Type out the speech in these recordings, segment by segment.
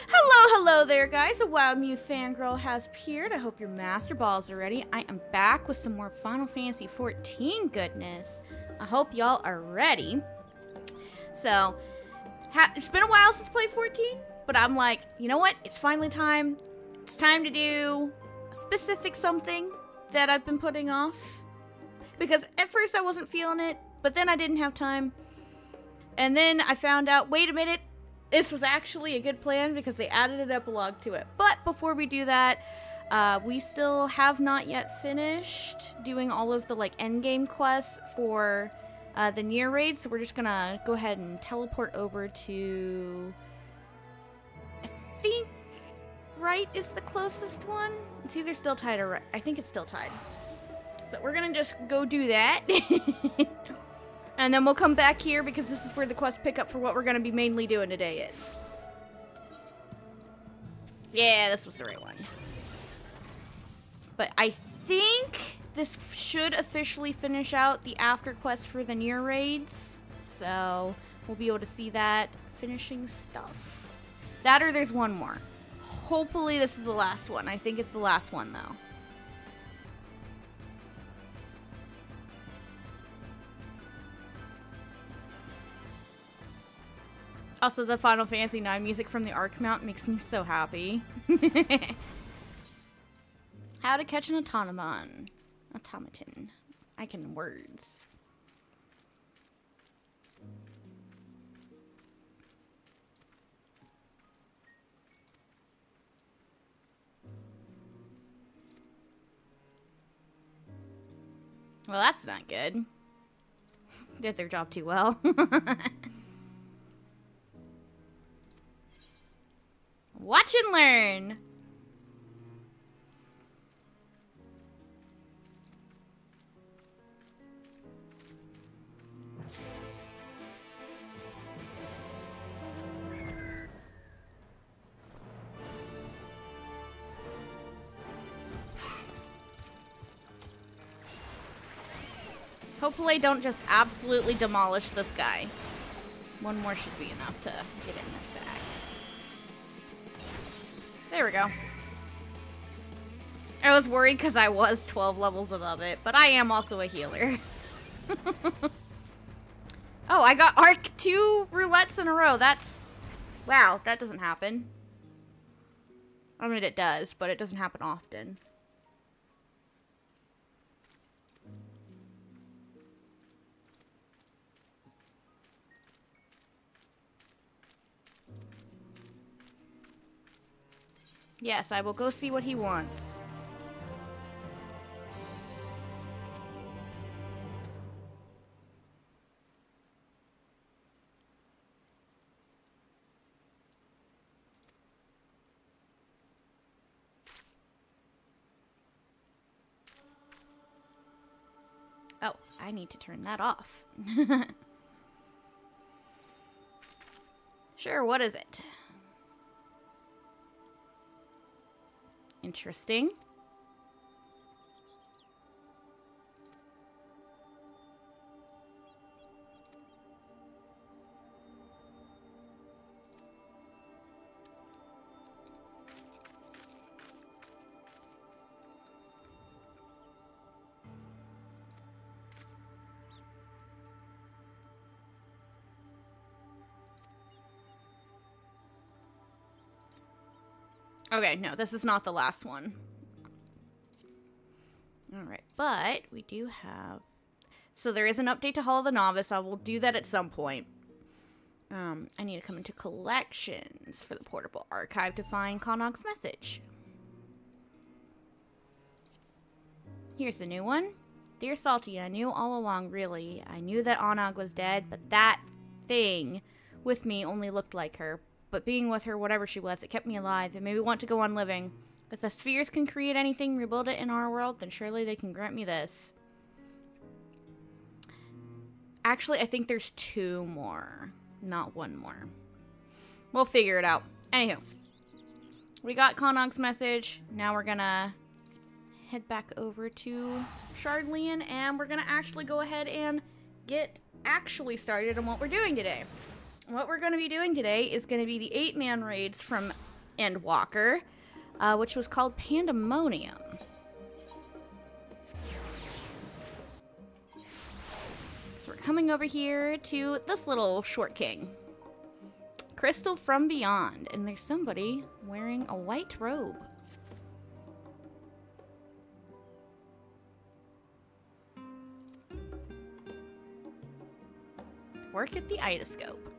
Hello there, guys. A Wild Mew fangirl has appeared. I hope your master balls are ready. I am back with some more Final Fantasy XIV goodness. I hope y'all are ready. So, it's been a while since I played 14, but I'm like, you know what? It's finally time. It's time to do a specific something that I've been putting off. Because at first I wasn't feeling it, but then I didn't have time. And then I found out, wait a minute, this was actually a good plan because they added an epilogue to it. But before we do that, we still have not yet finished doing all of the like endgame quests for the Nier raid. So we're just gonna go ahead and teleport over to, I think right is the closest one. It's either still tied or right. I think it's still tied. So we're gonna just go do that. And then we'll come back here because this is where the quest pickup for what we're going to be mainly doing today is. Yeah, this was the right one. But I think this should officially finish out the after quest for the Nier raids. So we'll be able to see that finishing stuff. That or there's one more. Hopefully this is the last one. I think it's the last one though. Also, the Final Fantasy IX music from the Arc Mount makes me so happy. How to catch an automaton. Automaton. I can words. Well, that's not good. Did their job too well. Watch and learn. Hopefully I don't just absolutely demolish this guy. One more should be enough to get in this sack. There we go. I was worried because I was 12 levels above it, but I am also a healer. Oh, I got Arc 2 roulettes in a row. That's... Wow, that doesn't happen. I mean, it does, but it doesn't happen often. Yes, I will go see what he wants. Oh, I need to turn that off. Sure, what is it? Interesting. Okay, no, this is not the last one. Alright, but we do have... So there is an update to Hall of the Novice. I will do that at some point. I need to come into collections for the portable archive to find Connaught's message. Here's the new one. Dear Salty, I knew all along, really. I knew that Onag was dead, but that thing with me only looked like her. But being with her, whatever she was, it kept me alive. It made me want to go on living. If the spheres can create anything, rebuild it in our world, then surely they can grant me this. Actually, I think there's 2 more. Not 1 more. We'll figure it out. Anywho. We got Connaught's message. Now we're gonna head back over to Shardlian, and we're gonna actually go ahead and get actually started on what we're doing today. what we're going to be doing today is going to be the 8-man raids from Endwalker, which was called Pandaemonium. So we're coming over here to this little short king. Crystal from Beyond, and there's somebody wearing a white robe. Work at the idoscope.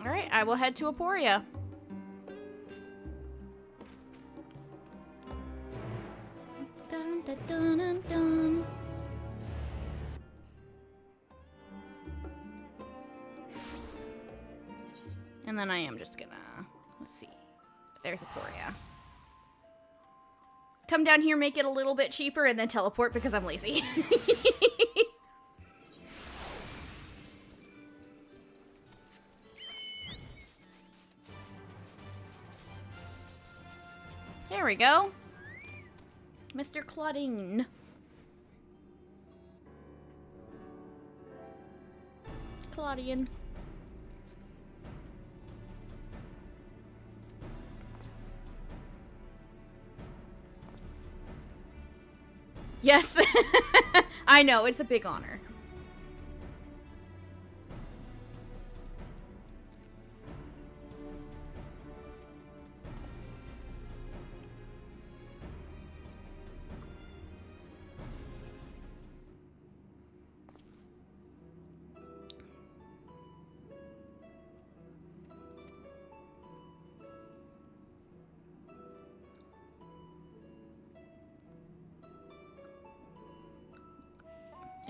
Alright, I will head to Aporia. Dun, dun, dun, dun, dun. And then I am just gonna, let's see. There's Aporia. Come down here, make it a little bit cheaper, and then teleport because I'm lazy. There we go. Mr. Claudine. Claudian. Yes. I know, it's a big honor.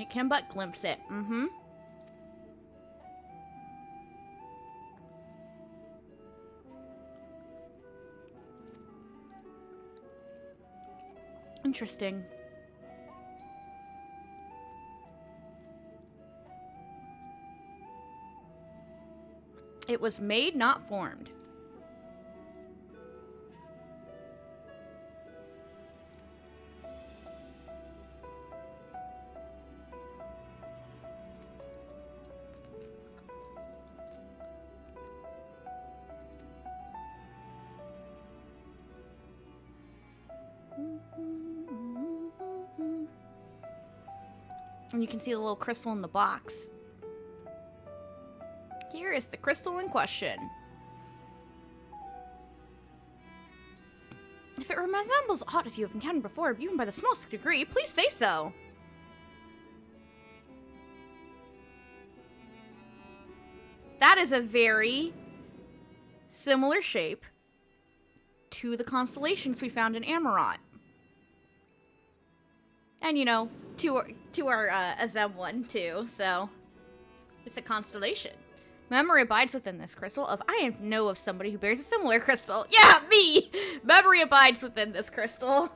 It can but glimpse it. Mm-hmm. Interesting. It was made, not formed. And you can see the little crystal in the box. Here is the crystal in question. If it resembles aught of you have encountered before, even by the smallest degree, please say so. That is a very similar shape to the constellations we found in Amarot. And, you know, to our Azem one, too, so it's a constellation. Memory abides within this crystal of I know of somebody who bears a similar crystal. Yeah, me! Memory abides within this crystal.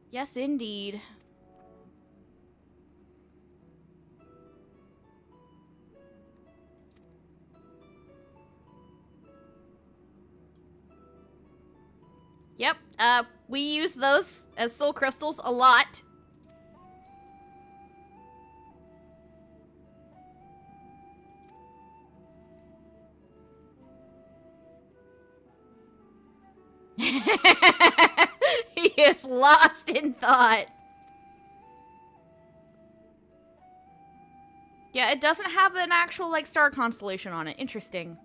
Yes, indeed. Yep, we use those as soul crystals a lot. He is lost in thought. Yeah, it doesn't have an actual, like, star constellation on it. Interesting.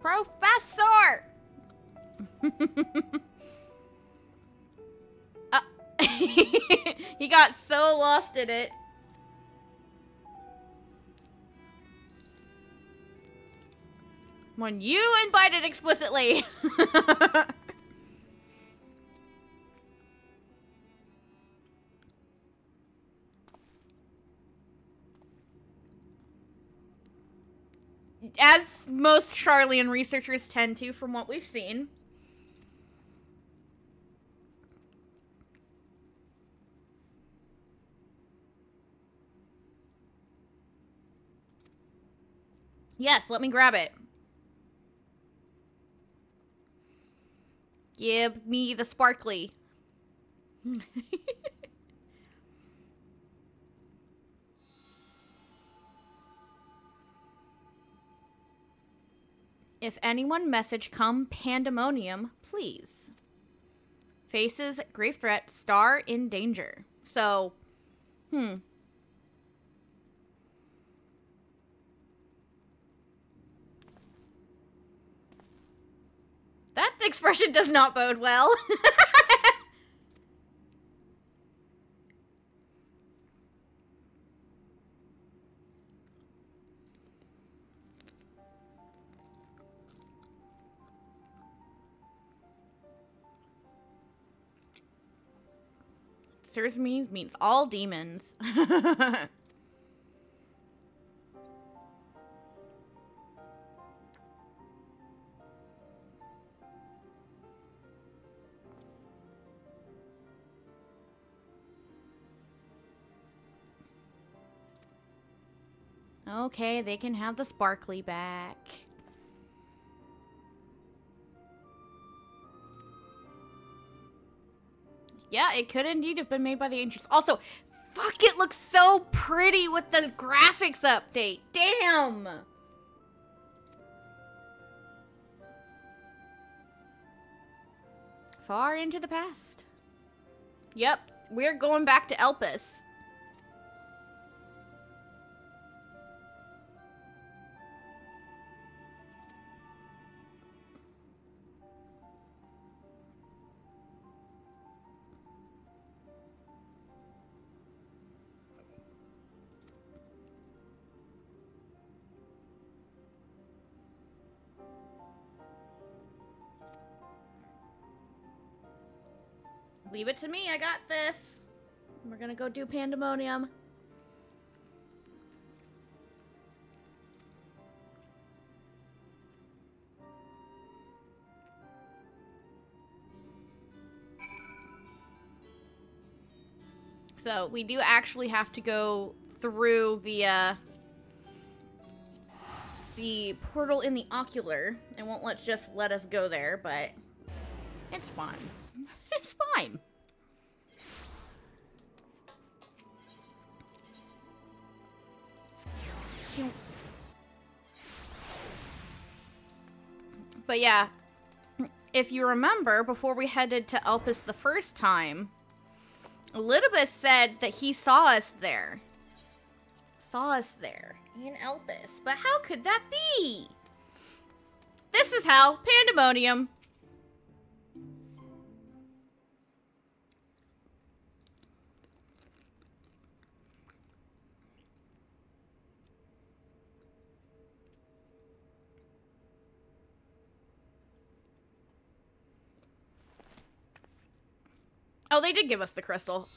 Professor! He got so lost in it. When you invited explicitly. As most Charlian researchers tend to, from what we've seen. Yes, let me grab it. Give me the sparkly. If anyone message come Pandaemonium, please. Faces, grave threat, star in danger. So, That expression does not bode well. Serves means all demons. Okay, they can have the sparkly back. Yeah, it could indeed have been made by the ancients. Also, fuck, it looks so pretty with the graphics update. Damn! Far into the past. Yep, we're going back to Elpis. Leave it to me, I got this. We're gonna go do Pandaemonium. So, we do actually have to go through the portal in the ocular. It won't just let us go there, but it's fine. It's fine. But yeah, if you remember, before we headed to Elpis the first time, Elidibus said that he saw us there. Saw us there in Elpis. But how could that be? This is how. Pandaemonium. Oh, they did give us the crystal.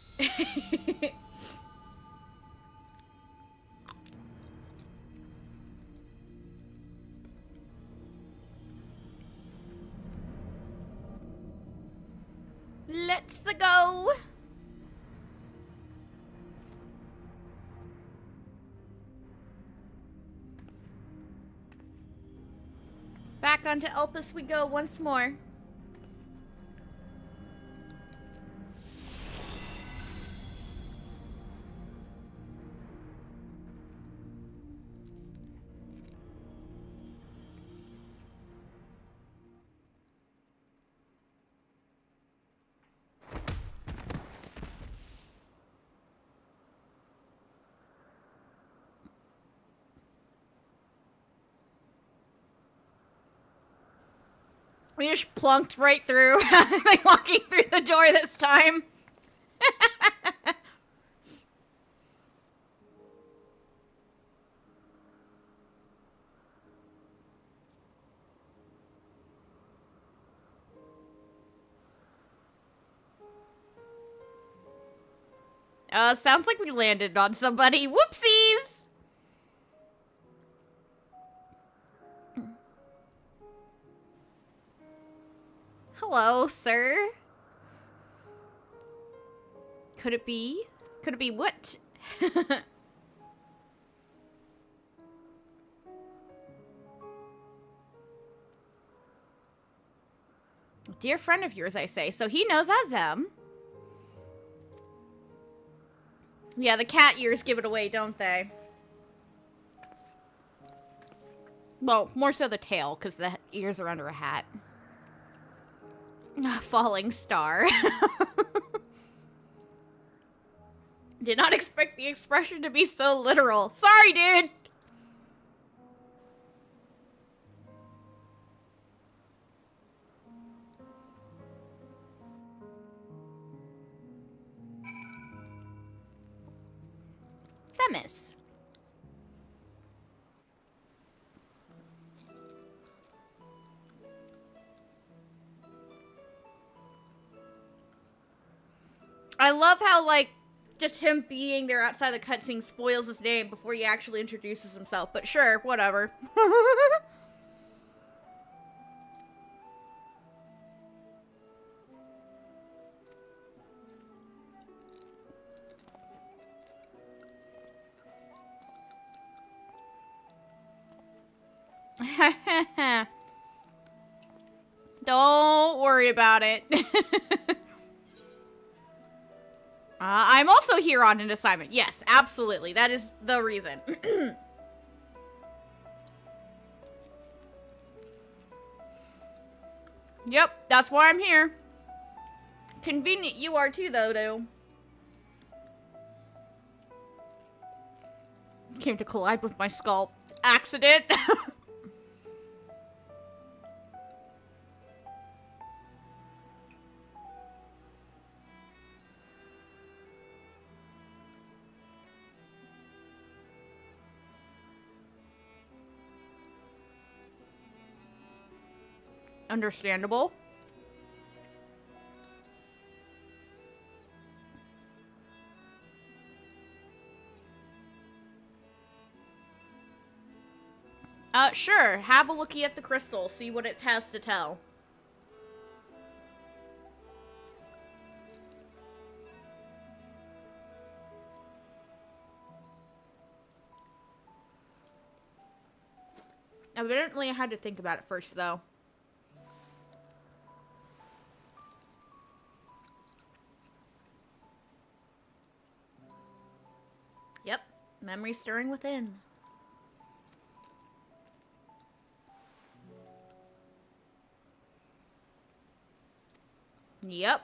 Let's go. Back onto Elpis we go once more. We just plunked right through, like walking through the door this time. Sounds like we landed on somebody. Whoopsies! Hello, sir. Could it be? Could it be what? Dear friend of yours, I say. So he knows Azem. Yeah, the cat ears give it away, don't they? Well, more so the tail, because the ears are under a hat. Falling star. Did not expect the expression to be so literal. Sorry, dude! Themis. I love how, like, just him being there outside the cutscene spoils his name before he actually introduces himself. But sure, whatever. Don't worry about it. I'm also here on an assignment. Yes, absolutely. That is the reason. Yep, that's why I'm here. Convenient you are too, though, dude. Came to collide with my skull. Accident. Understandable. Sure. Have a lookie at the crystal. See what it has to tell. Evidently, I had to think about it first, though. Yep. Memory stirring within. Yep.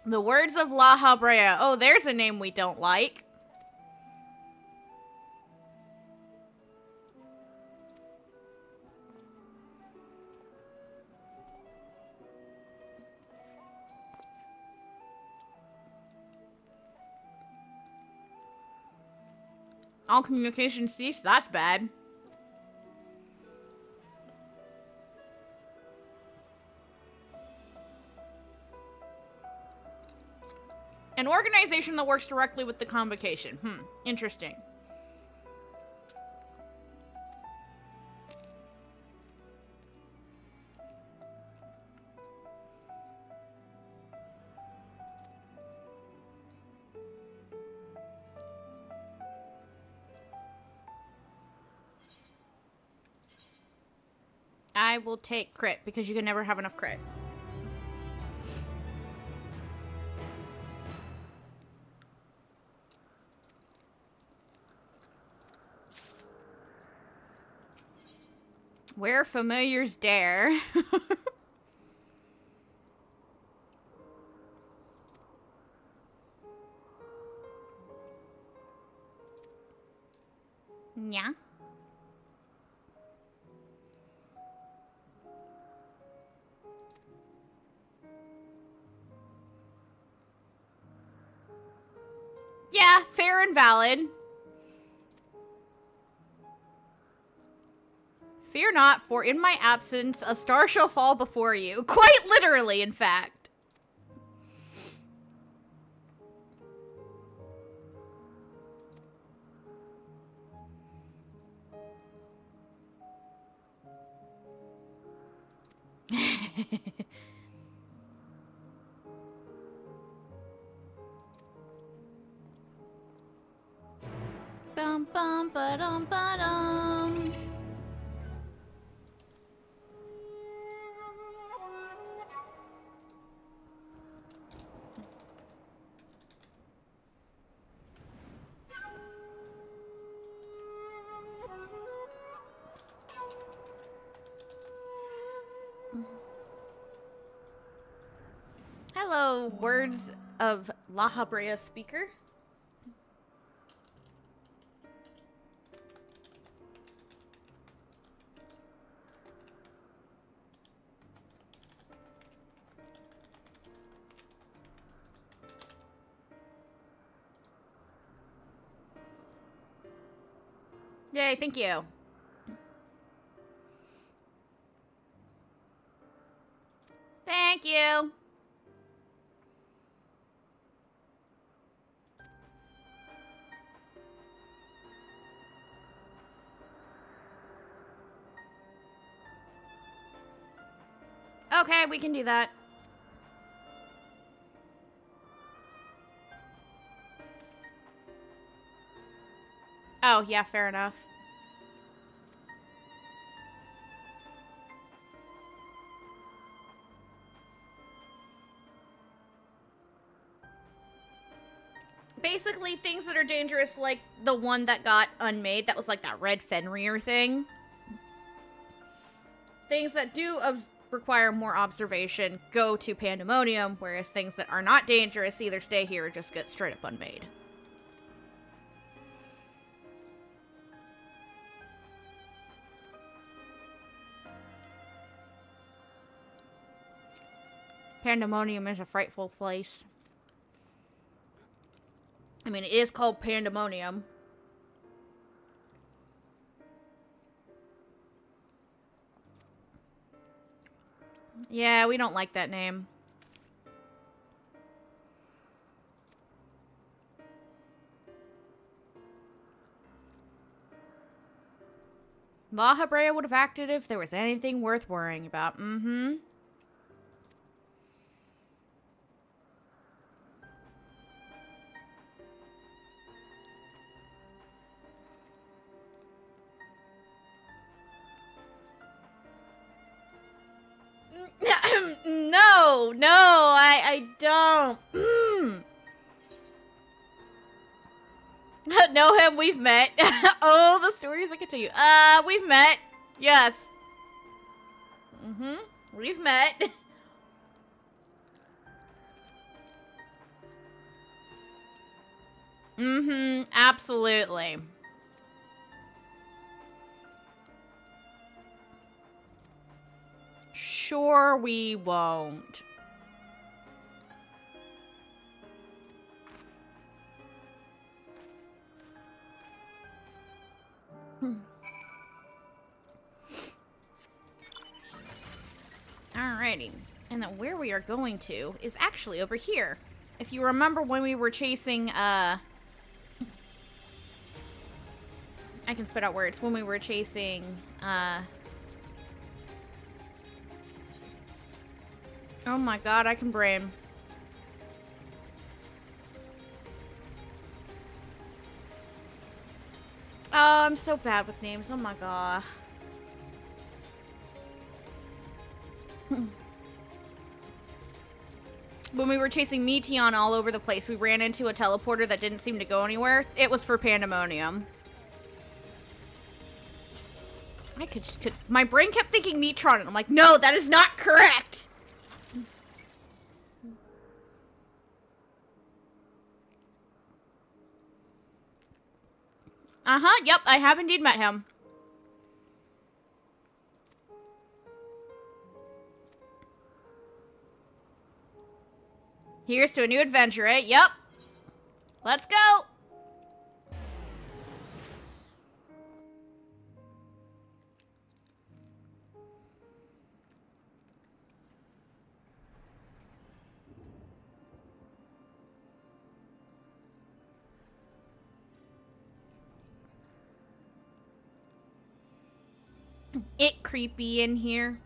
The words of La Habrea. Oh, there's a name we don't like. All communication ceased? That's bad. An organization that works directly with the convocation. Interesting. I will take crit, because you can never have enough crit. Where familiars dare. Yeah. Yeah, fair and valid. Fear not, for in my absence, a star shall fall before you. Quite literally, in fact. Bum bum ba dum ba dum. Hello, words of La Habrea speaker. Yay, thank you. Thank you. Okay, we can do that. Oh, yeah, fair enough. Basically, things that are dangerous, like the one that got unmade, that was like that red Fenrir thing. Things that do require more observation go to Pandaemonium, whereas things that are not dangerous either stay here or just get straight up unmade. Pandaemonium is a frightful place. I mean, it is called Pandaemonium. Yeah, we don't like that name. La Habrea would have acted if there was anything worth worrying about. Mm-hmm. No, I don't. Know him, we've met. Oh, the stories I could tell you. We've met. Yes. Mm-hmm. We've met. Mm-hmm. Absolutely. Sure we won't. Alrighty. And then where we are going to is actually over here. If you remember when we were chasing, I can spit out words. When we were chasing, oh my god, I can brain. Oh, I'm so bad with names. Oh my god. When we were chasing Meteon all over the place, we ran into a teleporter that didn't seem to go anywhere. It was for Pandaemonium. I could my brain kept thinking Metron, and I'm like, no, that is not correct! Uh-huh, yep, I have indeed met him. Here's to a new adventure, eh? Yep. Let's go! It creepy in here.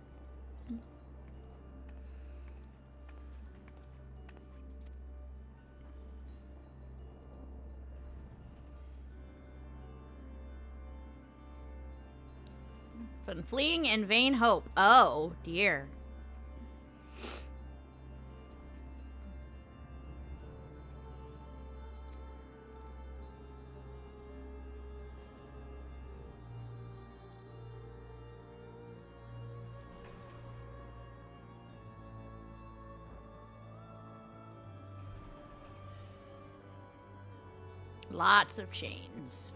From fleeing in vain hope. Oh, dear. Lots of chains.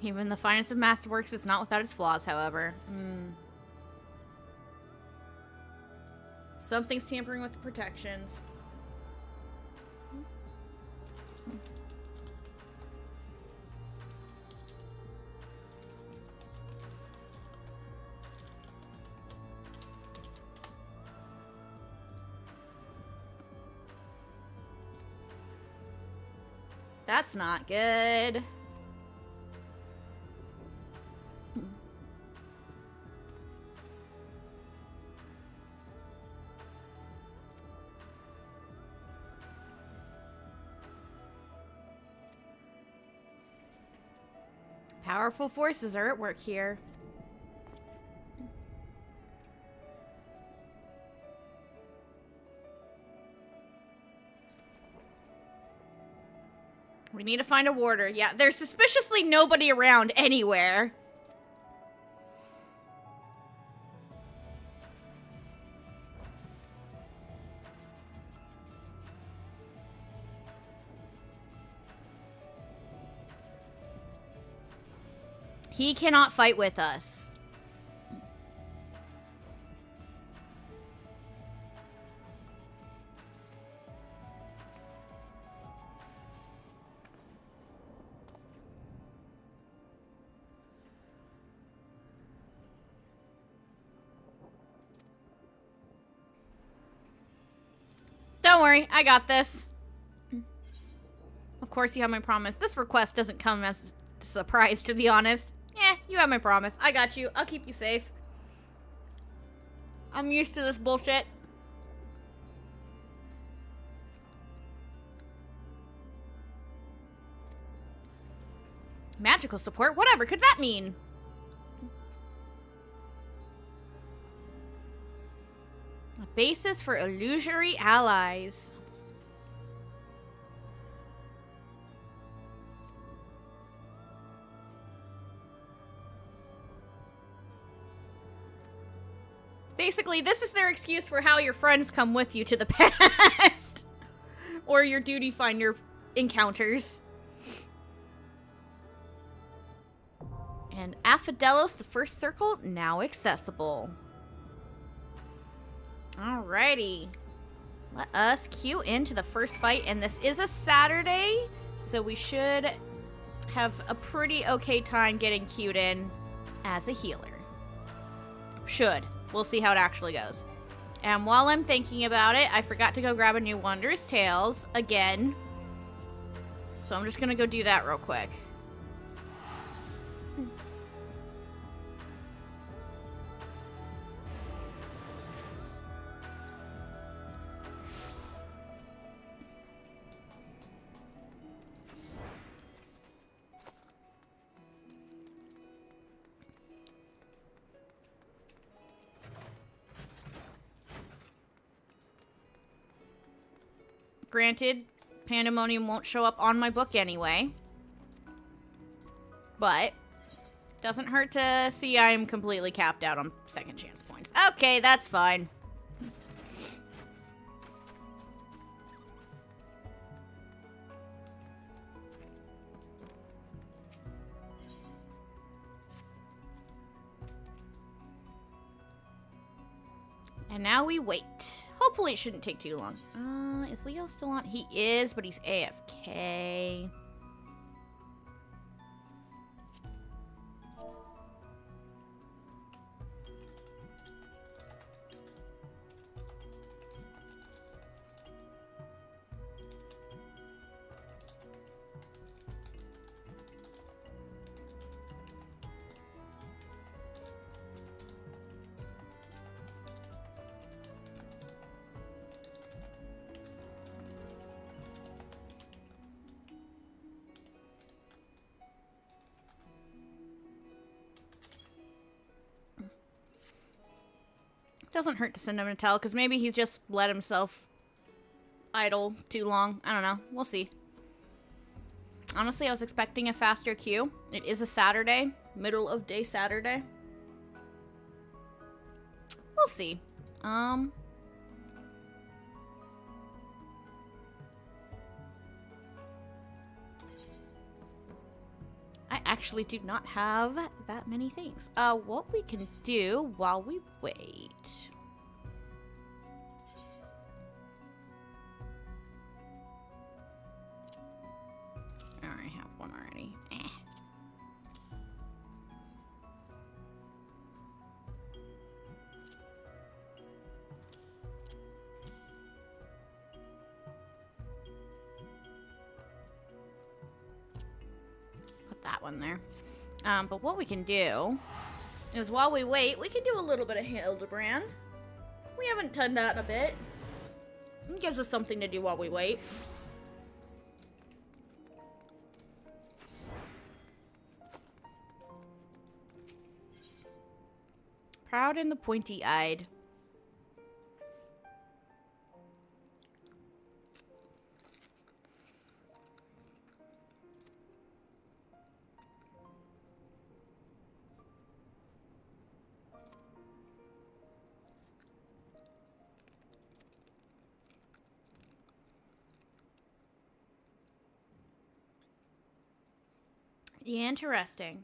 Even the finest of masterworks is not without its flaws, however. Something's tampering with the protections. That's not good. Powerful forces are at work here. We need to find a warder. Yeah, there's suspiciously nobody around anywhere. He cannot fight with us. Don't worry, I got this. Of course you have my promise. This request doesn't come as a surprise, to be honest. Yeah, you have my promise. I got you. I'll keep you safe. I'm used to this bullshit. Magical support? Whatever could that mean? A basis for illusory allies. Basically, this is their excuse for how your friends come with you to the past. Or your duty finder encounters. And Aphidelos, the first circle, now accessible. Alrighty. Let us queue into the first fight. And this is a Saturday, so we should have a pretty okay time getting queued in as a healer. Should. We'll see how it actually goes. And while I'm thinking about it, I forgot to go grab a new Wondrous Tales again. So I'm just going to go do that real quick. Granted, Pandaemonium won't show up on my book anyway. But, doesn't hurt to see I'm completely capped out on second chance points. Okay, that's fine. And now we wait. Hopefully it shouldn't take too long. Is Leo still on? He is, but he's AFK. Doesn't hurt to send him a tell, because maybe he's just let himself idle too long. I don't know. We'll see. Honestly, I was expecting a faster queue. It is a Saturday. Middle of day Saturday. We'll see. I actually do not have that many things. What we can do while we wait. I already have one already. That one there. But what we can do is while we wait, we can do a little bit of Hildebrand. We haven't done that in a bit. It gives us something to do while we wait. Proud and the pointy-eyed. Interesting.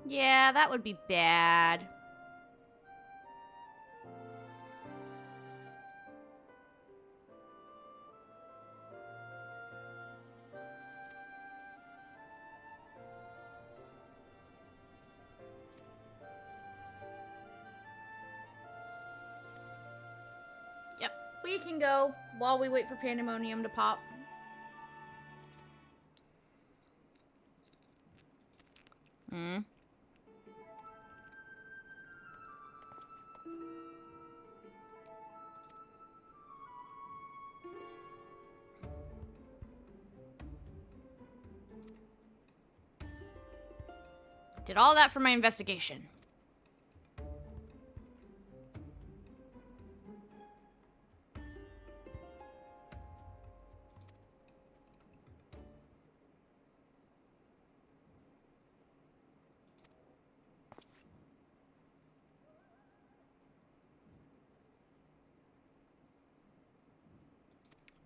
Yeah, that would be bad. Yep, we can go while we wait for Pandaemonium to pop. Did all that for my investigation.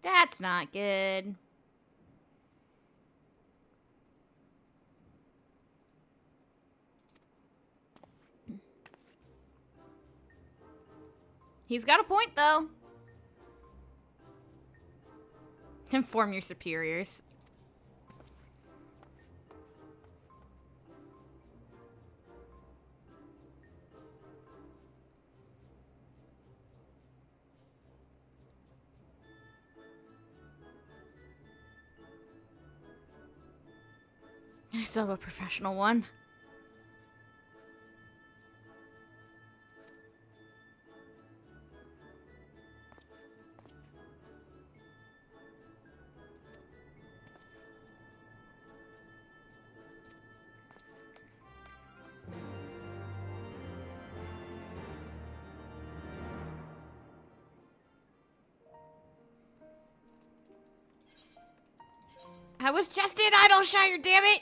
That's not good. He's got a point, though. Inform your superiors. I still have a professional one. I was just in Idleshire, damn it!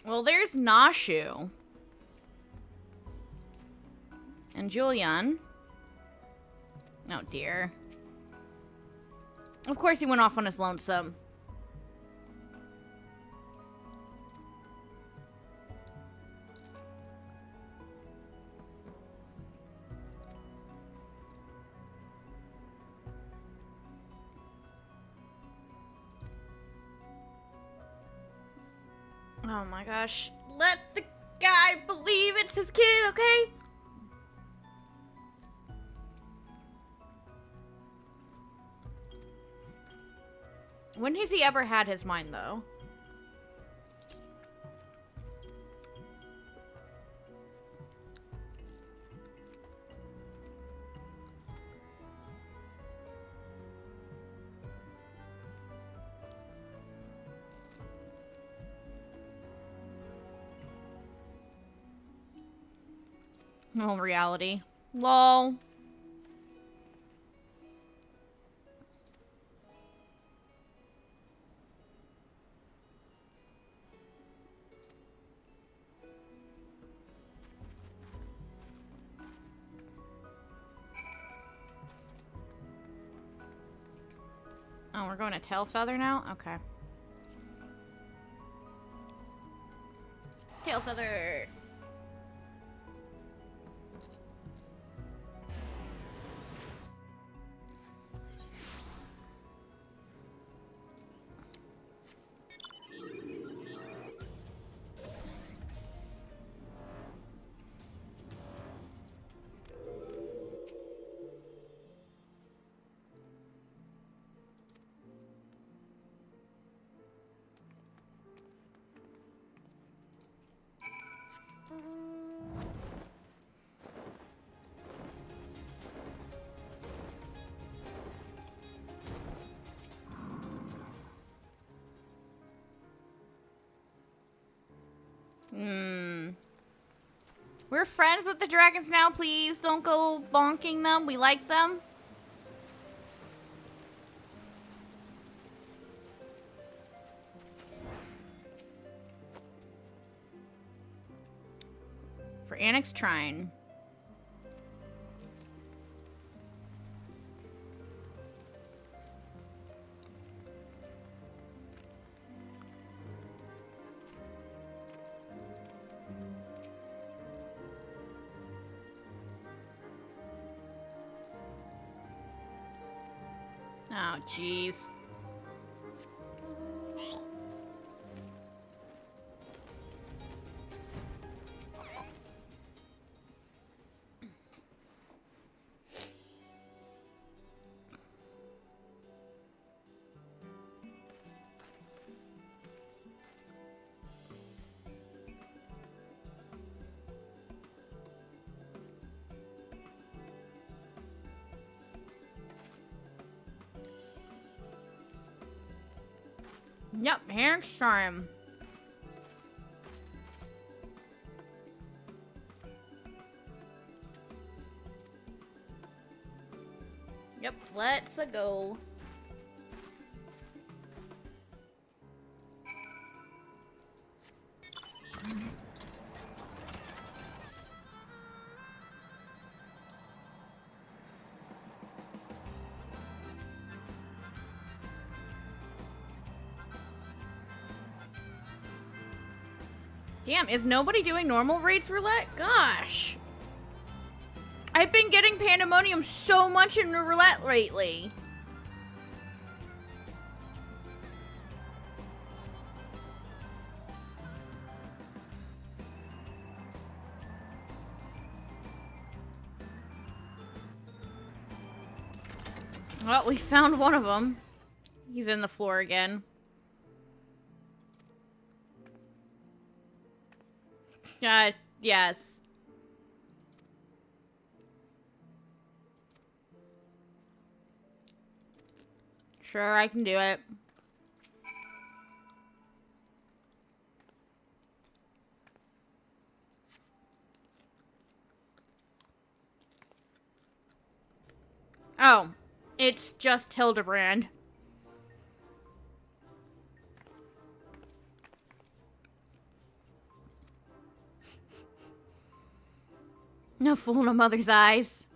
Well, there's Nashu. And Julian. Oh, dear. Of course he went off on his lonesome. Oh my gosh. Let the guy believe it's his kid, okay? When has he ever had his mind, though? Oh, reality. Lol. Oh, we're going to Tailfeather now? Okay. Tailfeather. We're friends with the dragons now, please. Don't go bonking them. We like them. For Annex Trine. Oh, jeez. Yep, next time. Yep, let's go. Damn, is nobody doing normal raids roulette? Gosh. I've been getting Pandaemonium so much in the roulette lately. Well, we found one of them. He's in the floor again. Yes. Sure, I can do it. Oh, it's just Hildebrand. No fool in a mother's eyes.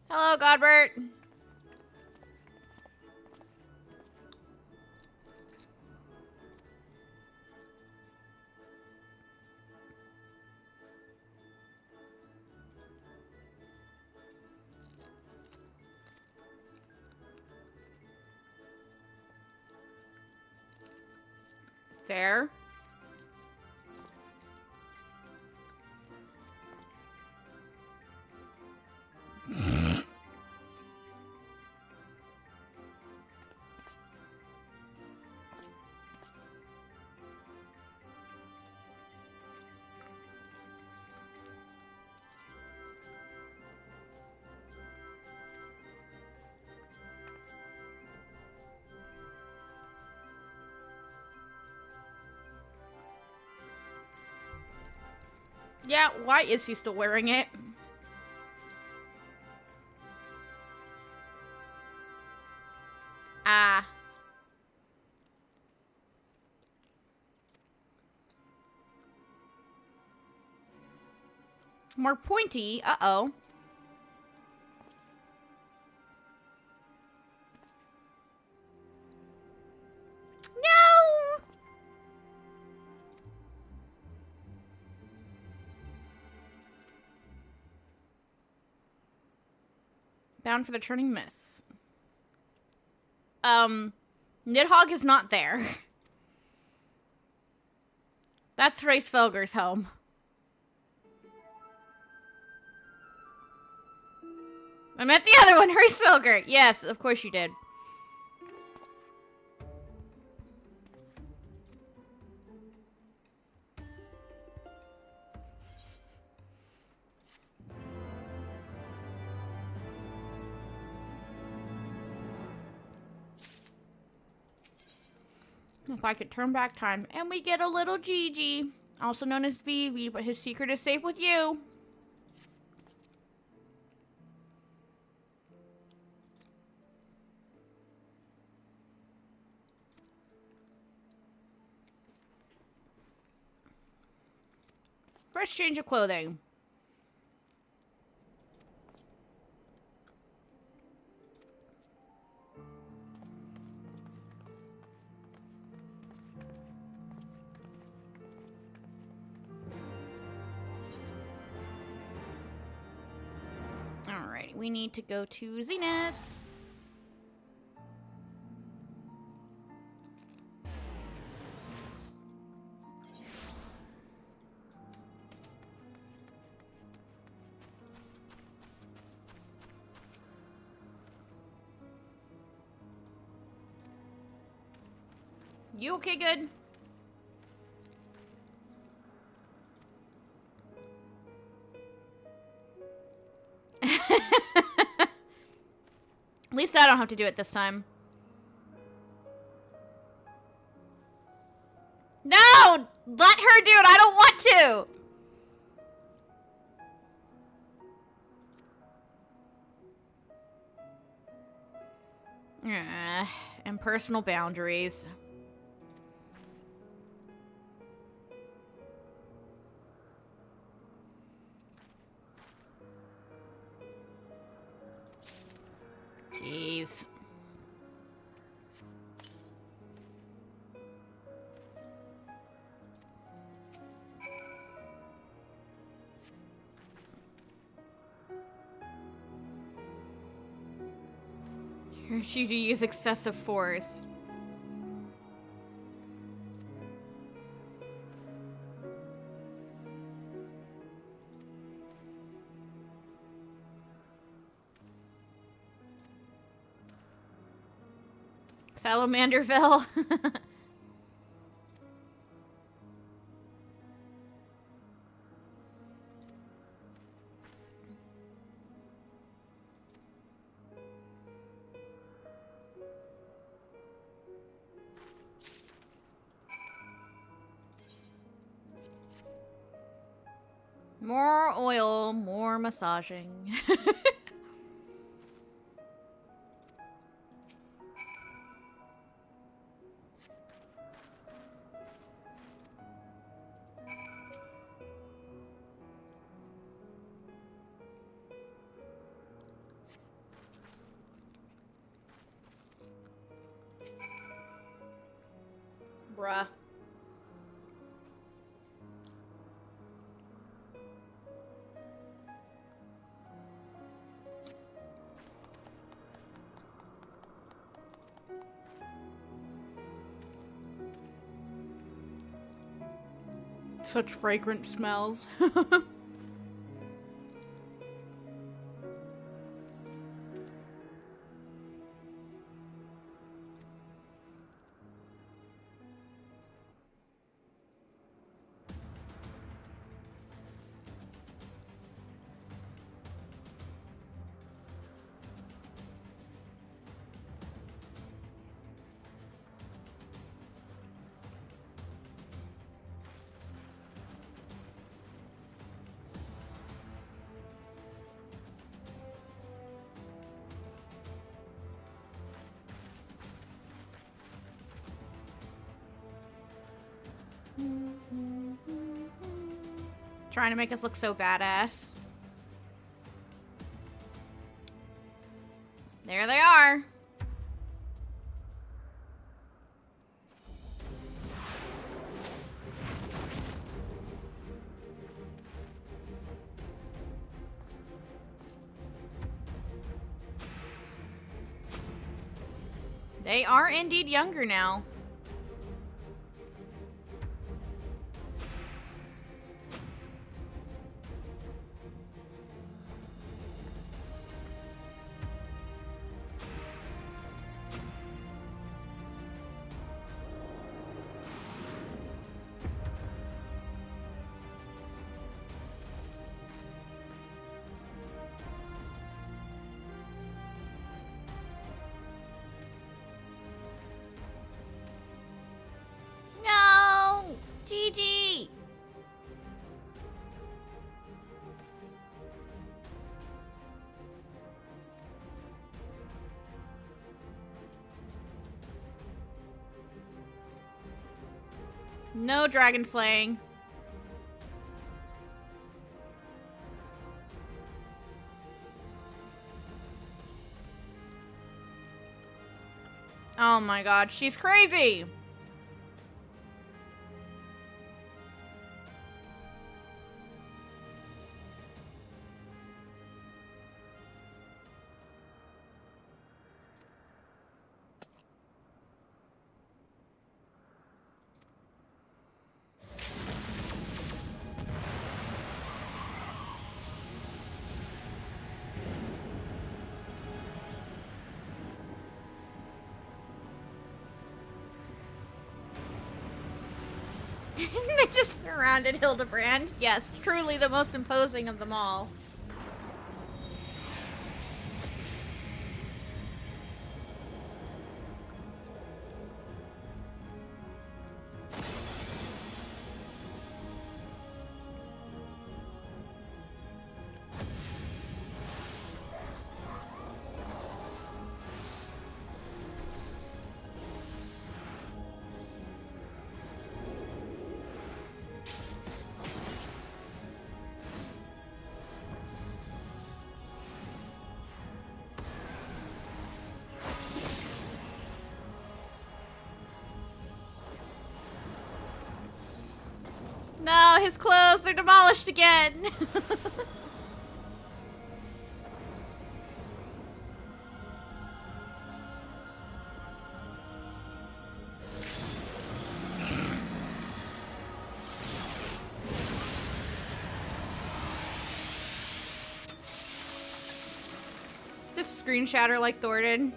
Hello, Godbert. Fair. Yeah, why is he still wearing it? Ah. More pointy. Uh-oh. No! Bound for the Turning Miss. Nidhogg is not there. That's Hraesvelgur's home. I meant the other one, Hraesvelgur. Yes, of course you did. If I could turn back time. And we get a little Gigi, also known as Vivi, but his secret is safe with you. Fresh change of clothing. Alright, we need to go to Zenith. You okay, good? At least I don't have to do it this time. No! Let her do it! I don't want to! And personal boundaries. Jeez. Urge you to use excessive force. Salamanderville. More oil, more massaging. Bruh. Such fragrant smells. Trying to make us look so badass. There they are. They are indeed younger now. GG! No dragon slaying. Oh my god, she's crazy! They just surrounded Hildebrand. Yes, truly the most imposing of them all. No, his clothes, they're demolished again. Just screen shatter like Thor did.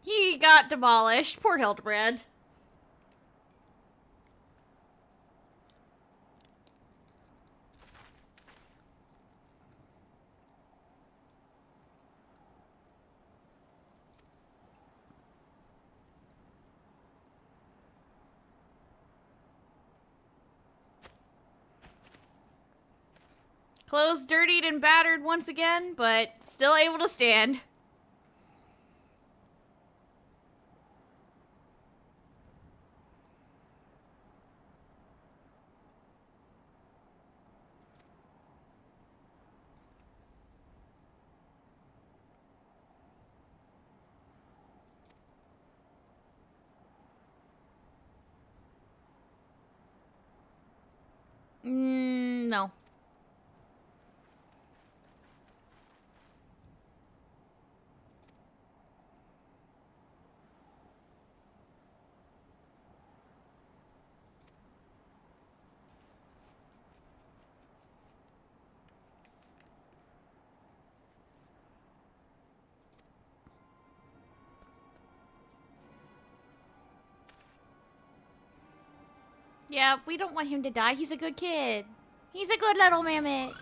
He got demolished. Poor Hildebrand. Clothes dirtied and battered once again, but still able to stand. No. Yeah, we don't want him to die. He's a good kid. He's a good little mammoth.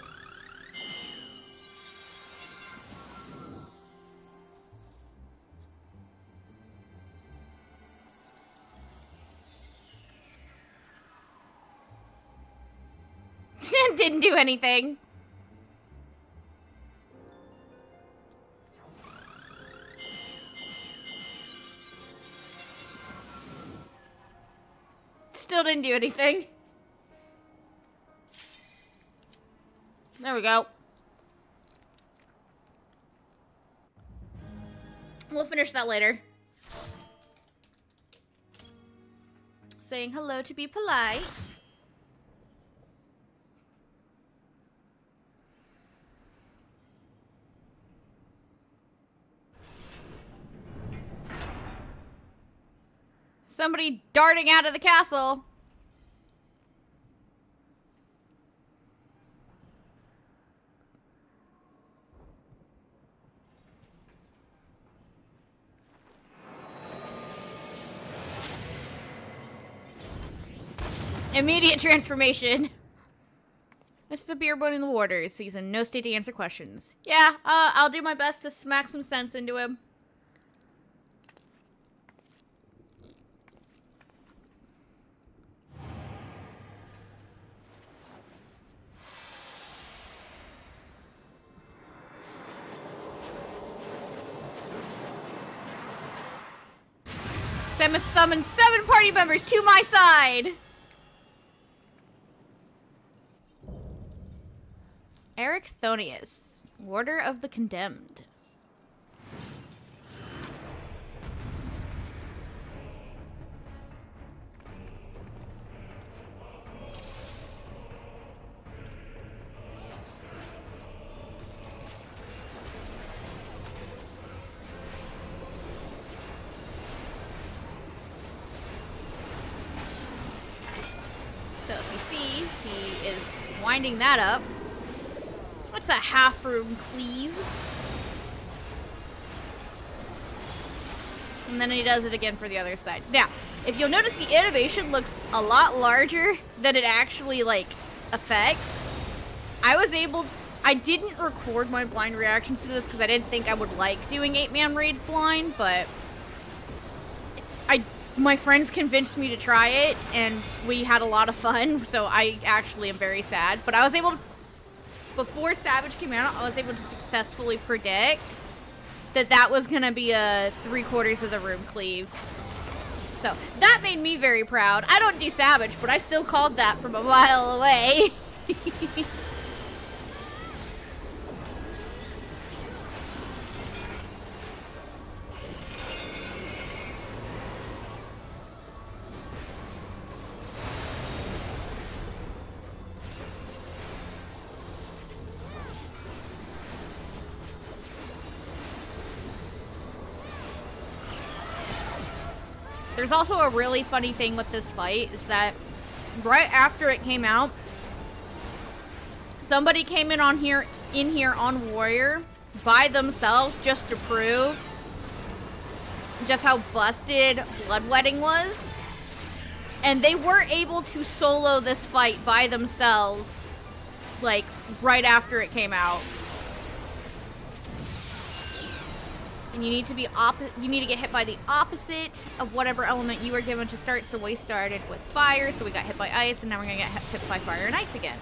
Didn't do anything. Still didn't do anything. There we go. We'll finish that later. Saying hello to be polite. Somebody darting out of the castle. Immediate transformation. This is a beer boat in the waters, so he's in no state to answer questions. Yeah, I'll do my best to smack some sense into him. Sam is summoned 7 party members to my side! Eric Thonius, Warder of the Condemned. So if you see, he is winding that up. What's a half-room cleave? And then he does it again for the other side. Now, if you'll notice, the animation looks a lot larger than it actually, like, affects. I didn't record my blind reactions to this because I didn't think I would like doing 8-man raids blind, but my friends convinced me to try it, and we had a lot of fun, so I actually am very sad. But I was able to, before Savage came out, I was able to successfully predict that that was going to be a 3/4 of the room cleave. So that made me very proud. I don't do Savage, but I still called that from a mile away. There's also a really funny thing with this fight is that right after it came out, somebody came in here on Warrior by themselves just to prove just how busted Bloodwedding was. And they were able to solo this fight by themselves, like, right after it came out. And you need to get hit by the opposite of whatever element you were given to start. So we started with fire, so we got hit by ice, and now we're gonna get hit by fire and ice again.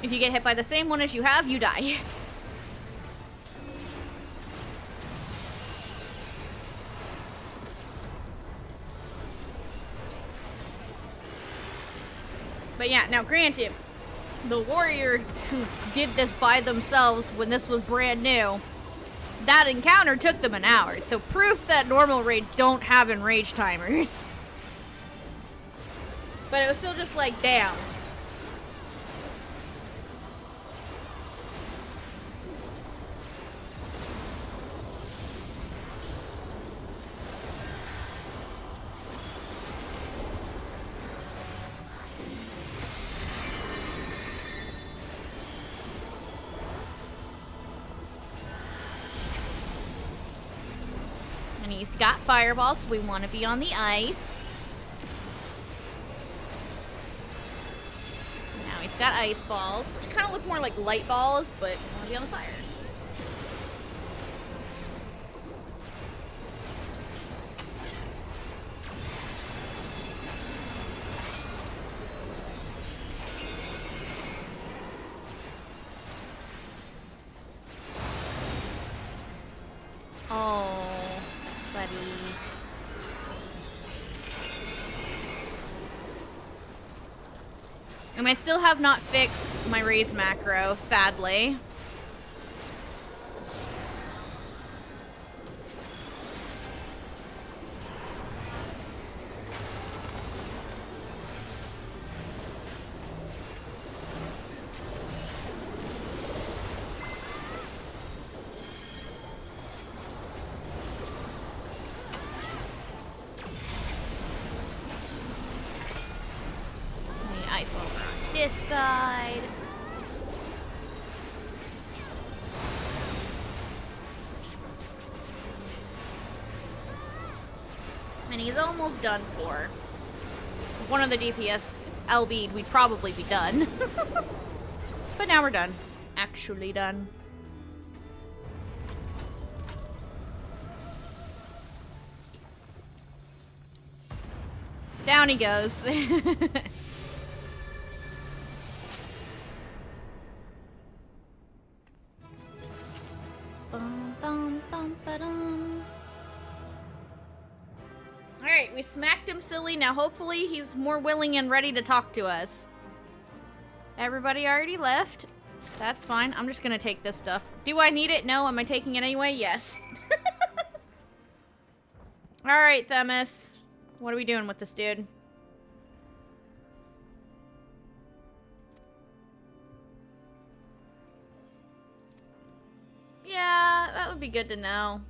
If you get hit by the same one as you have, you die. But yeah, now granted, the warrior who did this by themselves when this was brand new, that encounter took them an hour. So proof that normal raids don't have enrage timers. But it was still just like, damn. He's got fireballs, so we want to be on the ice. Now he's got ice balls, which kind of look more like light balls, but you want to be on the fire. Oh, buddy. And I still have not fixed my raise macro, sadly. This side. And he's almost done for. If one of the DPS LB'd, we'd probably be done. But now we're done. Actually done. Down he goes. Alright, we smacked him silly. Now hopefully he's more willing and ready to talk to us. Everybody already left. That's fine. I'm just gonna take this stuff. Do I need it? No. Am I taking it anyway? Yes. Alright, Themis. What are we doing with this dude? Yeah, that would be good to know.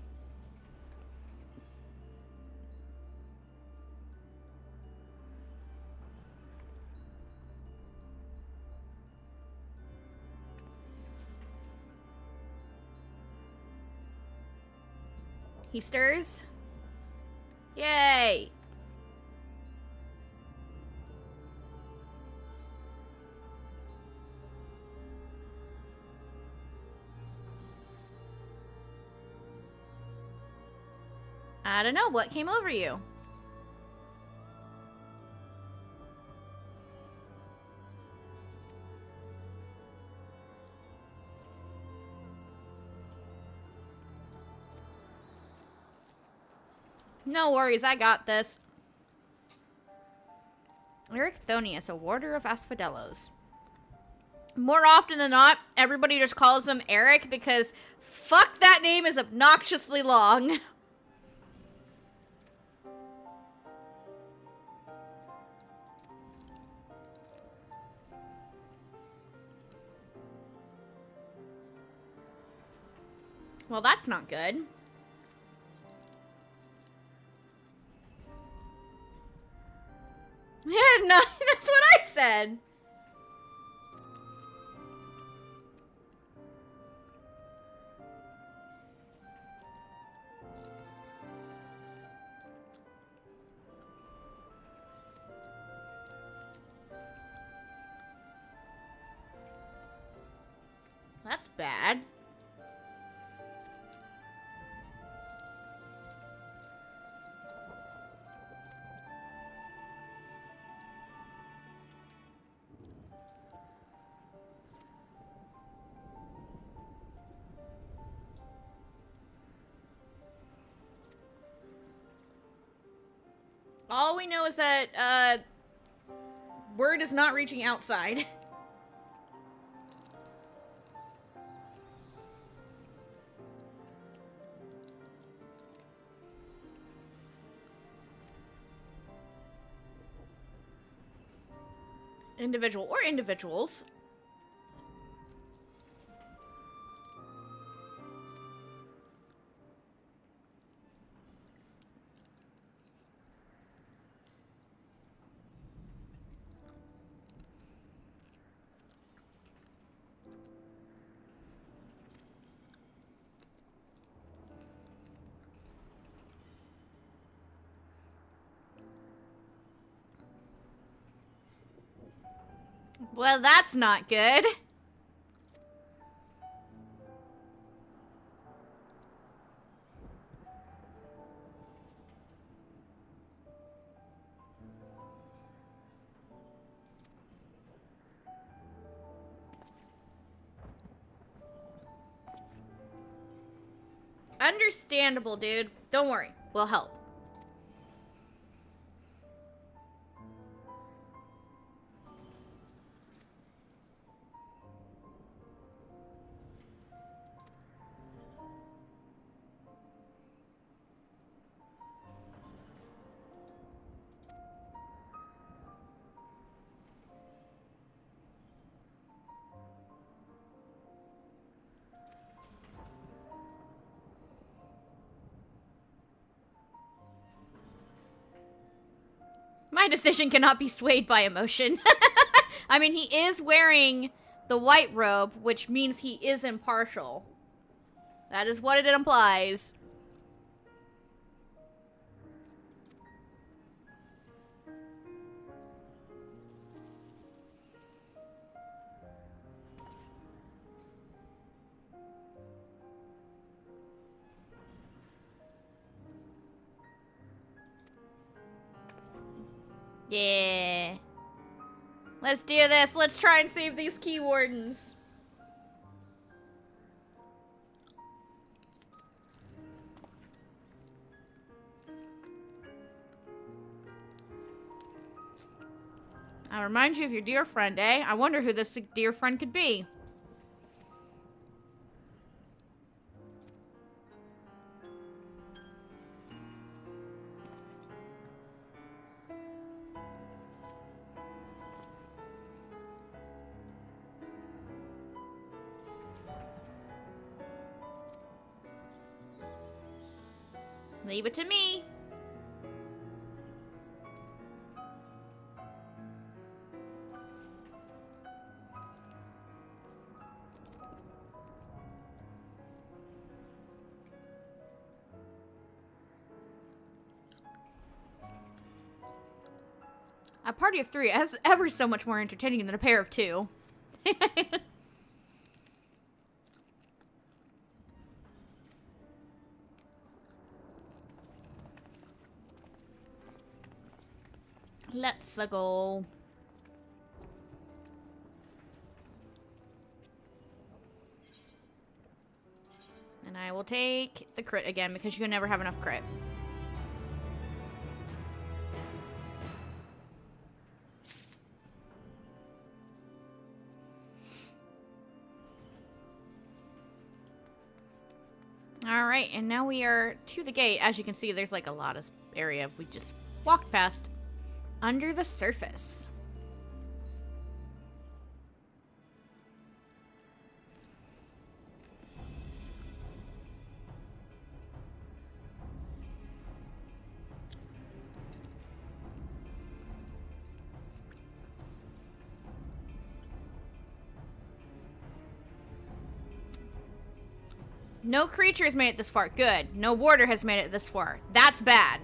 He stirs. Yay! I don't know. What came over you? No worries, I got this. Ericthonius, a warder of Asphodelos. More often than not, everybody just calls him Eric because fuck, that name is obnoxiously long. Well, that's not good. Yeah, no, that's what I said. That's bad. All we know is that, word is not reaching outside. Individual or individuals. Well, that's not good. Understandable, dude. Don't worry. We'll help. My decision cannot be swayed by emotion. I mean, he is wearing the white robe, which means he is impartial. That is what it implies. Yeah. Let's do this. Let's try and save these key wardens. I'll remind you of your dear friend, eh? I wonder who this dear friend could be. Leave it to me. A party of 3 is ever so much more entertaining than a pair of 2. Let's go. And I will take the crit again because you can never have enough crit. Alright, and now we are to the gate. As you can see, there's like a lot of area we just walked past. Under the surface. No creature has made it this far. Good. No warder has made it this far. That's bad.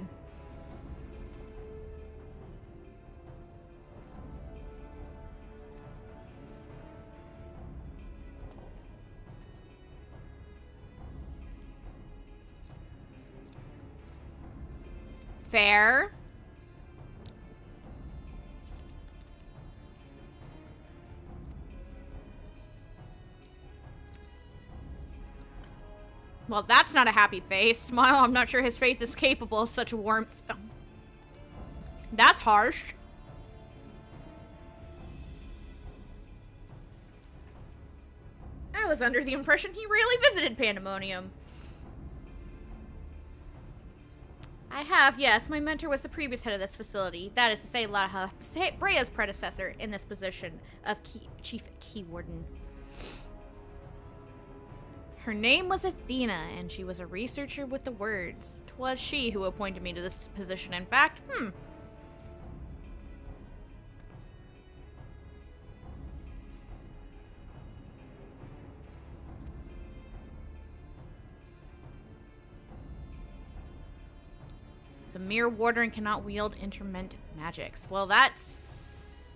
Fair. Well, that's not a happy face. Smile, I'm not sure his face is capable of such warmth. That's harsh. I was under the impression he rarely visited Pandaemonium. I have, yes. My mentor was the previous head of this facility. That is to say, Brea's predecessor in this position of Chief Key Warden. Her name was Athena, and she was a researcher with the words. 'Twas she who appointed me to this position, in fact. He's a mere warder and cannot wield interment magics. Well, that's...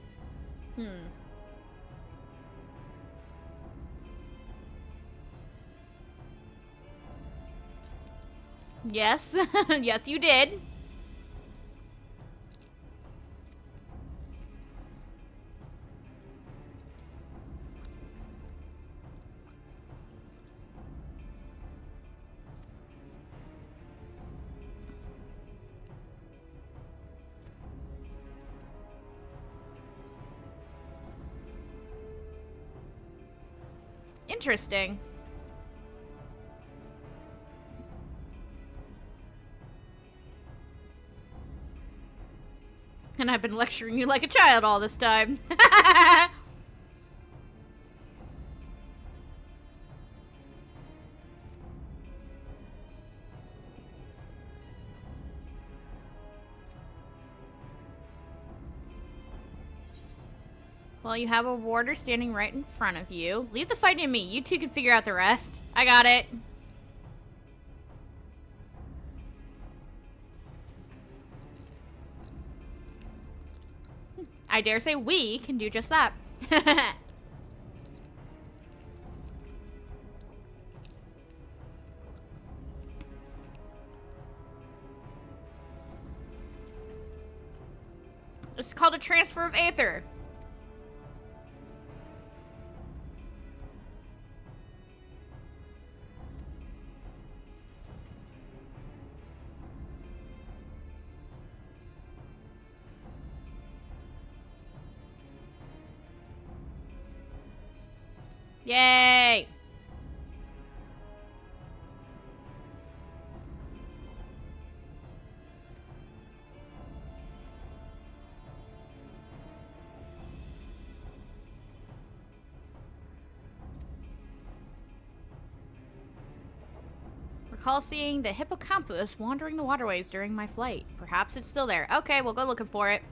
Yes. Yes, you did. Interesting. And I've been lecturing you like a child all this time. Well, you have a warder standing right in front of you. Leave the fight to me. You two can figure out the rest. I got it. I dare say we can do just that. It's called a transfer of aether. Yay! Recall seeing the hippocampus wandering the waterways during my flight. Perhaps it's still there. Okay, we'll go looking for it.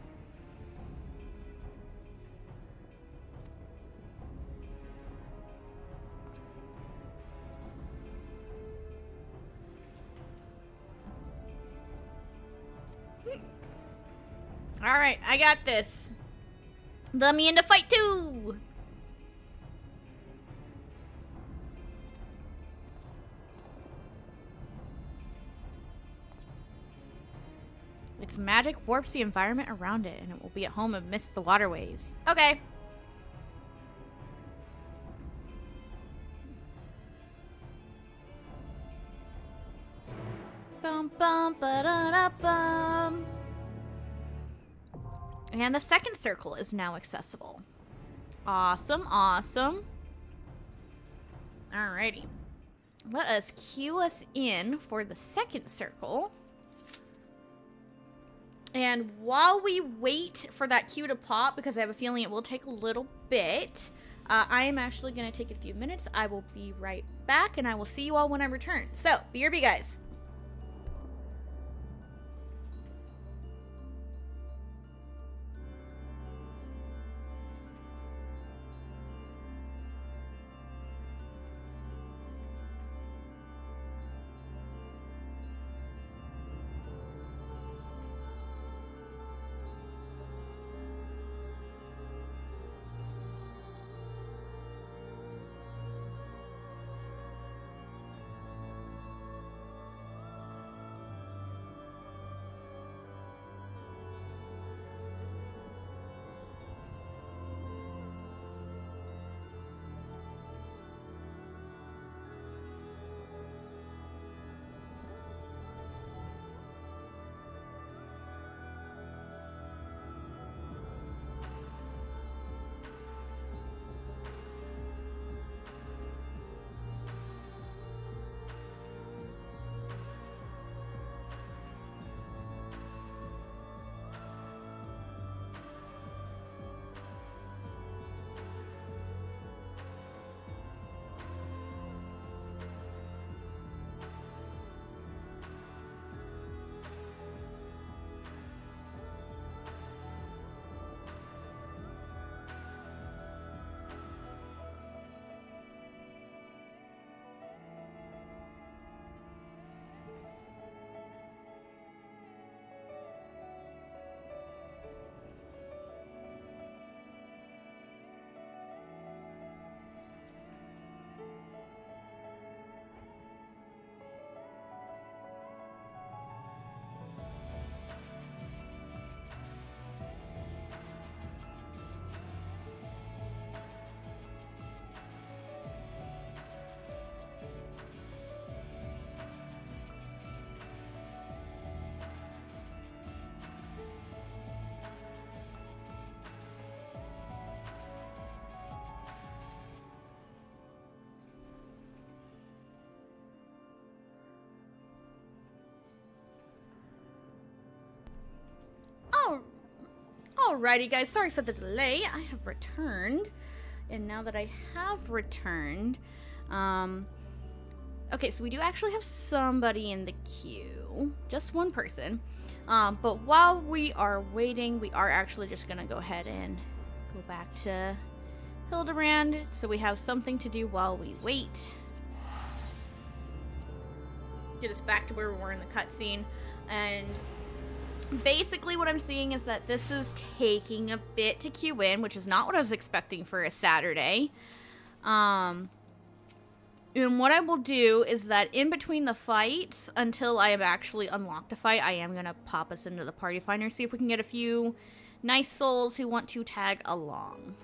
Alright, I got this. Let me into fight too! Its magic warps the environment around it, and it will be at home amidst the waterways. Okay. Bum bum ba da da bum. And the second circle is now accessible. Awesome, awesome. Alrighty. Let us cue us in for the second circle. And while we wait for that cue to pop, because I have a feeling it will take a little bit, I am actually going to take a few minutes. I will be right back, and I will see you all when I return. So, BRB, guys. Alrighty, guys. Sorry for the delay. I have returned. And now that I have returned, okay, so we do actually have somebody in the queue. Just one person. But while we are waiting, we are actually just going to go ahead and go back to Hildebrand. So we have something to do while we wait. Get us back to where we were in the cutscene. And basically what I'm seeing is that this is taking a bit to queue in, which is not what I was expecting for a Saturday. And what I will do is that in between the fights, until I have actually unlocked a fight, I am going to pop us into the party finder, see if we can get a few nice souls who want to tag along.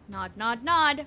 Nod, nod, nod.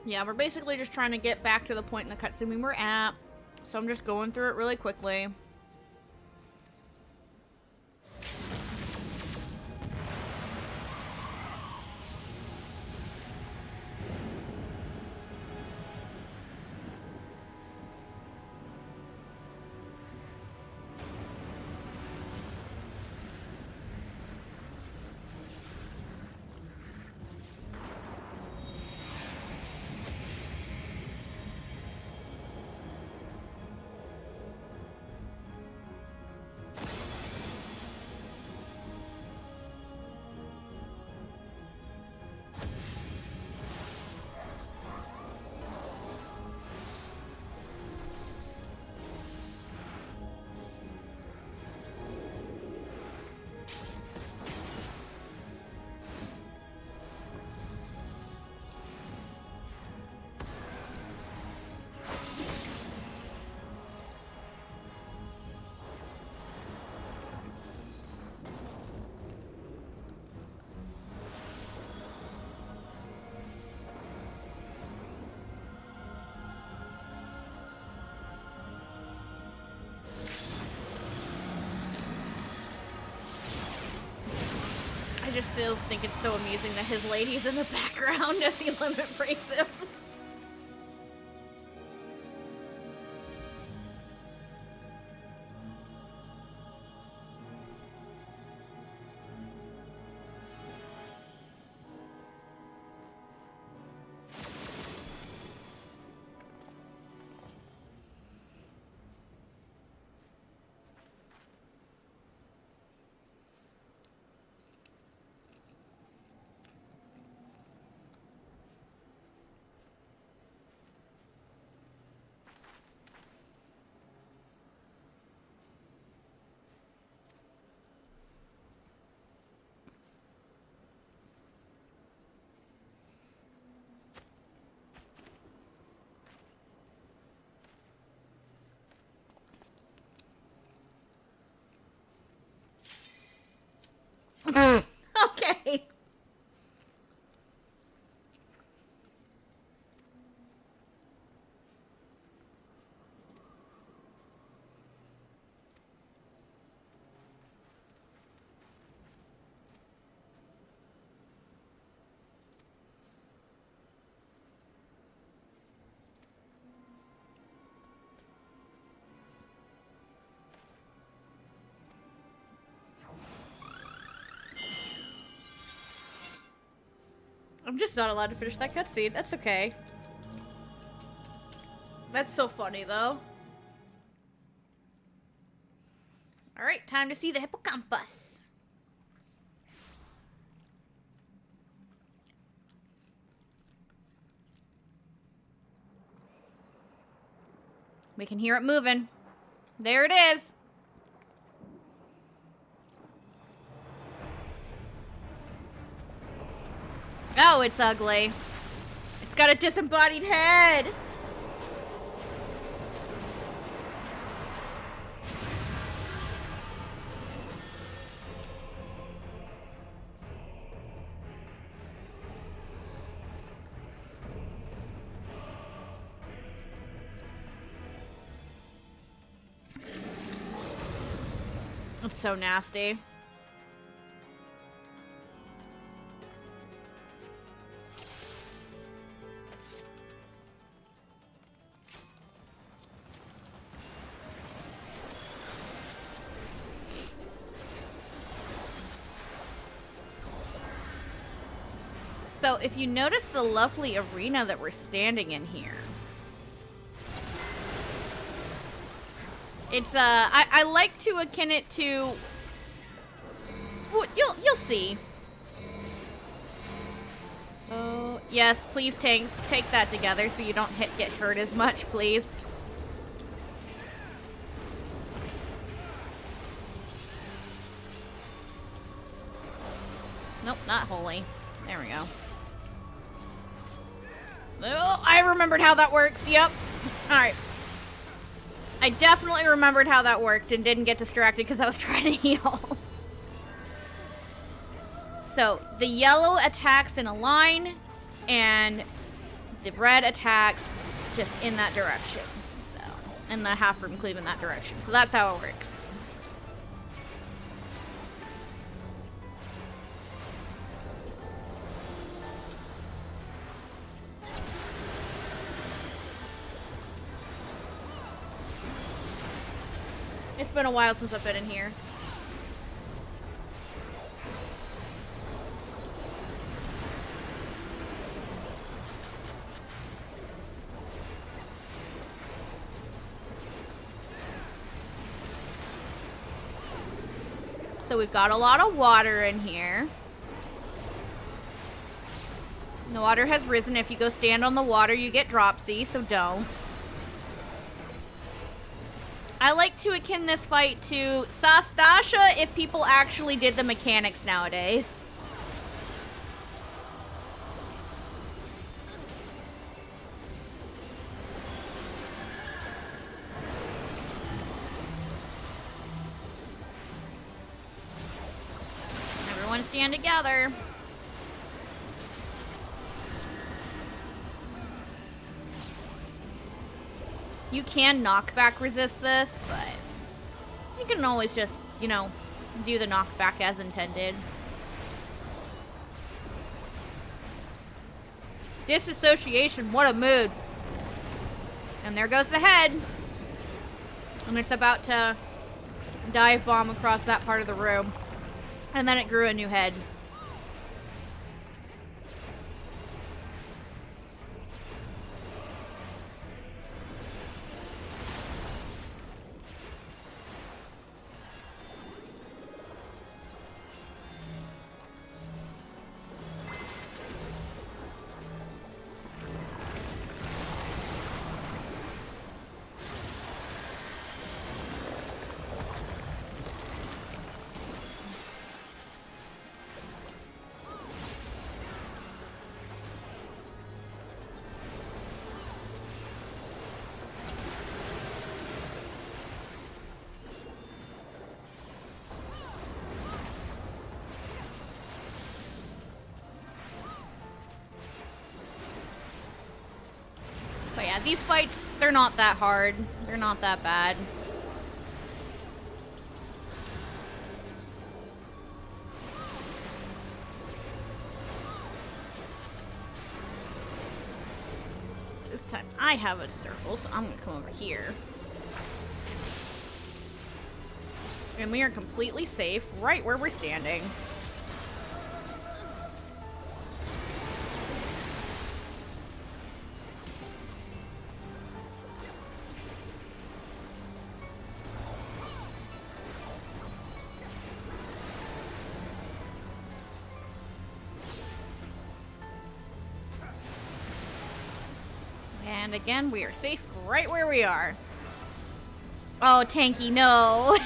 Yeah, we're basically just trying to get back to the point in the cutscene we were at. So I'm just going through it really quickly. I just still think it's so amusing that his lady's in the background as he limit breaks him. Okay. I'm just not allowed to finish that cutscene. That's okay. That's so funny, though. Alright, time to see the hippocampus. We can hear it moving. There it is. Oh, it's ugly. It's got a disembodied head. It's so nasty. So, if you notice the lovely arena that we're standing in here, it's, I like to akin it to, you'll see. Oh, yes, please, tanks, take that together so you don't get hurt as much, please. Nope, not holy. There we go. Oh, I remembered how that works. Yep. Alright. I definitely remembered how that worked and didn't get distracted because I was trying to heal. So, the yellow attacks in a line, and the red attacks just in that direction. So, and the half-room cleave in that direction. So that's how it works. It's been a while since I've been in here. So we've got a lot of water in here. The water has risen. If you go stand on the water, you get dropsy, so don't. I like to akin this fight to Sastasha if people actually did the mechanics nowadays. Everyone stand together. You can knockback resist this, but you can always just, you know, do the knockback as intended. Disassociation, what a mood. And there goes the head. And it's about to dive bomb across that part of the room. And then it grew a new head. Yeah, these fights, they're not that hard. They're not that bad. This time I have a circle, so I'm gonna come over here. And we are completely safe right where we're standing. And again, we are safe right where we are. Oh, tanky, no.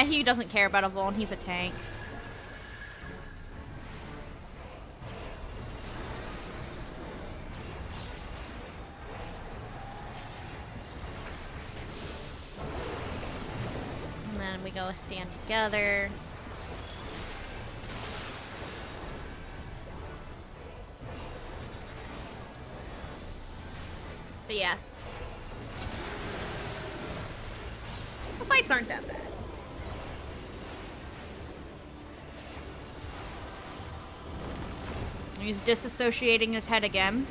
He doesn't care about a Vuln. He's a tank. And then we go stand together. But yeah. The fights aren't that bad. He's disassociating his head again.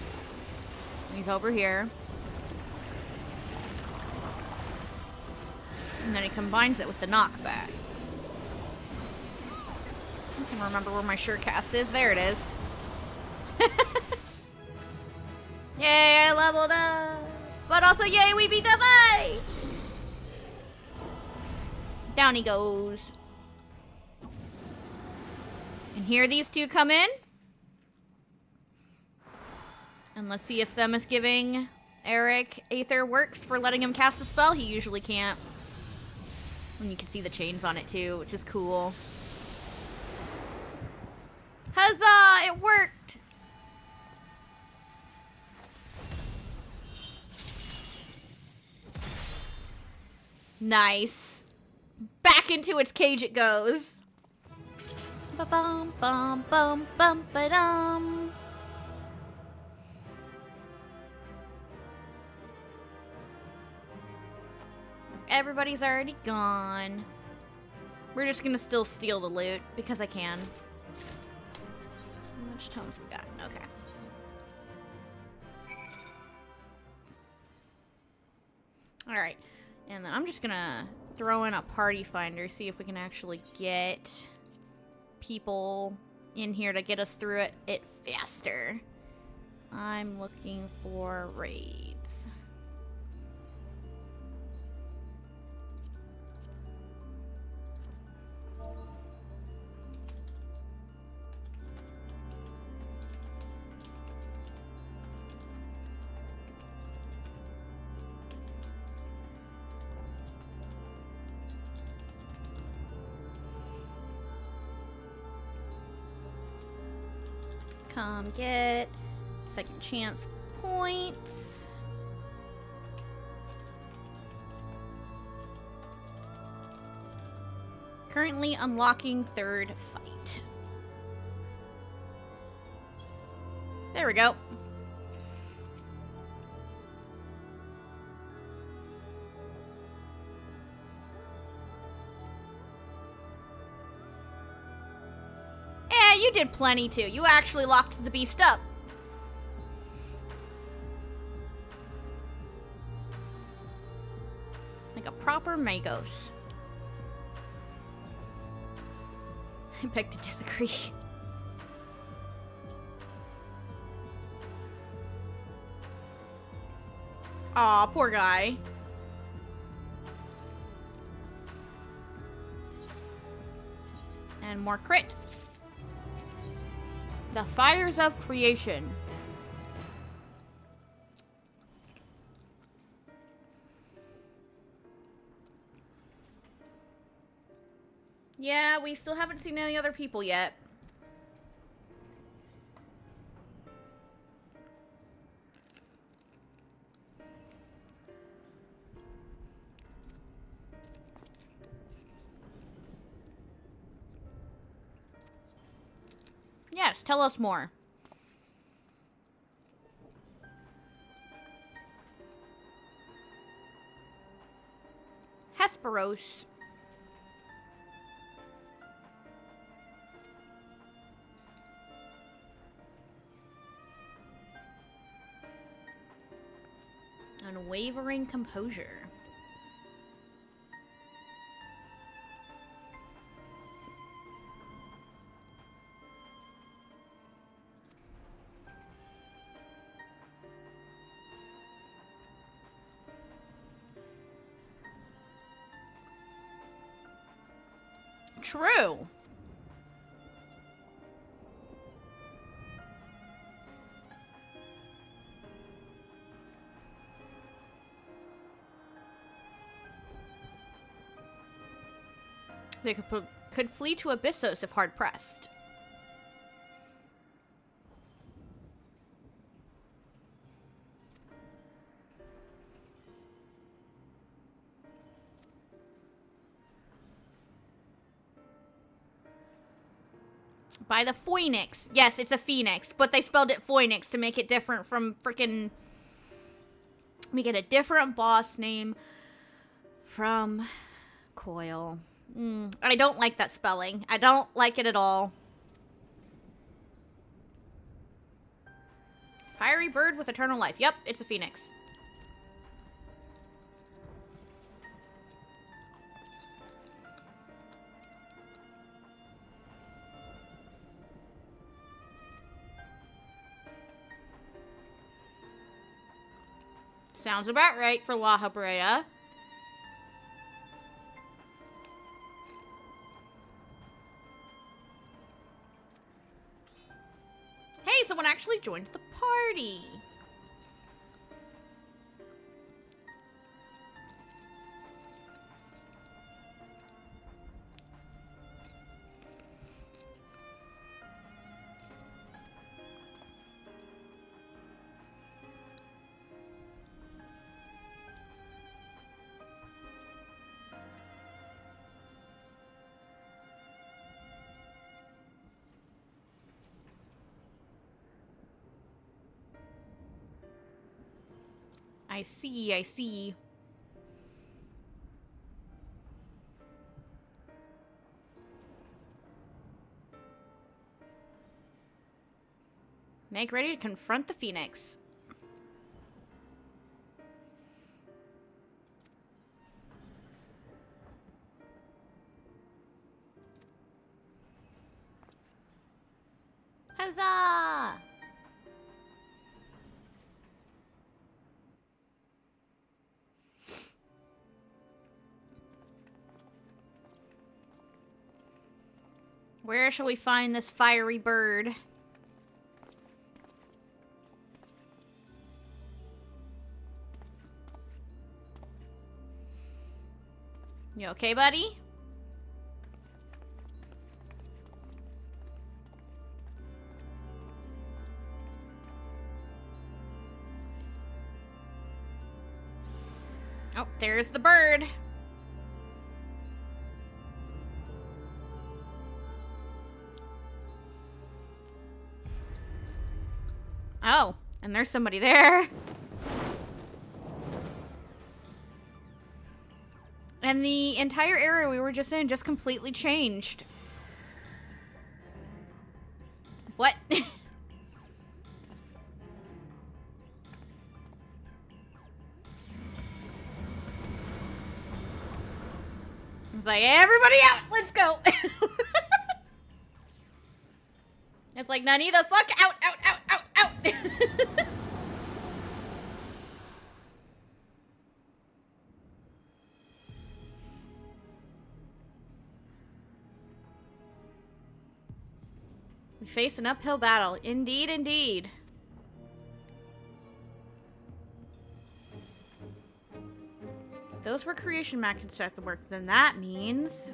He's over here. And then he combines it with the knockback. I can remember where my sure cast is. There it is. Yay, I leveled up! But also, yay, we beat the fight! Down he goes. And here these two come in. And let's see if Themis giving Eric Aether works for letting him cast a spell. He usually can't. And you can see the chains on it too, which is cool. Huzzah! It worked! Nice. Back into its cage it goes. Ba-bum, bum, bum, bum, ba-dum. Everybody's already gone. We're just gonna still steal the loot because I can. How much tomes we got? Okay. Alright. And then I'm just gonna throw in a party finder, see if we can actually get people in here to get us through it faster. I'm looking for raids. Come get second chance points. Currently unlocking third fight. There we go. You did plenty too. You actually locked the beast up. Like a proper Magos. I beg to disagree. Aw, poor guy. And more crit. The fires of creation. Yeah, we still haven't seen any other people yet. Yes, tell us more. Hesperos. Unwavering composure. True. They could flee to Abyssos if hard pressed. By the Phoenix. Yes, it's a phoenix, but they spelled it Phoenix to make it different from freaking... We get a different boss name from Coil. I don't like that spelling. I don't like it at all. Fiery bird with eternal life. Yep, it's a phoenix. Sounds about right for La Habrea. Hey, someone actually joined the party. I see, I see. Make ready to confront the Phoenix. Huzzah! Where shall we find this fiery bird? You okay, buddy? Oh, there's the bird. Oh, and there's somebody there. And the entire area we were just in just completely changed. What? It's like, everybody out! Let's go! It's like, Nani the fuck out, out, out, out, out! We face an uphill battle. Indeed, indeed. If those were creation mechanics at the work, then that means...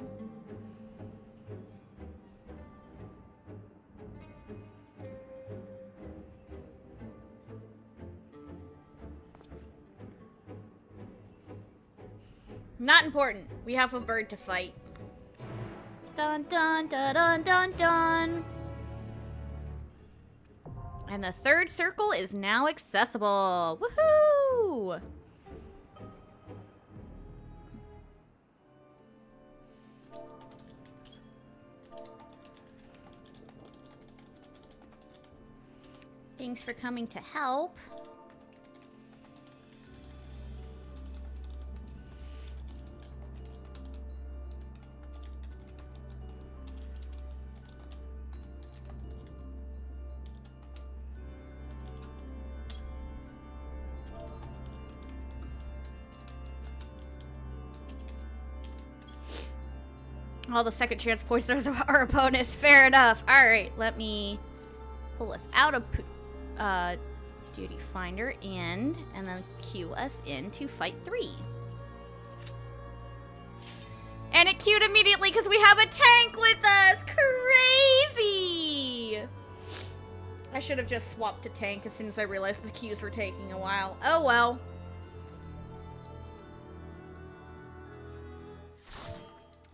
Not important. We have a bird to fight. Dun dun dun dun dun dun. And the third circle is now accessible. Woohoo! Thanks for coming to help. All the second chance points of our opponents. Fair enough. Alright, let me pull us out of Duty Finder and then queue us into Fight 3. And it queued immediately because we have a tank with us! Crazy! I should have just swapped to tank as soon as I realized the queues were taking a while. Oh well.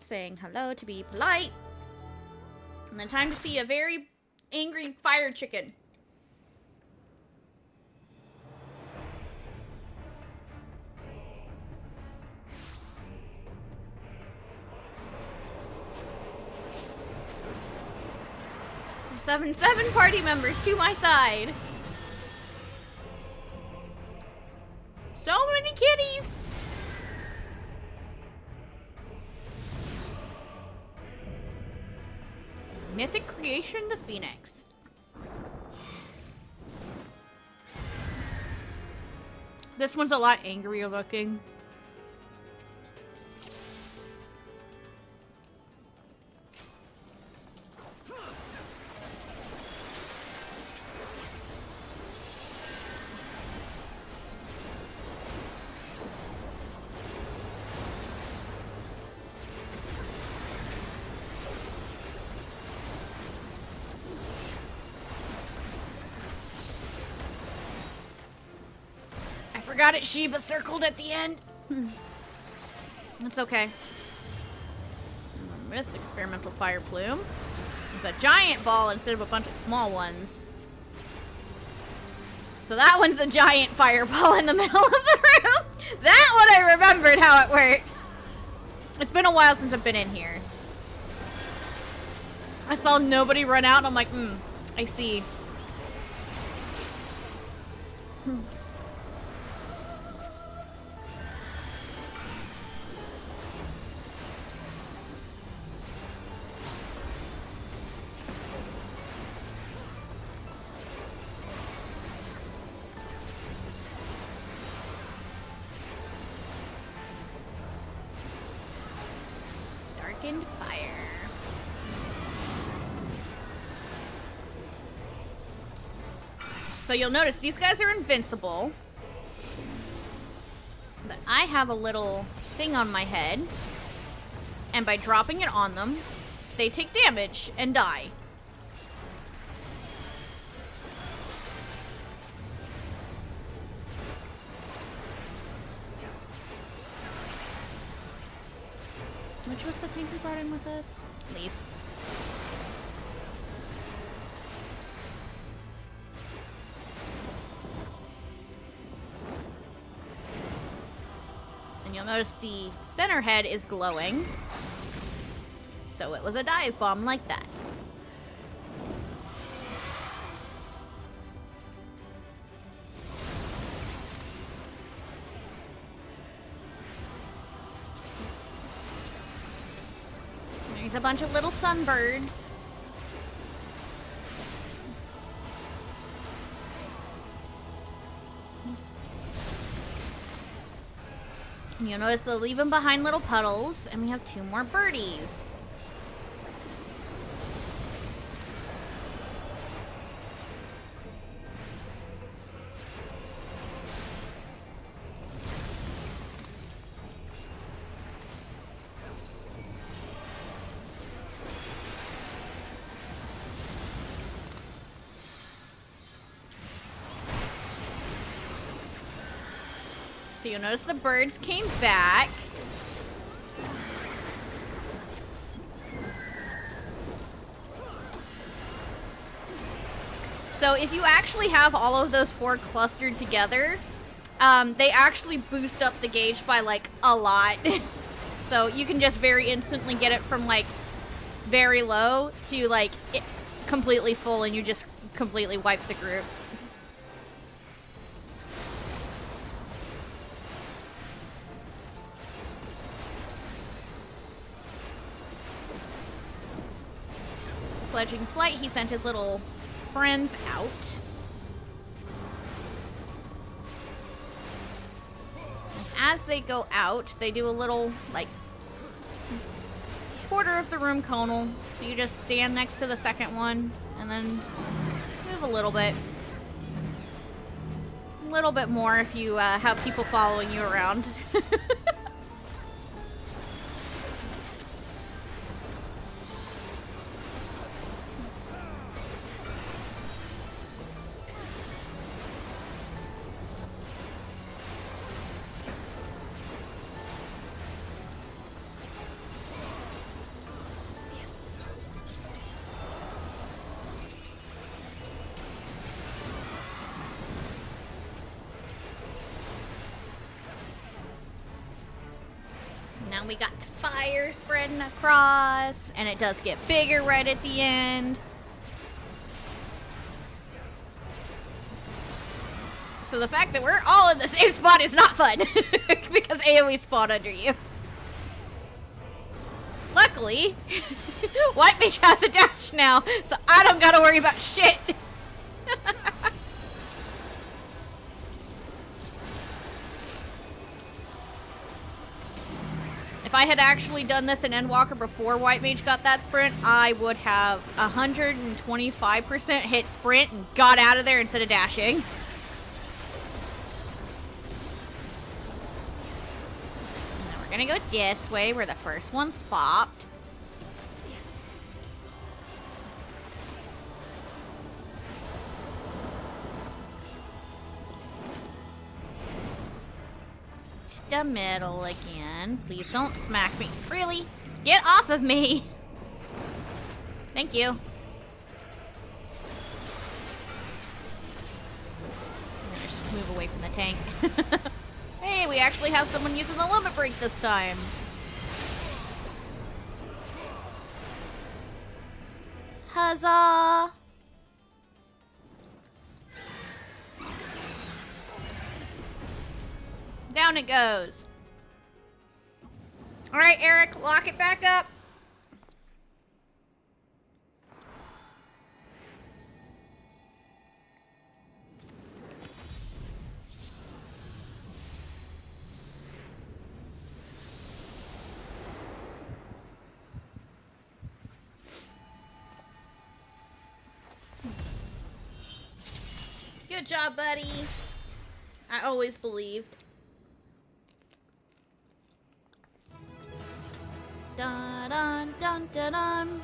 Saying hello to be polite. And then time to see a very angry fire chicken. Seven party members to my side. So many kitties. Mythic creation, the Phoenix. This one's a lot angrier looking. Forgot it, Shiva circled at the end. That's okay. This experimental fire plume is a giant ball instead of a bunch of small ones. So that one's a giant fireball in the middle of the room. That one I remembered how it worked. It's been a while since I've been in here. I saw nobody run out and I'm like, I see. Fire. So you'll notice these guys are invincible, but I have a little thing on my head, and by dropping it on them, they take damage and die. Which was the tank we brought in with us? Leaf. And you'll notice the center head is glowing. So it was a dive bomb like that. There's a bunch of little sunbirds. And you'll notice they'll leave them behind little puddles, and we have 2 more birdies. So you'll notice the birds came back. So if you actually have all of those 4 clustered together, they actually boost up the gauge by like a lot. So you can just very instantly get it from like very low to like completely full, and you just completely wipe the group. Fledging flight, he sent his little friends out. As they go out, they do a little, like, quarter of the room conal. So you just stand next to the second one and then move a little bit. A little bit more if you have people following you around. Now we got fire spreading across, and it does get bigger right at the end. So the fact that we're all in the same spot is not fun, because AoE spawn under you. Luckily, White Mage has a dash now, so I don't gotta worry about shit. If I had actually done this in Endwalker before White Mage got that sprint, I would have 125% hit sprint and got out of there instead of dashing. Now we're gonna go this way where the first one's popped. The middle again. Please don't smack me. Really? Get off of me! Thank you. I'm gonna just move away from the tank. Hey, we actually have someone using the limit break this time. Huzzah! Down it goes. All right, Eric, lock it back up. Good job, buddy. I always believed. Dun dun dun dun dun.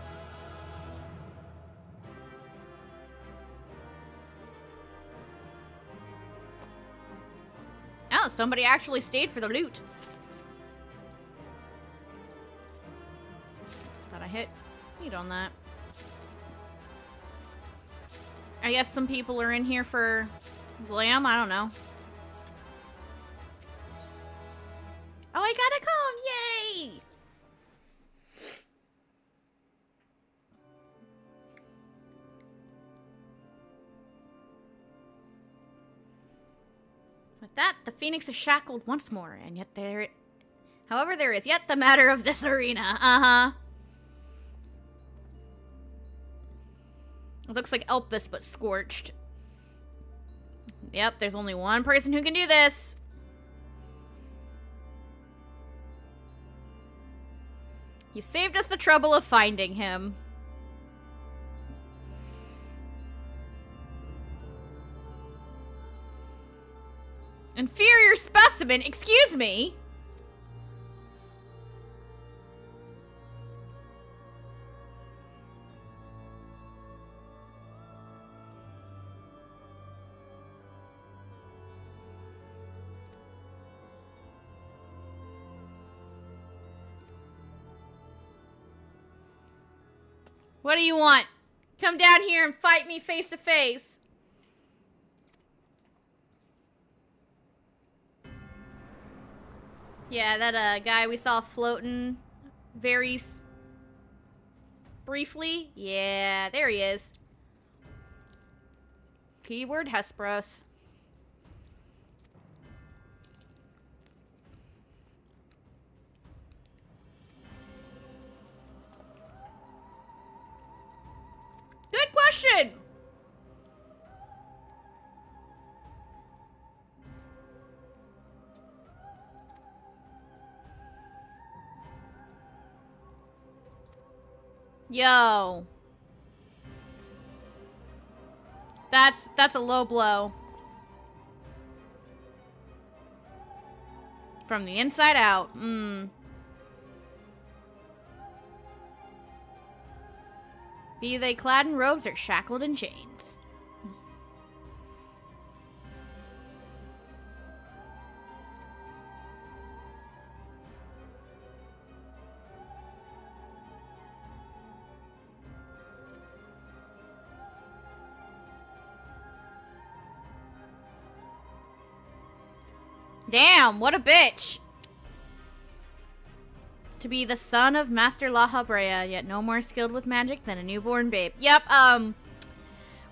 Oh, somebody actually stayed for the loot. Thought I hit heat on that. I guess some people are in here for glam, I don't know. Oh, I got a comb, yay! With that, the Phoenix is shackled once more, and yet however, there is yet the matter of this arena. Uh-huh. It looks like Elpis, but scorched. Yep, there's only one person who can do this. He saved us the trouble of finding him. Inferior specimen? Excuse me? What do you want? Come down here and fight me face to face. Yeah, that guy we saw floating very briefly. Yeah, there he is. Keyword Hesperos. Yo. That's a low blow. From the inside out. Be they clad in robes or shackled in chains. Damn, what a bitch. To be the son of Master Lahabrea, yet no more skilled with magic than a newborn babe. Yep,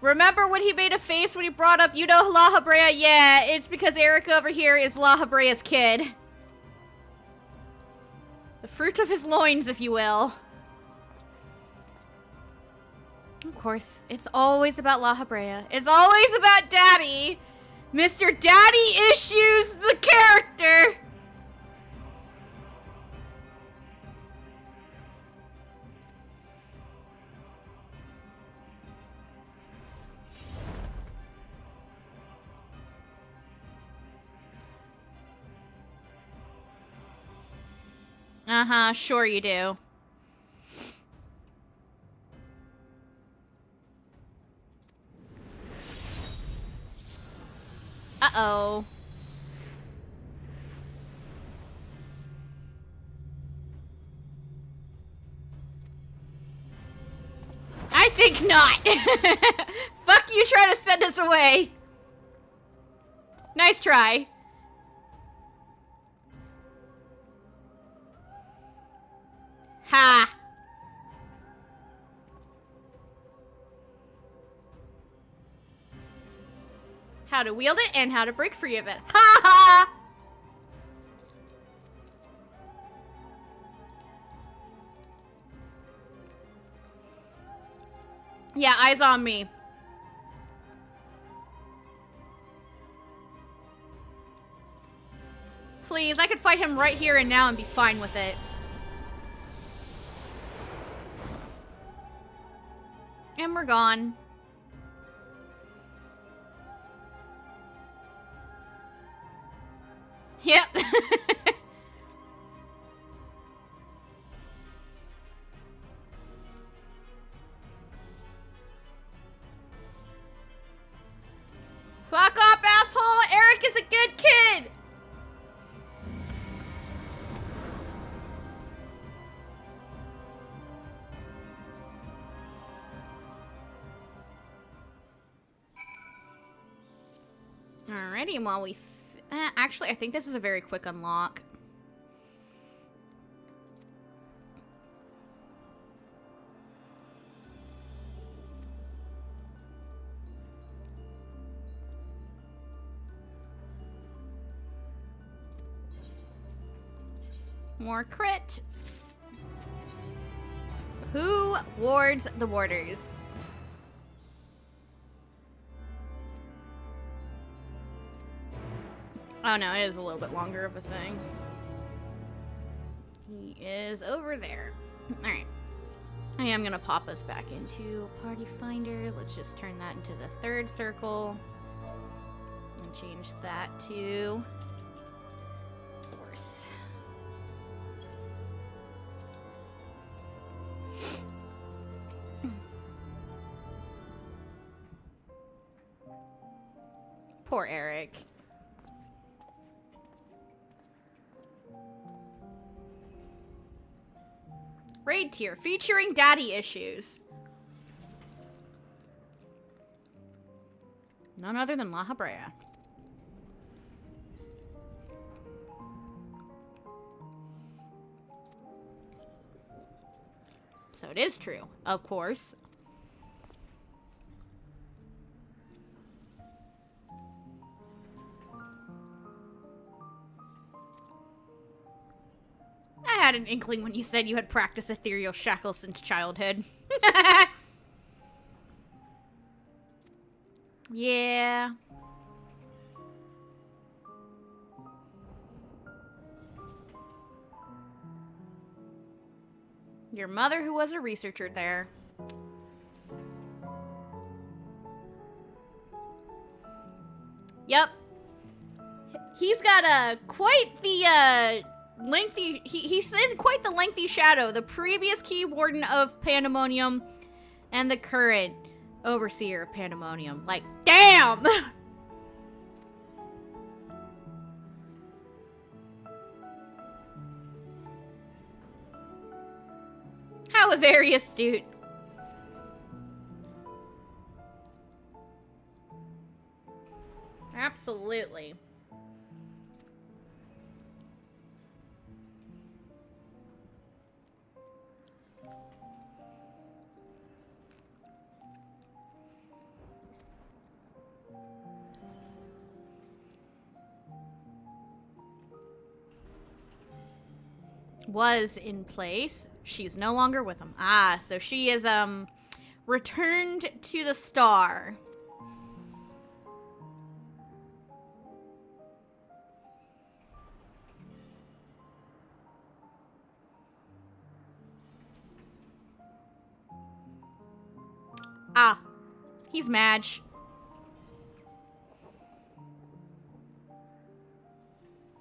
remember when he made a face when he brought up, you know, Lahabrea? Yeah, it's because Erica over here is Lahabrea's kid. The fruit of his loins, if you will. Of course, it's always about Lahabrea. It's always about Daddy. Mr. Daddy Issues, the character. Uh-huh, sure you do. Uh-oh. I think not. Fuck you trying to send us away. Nice try. Ha. How to wield it and how to break free of it. Ha ha! Yeah, eyes on me. Please, I could fight him right here and now and be fine with it. And we're gone. Yep. Fuck off, asshole! Eric is a good kid! Alrighty, and while we... actually, I think this is a very quick unlock. More crit. Who wards the warders? Oh no, it is a little bit longer of a thing. He is over there. Alright. I am gonna pop us back into Party Finder. Let's just turn that into the third circle. And change that to fourth. Poor Eric. Raid tier featuring daddy issues. None other than Lahabrea. So it is true, of course. I had an inkling when you said you had practiced ethereal shackles since childhood. Yeah. Your mother who was a researcher there. Yep. He's got quite the lengthy he's in quite the lengthy shadow. The previous key warden of Pandaemonium and the current overseer of Pandaemonium. Like, damn! How very astute. Absolutely. Was in place. She's no longer with him. Ah, so she is, returned to the star. Ah, he's Madge.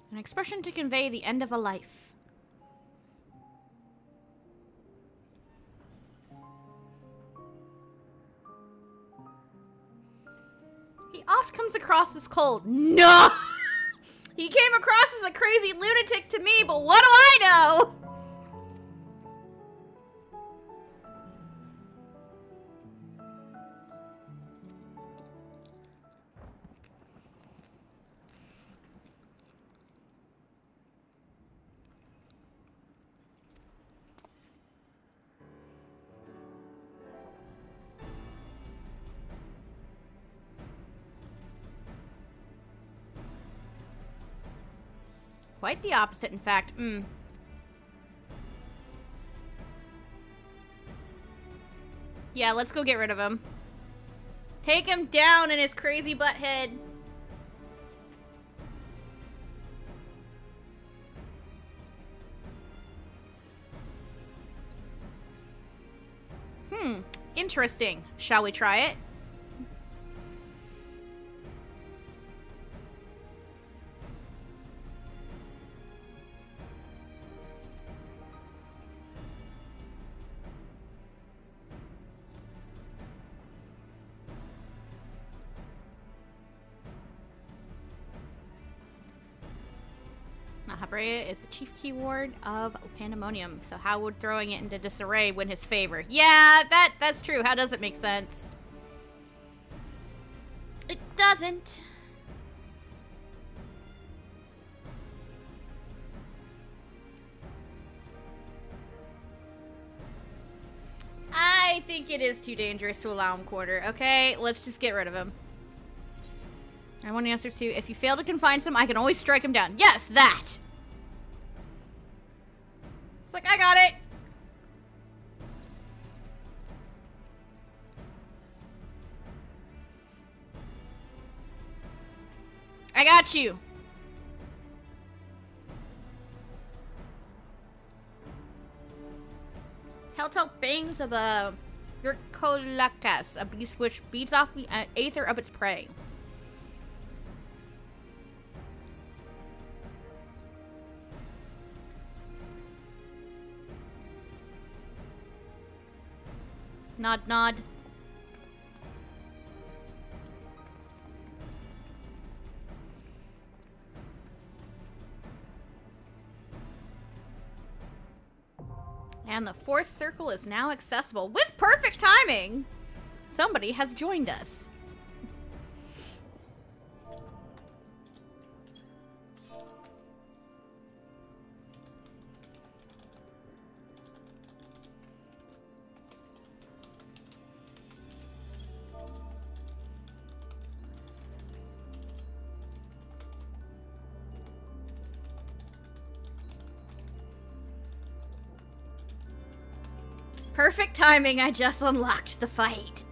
An expression to convey the end of a life. He oft comes across as cold. No! He came across as a crazy lunatic to me, but what do I know? Quite the opposite, in fact. Yeah, let's go get rid of him. Take him down in his crazy butt head. Interesting. Shall we try it? Habrea is the chief keyword of Pandaemonium, so how would throwing it into disarray win his favor? Yeah, that's true. How does it make sense? It doesn't. I think it is too dangerous to allow him quarter. Okay, let's just get rid of him. I want answers to, if you fail to confine him, I can always strike him down. Yes, that! It's like, I got it! I got you! Telltale fangs of a Yurkolakas, a beast which beats off the aether of its prey. Nod, nod. And the fourth circle is now accessible with perfect timing. Somebody has joined us. Perfect timing, I just unlocked the fight.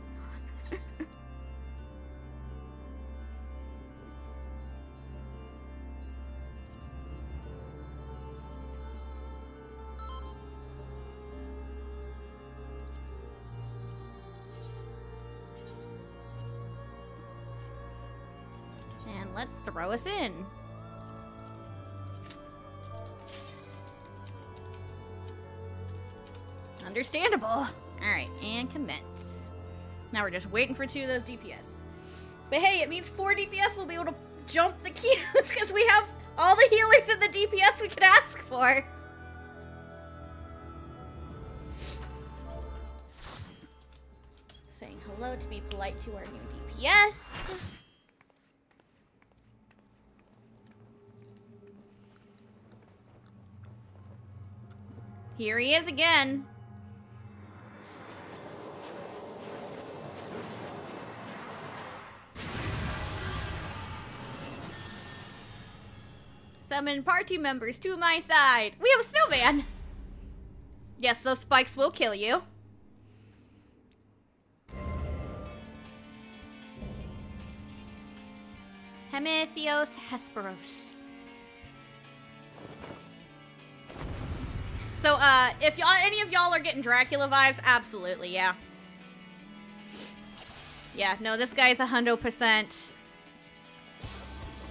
let's throw us in. Understandable. Alright, and commence. Now we're just waiting for 2 of those DPS. But hey, it means 4 DPS will be able to jump the queues because we have all the healers and the DPS we could ask for. Saying hello to be polite to our new DPS. Here he is again. Summon party members to my side. We have a snowman. Yes, those spikes will kill you. Hemethios Hesperos. So, if y'all, any of y'all are getting Dracula vibes, absolutely, yeah. Yeah, no, this guy's 100%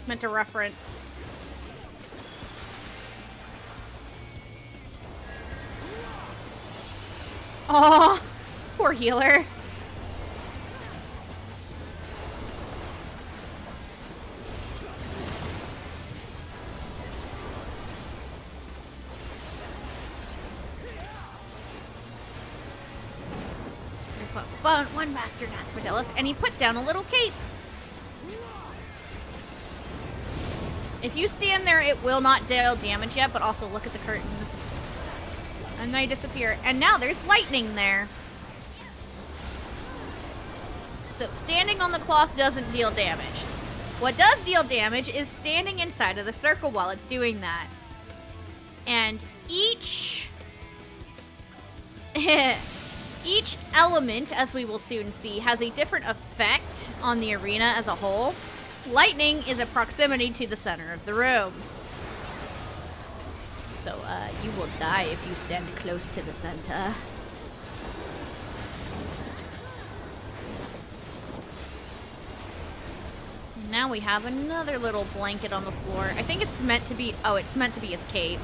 meant to reference. Oh, poor healer. There's one Master Asphodelos, and he put down a little cape. If you stand there, it will not deal damage yet, but also look at the curtains. And they disappear. And now there's lightning there. So standing on the cloth doesn't deal damage. What does deal damage is standing inside of the circle while it's doing that. And each element, as we will soon see, has a different effect on the arena as a whole. Lightning is a proximity to the center of the room. So, you will die if you stand close to the center. And now we have another little blanket on the floor. I think it's meant to be... Oh, it's meant to be his cape.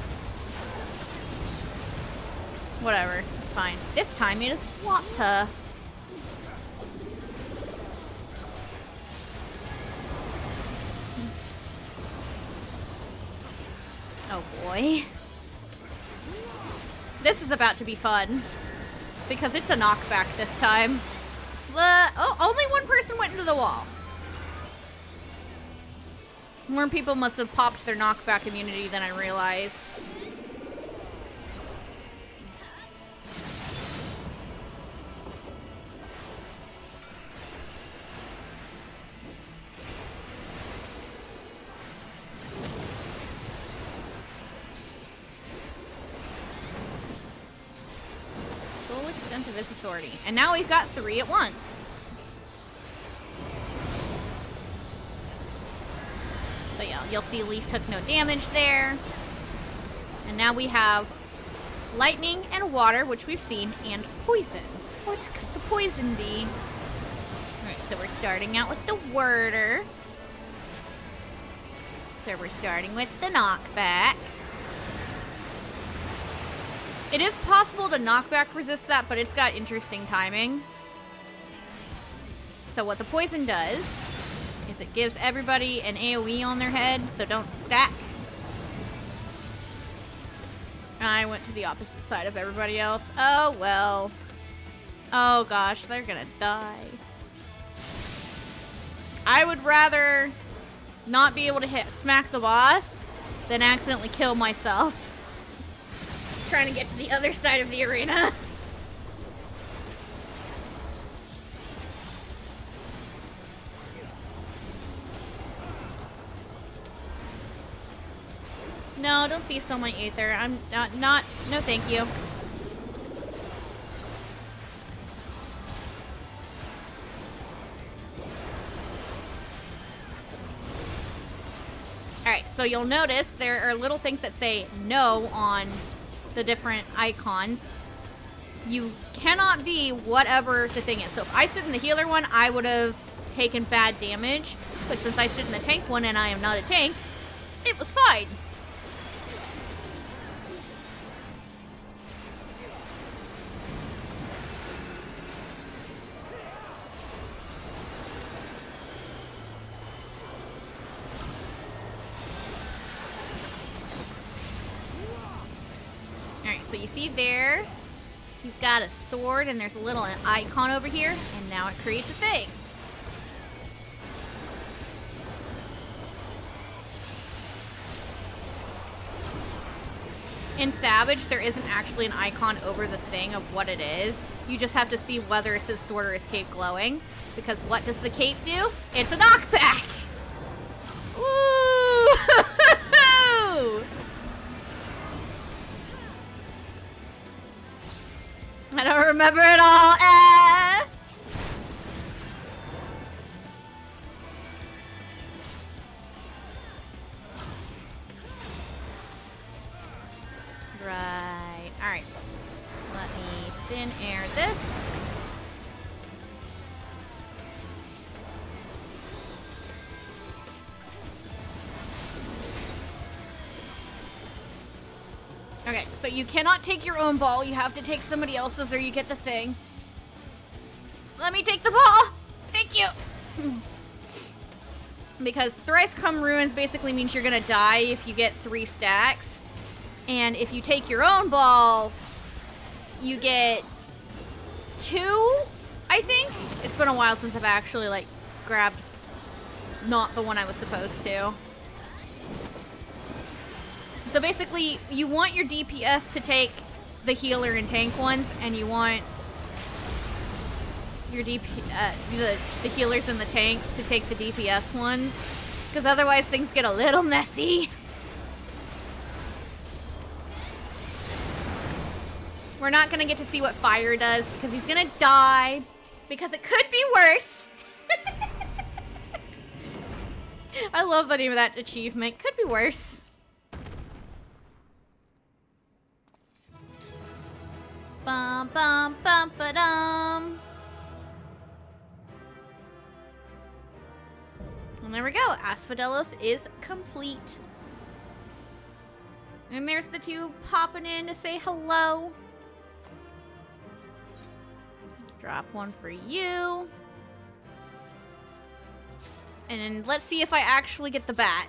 Whatever. It's fine. This time it is water. Oh, boy. This is about to be fun. Because it's a knockback this time. Oh, only one person went into the wall. More people must have popped their knockback immunity than I realized. Of his authority. And now we've got 3 at once. But yeah, you'll see Leaf took no damage there. And now we have lightning and water, which we've seen, and poison. What could the poison be? Alright, so we're starting out with the Worder. So we're starting with the knockback. It is possible to knockback resist that, but it's got interesting timing. So what the poison does is it gives everybody an AoE on their head, so don't stack. I went to the opposite side of everybody else. Oh, well. Oh, gosh, they're gonna die. I would rather not be able to smack the boss than accidentally kill myself. Trying to get to the other side of the arena. No, don't feast on my Aether. I'm not, no thank you. Alright, so you'll notice there are little things that say no on the different icons. You cannot be whatever the thing is. So if I stood in the healer one, I would have taken bad damage. but since I stood in the tank one and I am not a tank, it was fine. Alright, so you see there, he's got a sword and there's a little icon over here, and now it creates a thing. In Savage, there isn't actually an icon over the thing of what it is. You just have to see whether it's his sword or his cape glowing. Because what does the cape do? It's a knockback! Woo! I don't remember it all. Right. Alright. Let me thin air this. Okay, so you cannot take your own ball. You have to take somebody else's or you get the thing. Let me take the ball! Thank you! Because thrice come ruins basically means you're gonna die if you get 3 stacks. And if you take your own ball, you get 2, I think? It's been a while since I've actually, like, grabbed not the one I was supposed to. So basically, you want your DPS to take the healer and tank ones, and you want your the healers and the tanks to take the DPS ones. Because otherwise things get a little messy. We're not gonna get to see what fire does because he's gonna die. Because it could be worse. I love the name of that achievement. Could be worse. Bum bum bum ba dum. And there we go. Asphodelos is complete. And there's the 2 popping in to say hello. Drop one for you. And then let's see if I actually get the bat.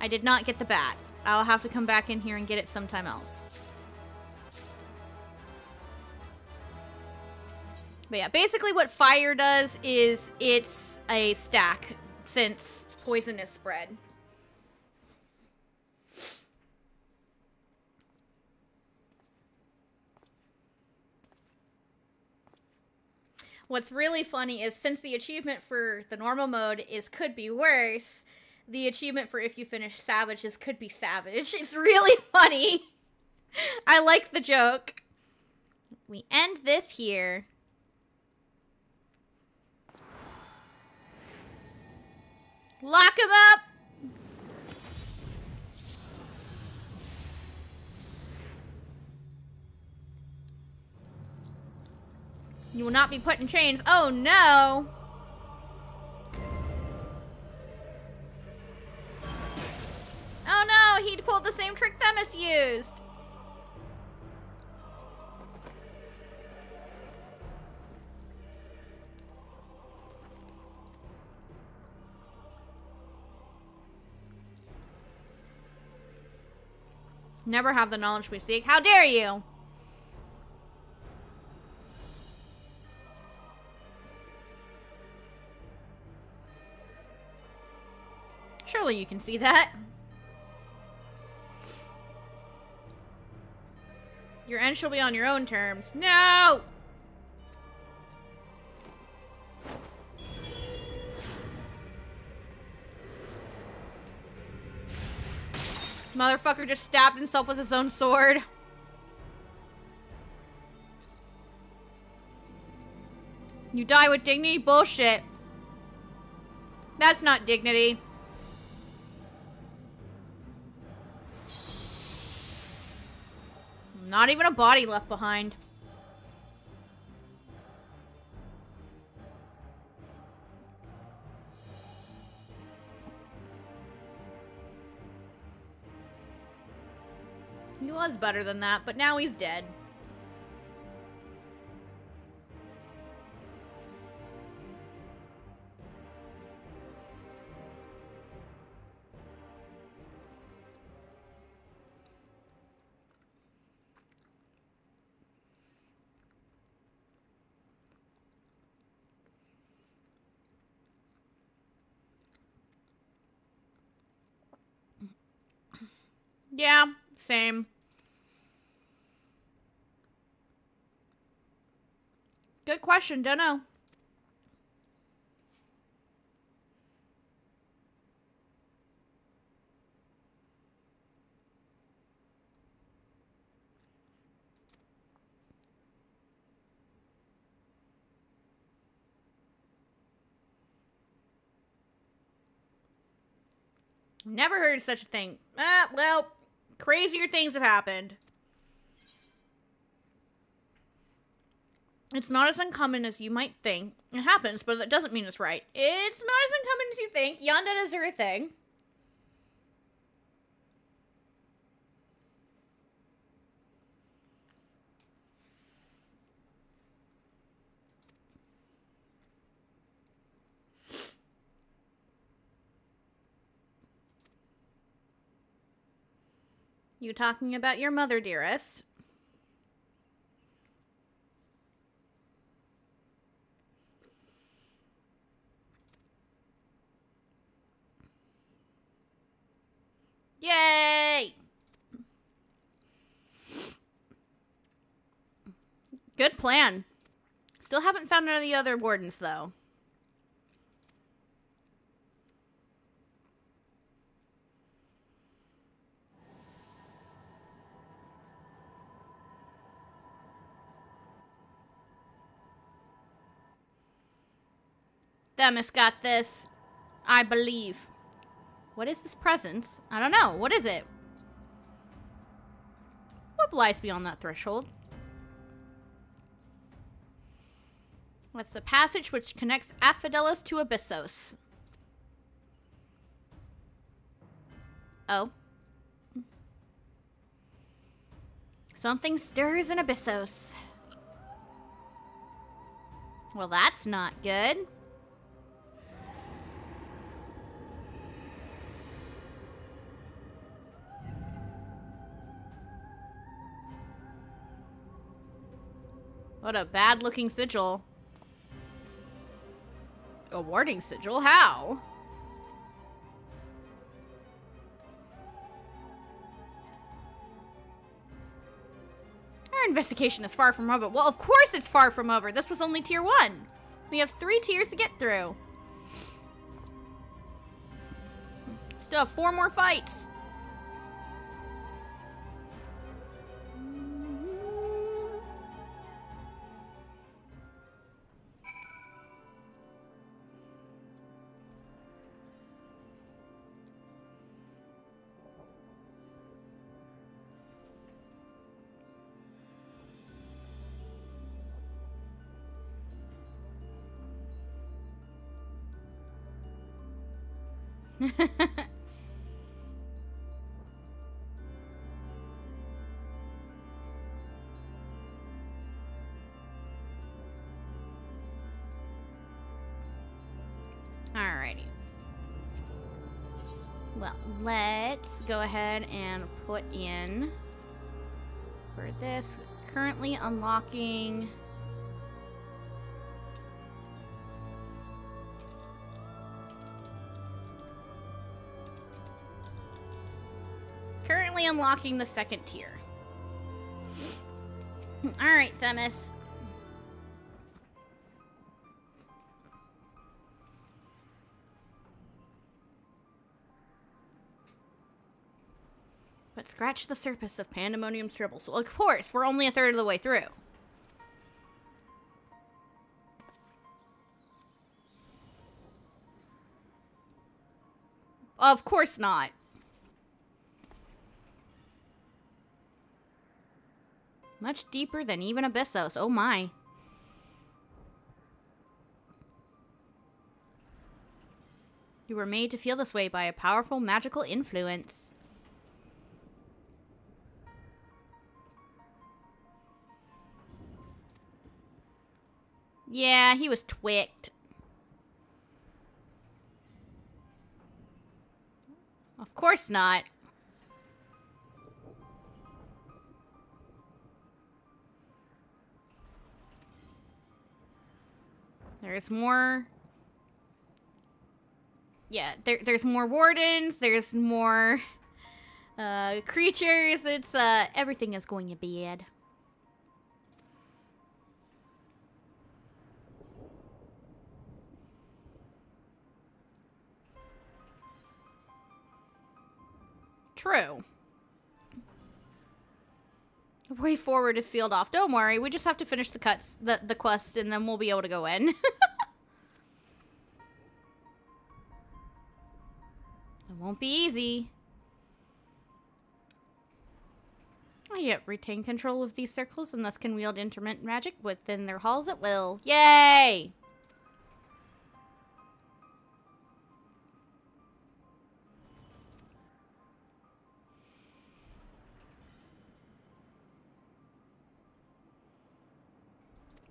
I did not get the bat. I'll have to come back in here and get it sometime else. But yeah, basically what fire does is it's a stack since poison is spread. What's really funny is since the achievement for the normal mode is could be worse, the achievement for if you finish Savage is could be Savage. It's really funny. I like the joke. We end this here. Lock him up! You will not be put in chains. Oh no! Oh no, he pulled the same trick Themis used! Never have the knowledge we seek. How dare you! Surely you can see that. Your end shall be on your own terms. No! Motherfucker just stabbed himself with his own sword. You die with dignity? Bullshit. That's not dignity. Not even a body left behind. He was better than that, but now he's dead. Yeah, same. Good question, don't know. Never heard of such a thing. Well, crazier things have happened. It's not as uncommon as you might think. It happens, but that doesn't mean it's right. It's not as uncommon as you think. Yandetas are a thing. You talking about your mother, dearest? Yay! Good plan. Still haven't found none of the other wardens, though. Themis got this. I believe. What is this presence? I don't know. What is it? What lies beyond that threshold? What's the passage which connects Aphidelos to Abyssos? Oh. Something stirs in Abyssos. Well, that's not good. What a bad-looking sigil. A warding sigil? How? Our investigation is far from over. Well, of course it's far from over. This was only tier 1. We have 3 tiers to get through. Still have 4 more fights. Alrighty. Well, let's go ahead and put in for this. Currently unlocking the 2nd tier. Alright, Themis. But scratch the surface of Pandaemonium's tribbles. Well, of course, we're only a third of the way through. Of course not. Much deeper than even Abyssos. Oh my. You were made to feel this way by a powerful magical influence. Yeah, he was twicked. Of course not. There's more... Yeah, there's more wardens, there's more creatures. It's, everything is going to be bad. True. The way forward is sealed off. Don't worry, we just have to finish the quest, and then we'll be able to go in. It won't be easy. I retain control of these circles and thus can wield intermittent magic within their halls at will. Yay!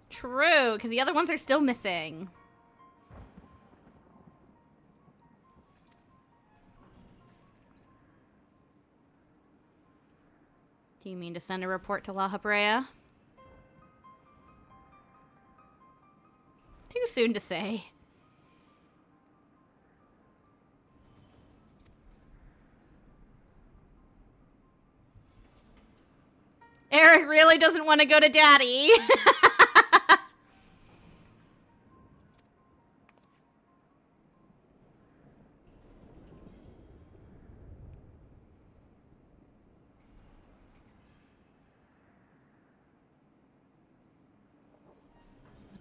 True, because the other ones are still missing. Do you mean to send a report to La Habrea? Too soon to say. Eric really doesn't want to go to Daddy.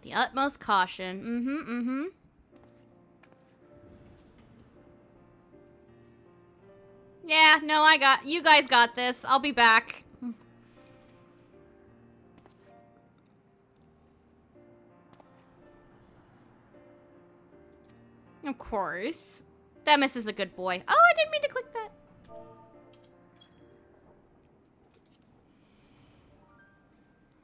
The utmost caution. Yeah, no, you guys got this. I'll be back. Of course. Themis is a good boy. Oh, I didn't mean to click that.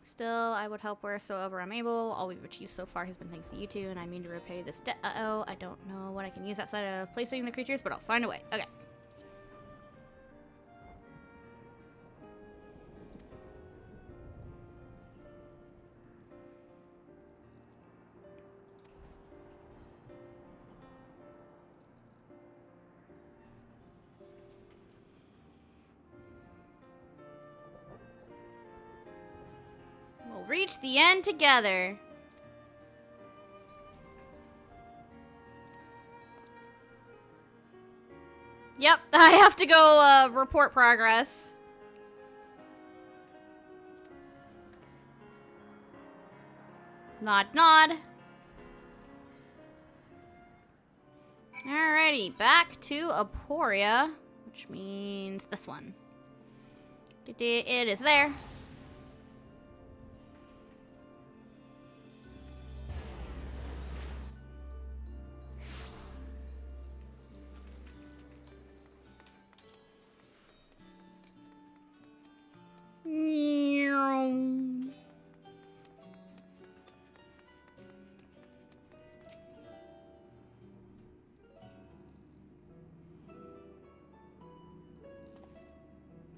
Still, I would help wheresoever I'm able. All we've achieved so far has been thanks to you two, and I mean to repay this debt. Uh-oh, I don't know what I can use outside of placing the creatures, but I'll find a way. Okay. Reach the end together. Yep, I have to go report progress. Nod, nod. Alrighty, back to Aporia, which means this one. It is there.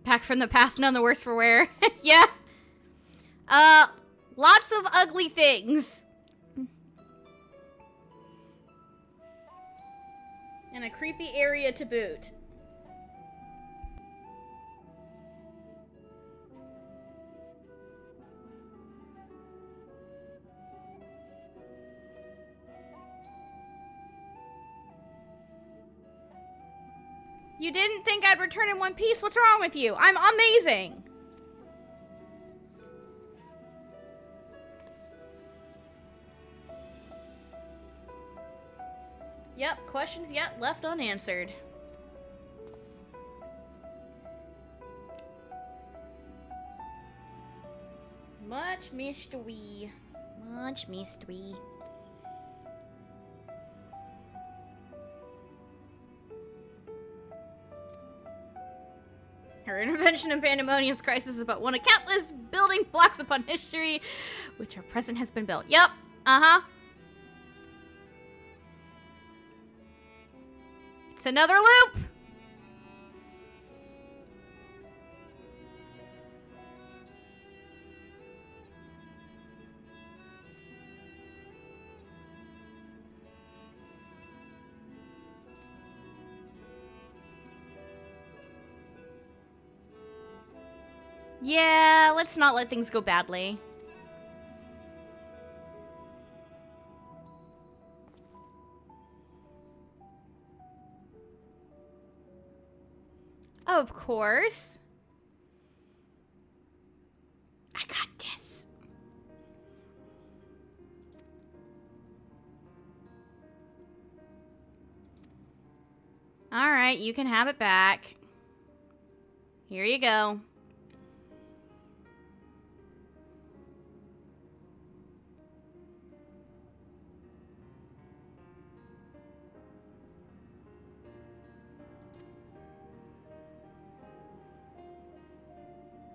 Back from the past, none the worse for wear. Yeah. Lots of ugly things. And a creepy area to boot. You didn't think I'd return in one piece? What's wrong with you? I'm amazing! Yep, questions yet left unanswered. Much mystery. Much mystery. Her intervention in Pandaemonium's crisis is but one of countless building blocks upon history, which our present has been built. Yep, Uh-huh. It's another loop. Yeah, let's not let things go badly. Of course. I got this. All right, you can have it back. Here you go.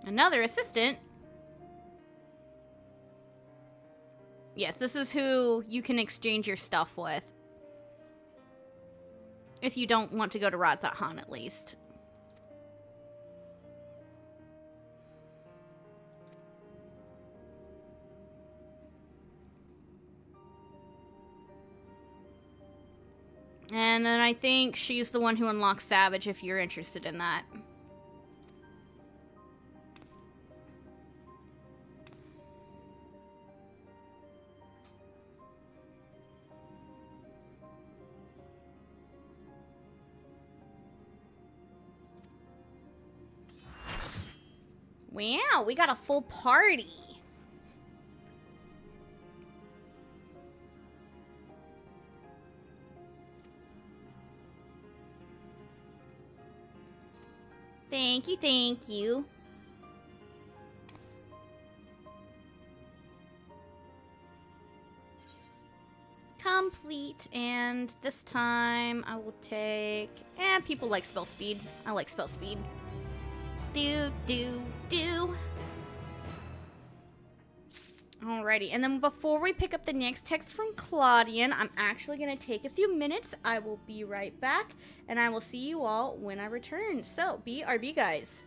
Another assistant? Yes, this is who you can exchange your stuff with. If you don't want to go to Radz.Han, at least. And then I think she's the one who unlocks Savage if you're interested in that. Wow, we got a full party. Thank you, thank you. Complete, and this time I will take... people like spell speed. I like spell speed. Do. Alrighty, and then before we pick up the next text from Claudian, I'm actually going to take a few minutes. I will be right back, and I will see you all when I return. So, BRB, guys.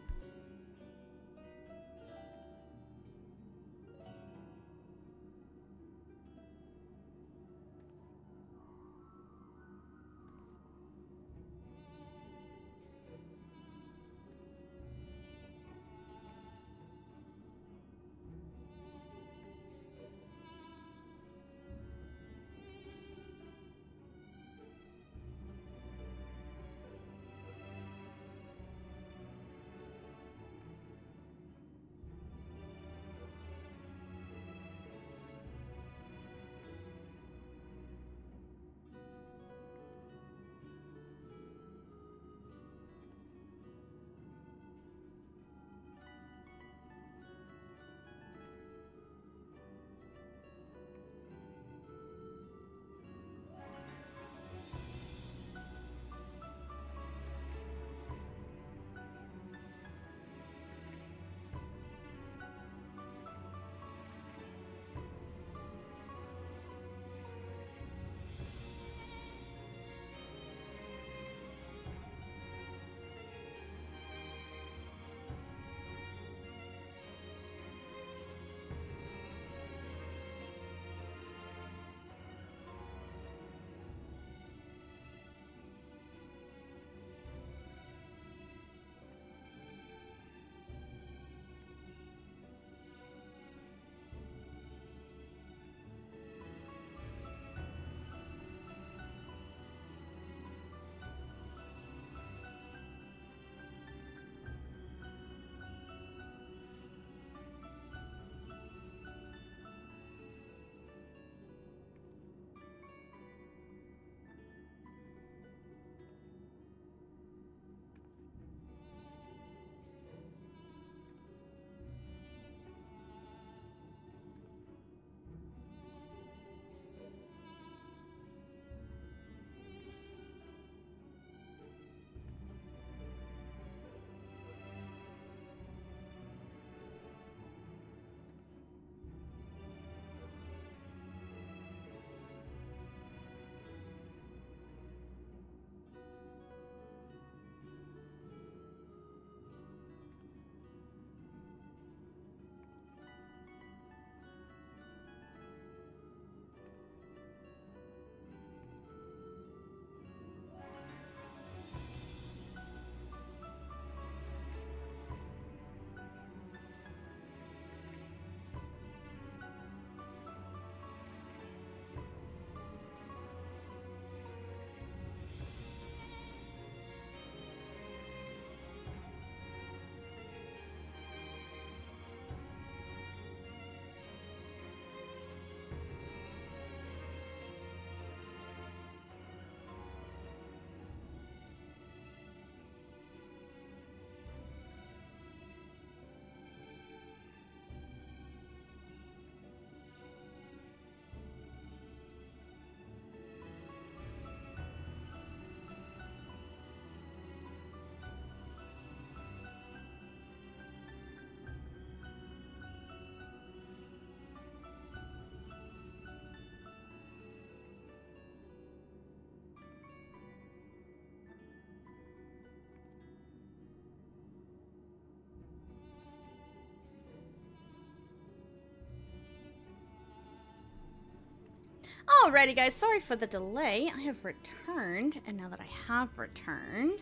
Alrighty, guys. Sorry for the delay. I have returned, and now that I have returned,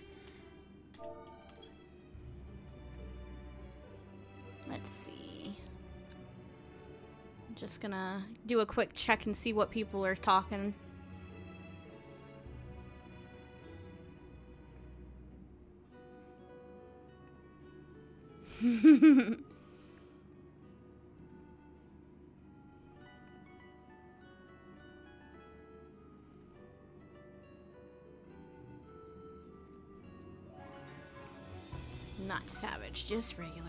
let's see. I'm just gonna do a quick check and see what people are talking. Not savage, just regular.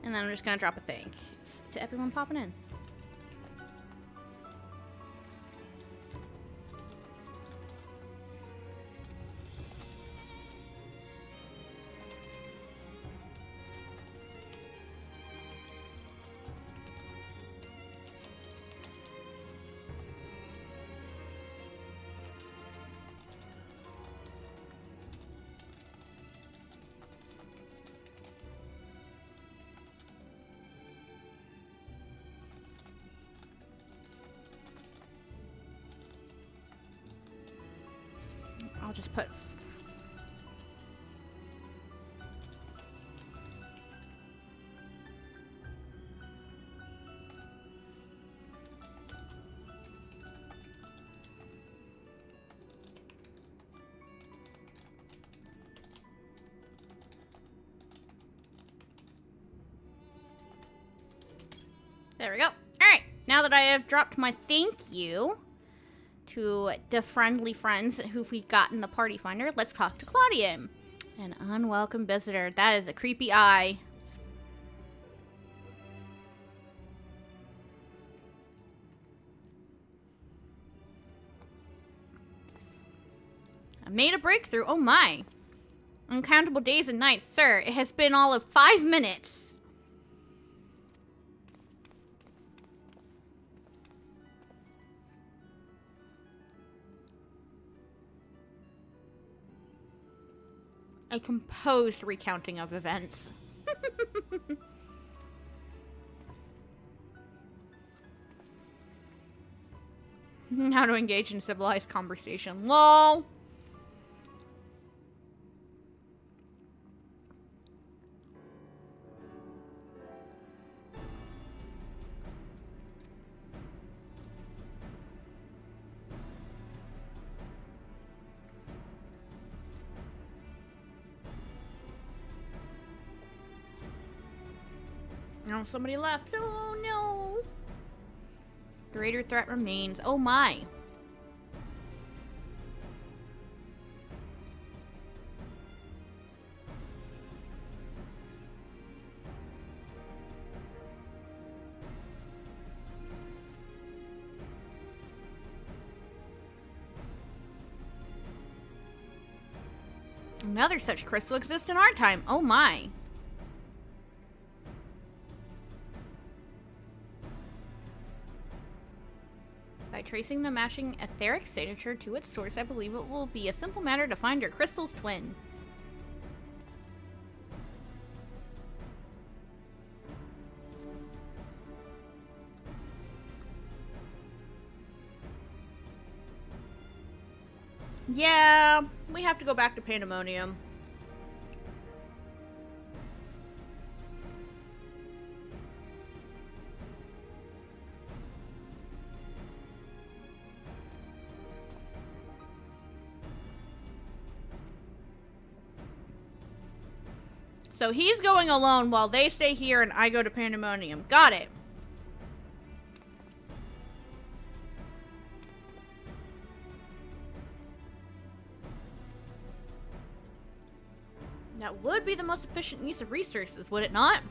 And then I'm just gonna drop a thanks to everyone popping in. I'll just put... There we go. Alright, now that I have dropped my thank you to the friendly friends who we got in the party finder, let's talk to Claudia. An unwelcome visitor. That is a creepy eye. I made a breakthrough. Oh my. Uncountable days and nights, sir. It has been all of 5 minutes. A composed recounting of events. How to engage in civilized conversation. LOL. Oh, somebody left. Oh, no. Greater threat remains. Oh, my. Another such crystal exists in our time. Oh, my. By tracing the matching etheric signature to its source, I believe it will be a simple matter to find your crystal's twin. Yeah, we have to go back to Pandaemonium. So he's going alone while they stay here and I go to Pandaemonium. Got it. That would be the most efficient use of resources, would it not?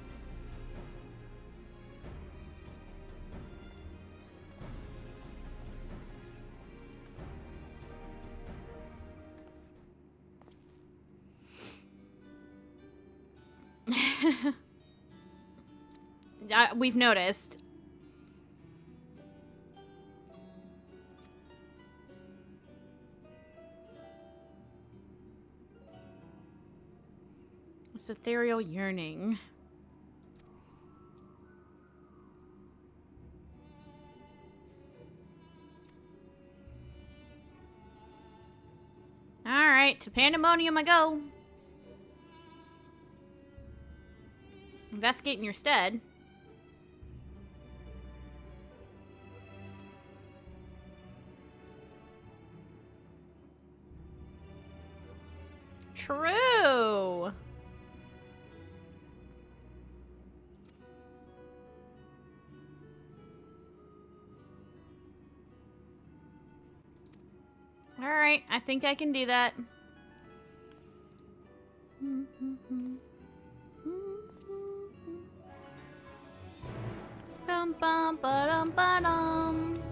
We've noticed. It's ethereal yearning. Alright, to Pandaemonium I go. Investigate in your stead. True. Alright, I think I can do that. Bum bum ba-dum ba-dum.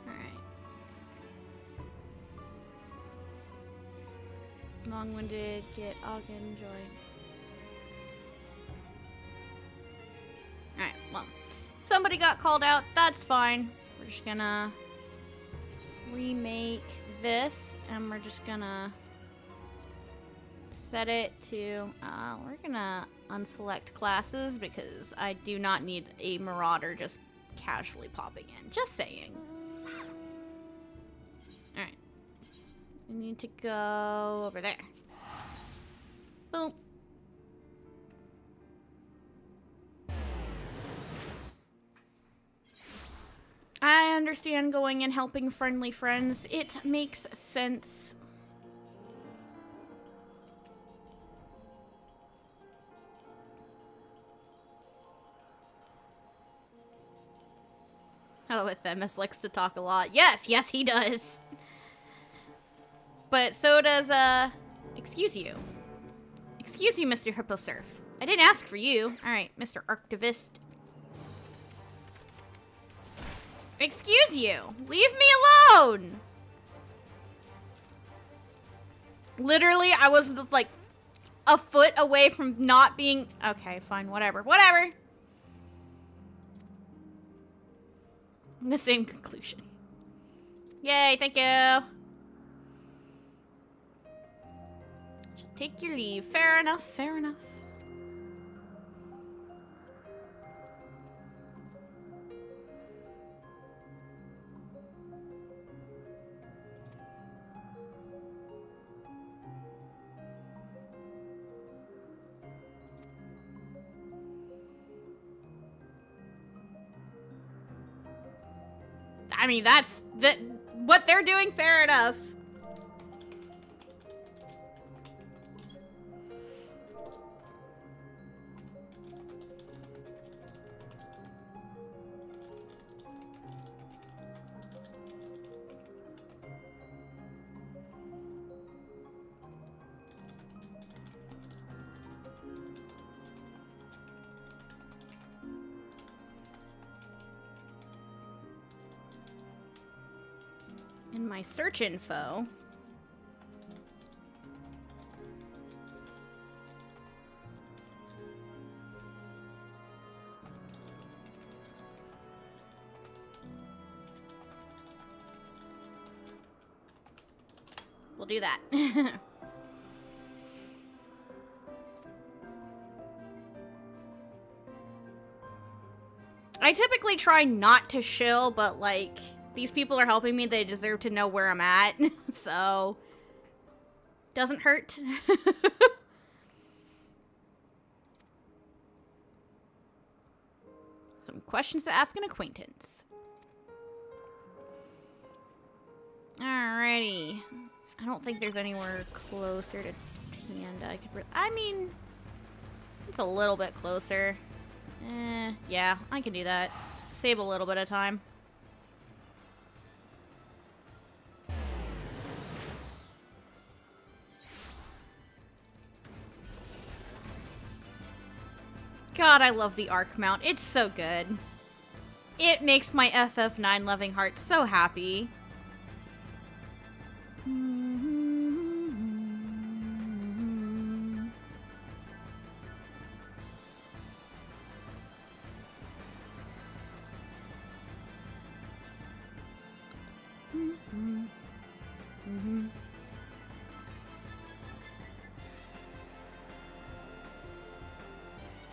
Alright. Long-winded, get Ogden, joy. Alright, well. Somebody got called out. That's fine. We're just gonna remake this, and we're just gonna set it to, we're gonna unselect classes because I do not need a marauder just casually popping in. Just saying. Alright. We need to go over there. Boom. I understand going and helping friendly friends. It makes sense. Oh, Themis likes to talk a lot. Yes, yes he does. But so does, excuse you. Excuse you, Mr. Hipposurf. I didn't ask for you. Alright, Mr. Archivist. Excuse you! Leave me alone! Literally, I was like a foot away from not being... Okay, fine, whatever. Whatever! The same conclusion. Yay, thank you! Take your leave. Fair enough, fair enough. I mean, that's what they're doing, fair enough. In my search info. We'll do that. I typically try not to shill, but like... These people are helping me. They deserve to know where I'm at. So, doesn't hurt. Some questions to ask an acquaintance. Alrighty. I don't think there's anywhere closer to Panda. I could. I mean, it's a little bit closer. Yeah, I can do that. Save a little bit of time. God, I love the arc mount. It's so good. It makes my FF9 loving heart so happy.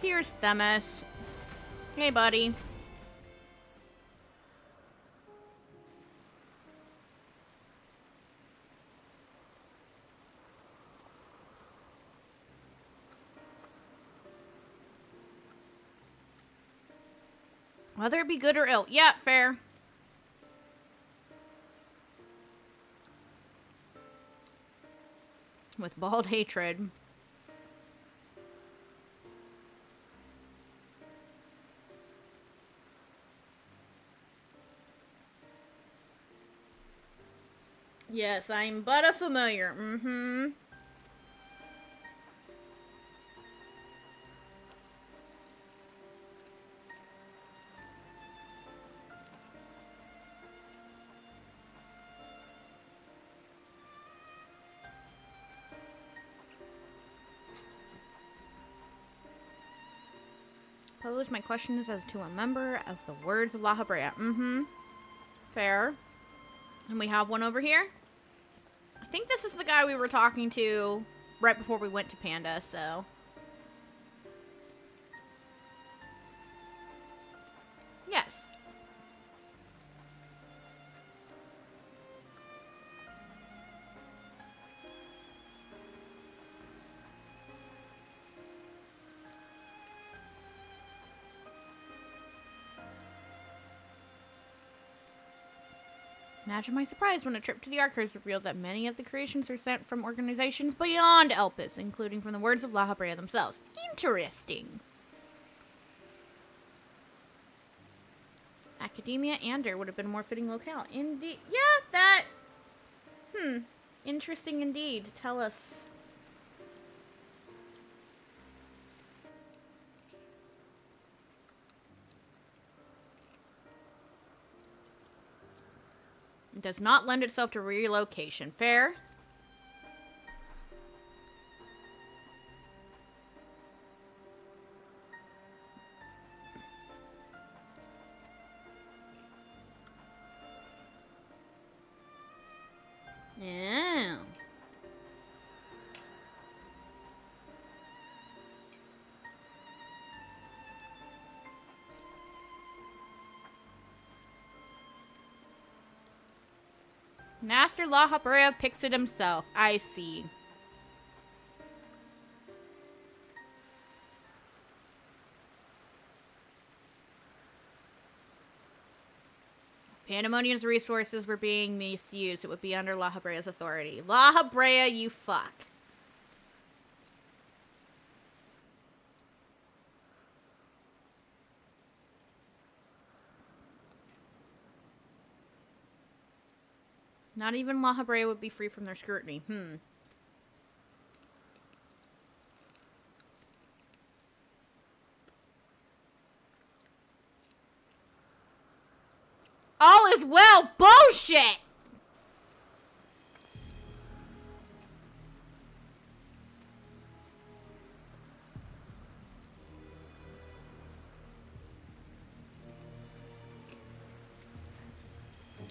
Here's Themis. Hey, buddy. Whether it be good or ill. Yeah, fair. With bald hatred. Yes, I'm but a familiar. Mm-hmm. Pose my questions as to a member of the words of La Habrea. Mm-hmm. Fair. And we have one over here. I think this is the guy we were talking to right before we went to Panda, so. Yes. Imagine my surprise when a trip to the Archives revealed that many of the creations were sent from organizations beyond Elpis, including from the words of La Habrea themselves. Interesting. Academia Ander would have been a more fitting locale. Indeed. Yeah, that... Interesting indeed. Tell us. It does not lend itself to relocation. Fair? Yeah. Master La Habrea picks it himself. I see. If Pandaemonium's resources were being misused, it would be under La Habrea's authority. La Habrea, you fuck. Not even La Habrea would be free from their scrutiny. All is well. Bullshit!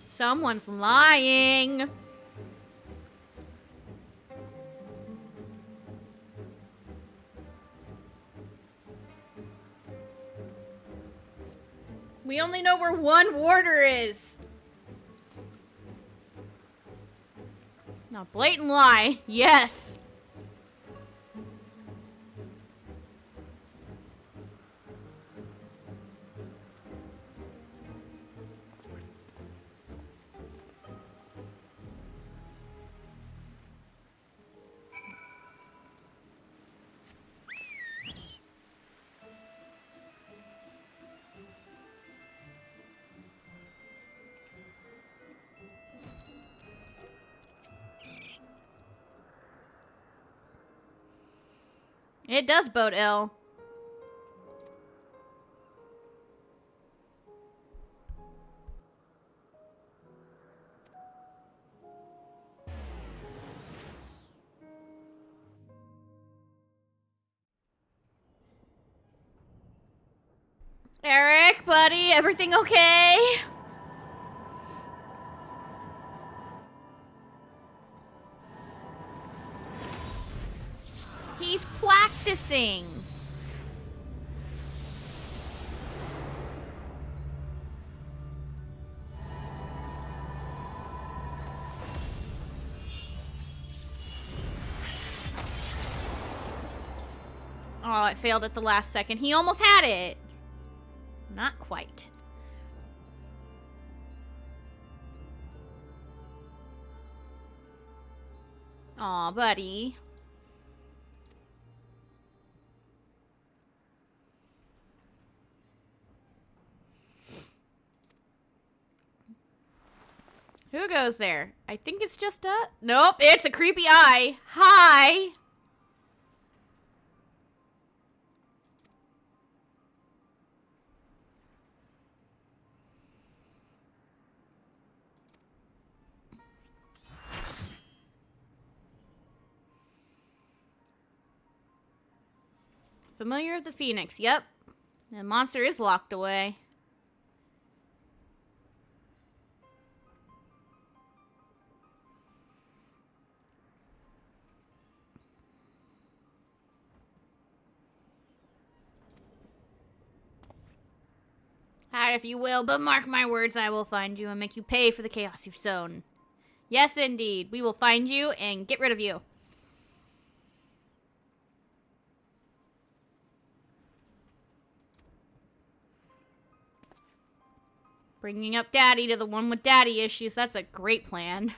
Someone's lying. We only know where one warder is. No, blatant lie. Yes. It does bode ill. Eric, buddy, everything okay? He's practicing. Oh, it failed at the last second. He almost had it. Not quite. Aw, buddy. Who goes there? I think it's just a... Nope, it's a creepy eye. Hi! Familiar of the Phoenix, yep. The monster is locked away. Hide if you will, but mark my words, I will find you and make you pay for the chaos you've sown. Yes, indeed. We will find you and get rid of you. Bringing up Daddy to the one with daddy issues. That's a great plan.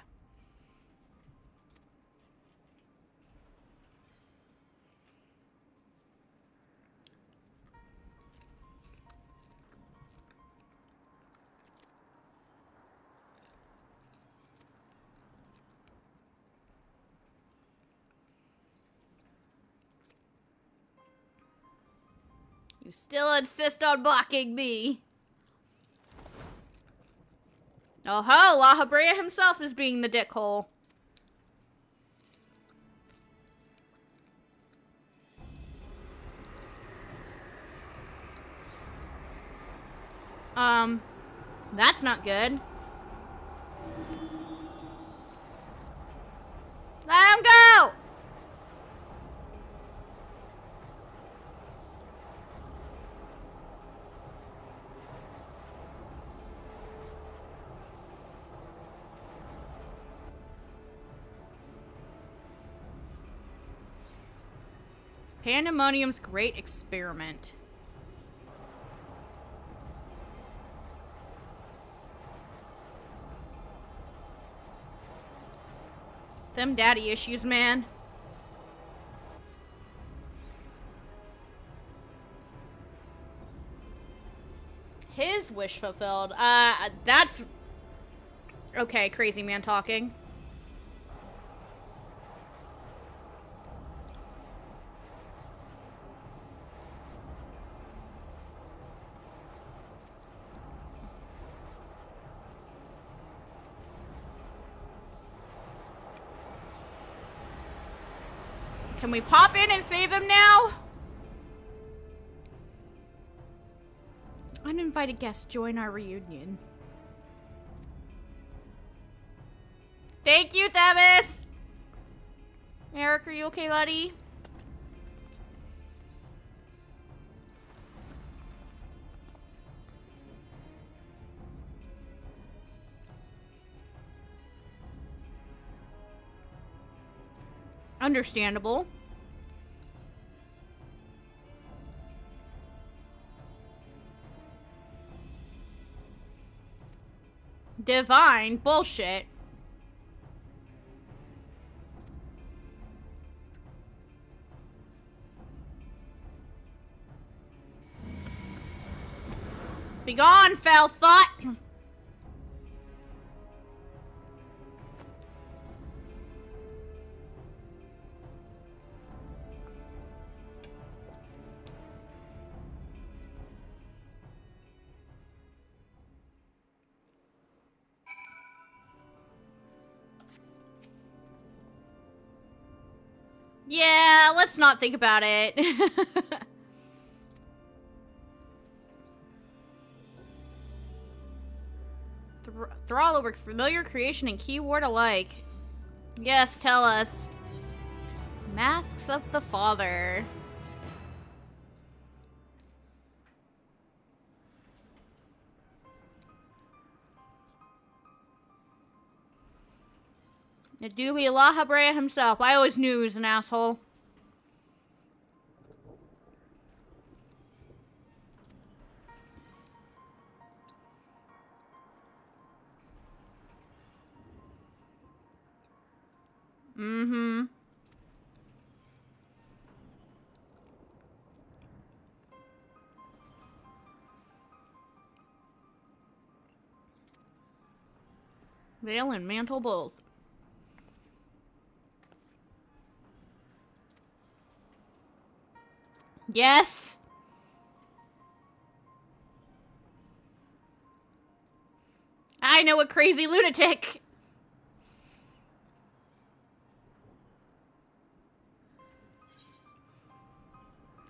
You still insist on blocking me. Oh ho, La Habrea himself is being the dickhole. That's not good. Let him go! Pandaemonium's great experiment. Them daddy issues, man. His wish fulfilled. That's... Okay, crazy man talking. Can we pop in and save him now? Uninvited guests join our reunion. Thank you, Themis! Eric, are you okay, buddy? Understandable. Divine bullshit. Begone, foul thought! Yeah, let's not think about it. Thrall over familiar creation and keyword alike. Yes, tell us. Masks of the Father. It do be La Habrea himself. I always knew he was an asshole. Mm-hmm. Veil and mantle both. Yes! I know a crazy lunatic!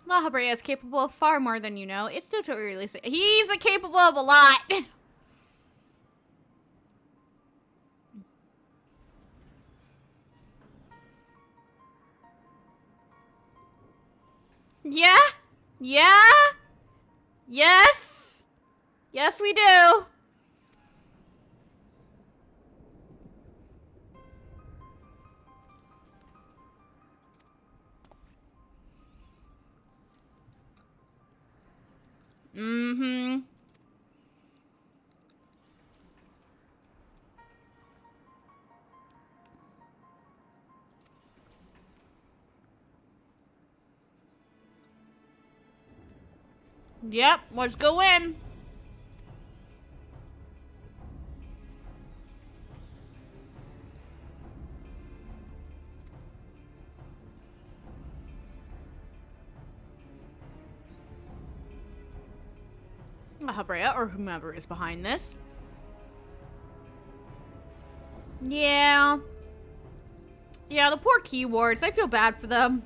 La Habrea is capable of far more than you know. It's still too early to say. He's capable of a lot! Yeah? Yeah? Yes? Yes, we do. Mm-hmm. Yep, let's go in. Habrea, or whomever is behind this. Yeah. Yeah, the poor keywords. I feel bad for them.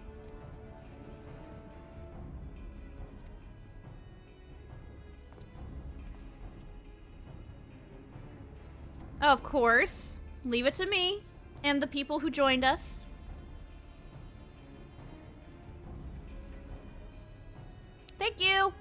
Of course. Leave it to me and the people who joined us. Thank you.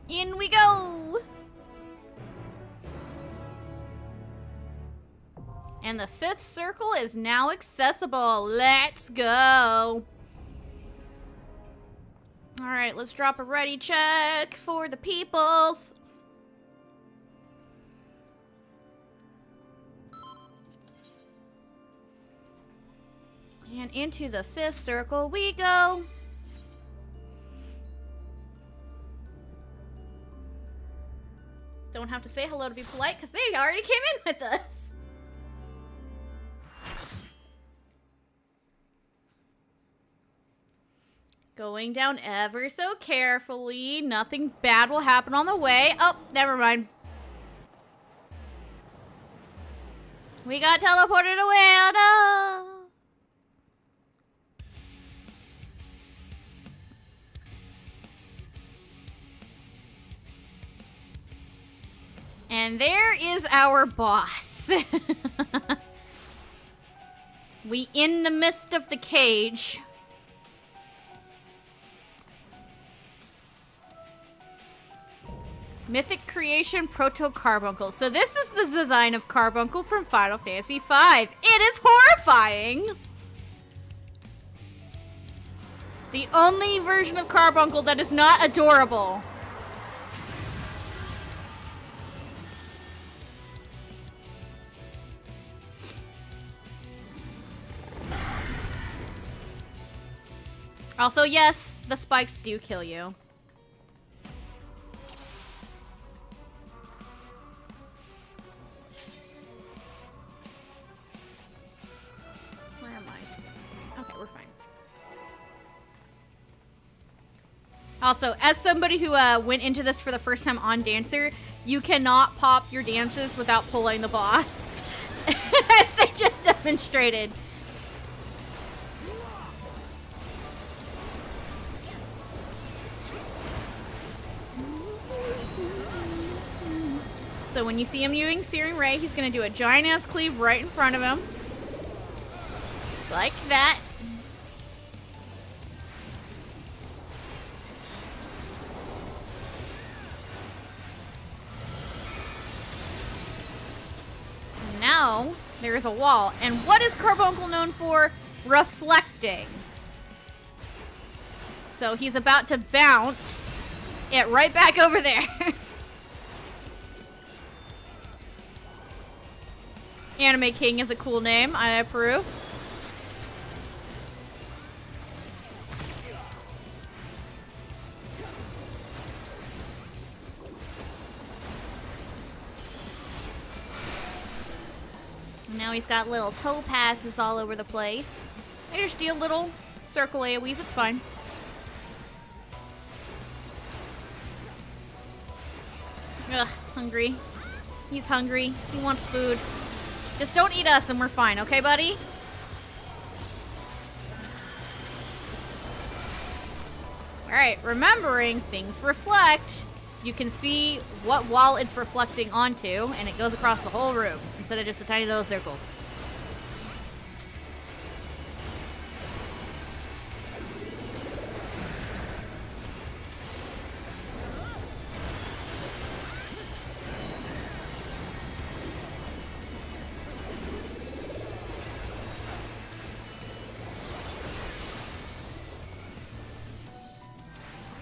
In we go! And the 5th circle is now accessible. Let's go! Alright, let's drop a ready check for the peoples. And into the 5th circle we go. Don't have to say hello to be polite because they already came in with us. Going down ever so carefully. Nothing bad will happen on the way. Oh, never mind. We got teleported away. Oh no. And there is our boss. We in the midst of the cage. Mythic Creation Proto-Carbuncle. So this is the design of Carbuncle from Final Fantasy V. It is horrifying! The only version of Carbuncle that is not adorable. Also, yes, the spikes do kill you. Where am I? Okay, we're fine. Also, as somebody who went into this for the first time on Dancer, you cannot pop your dances without pulling the boss. As they just demonstrated. So when you see him using Searing Ray, he's going to do a giant-ass cleave right in front of him. Like that. Now, there is a wall. And what is Carbuncle known for? Reflecting. So he's about to bounce it right back over there. Anime King is a cool name. I approve. Now he's got little topazes all over the place. I just do a little circle AoEs, it's fine. Ugh, hungry. He's hungry. He wants food. Just don't eat us and we're fine, okay, buddy? Alright, remembering things reflect. You can see what wall it's reflecting onto, and it goes across the whole room instead of just a tiny little circle.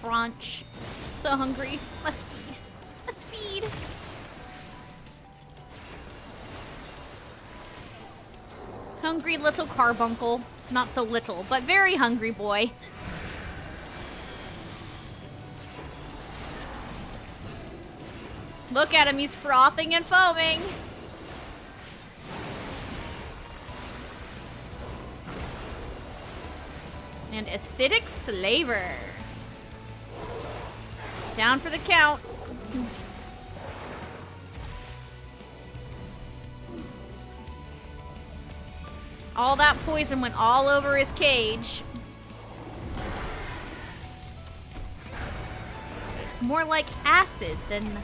Crunch. So hungry. A speed. A speed. Hungry little carbuncle. Not so little, but very hungry boy. Look at him, he's frothing and foaming. And acidic slaver. Down for the count. All that poison went all over his cage. It's more like acid than...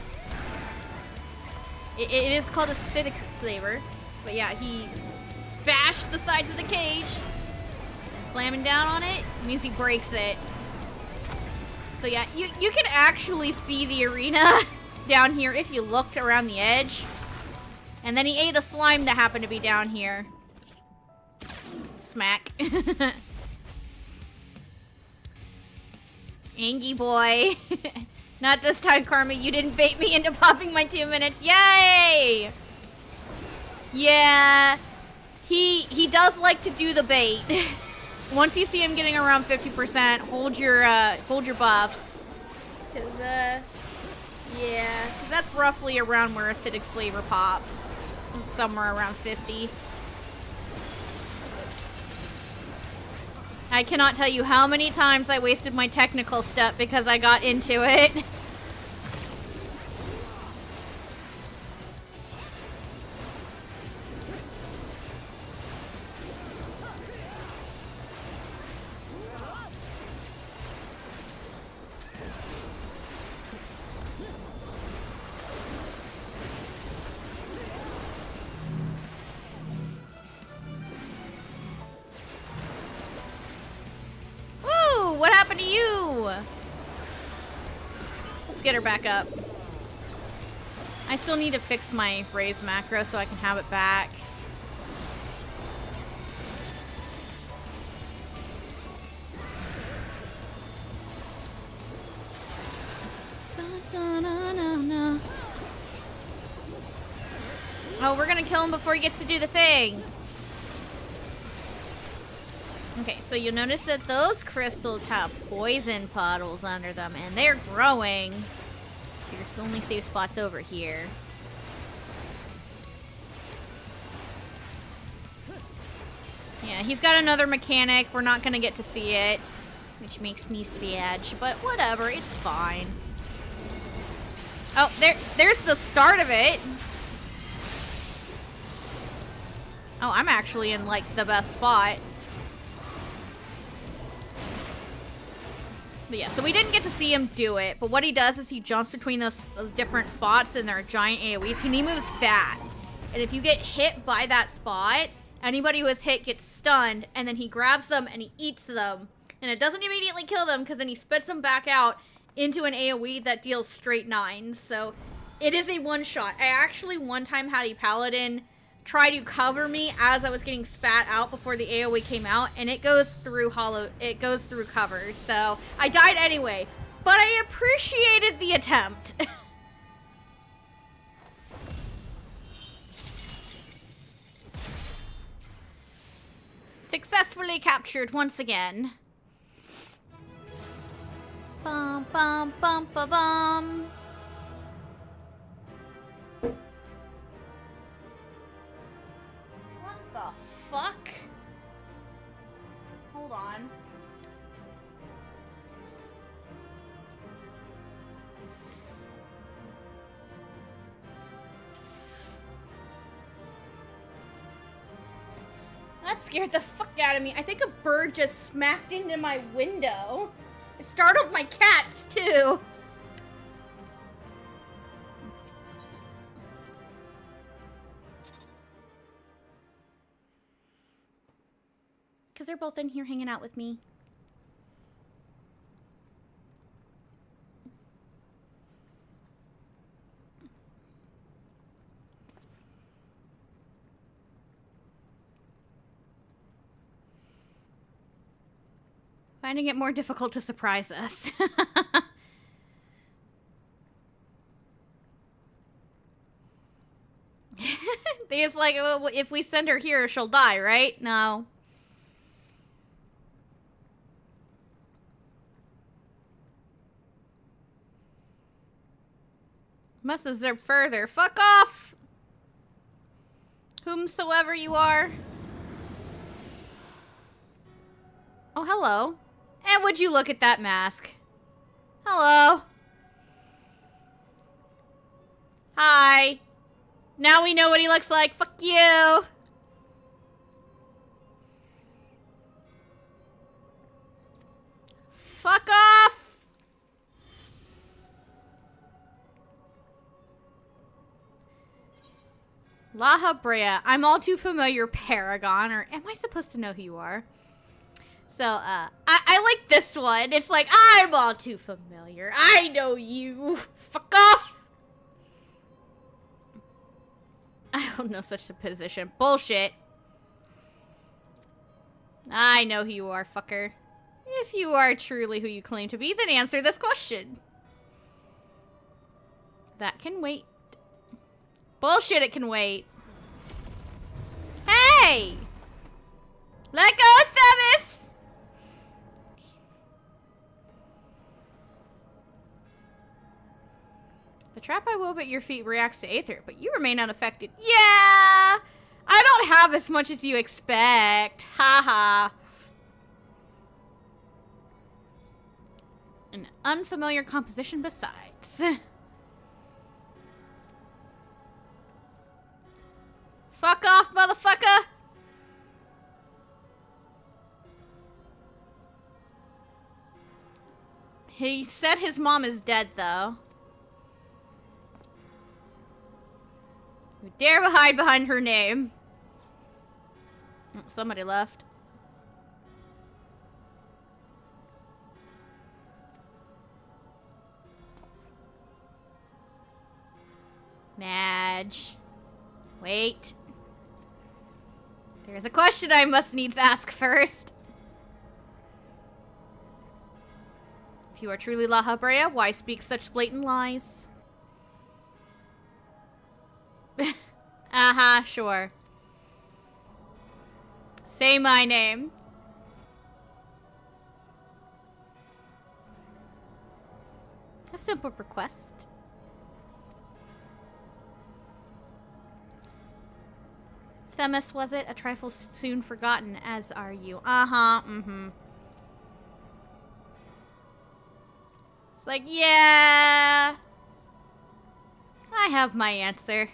It is called acidic slaver. But yeah, he bashed the sides of the cage. And slamming down on it means he breaks it. So yeah, you can actually see the arena down here if you looked around the edge. And then he ate a slime that happened to be down here. Smack. Angie boy. Not this time, Karma. You didn't bait me into popping my 2 minutes. Yay! Yeah. He does like to do the bait. Once you see him getting around 50%, hold your buffs. Cause yeah, cause that's roughly around where acidic slaver pops. Somewhere around 50. I cannot tell you how many times I wasted my technical step because I got into it. What happened to you? Let's get her back up. I still need to fix my raise macro so I can have it back. Oh, we're gonna kill him before he gets to do the thing. Okay, so you'll notice that those crystals have poison puddles under them, and they're growing. So there's only safe spots over here. Yeah, he's got another mechanic. We're not gonna get to see it, which makes me sad, but whatever, it's fine. Oh, there's the start of it. Oh, I'm actually in, like, the best spot. But yeah, so we didn't get to see him do it, but what he does is he jumps between those different spots, and there are giant AoEs, and he moves fast. And if you get hit by that spot, anybody who is hit gets stunned, and then he grabs them and he eats them. And it doesn't immediately kill them, because then he spits them back out into an AoE that deals straight 9s. So it is a one-shot. I actually one time had a paladin try to cover me as I was getting spat out before the AoE came out, and it goes through covers. So I died anyway, but I appreciated the attempt. successfully captured once again. Bum, bum, bum, ba, bum. What the fuck? Hold on. That scared the fuck out of me. I think a bird just smacked into my window. It startled my cats, too. Because they're both in here hanging out with me. Finding it more difficult to surprise us. It's like, well, if we send her here, she'll die, right? No. Must observe further. Fuck off! Whomsoever you are. Oh, hello. And would you look at that mask? Hello. Hi. Now we know what he looks like. Fuck you. Fuck off. La Brea. I'm all too familiar, Paragon. Or am I supposed to know who you are? So, I like this one. It's like, I'm all too familiar. I know you. Fuck off. I don't know such a position. Bullshit. I know who you are, fucker. If you are truly who you claim to be, then answer this question. That can wait. Bullshit, it can wait. Hey! Let go of Themis! The trap I wove at your feet reacts to Aether, but you remain unaffected. Yeah! I don't have as much as you expect. Haha. An unfamiliar composition besides. Fuck off, motherfucker! He said his mom is dead, though. You dare hide behind her name. Oh, somebody left. Madge. Wait. There's a question I must needs ask first. If you are truly La Brea, why speak such blatant lies? Uh-huh, sure. Say my name. A simple request. Themis, was it? A trifle soon forgotten, as are you. Uh-huh, mm-hmm. It's like, yeah. I have my answer.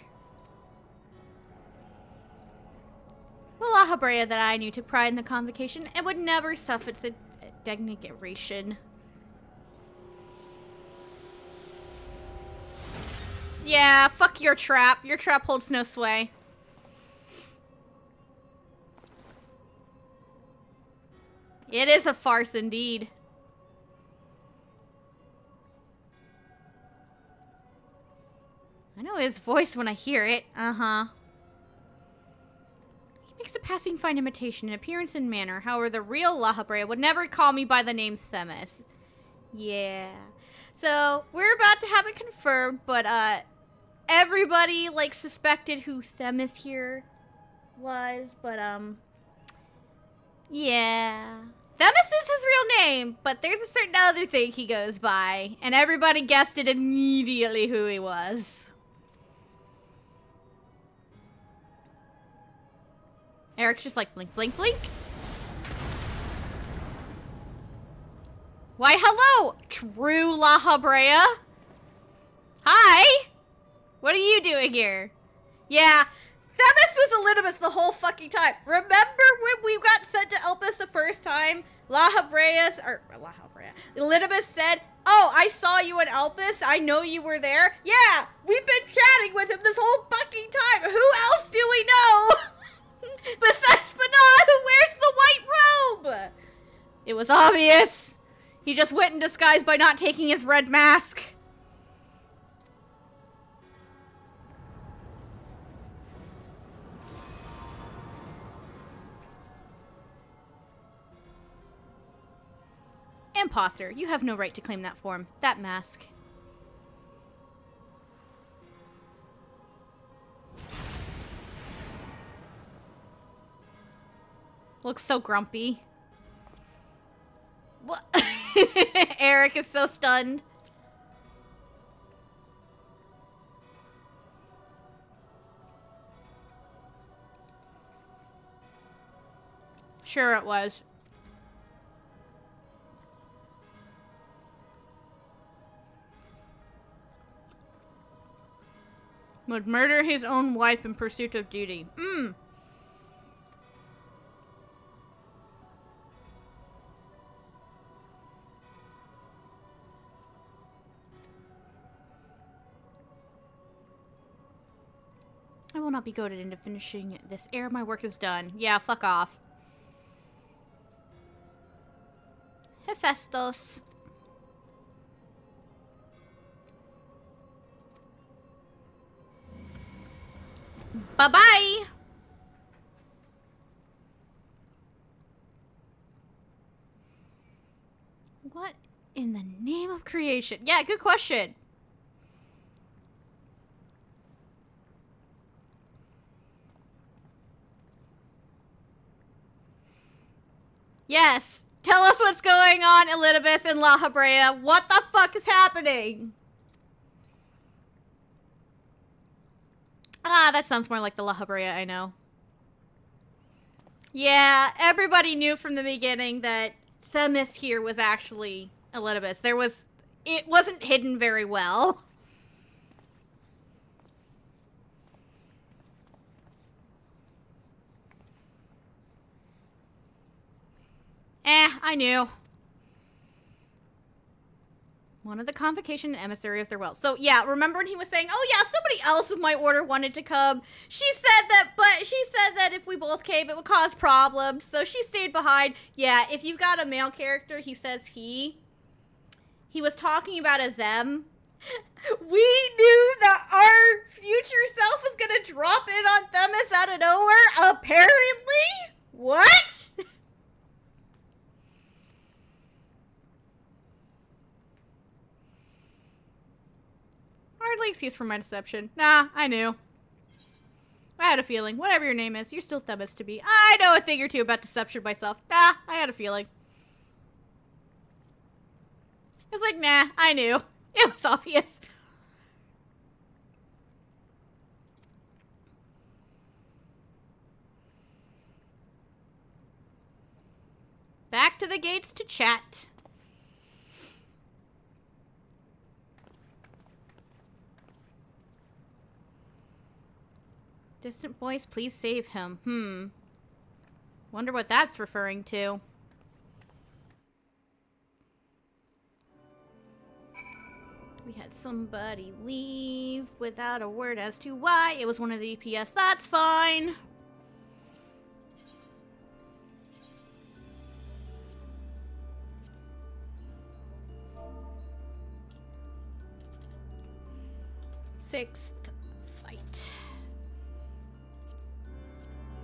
The La Brea that I knew took pride in the convocation and would never suffer its denigration. Yeah, fuck your trap. Your trap holds no sway. It is a farce indeed. I know his voice when I hear it. Uh-huh. He makes a passing fine imitation in appearance and manner. However, the real La Brea would never call me by the name Themis. Yeah. So, we're about to have it confirmed, but, everybody, like, suspected who Themis here was, but, Yeah. Themis is his real name, but there's a certain other thing he goes by, and everybody guessed it immediately who he was. Eric's just like, blink, blink, blink. Why, hello, true La Habrea. Hi. What are you doing here? Yeah, Themis was Elidibus the whole fucking time. Remember when we got sent to Elpis the first time? Elidibus said, oh, I saw you in Elpis. I know you were there. Yeah, we've been chatting with him this whole fucking time. Who else do we know? Besides Fanon, who wears the white robe. It was obvious. He just went in disguise by not taking his red mask. Imposter, you have no right to claim that form. That mask. Looks so grumpy. What? Eric is so stunned. Sure it was. Would murder his own wife in pursuit of duty. I will not be goaded into finishing this ere my work is done. Yeah, fuck off. Hephaestus. Bye-bye! What in the name of creation? Yeah, good question. Yes! Tell us what's going on, Elidibus and La Habrea. What the fuck is happening? Ah, that sounds more like the La Habrea I know. Yeah, everybody knew from the beginning that Themis here was actually Elidibus. It wasn't hidden very well. I knew. One of the convocation emissary of their will. So yeah, remember when he was saying, oh yeah, somebody else of my order wanted to come. She said that if we both came, it would cause problems. So she stayed behind. Yeah, if you've got a male character, he says he was talking about a Zem. We knew that our future self was gonna drop in on Themis out of nowhere, apparently? What? Hardly excuse for my deception. Nah, I knew. I had a feeling. Whatever your name is, you're still Themis to me. I know a thing or two about deception myself. Nah, I had a feeling. It was like, nah, I knew. It was obvious. Back to the gates to chat. Distant voice, please save him. Wonder what that's referring to. We had somebody leave without a word as to why. It was one of the EPS. That's fine. Sixth fight.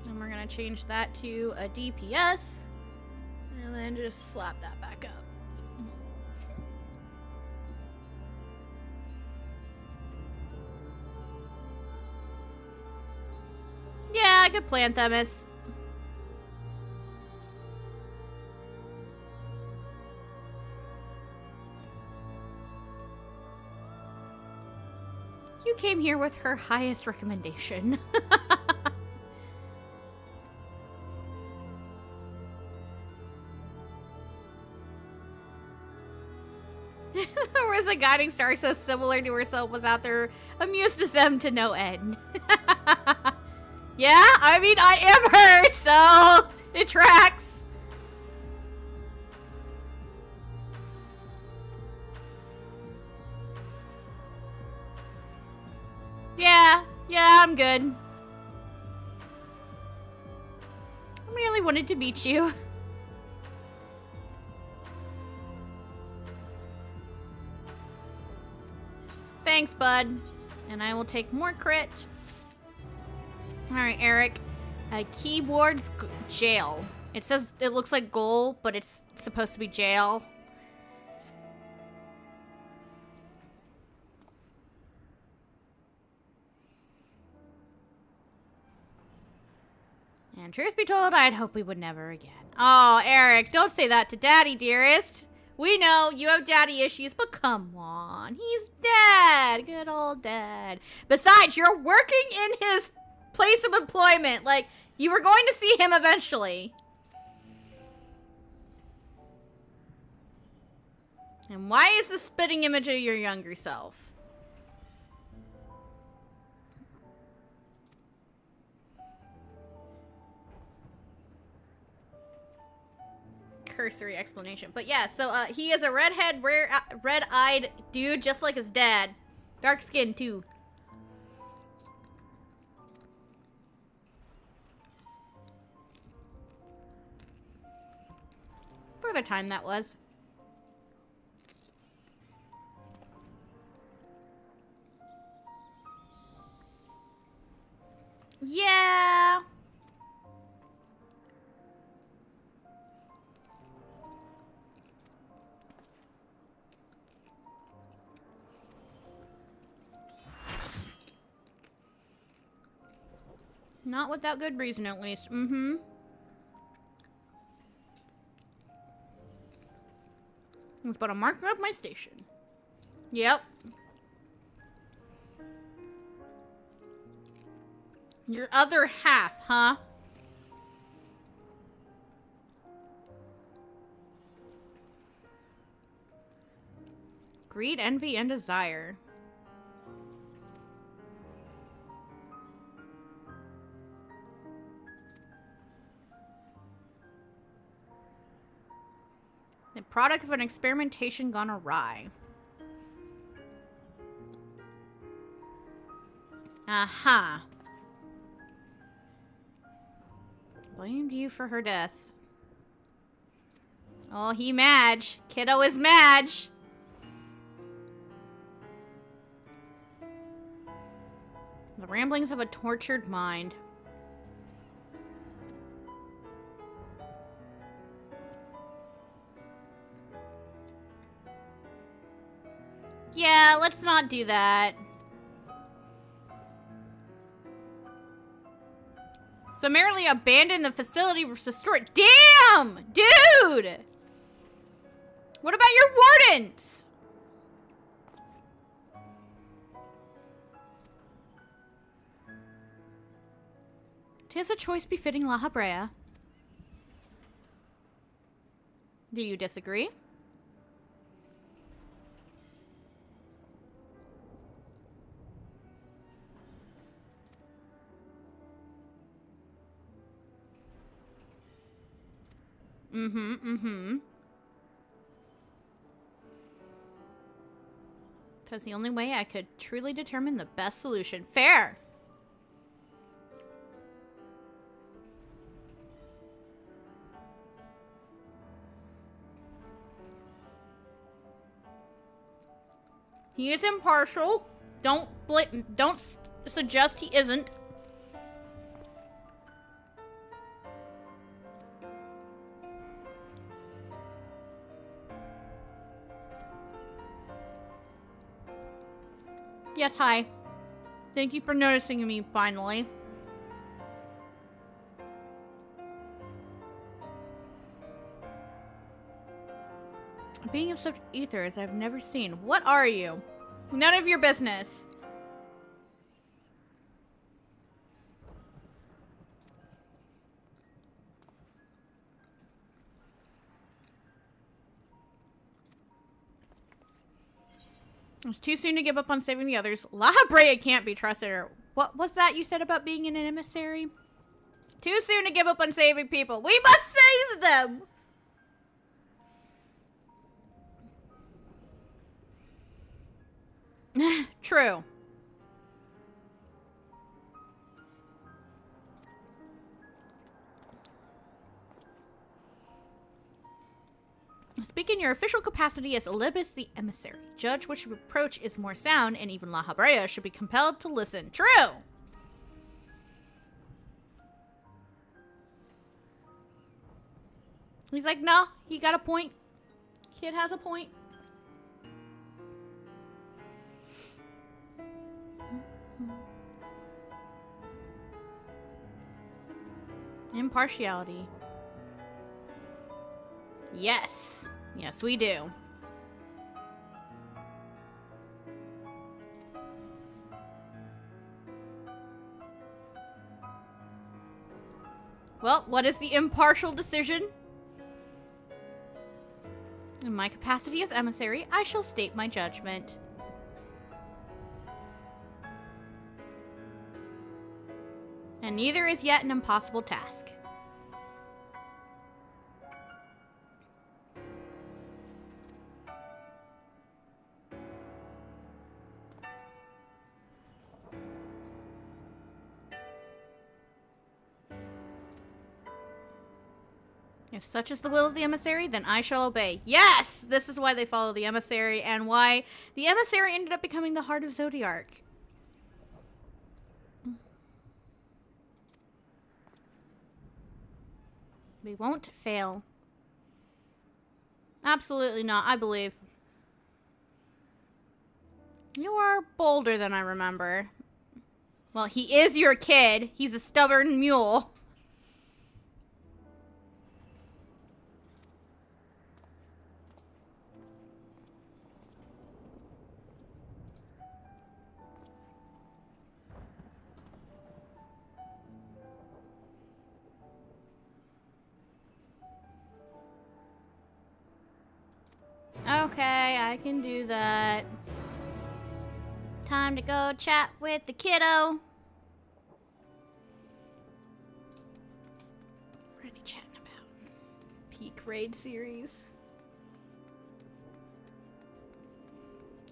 And we're gonna change that to a DPS. And then just slap that back up. Yeah, good plan, Themis. came here with her highest recommendation. Marissa guiding star so similar to herself was out there amused as them to no end. Yeah, I mean, I am her, so it tracks. Yeah, I'm good. I merely wanted to meet you. Thanks, bud. And I will take more crit. Alright, Eric. Keyboard jail. It says it looks like goal, but it's supposed to be jail. And truth be told, I'd hope we would never again. Oh, Eric, don't say that to Daddy, dearest. We know you have daddy issues, but come on. He's Dad. Good old Dad. Besides, you're working in his place of employment. Like, you were going to see him eventually. And why is the spitting image of your younger self? Cursory explanation. But yeah, so he is a redhead, red-eyed dude just like his dad. Dark skin too. Further time that was. Yeah. Not without good reason, at least. Mm-hmm. I was about to mark up my station. Yep. Your other half, huh? Greed, envy, and desire. The product of an experimentation gone awry. Aha. Blamed you for her death. Oh, he Madge. Kiddo is Madge. The ramblings of a tortured mind. Yeah, let's not do that. Summarily abandon the facility, destroy it. Damn! Dude! What about your wardens? Tis a choice befitting La Habrea. Do you disagree? That's the only way I could truly determine the best solution. Fair! He is impartial. Don't suggest he isn't. Yes, hi. Thank you for noticing me, finally. A being of such ether as I've never seen. What are you? None of your business. It's too soon to give up on saving the others. La Brea can't be trusted. Or what was that you said about being an emissary? It's too soon to give up on saving people. We must save them! True. Speak in your official capacity as Olympus the Emissary. Judge which approach is more sound, and even La Brea should be compelled to listen. True! He's like, no, he got a point. Kid has a point. Impartiality. Yes. Yes, we do. Well, what is the impartial decision? In my capacity as emissary, I shall state my judgment. And neither is yet an impossible task. If such is the will of the emissary, then I shall obey. Yes! This is why they follow the emissary, and why the emissary ended up becoming the heart of Zodiark. We won't fail. Absolutely not, I believe. You are bolder than I remember. Well, he is your kid. He's a stubborn mule. Okay, I can do that. Time to go chat with the kiddo. What are they chatting about? Peak raid series.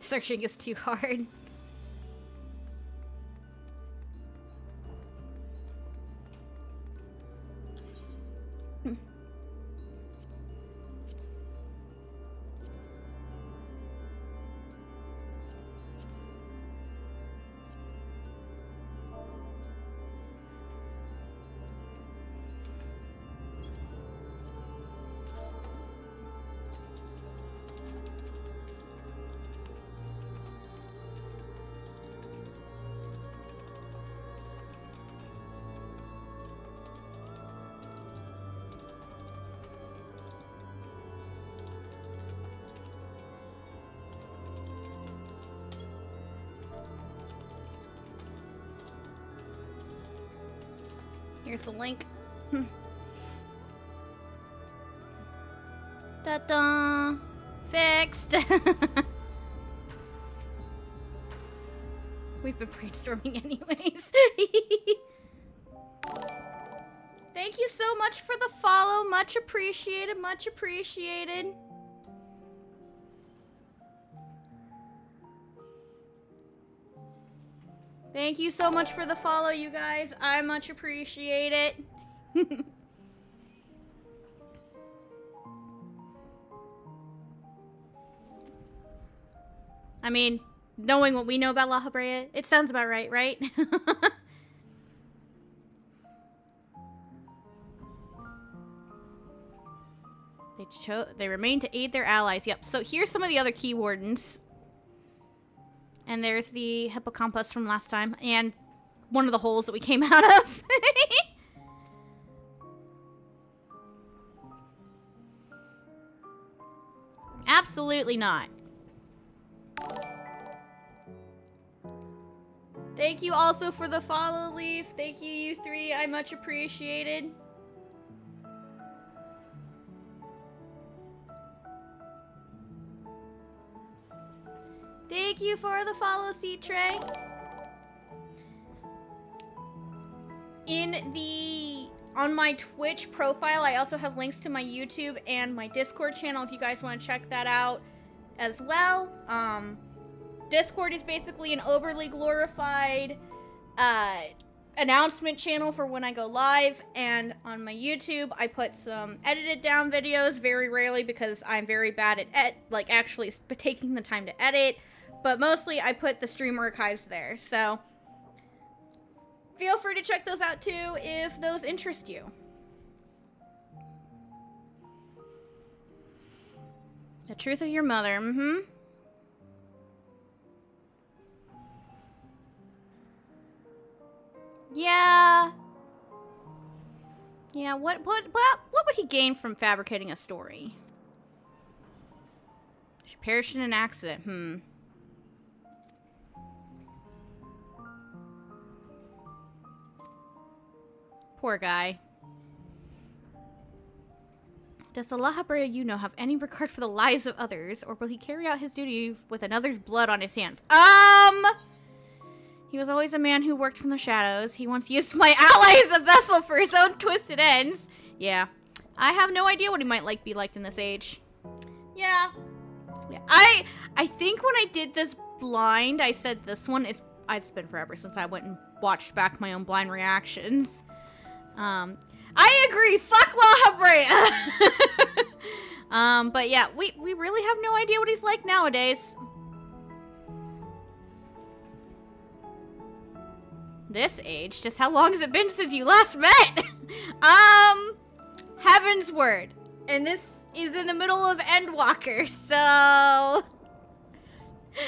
Searching is too hard. Here's the link. Da-da! Fixed! We've been brainstorming anyways. Thank you so much for the follow. Much appreciated, much appreciated. Thank you so much for the follow, you guys. I much appreciate it. I mean, knowing what we know about La Brea, it sounds about right, right? They remain to aid their allies. Yep. So here's some of the other key wardens. And there's the hippocampus from last time. And one of the holes that we came out of. Absolutely not. Thank you also for the follow, Leaf. Thank you, you three. I much appreciated. Thank Thank you for the follow, C-Tray. On my Twitch profile, I also have links to my YouTube and my Discord channel if you guys want to check that out as well. Discord is basically an overly glorified announcement channel for when I go live, and on my YouTube, I put some edited down videos, very rarely because I'm very bad at actually taking the time to edit, but mostly I put the stream archives there, so feel free to check those out too if those interest you. The truth of your mother, Yeah. Yeah, what would he gain from fabricating a story? She perished in an accident, Poor guy. Does the La Habrea you know have any regard for the lives of others, or will he carry out his duty with another's blood on his hands? He was always a man who worked from the shadows. He once used my ally as a vessel for his own twisted ends. Yeah. I have no idea what he might be like in this age. Yeah. I think when I did this blind, I said this one is... It's been forever since I went and watched back my own blind reactions. I agree. Fuck La Habrea. But yeah, we really have no idea what he's like nowadays. This age? Just how long has it been since you last met? Heavensward. And this is in the middle of Endwalker, so...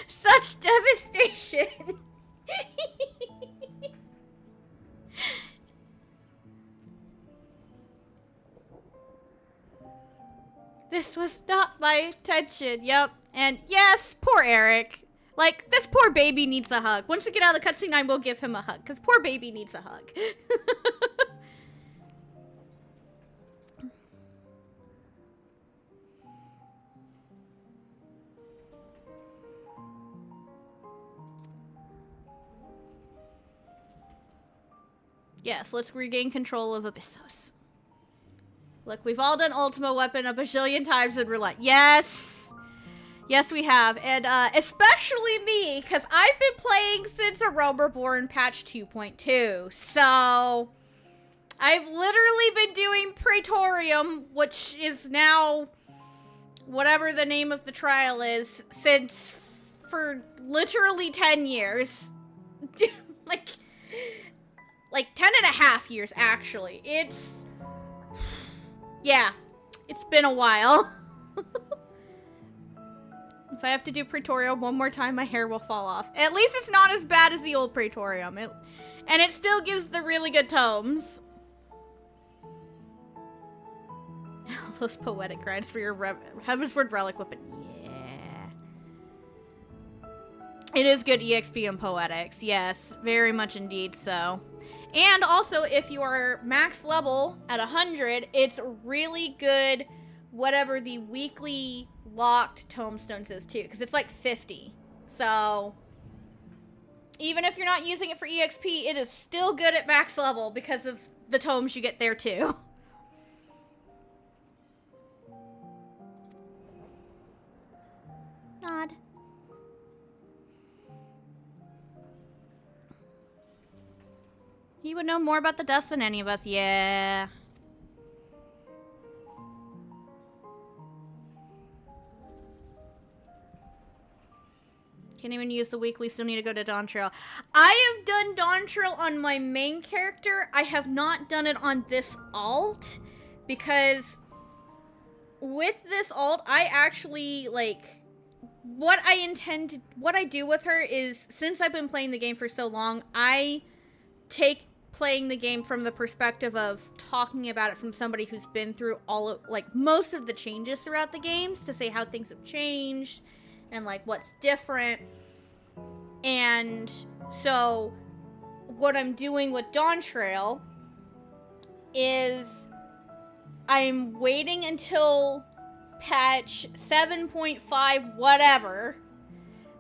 Such devastation. This was not my intention. Yep. And yes, poor Eric. Like, this poor baby needs a hug. Once we get out of the cutscene, I will give him a hug. Because poor baby needs a hug. Yes, let's regain control of Abyssos. Look, we've all done Ultima Weapon a bajillion times and we're like, yes! Yes, we have. And, especially me, because I've been playing since A Realm Reborn patch 2.2. So, I've literally been doing Praetorium, which is now whatever the name of the trial is, for literally 10 years. like 10 and a half years, actually. Yeah, it's been a while. If I have to do Praetorium one more time, my hair will fall off. At least it's not as bad as the old Praetorium. And it still gives the really good tomes. Those poetic grinds for your Heavensward Relic Weapon. Yeah. It is good EXP and poetics. Yes, very much indeed so. And also, if you are max level at 100, it's really good whatever the weekly locked tomestones is too, because it's like 50. So, even if you're not using it for EXP, it is still good at max level because of the tomes you get there too. Nod. He would know more about the dust than any of us. Yeah. Can't even use the weekly, still need to go to Dawn Trail. I have done Dawn Trail on my main character. I have not done it on this alt, because with this alt, I actually, like, what I do with her is, since I've been playing the game for so long, I take playing the game from the perspective of talking about it from somebody who's been through most of the changes throughout the games, to say how things have changed and like what's different. And so what I'm doing with Dawn Trail is I'm waiting until patch 7.5 whatever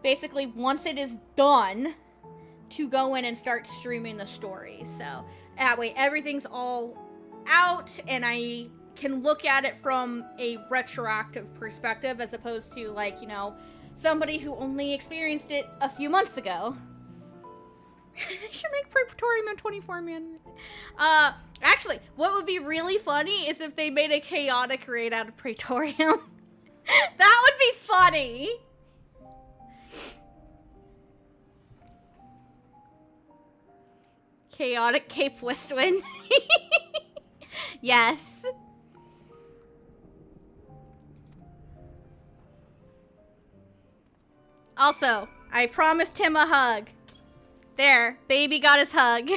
basically, once it is done, to go in and start streaming the story. So that way everything's all out and I can look at it from a retroactive perspective as opposed to, like, you know, somebody who only experienced it a few months ago. They should make Praetorium a 24-man. Actually, what would be really funny is if they made a chaotic raid out of Praetorium. That would be funny. Chaotic Cape Westwind. Yes. Also, I promised him a hug. There, baby got his hug.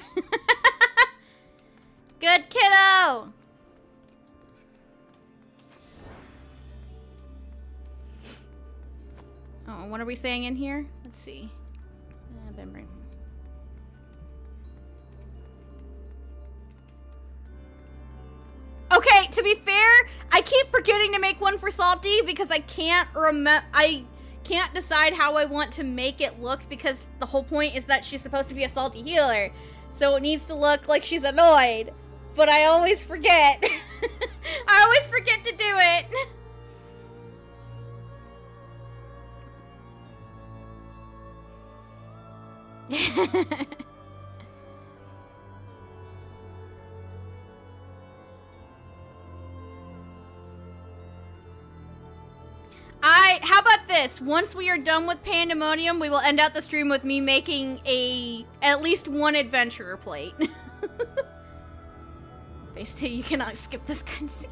Good kiddo. Oh, what are we saying in here? Let's see. Okay, to be fair, I keep forgetting to make one for Salty because I can't decide how I want to make it look because the whole point is that she's supposed to be a salty healer. So it needs to look like she's annoyed. But I always forget. I always forget to do it. How about this? Once we are done with Pandaemonium, we will end out the stream with me making at least one adventurer plate. Phase 2, you cannot skip this kind of scene.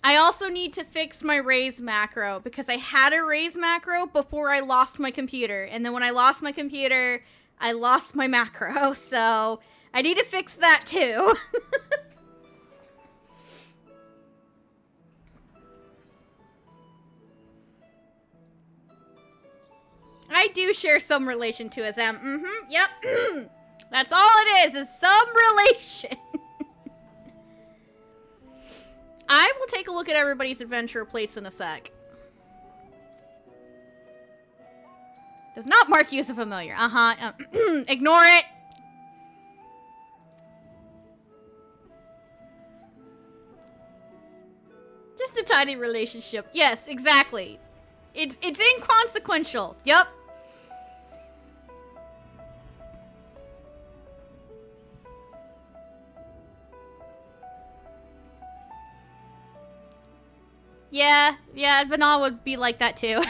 I also need to fix my raise macro because I had a raise macro before I lost my computer. And then when I lost my computer, I lost my macro. So I need to fix that too. I do share some relation to SM. Yep. That's all it is some relation. I will take a look at everybody's adventurer plates in a sec. Does not mark you as a familiar. Ignore it. Just a tiny relationship. Yes, exactly. It's inconsequential. Yep. Yeah, Vanal would be like that too.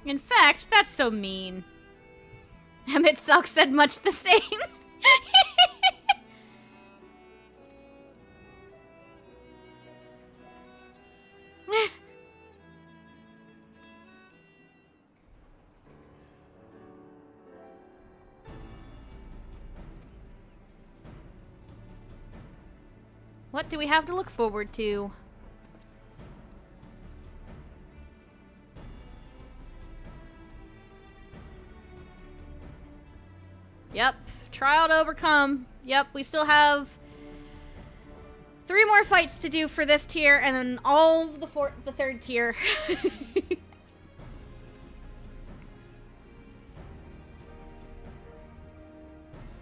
In fact, that's so mean. Emmett Suck said much the same. What do we have to look forward to? Yep, trial to overcome. Yep, we still have 3 more fights to do for this tier, and then all of the 3rd tier.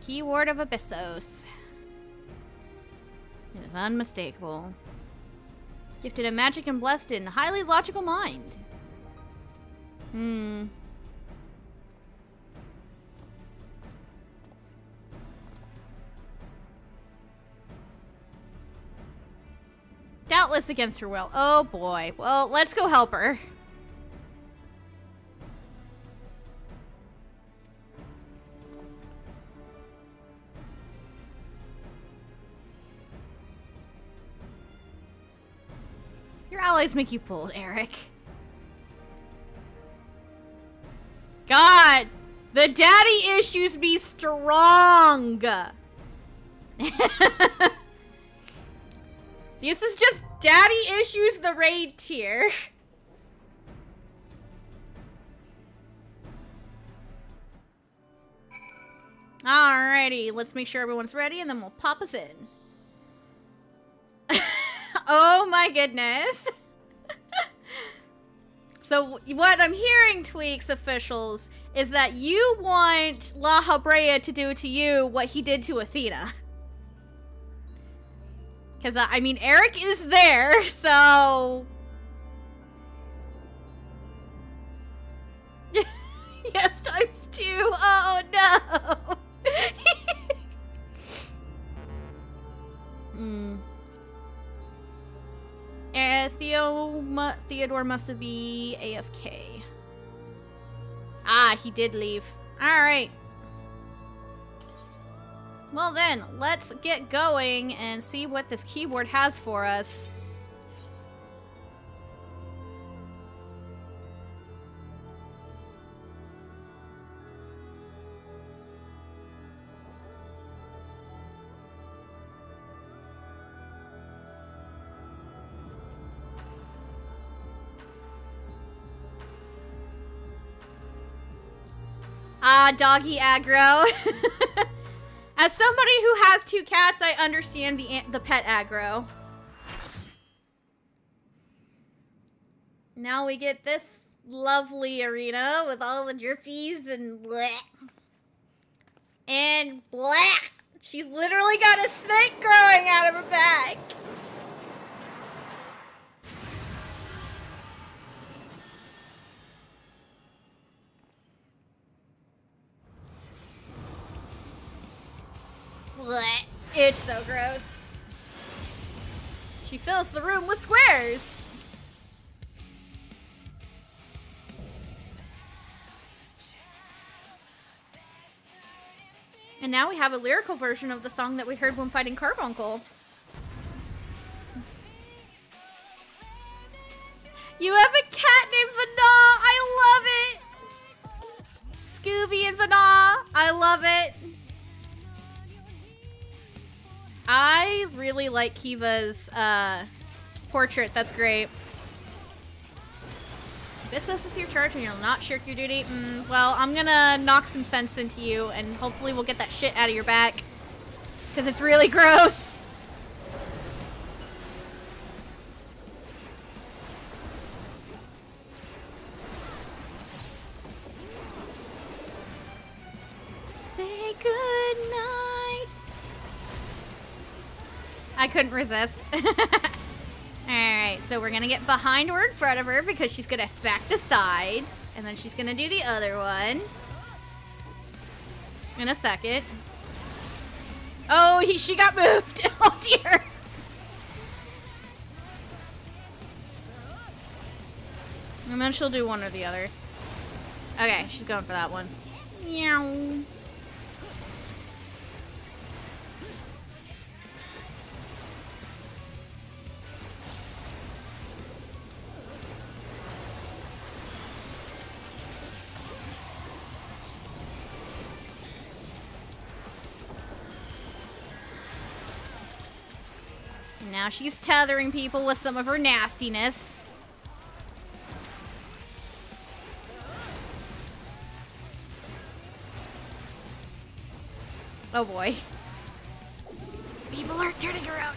Keyword of Abyssos. It is unmistakable. Gifted in magic and blessed in highly logical mind. Doubtless against her will. Oh boy. Well, let's go help her. Your allies make you bold, Eric. God, the daddy issues be strong. This is just Daddy issues the raid tier. Alrighty, let's make sure everyone's ready and then we'll pop us in. Oh my goodness. So what I'm hearing, Tweaks officials, is that you want La Habrea to do to you what he did to Athena. Because, I mean, Eric is there, so... Yes, ×2. Oh, no. Theodore must be AFK. Ah, he did leave. Alright. Well then, let's get going and see what this keyboard has for us. Ah, doggy aggro. As somebody who has 2 cats, I understand the pet aggro. Now we get this lovely arena with all the drippies and bleh. And bleh. She's literally got a snake growing out of her back. Blech. It's so gross. She fills the room with squares. And now we have a lyrical version of the song that we heard when fighting Carbuncle. You have a cat named Vana. I love it. Scooby and Vana. I love it. I really like Kiva's portrait. That's great. This is your charge and you'll not shirk your duty. Well, I'm gonna knock some sense into you and hopefully we'll get that shit out of your back. Because it's really gross. Say good night. I couldn't resist. Alright, so we're gonna get behind or in front of her because she's gonna smack the sides. And then she's gonna do the other one. In a second. Oh, she got moved. Oh dear. And then she'll do one or the other. Okay, she's going for that one. Meow. Now she's tethering people with some of her nastiness. Oh boy. People are turning around.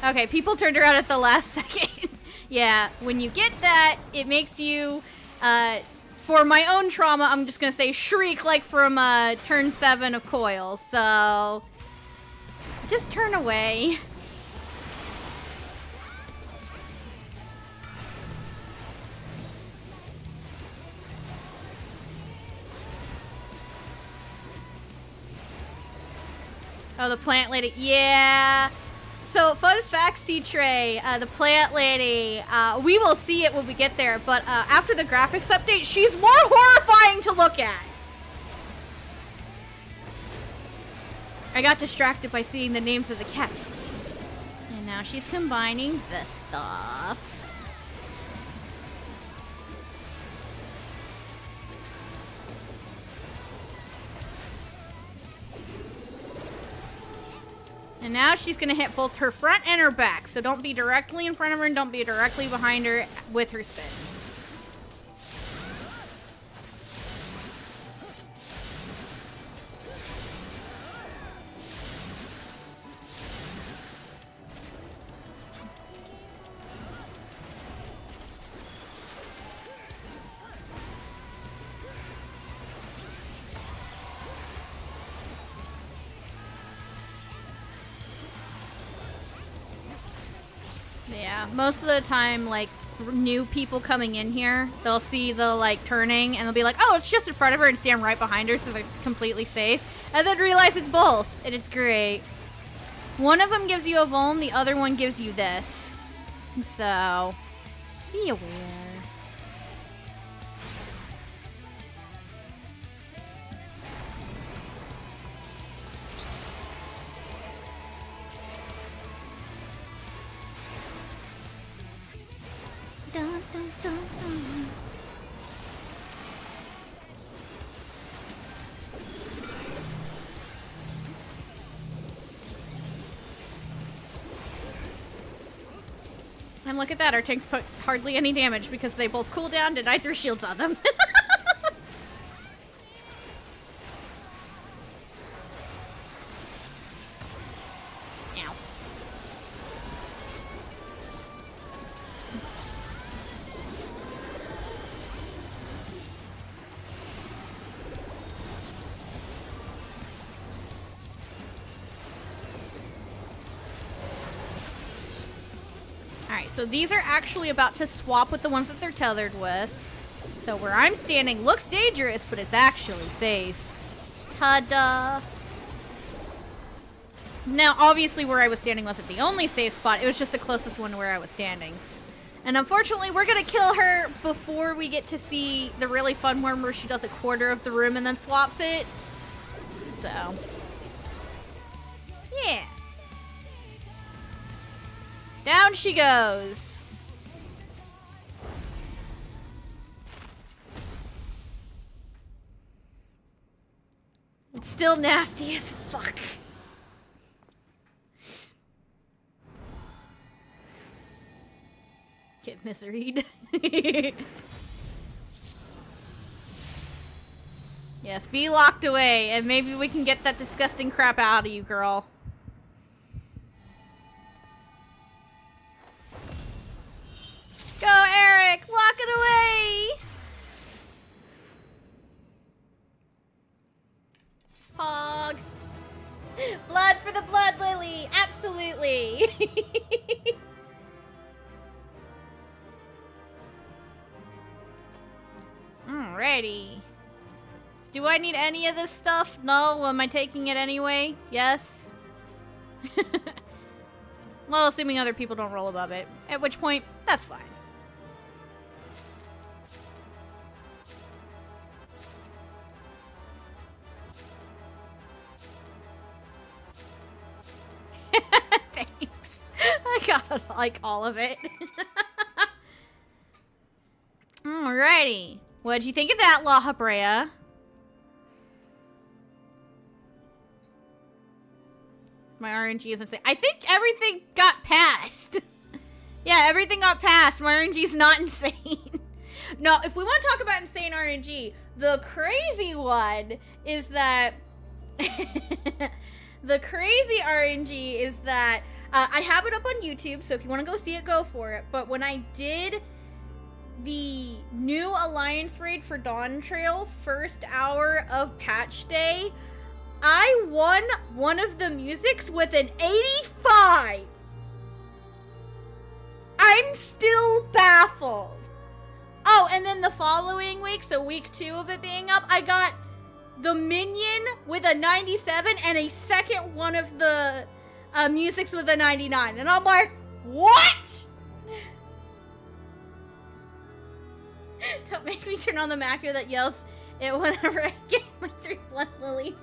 Okay, people turned around at the last second. Yeah, when you get that, it makes you, for my own trauma, I'm just gonna say shriek like from turn 7 of Coil, so... Just turn away. Oh, the plant lady. Yeah. So, fun fact, C-Tray, the plant lady, we will see it when we get there, but after the graphics update, she's more horrifying to look at. I got distracted by seeing the names of the cats. And now she's combining this stuff. And now she's gonna hit both her front and her back. So don't be directly in front of her and don't be directly behind her with her spins. Yeah, most of the time, like, new people coming in here, they'll see the, like, turning, and they'll be like, oh, it's just in front of her, and stand right behind her, so they're completely safe. And then realize it's both, and it's great. One of them gives you a vuln, the other one gives you this. So, be aware. Dun, dun, dun, dun. And look at that, our tanks put hardly any damage because they both cool down and I threw shields on them. Ow. Alright, so these are actually about to swap with the ones that they're tethered with. So where I'm standing looks dangerous, but it's actually safe. Ta-da! Now, obviously where I was standing wasn't the only safe spot, it was just the closest one to where I was standing. And unfortunately, we're gonna kill her before we get to see the really fun one where she does a quarter of the room and then swaps it. So, yeah. Down she goes. It's still nasty as fuck. Get miseried. Yes, be locked away, and maybe we can get that disgusting crap out of you, girl. Go, Eric! Lock it away! Hog. Blood for the blood lily! Absolutely! Alrighty. Do I need any of this stuff? No? Am I taking it anyway? Yes? Well, assuming other people don't roll above it. At which point, that's fine. Thanks. I got, like, all of it. Alrighty. What'd you think of that, La Habrea? My RNG is insane. I think everything got passed. Yeah, everything got passed. My RNG is not insane. No, if we want to talk about insane RNG, the crazy one is that... the crazy RNG is that... I have it up on YouTube, so if you want to go see it, go for it. But when I did the new Alliance raid for Dawn Trail, first hour of patch day, I won one of the musics with an 85! I'm still baffled. Oh, and then the following week, so week 2 of it being up, I got the Minion with a 97 and a second one of the musics with a 99. And I'm like, what? Don't make me turn on the macro that yells it whenever I get my 3 blood lilies.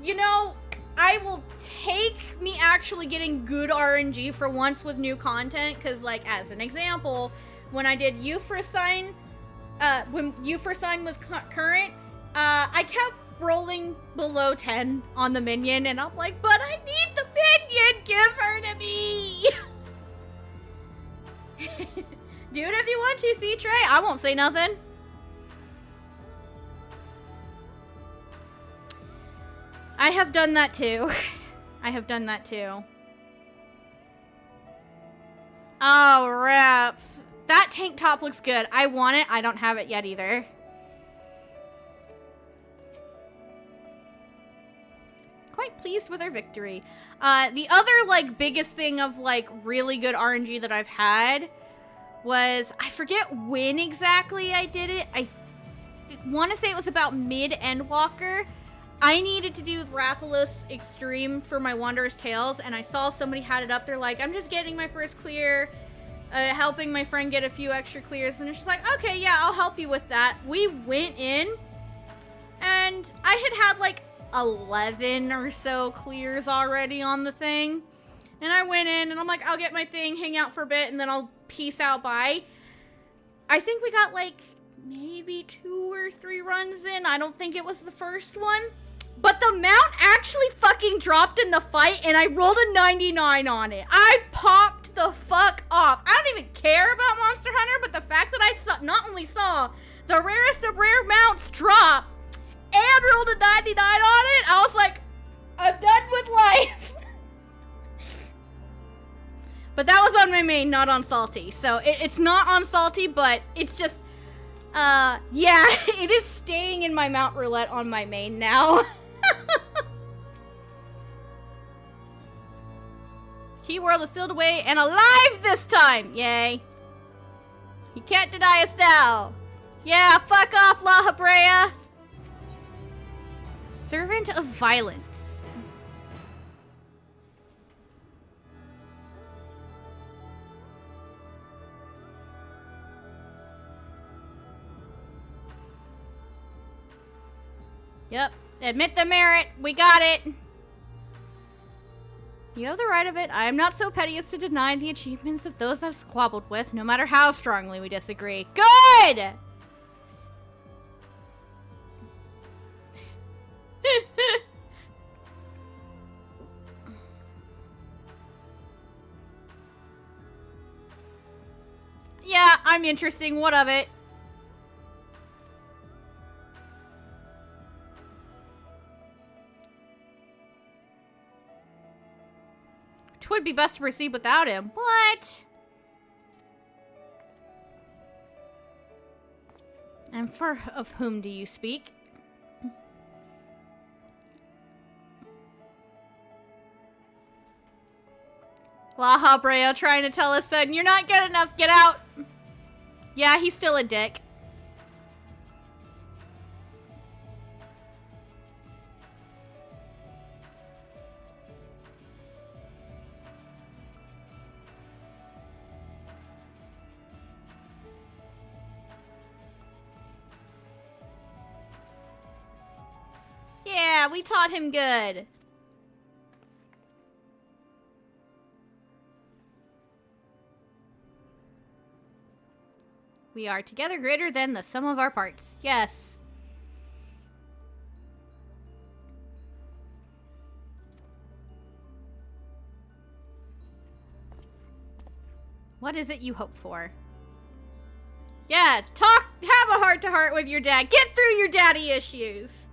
You know, I will take me actually getting good RNG for once with new content, because, like, as an example, when I did Euphrosyne, when Euphrosyne was current, I kept rolling below 10 on the minion, and I'm like, but I need the minion! Give her to me! Dude, if you want to see Trey, I won't say nothing. I have done that too. I have done that too. Oh, rip. That tank top looks good. I want it. I don't have it yet either. Quite pleased with our victory. The other, like, biggest thing of, like, really good RNG that I've had was, I forget when exactly I did it. I want to say it was about mid-Endwalker. I needed to do Rathalos Extreme for my Wanderer's Tales, and I saw somebody had it up. They're like, I'm just getting my first clear, helping my friend get a few extra clears. And it's just like, okay, yeah, I'll help you with that. We went in, and I had like 11 or so clears already on the thing. And I went in, and I'm like, I'll get my thing, hang out for a bit, and then I'll peace out, bye. I think we got like maybe 2 or 3 runs in. I don't think it was the first one. But the mount actually fucking dropped in the fight, and I rolled a 99 on it. I popped the fuck off. I don't even care about Monster Hunter, but the fact that I not only saw the rarest of rare mounts drop and rolled a 99 on it, I was like, I'm done with life. But that was on my main, not on Salty. So it's not on Salty, but it's just, yeah, it is staying in my mount roulette on my main now. Key world is sealed away and alive this time! Yay. You can't deny us now. Yeah, fuck off, La Habrea. Servant of Violence. Yep. Admit the merit. We got it. You have the right of it. I am not so petty as to deny the achievements of those I've squabbled with, no matter how strongly we disagree. Good! Yeah, I'm interesting. What of it? It would be best to proceed without him. What? And of whom do you speak? La Habrea trying to tell his son, you're not good enough, get out! Yeah, he's still a dick. Yeah, we taught him good. We are together greater than the sum of our parts. Yes. What is it you hope for? Yeah, have a heart-to-heart with your dad. Get through your daddy issues.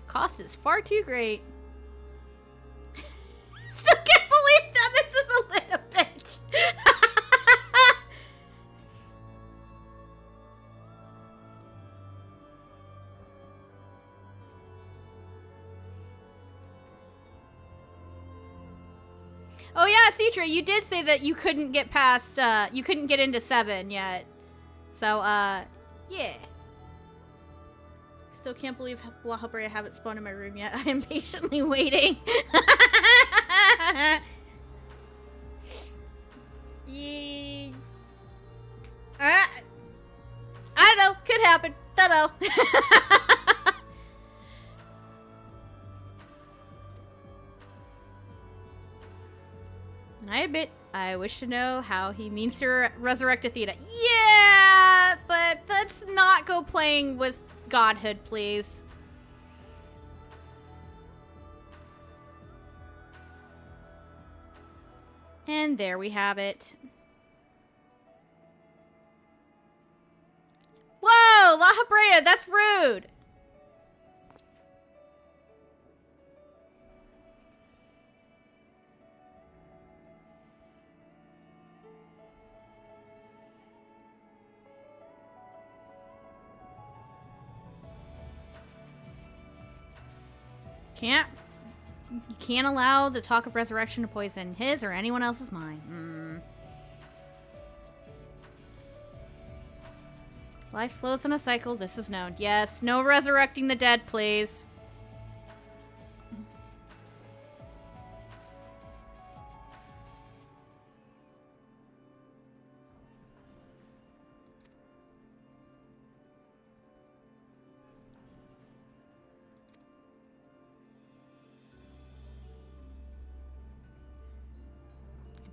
Cost is far too great. Still can't believe that this is a little bitch. Oh yeah, Citra, you did say that you couldn't get past, you couldn't get into 7 yet. So, yeah. Still can't believe La Habrea haven't spawned in my room yet. I am patiently waiting. Yeah. I don't know. Could happen. Don't know. And I admit, I wish to know how he means to resurrect Athena. Yeah, but let's not go playing with godhood, please. And there we have it. Whoa, La Habrea, that's rude. You can't allow the talk of resurrection to poison his or anyone else's mind. Life flows in a cycle, this is known. Yes, no resurrecting the dead, please.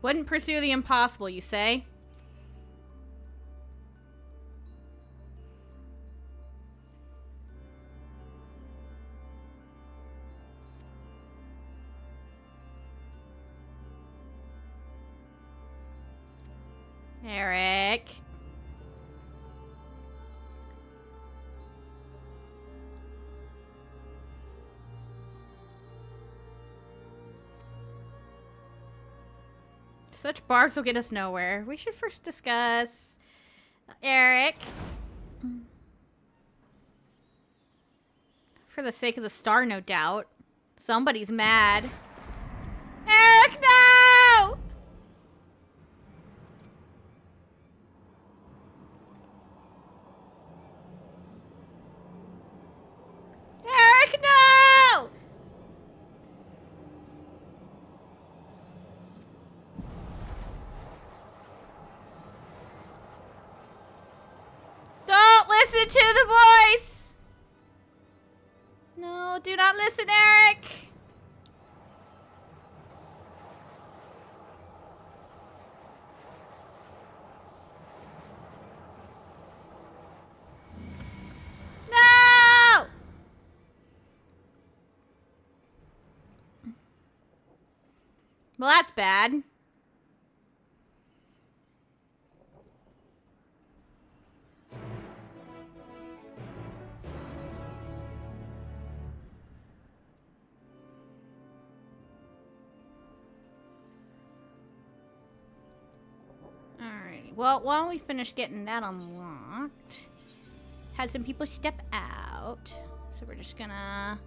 Wouldn't pursue the impossible, you say? Eric. Such barbs will get us nowhere. We should first discuss Eric. For the sake of the star, no doubt. Somebody's mad. Eric, no! Eric, no! Don't listen to the voice! No, do not listen, Eric! No! Well, that's bad. Alright, well, while we finish getting that unlocked, had some people step out, so we're just gonna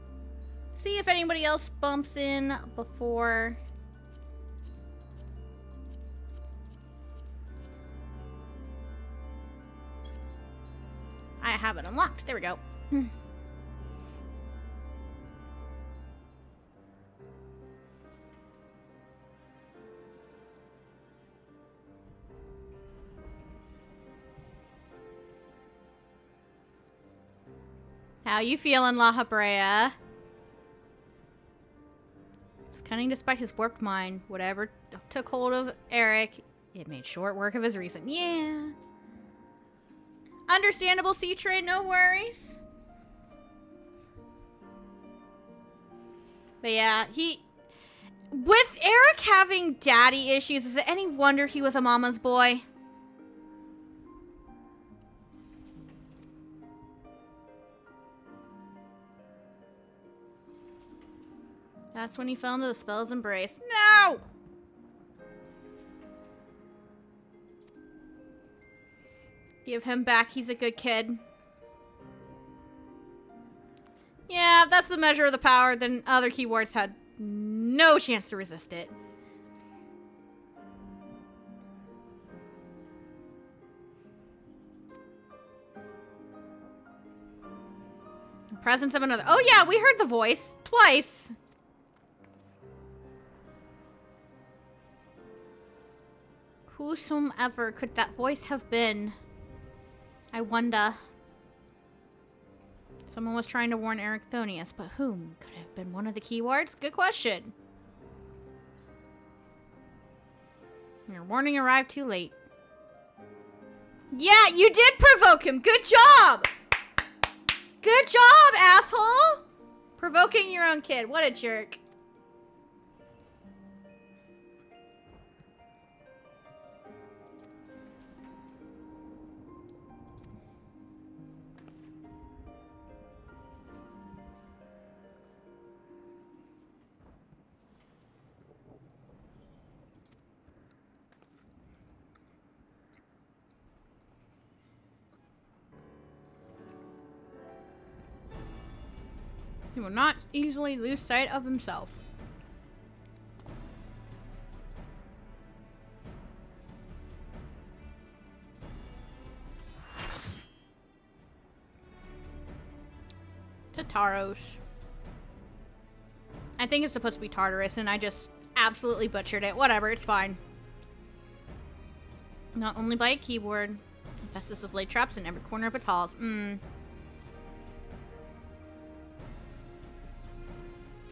see if anybody else bumps in before. I have it unlocked. There we go. How you feeling, La Habrea? He's cunning despite his warped mind. Whatever took hold of Eric, it made short work of his reason. Yeah. Understandable, C-Trade, no worries. But yeah, with Eric having daddy issues, is it any wonder he was a mama's boy? That's when he fell into the spell's embrace. No! Give him back, he's a good kid. Yeah, if that's the measure of the power, then other keywords had no chance to resist it. The presence of another. Oh yeah, we heard the voice. Twice. Whosoever could that voice have been? I wonder. Someone was trying to warn Eric Thonius, but whom? Could it have been one of the keywords? Good question. Your warning arrived too late. Yeah, you did provoke him. Good job. Good job, asshole. Provoking your own kid. What a jerk. He will not easily lose sight of himself. Tataros. I think it's supposed to be Tartarus, and I just absolutely butchered it. Whatever, it's fine. Not only by a keyboard. Festus has laid traps in every corner of its halls.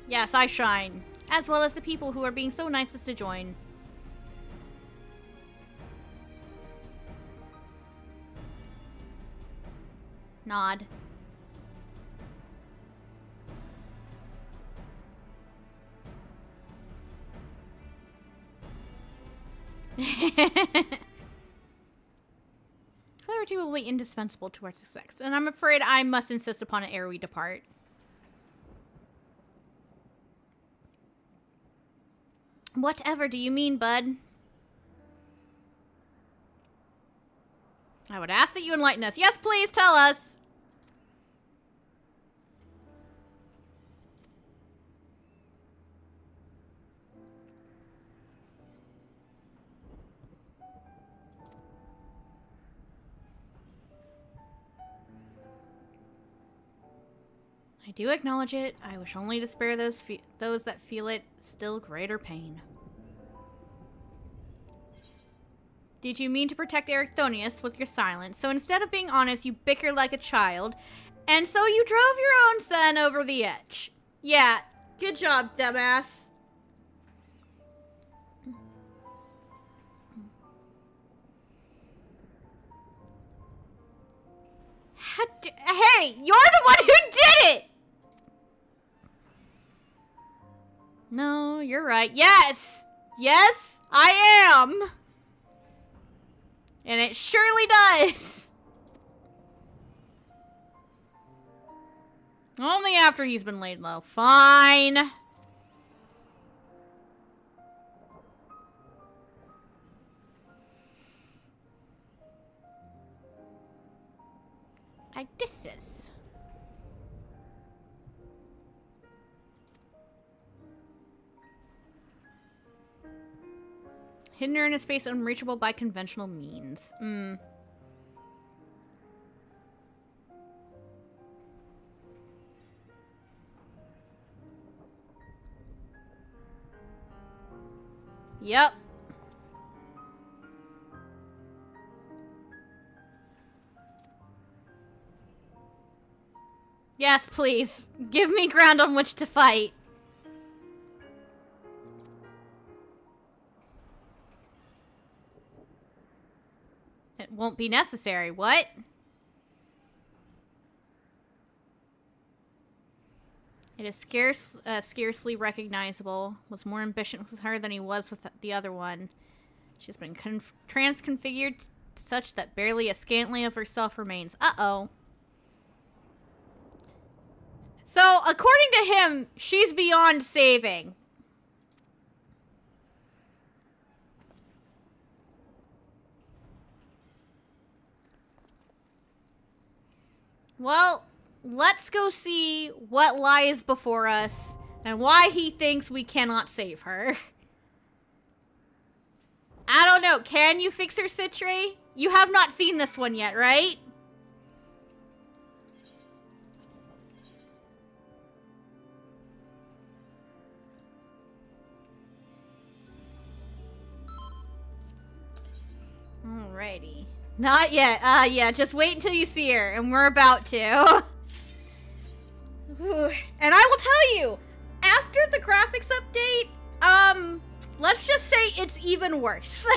Yes, I shine. As well as the people who are being so nice as to join. Nod. Clarity will be indispensable to our success, and I'm afraid I must insist upon it ere we depart. Whatever do you mean, bud? I would ask that you enlighten us. Yes, please, tell us. I do acknowledge it. I wish only to spare those that feel it still greater pain. Did you mean to protect Ericthonius with your silence? So instead of being honest, you bicker like a child, and so you drove your own son over the edge. Yeah, good job, dumbass. Hey, you're the one who did it! No, you're right. Yes! Yes, I am! And it surely does! Only after he's been laid low. Fine. Odysseus. Hidden in his face, unreachable by conventional means. Yep. Yes, please. Give me ground on which to fight. It won't be necessary. What? It is scarcely recognizable. Was more ambitious with her than he was with the other one. She's been transconfigured such that barely a scantling of herself remains. Uh-oh. So, according to him, she's beyond saving. Well, let's go see what lies before us and why he thinks we cannot save her. I don't know. Can you fix her, Citri? You have not seen this one yet, right? Alrighty. Not yet. Yeah, just wait until you see her, and we're about to. And I will tell you, after the graphics update, Let's just say it's even worse.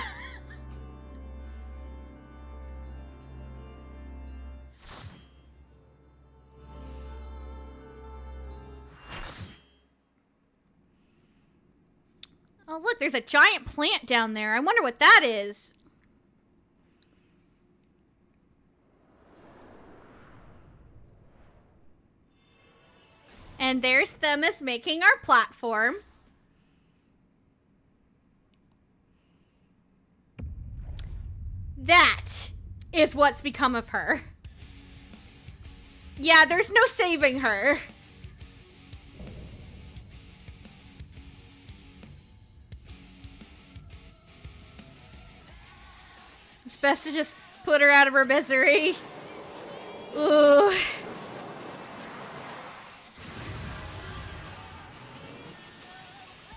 Oh, look, there's a giant plant down there. I wonder what that is. And there's Themis making our platform. That is what's become of her. Yeah, there's no saving her. It's best to just put her out of her misery. Ooh.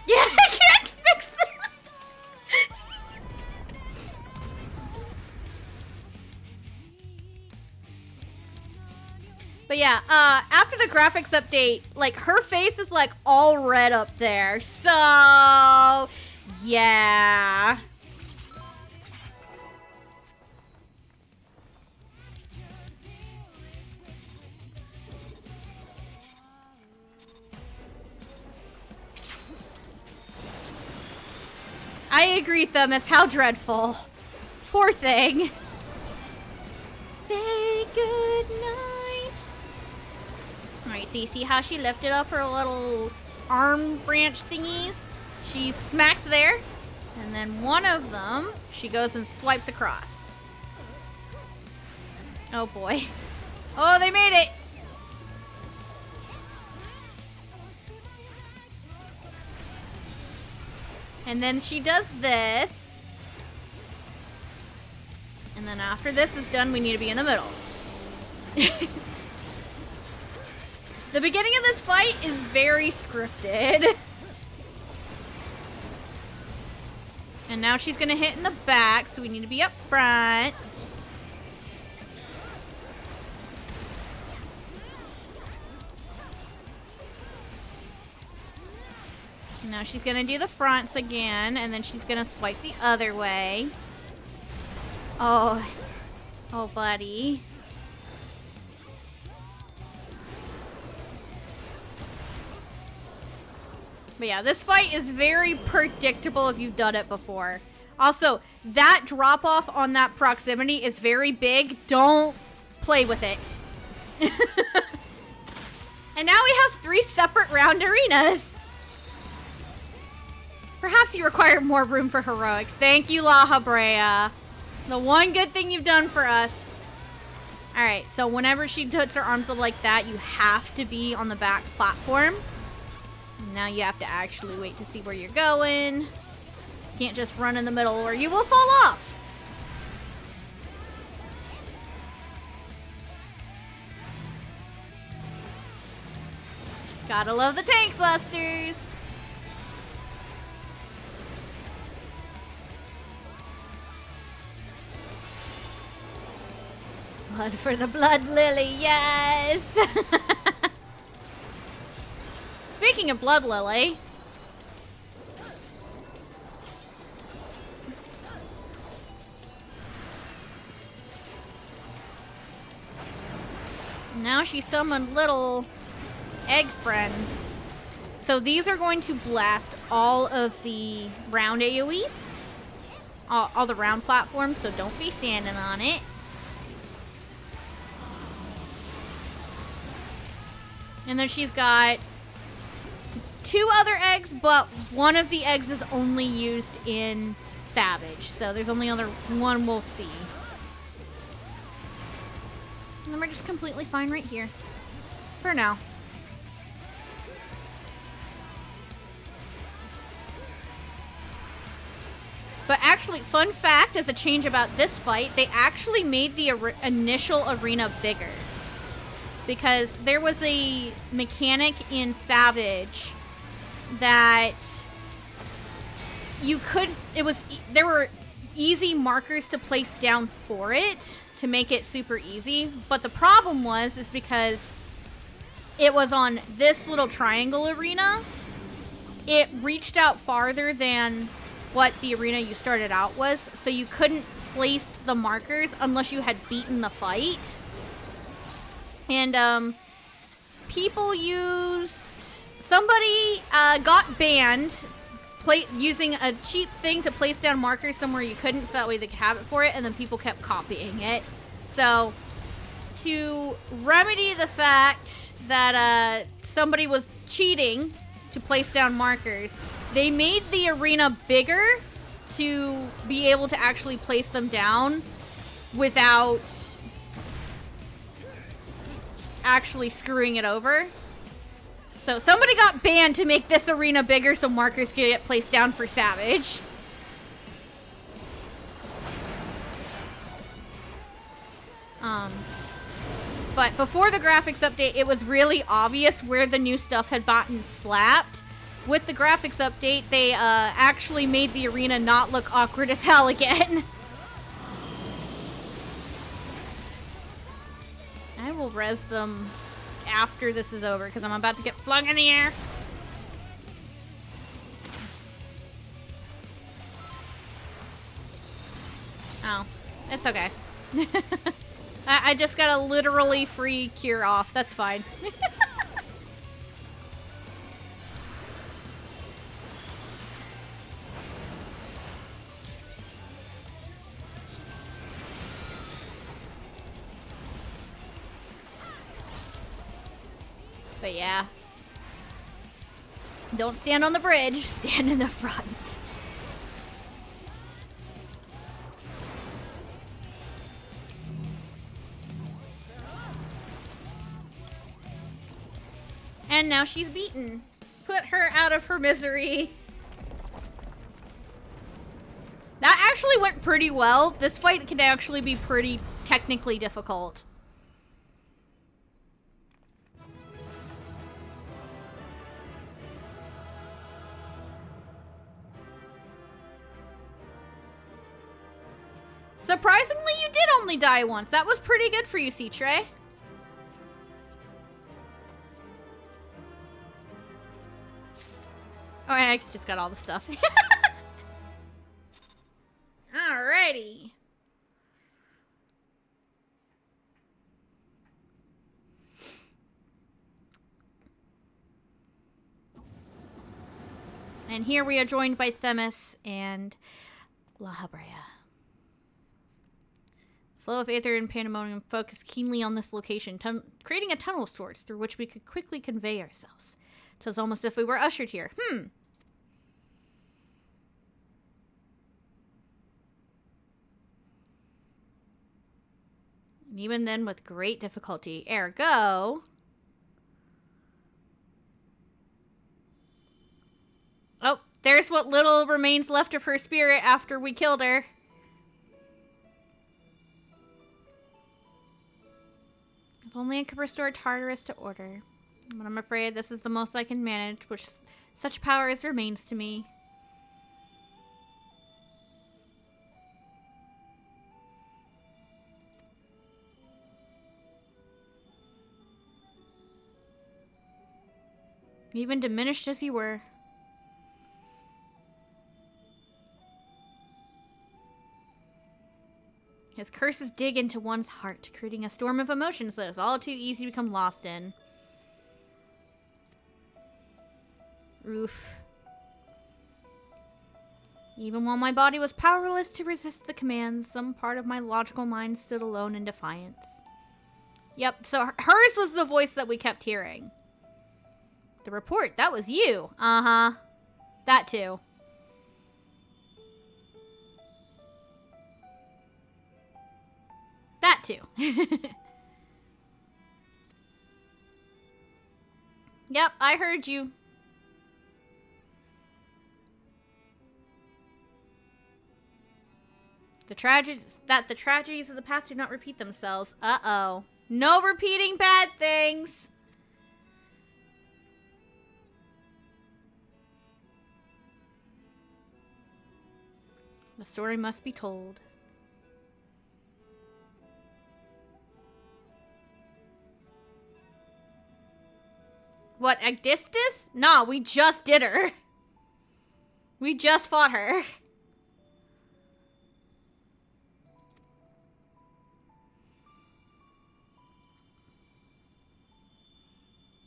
Yeah, I can't fix that. But yeah, after the graphics update, like, her face is, like, all red up there. So, yeah. I agree, Themis. How dreadful. Poor thing. Say goodnight. Alright, so you see how she lifted up her little arm branch thingies? She smacks there, and then one of them, she goes and swipes across. Oh boy. Oh, they made it! And then she does this. And then after this is done, we need to be in the middle. The beginning of this fight is very scripted. And now she's gonna hit in the back, so we need to be up front. Now she's gonna do the fronts again, and then she's gonna swipe the other way. Oh. Oh, buddy. But yeah, this fight is very predictable if you've done it before. Also, that drop-off on that proximity is very big. Don't play with it. And now we have 3 separate round arenas. Perhaps you require more room for heroics. Thank you, La Habrea. The one good thing you've done for us. Alright, so whenever she puts her arms up like that, you have to be on the back platform. Now you have to actually wait to see where you're going. You can't just run in the middle or you will fall off. Gotta love the tank busters. Blood for the blood lily, yes! Speaking of blood lily... Now she summoned little egg friends. So these are going to blast all of the round AoEs. All the round platforms, so don't be standing on it. And then she's got 2 other eggs, but one of the eggs is only used in Savage. So there's only other one we'll see. And then we're just completely fine right here. For now. But actually, fun fact, as a change about this fight, they actually made the initial arena bigger. Because there was a mechanic in Savage that you could, there were easy markers to place down for it to make it super easy. But the problem is because it was on this little triangle arena, it reached out farther than what the arena you started out was, so you couldn't place the markers unless you had beaten the fight. And people used... Somebody got banned using a cheap thing to place down markers somewhere you couldn't, so that way they could have it for it, and then people kept copying it. So, to remedy the fact that somebody was cheating to place down markers, they made the arena bigger to be able to actually place them down without actually screwing it over. So somebody got banned to make this arena bigger so markers could get placed down for Savage. But before the graphics update, it was really obvious where the new stuff had gotten slapped. With the graphics update, they actually made the arena not look awkward as hell again. I will res them after this is over, because I'm about to get flung in the air. Oh, it's okay. I just got a literally free cure off. That's fine. But yeah. Don't stand on the bridge, stand in the front. And now she's beaten. Put her out of her misery. That actually went pretty well. This fight can actually be pretty technically difficult. Surprisingly, you did only die once. That was pretty good for you, C-Tray. Oh, I just got all the stuff. Alrighty. And here we are joined by Themis and La Habrea. Flow of Aether and Pandaemonium focus keenly on this location, creating a tunnel of sorts through which we could quickly convey ourselves. It was almost as if we were ushered here. And even then, with great difficulty. Ergo... Oh, there's what little remains left of her spirit after we killed her. If only I could restore Tartarus to order. But I'm afraid this is the most I can manage, which such power as remains to me. Even diminished as you were. His curses dig into one's heart, creating a storm of emotions that is all too easy to become lost in. Oof. Even while my body was powerless to resist the commands, some part of my logical mind stood alone in defiance. Yep, so hers was the voice that we kept hearing. The report, that was you. Uh-huh. That too. That too. Yep, I heard you. The tragedies of the past do not repeat themselves. Uh-oh. No repeating bad things. The story must be told. What, Agdistis? Nah, we just did her. We just fought her.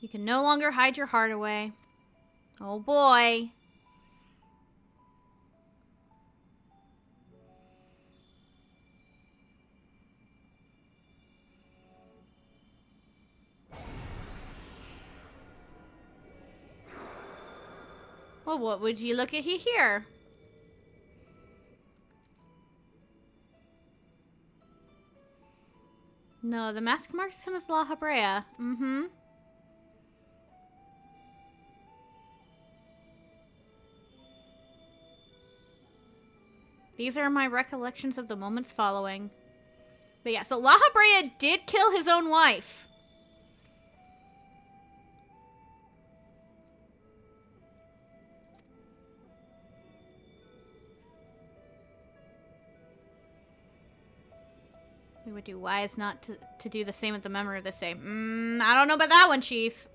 You can no longer hide your heart away. Oh boy. Well, what would you look at here? No, the mask marks him as La Habrea. Mm-hmm. These are my recollections of the moments following. But yeah, so La Habrea did kill his own wife. We would do wise not to do the same with the memory of this day. I don't know about that one, Chief.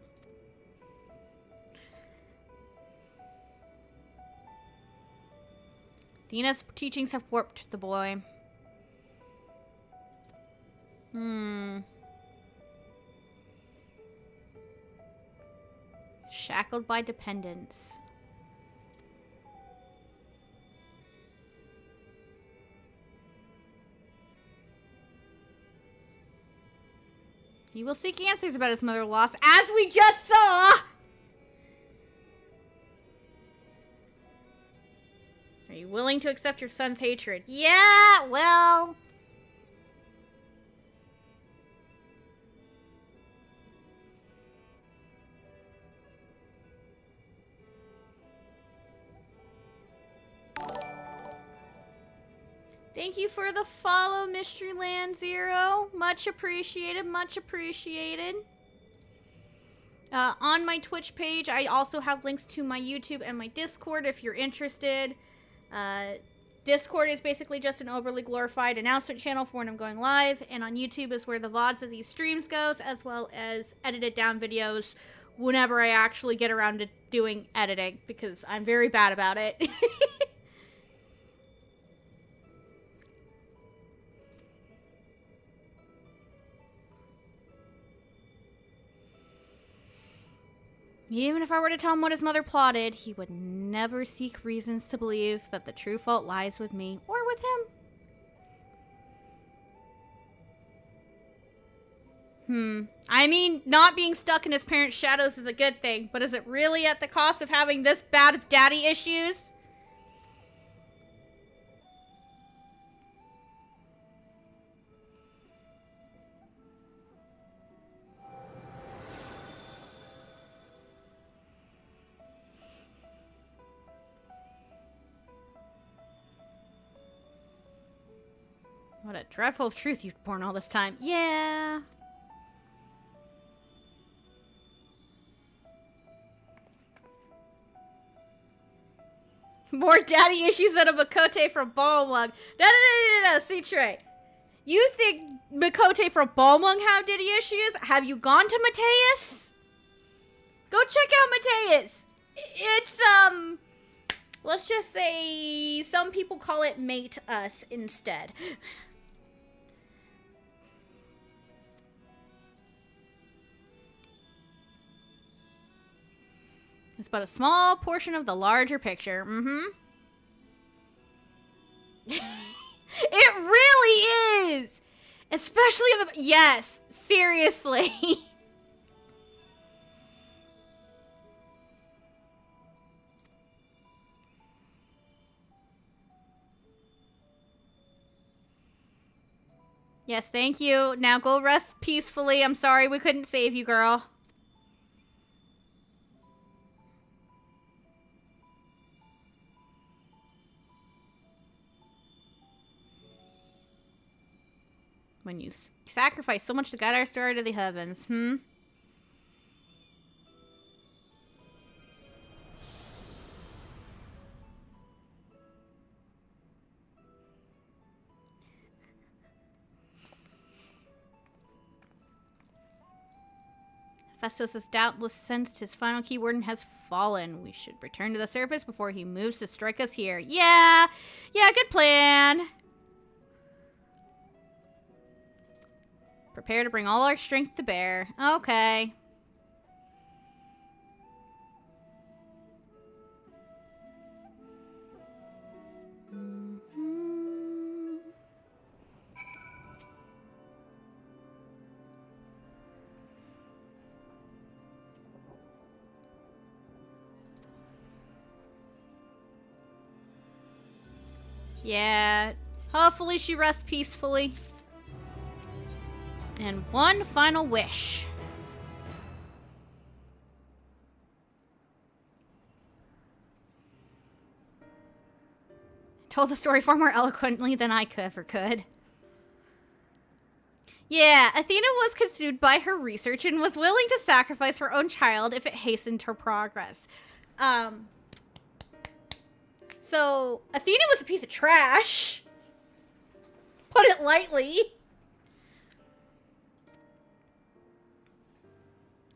Athena's teachings have warped the boy. Shackled by dependence. He will seek answers about his mother lost, as we just saw! Are you willing to accept your son's hatred? Yeah, well... Thank you for the follow, Mystery Land Zero. Much appreciated, much appreciated. On my Twitch page, I also have links to my YouTube and my Discord if you're interested. Discord is basically just an overly glorified announcement channel for when I'm going live, and on YouTube is where the VODs of these streams goes, as well as edited down videos whenever I actually get around to doing editing, because I'm very bad about it. Even if I were to tell him what his mother plotted, he would never seek reasons to believe that the true fault lies with me or with him. I mean, not being stuck in his parents' shadows is a good thing, but is it really at the cost of having this bad of daddy issues? What a dreadful truth you've borne all this time. Yeah. More daddy issues than a Makote from Balmung. No, C-Tray. You think Makote from Balmung have daddy issues? Have you gone to Mateus? Go check out Mateus. It's, let's just say some people call it Mate Us instead. It's but a small portion of the larger picture. It really is! Especially in the... Yes, seriously. Yes, thank you. Now go rest peacefully. I'm sorry we couldn't save you, girl. When you sacrifice so much to guide our story to the heavens, Festus has doubtless sensed his final keyword and has fallen. We should return to the surface before he moves to strike us here. Yeah, good plan. Prepare to bring all our strength to bear. Okay. Yeah, hopefully she rests peacefully. And one final wish. Told the story far more eloquently than I ever could. Yeah, Athena was consumed by her research and was willing to sacrifice her own child if it hastened her progress. So, Athena was a piece of trash. Put it lightly.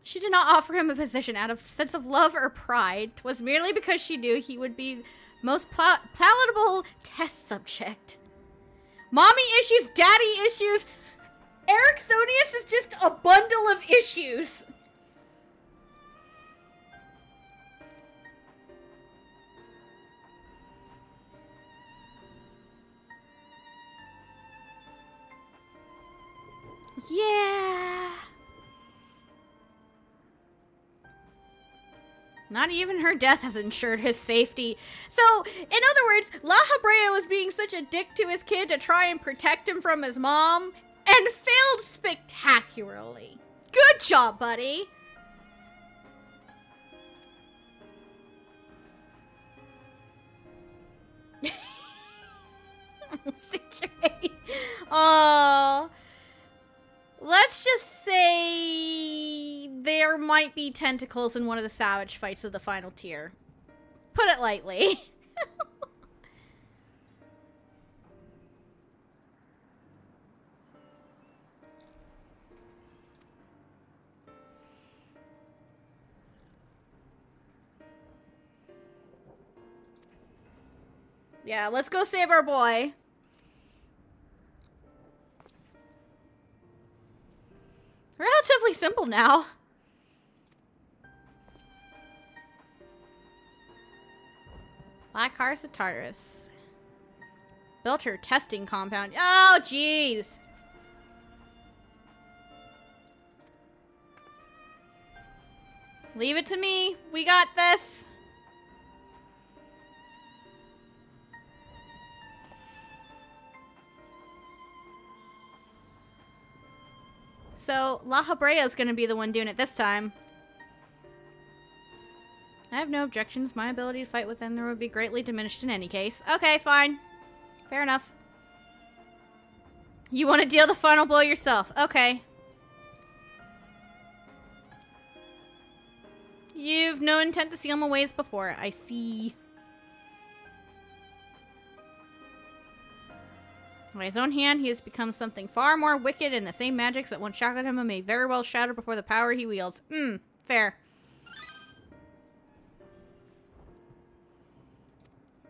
She did not offer him a position out of sense of love or pride. 'Twas merely because she knew he would be most palatable test subject. Mommy issues, daddy issues. Ericthonius is just a bundle of issues. Yeah. Not even her death has ensured his safety. So, in other words, La Habrea was being such a dick to his kid to try and protect him from his mom, and failed spectacularly. Good job, buddy. Oh. Let's just say there might be tentacles in one of the savage fights of the final tier. Put it lightly. Yeah, let's go save our boy. Relatively simple now. Black Hearts of Tartarus. Built her testing compound. Oh, jeez. Leave it to me. We got this. So, La Habrea is going to be the one doing it this time. I have no objections. My ability to fight within there would be greatly diminished in any case. Okay, fine. Fair enough. You want to deal the final blow yourself. Okay. You've no intent to seal my ways before. I see. By his own hand, he has become something far more wicked, and the same magics that once shackled him may very well shatter before the power he wields. Fair.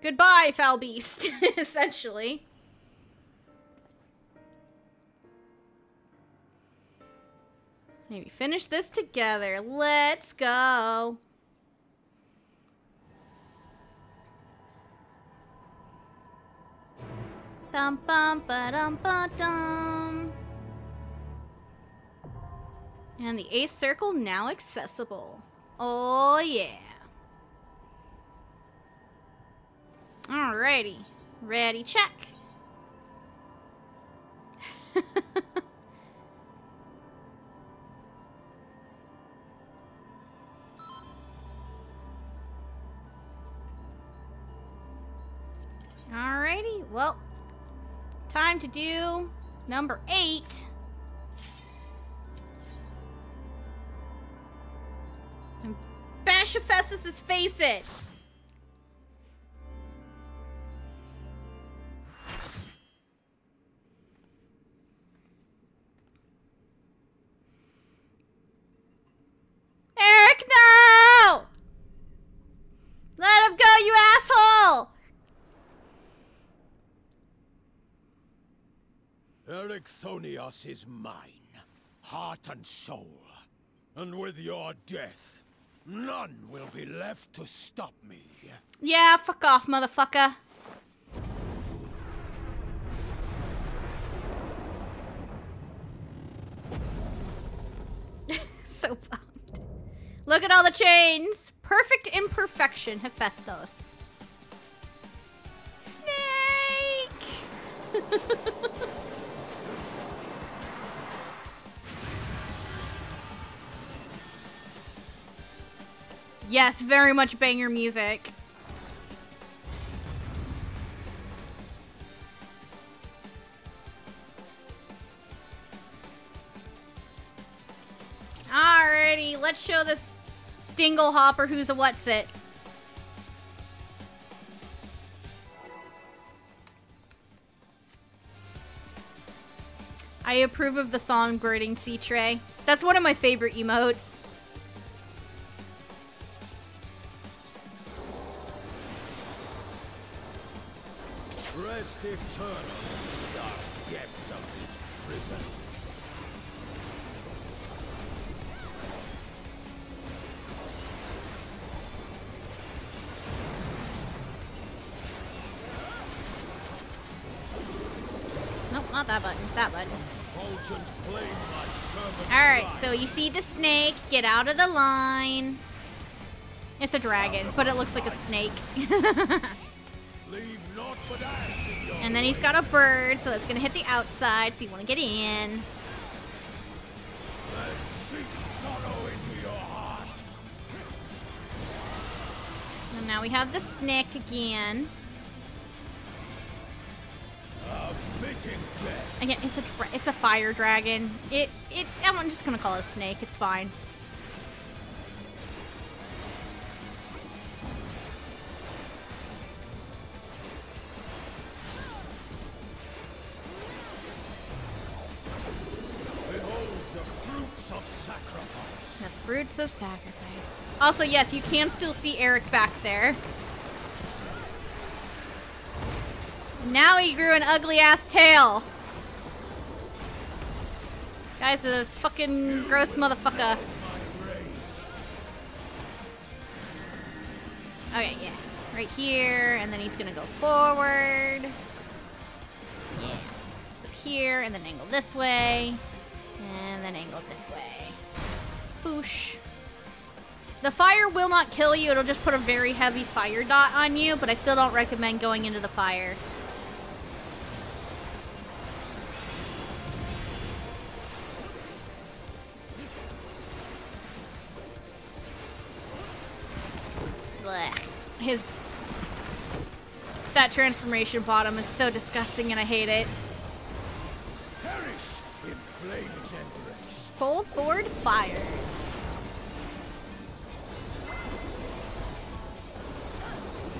Goodbye, foul beast, essentially. Maybe finish this together. Let's go. Dum bum ba dum ba dum. And the ace circle now accessible. Oh yeah. Alrighty. Ready, check. Alrighty, well, time to do number 8. And bash Hephaestus' face it! Ericthonios is mine, heart and soul. And with your death, none will be left to stop me. Yeah, fuck off, motherfucker. So bummed. Look at all the chains. Perfect imperfection, Hephaestus. Snake! Yes, very much banger music. Alrighty, let's show this dingle hopper who's a what's-it. I approve of the song Birding Sea Tray. That's one of my favorite emotes. Rest eternal in the dark depths of this prison. Nope, not that button. That button. Fulgent flame, my servant. Alright, so you see the snake. Get out of the line. It's a dragon, but it looks like a snake. Leave naught but ash in your And then he's got a bird, so that's gonna hit the outside, so you wanna get in. and seep sorrow into your heart. And now we have the snake again. A fitting death. Again, it's a fire dragon. I'm just gonna call it a snake. It's fine. Behold the fruits of sacrifice. The fruits of sacrifice. Also, yes, you can still see Eric back there. Now he grew an ugly ass tail. Guy's a fucking gross motherfucker. Okay, yeah. Right here, and then he's gonna go forward. Yeah. So here, and then angle this way. And then angle this way. Boosh. The fire will not kill you, it'll just put a very heavy fire dot on you, but I still don't recommend going into the fire. Blech. That transformation bottom is so disgusting and I hate it. Perish in flame's embrace. Cold forward fires.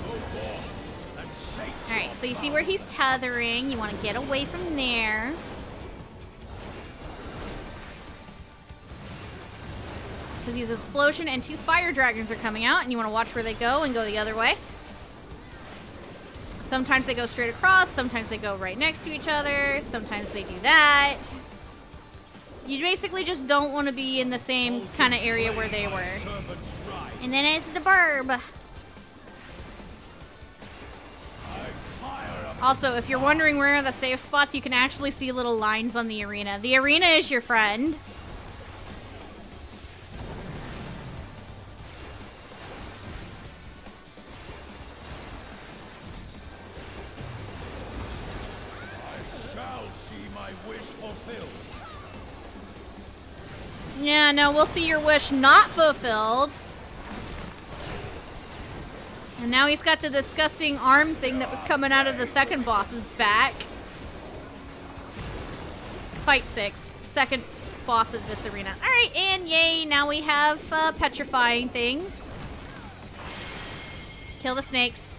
Go forth and sate. Alright, so you see where he's tethering. You want to get away from there. Because he's an explosion and 2 fire dragons are coming out, and you want to watch where they go and go the other way. Sometimes they go straight across, sometimes they go right next to each other, sometimes they do that. You basically just don't want to be in the same kind of area where they were. And then it's the burb. Also, if you're wondering where are the safe spots, you can actually see little lines on the arena. The arena is your friend. Yeah, no, we'll see your wish not fulfilled. And now he's got the disgusting arm thing that was coming out of the second boss's back. Fight 6. Second boss of this arena. Alright, and yay, now we have petrifying things. Kill the snakes.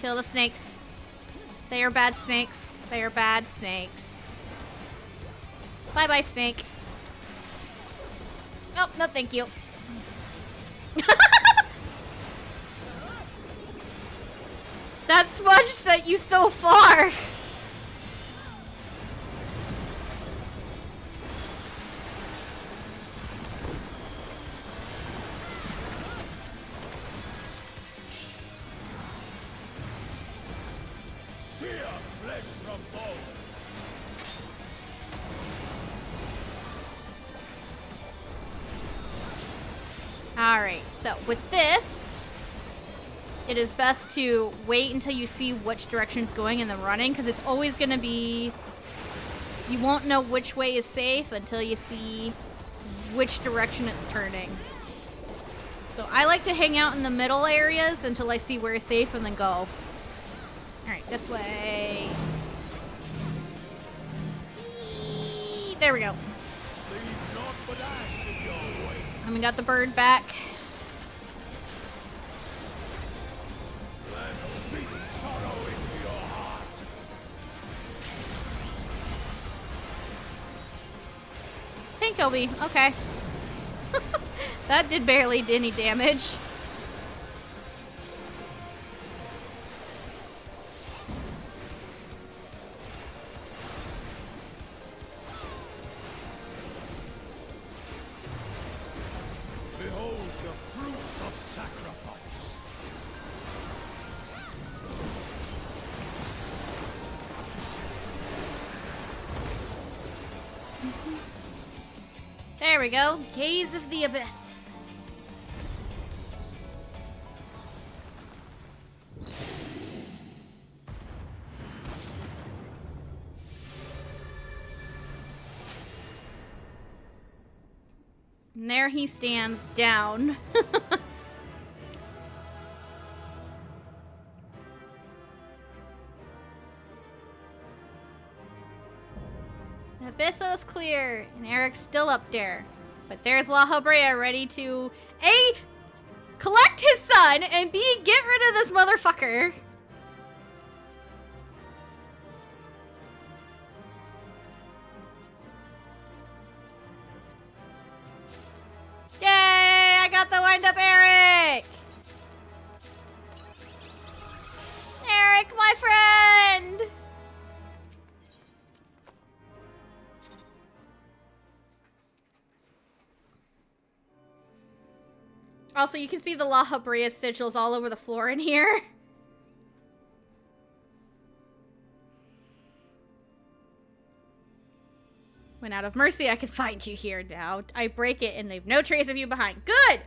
Kill the snakes. They are bad snakes. They are bad snakes. Bye-bye, snake. Oh, no thank you. That smudge sent you so far. Tear flesh from bone. Alright, so with this, it is best to wait until you see which direction it's going and then running, because it's always going to be... You won't know which way is safe until you see which direction it's turning. So I like to hang out in the middle areas until I see where it's safe and then go. Alright, this way. There we go. Leave naught but ash in your way. And we got the bird back. Let deep sorrow into your heart. Tank Obi, okay. That did barely any damage. Behold the fruits of sacrifice. There we go. Gaze of the Abyss. And there he stands down. The Abysso's clear, and Eric's still up there. But there's La Habrea ready to A, collect his son, and B, get rid of this motherfucker. Yay! I got the wind up Eric! Eric, my friend! Also, you can see the La Habrea sigils all over the floor in here. When out of mercy, I can find you here now. I break it and they've no trace of you behind. Good!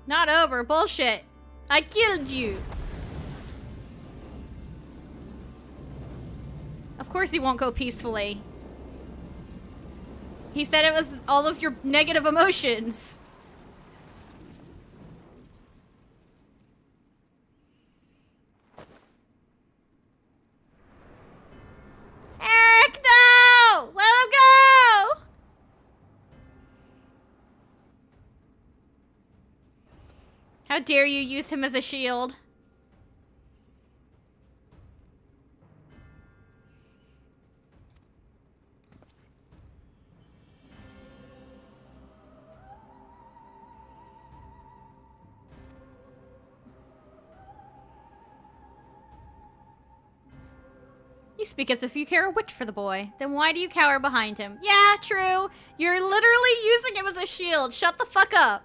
Not over. Bullshit. I killed you. Of course he won't go peacefully. He said it was all of your negative emotions. Eric, no! Let him go! How dare you use him as a shield? You speak as if you care a whit for the boy. Then why do you cower behind him? Yeah, true. You're literally using him as a shield. Shut the fuck up.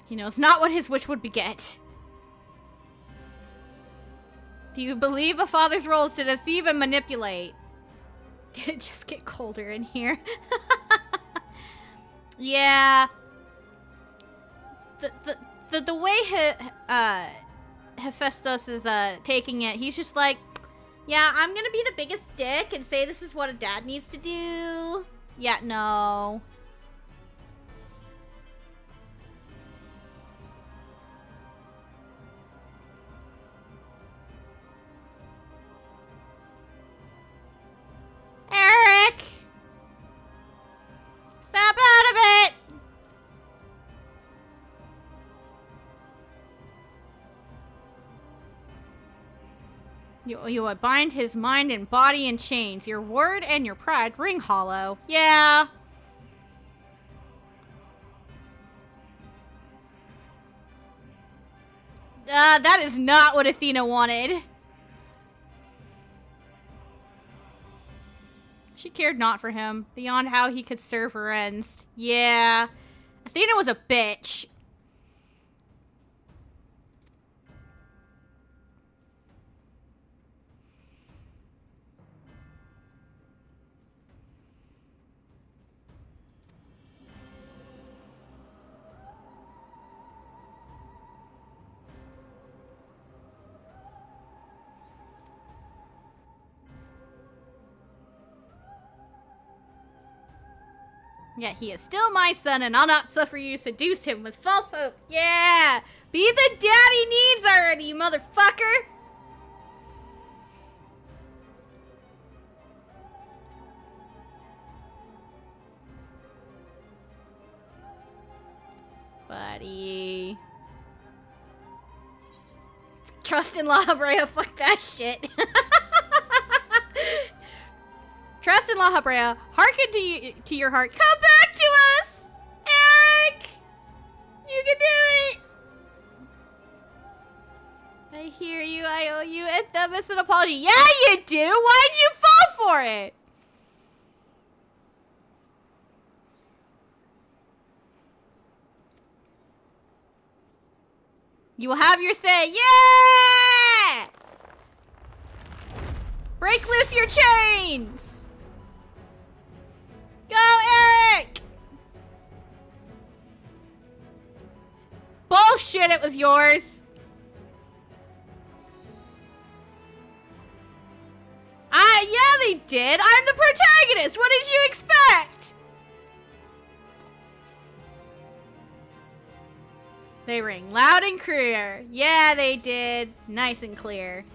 He knows not what his wish would beget. Do you believe a father's role is to deceive and manipulate? Did it just get colder in here? Yeah. The way Hephaestus is taking it, he's just like, yeah, I'm gonna be the biggest dick and say this is what a dad needs to do. Yeah, no. Eric! Snap out of it! You bind his mind and body in chains. Your word and your pride ring hollow. Yeah. That is not what Athena wanted. She cared not for him, beyond how he could serve her ends. Yeah. Athena was a bitch. Yet he is still my son, and I'll not suffer you to seduce him with false hope. Yeah! Be the daddy needs already, you motherfucker! Buddy. Trust in La Habrea, fuck that shit. Trust in La Habrea, hearken to your heart. Come back to us! Eric! You can do it! I hear you, I owe you Anthemis an apology. Yeah, you do! Why'd you fall for it? You will have your say. Yeah! Break loose your chains! Go, Eric! Bullshit, it was yours. Yeah, they did. I'm the protagonist. What did you expect? They ring loud and clear. Yeah, they did. Nice and clear.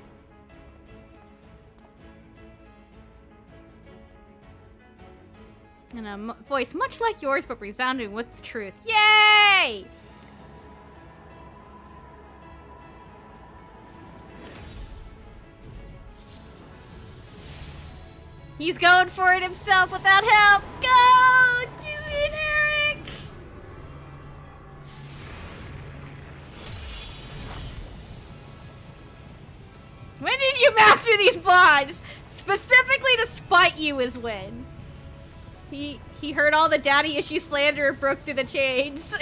And a voice much like yours, but resounding with the truth. Yay! He's going for it himself without help. Go! Do it, Eric! When did you master these bonds? Specifically to spite you is when. He heard all the daddy issue slander and broke through the chains.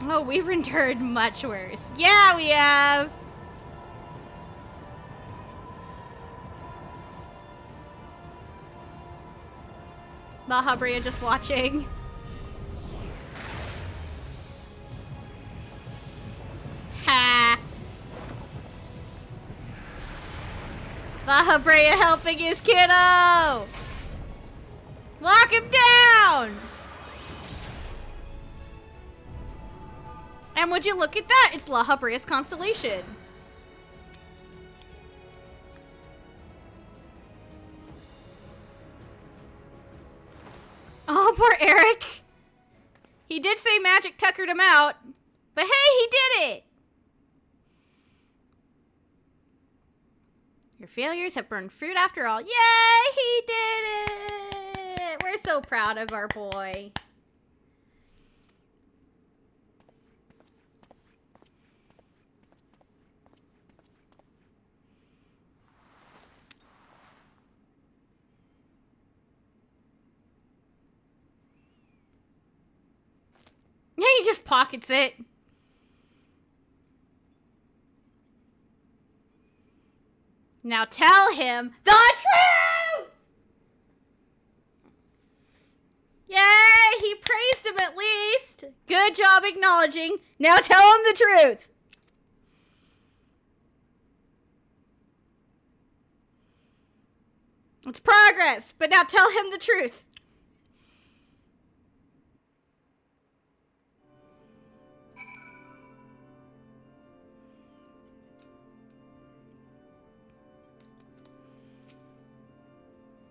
Oh, we've endured much worse. Yeah, we have. La Habrea just watching. Ha! La Habrea helping his kiddo! Lock him down! And would you look at that? It's La Habrea's constellation. Oh, poor Eric. He did say magic tuckered him out. But hey, he did it! Your failures have borne fruit after all. Yay, he did it! We're so proud of our boy. Yeah, he just pockets it. Now tell him the truth! Yay, he praised him at least. Good job acknowledging. Now tell him the truth. It's progress, but now tell him the truth.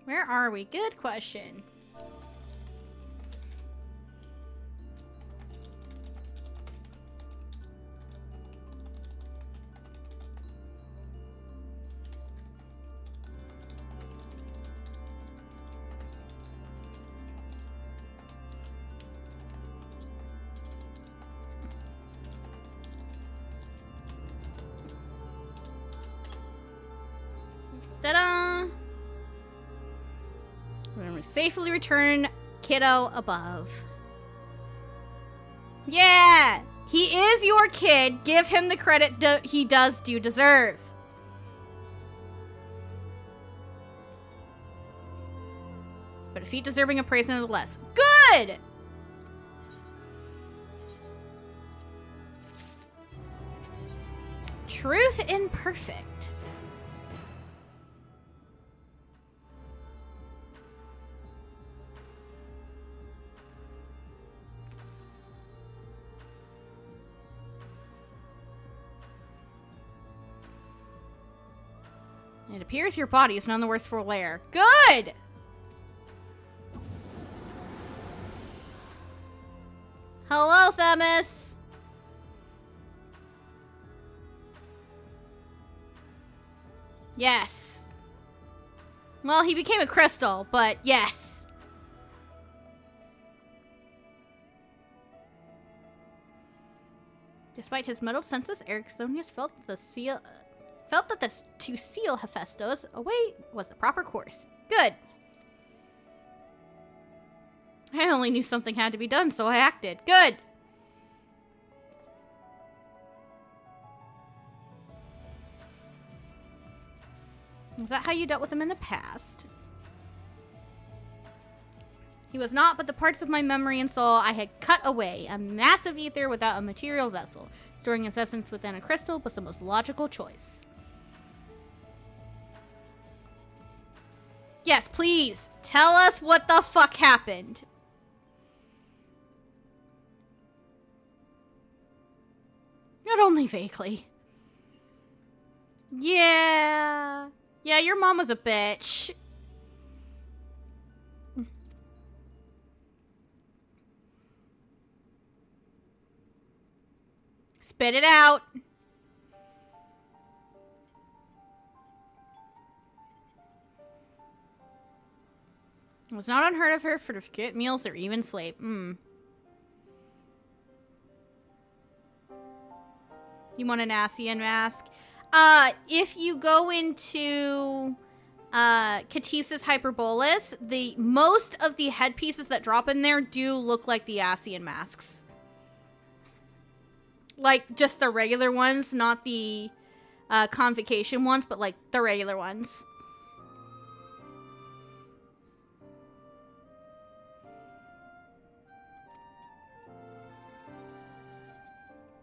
Where are we? Good question. Ta-da! We're gonna safely return kiddo above. Yeah! He is your kid. Give him the credit he does deserve. But a feat deserving of praise nonetheless. Good! Truth imperfect. It appears your body is none the worse for wear. Good! Hello, Themis! Yes. Well, he became a crystal, but yes. Despite his muddled senses, Ericthonius felt that to seal Hephaestus away was the proper course. Good. I only knew something had to be done, so I acted. Good. Is that how you dealt with him in the past? He was not, but the parts of my memory and soul I had cut away. A massive ether without a material vessel. Storing its essence within a crystal was the most logical choice. Yes, please. Tell us what the fuck happened. Not only vaguely. Yeah. Yeah, your mom was a bitch. Spit it out. It was not unheard of her for to forget meals or even sleep. You want an Asian mask? If you go into Katissa's Hyperbolus, most of the headpieces that drop in there do look like the Asian masks. Like, just the regular ones, not the convocation ones, but like the regular ones.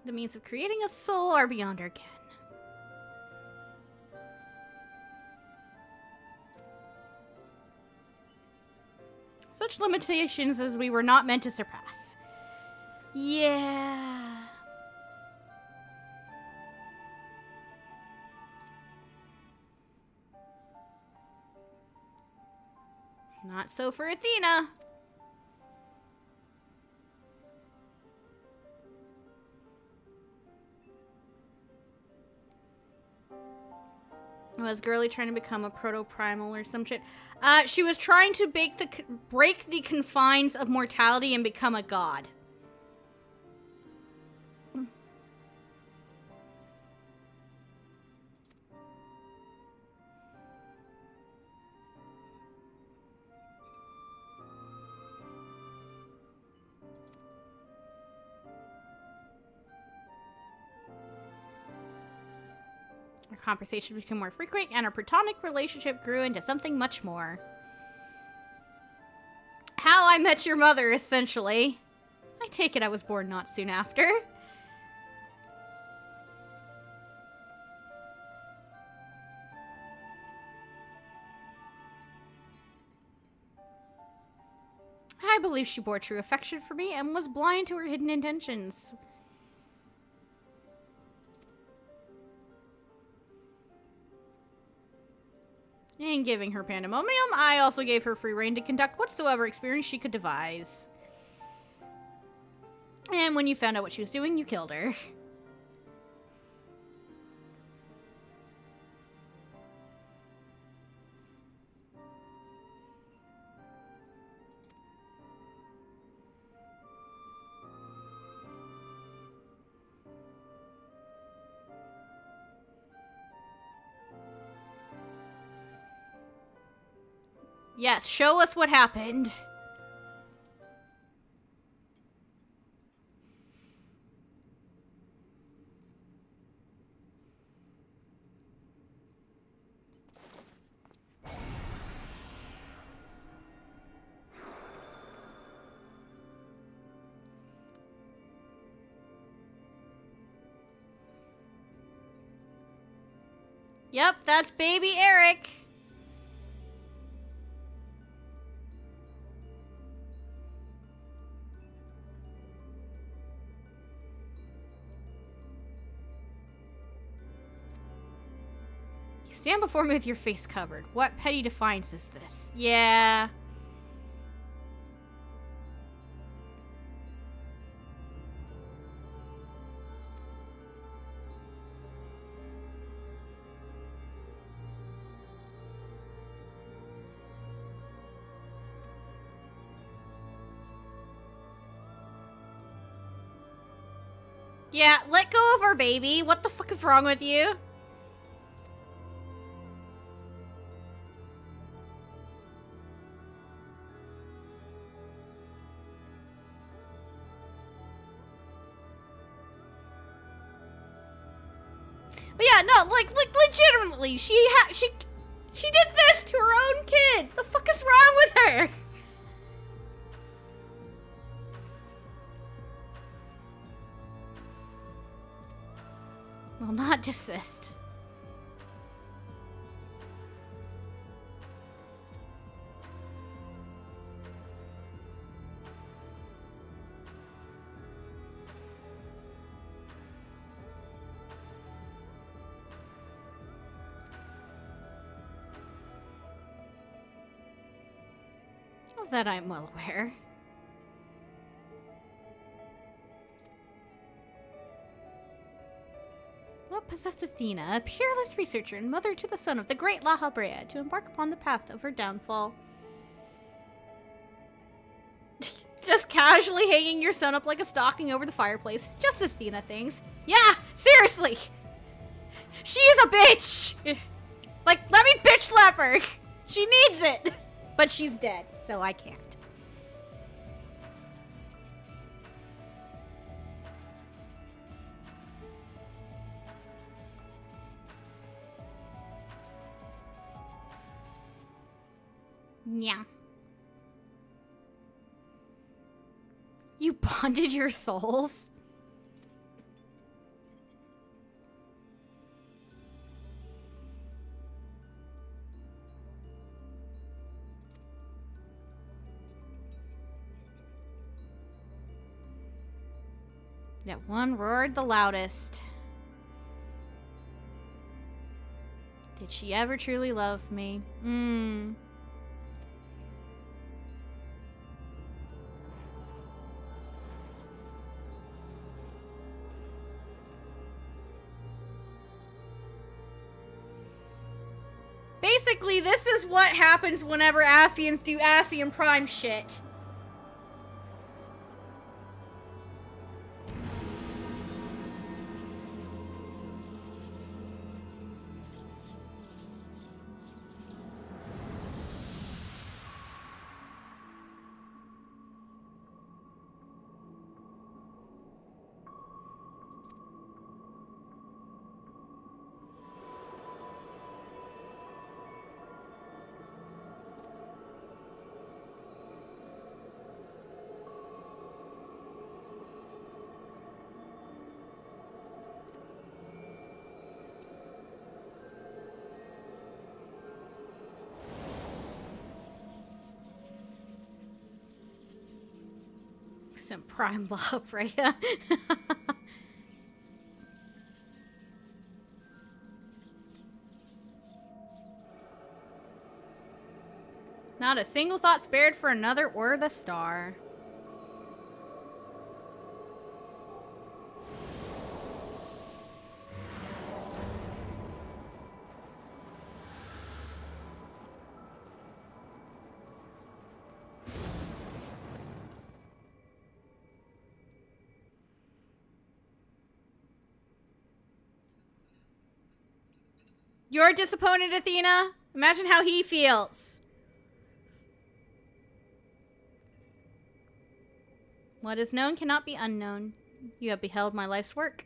The means of creating a soul are beyond our ken. Such limitations as we were not meant to surpass. Yeah. Not so for Athena. Was Girly trying to become a proto-primal or some shit? She was trying to break the confines of mortality and become a god. Our conversations became more frequent, and our platonic relationship grew into something much more. How I Met Your Mother, essentially. I take it I was born not soon after. I believe she bore true affection for me and was blind to her hidden intentions. In giving her Pandaemonium, I also gave her free rein to conduct whatsoever experience she could devise. And when you found out what she was doing, you killed her. Yes, show us what happened. Yep, that's baby Eric. You stand before me with your face covered. What petty defiance is this? Yeah. Yeah, let go of our baby. What the fuck is wrong with you? But yeah, no, like legitimately, she did this to her own kid. The fuck is wrong with her? Will not desist. Of that I'm well aware. What possessed Athena, a peerless researcher and mother to the son of the great Lahabrea, to embark upon the path of her downfall? Just casually hanging your son up like a stocking over the fireplace. Just as Athena thinks. Yeah, seriously! She is a bitch! Like, let me bitch slap her! She needs it! But she's dead, so I can't. Yeah. You bonded your souls? That one roared the loudest. Did she ever truly love me? Basically, this is what happens whenever Asians do Asian Prime shit. Some prime love, right? Not a single thought spared for another or the star. You're disappointed, Athena? Imagine how he feels. What is known cannot be unknown. You have beheld my life's work.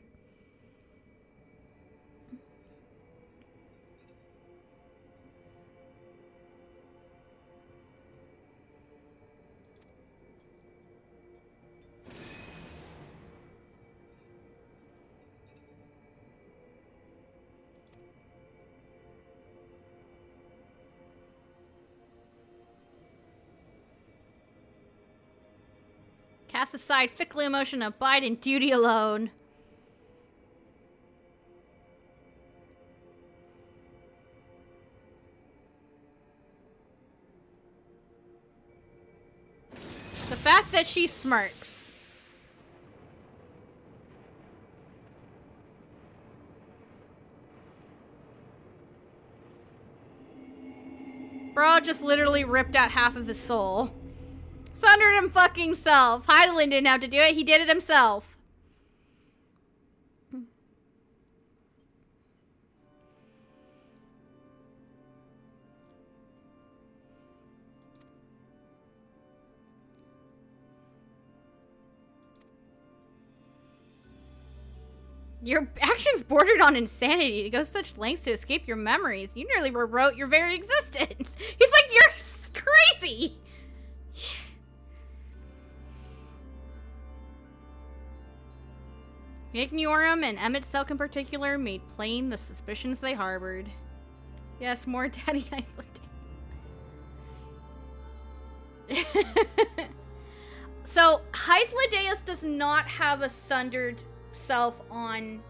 Cast aside fickle emotion, abide in duty alone. The fact that she smirks. Bro just literally ripped out half of his soul. Sundered him fucking self. Heidelin didn't have to do it. He did it himself. Your actions bordered on insanity to go such lengths to escape your memories. You nearly rewrote your very existence. He's like, you're crazy. Ignorum and Emet-Selk in particular made plain the suspicions they harbored. Yes, more Daddy Hythlodaeus. So, Hythlodaeus does not have a sundered self on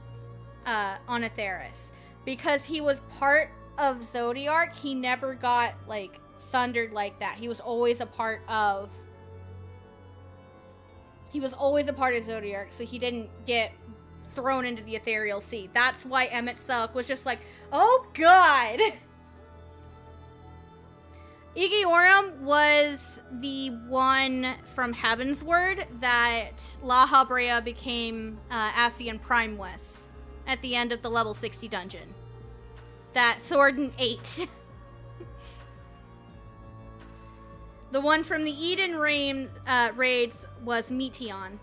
Atheris. Because he was part of Zodiark, he never got, like, sundered like that. He was always a part of... Zodiark, so he didn't get thrown into the ethereal sea. That's why Emet-Selk was just like, oh god! Igiorum was the one from Heavensward that La Habrea became Ascian Prime with at the end of the level 60 dungeon. That Thornton ate. The one from the Eden raids was Metron.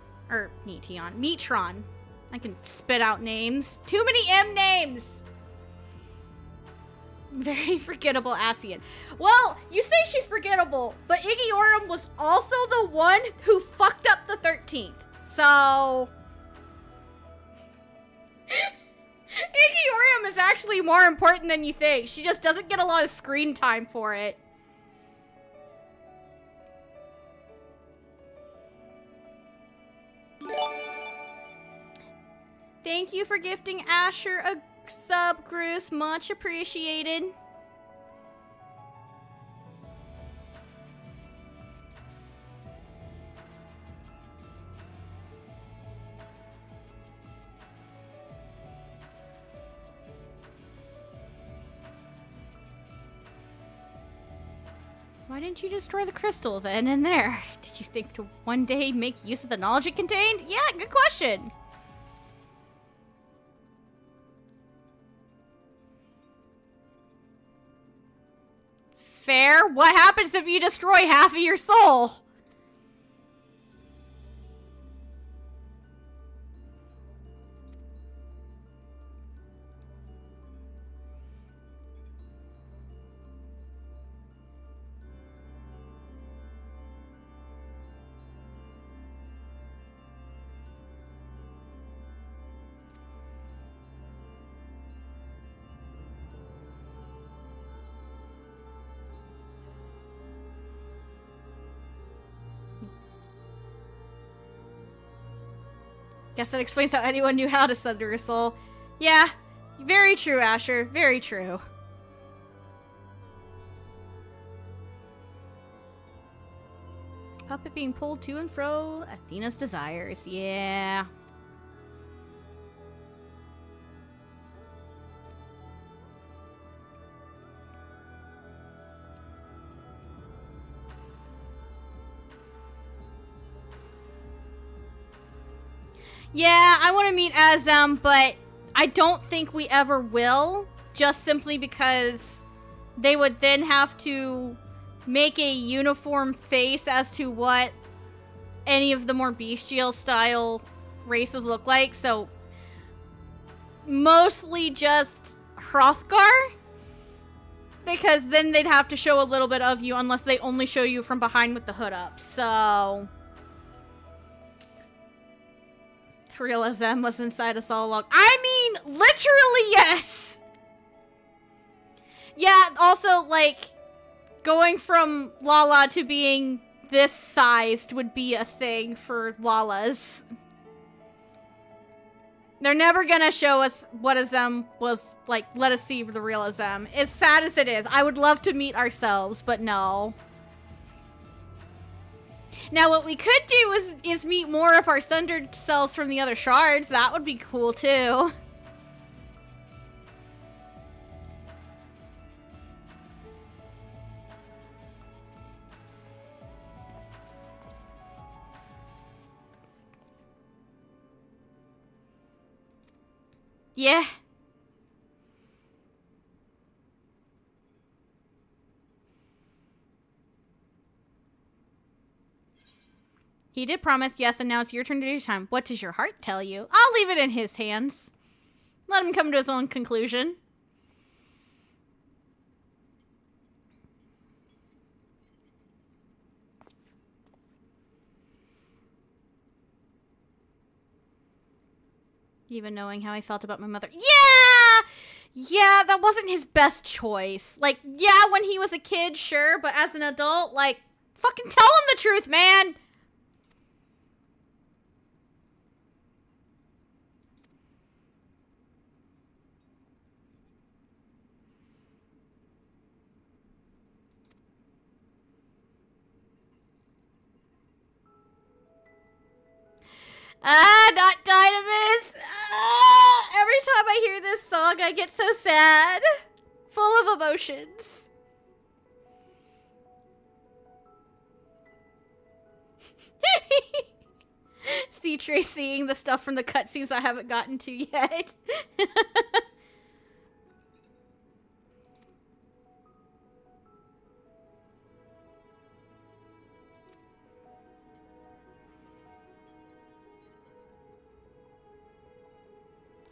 I can spit out names. Too many M names! Very forgettable Ascian. Well, you say she's forgettable, but Igiorum was also the one who fucked up the 13th. So... Igiorum is actually more important than you think. She just doesn't get a lot of screen time for it. Thank you for gifting Asher a sub, Bruce. Much appreciated. Why didn't you destroy the crystal then and there? Did you think to one day make use of the knowledge it contained? Yeah, good question. Fair. What happens if you destroy half of your soul? Guess that explains how anyone knew how to sunder a soul. Yeah, very true, Asher. Very true. Puppet being pulled to and fro. Athena's desires. Yeah. Yeah, I want to meet Azem, but I don't think we ever will. Just simply because they would then have to make a uniform face as to what any of the more bestial style races look like, so mostly just Hrothgar, because then they'd have to show a little bit of you unless they only show you from behind with the hood up, so... Real SM was inside us all along. I mean, literally yes! Yeah, also, like, going from Lala to being this sized would be a thing for Lalas. They're never gonna show us what a Zem was like, let us see the real Zem. As sad as it is, I would love to meet ourselves, but no. Now, what we could do is meet more of our sundered selves from the other shards. That would be cool, too. Yeah. He did promise, yes, and now it's your turn to do time. What does your heart tell you? I'll leave it in his hands. Let him come to his own conclusion. Even knowing how I felt about my mother. Yeah! Yeah, that wasn't his best choice. Like, yeah, when he was a kid, sure, but as an adult, like, fucking tell him the truth, man! Ah, not Dynamis! Ah, every time I hear this song, I get so sad. Full of emotions. C-Trace seeing the stuff from the cutscenes I haven't gotten to yet.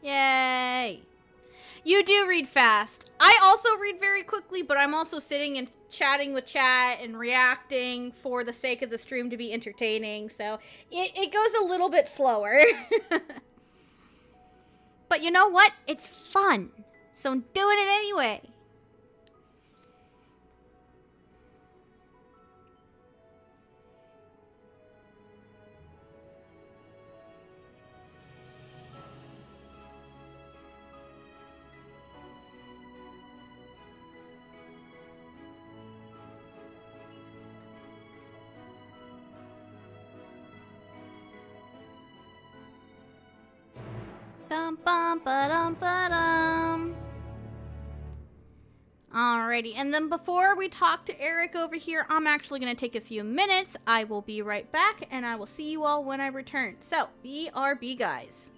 Yay! You do read fast. I also read very quickly, but I'm also sitting and chatting with chat and reacting for the sake of the stream to be entertaining, so it goes a little bit slower. But you know what? It's fun, so I'm doing it anyway. Bum, bum, ba-dum, ba-dum. Alrighty, and then before we talk to Eric over here, I'm actually going to take a few minutes. I will be right back, and I will see you all when I return. So, BRB, guys.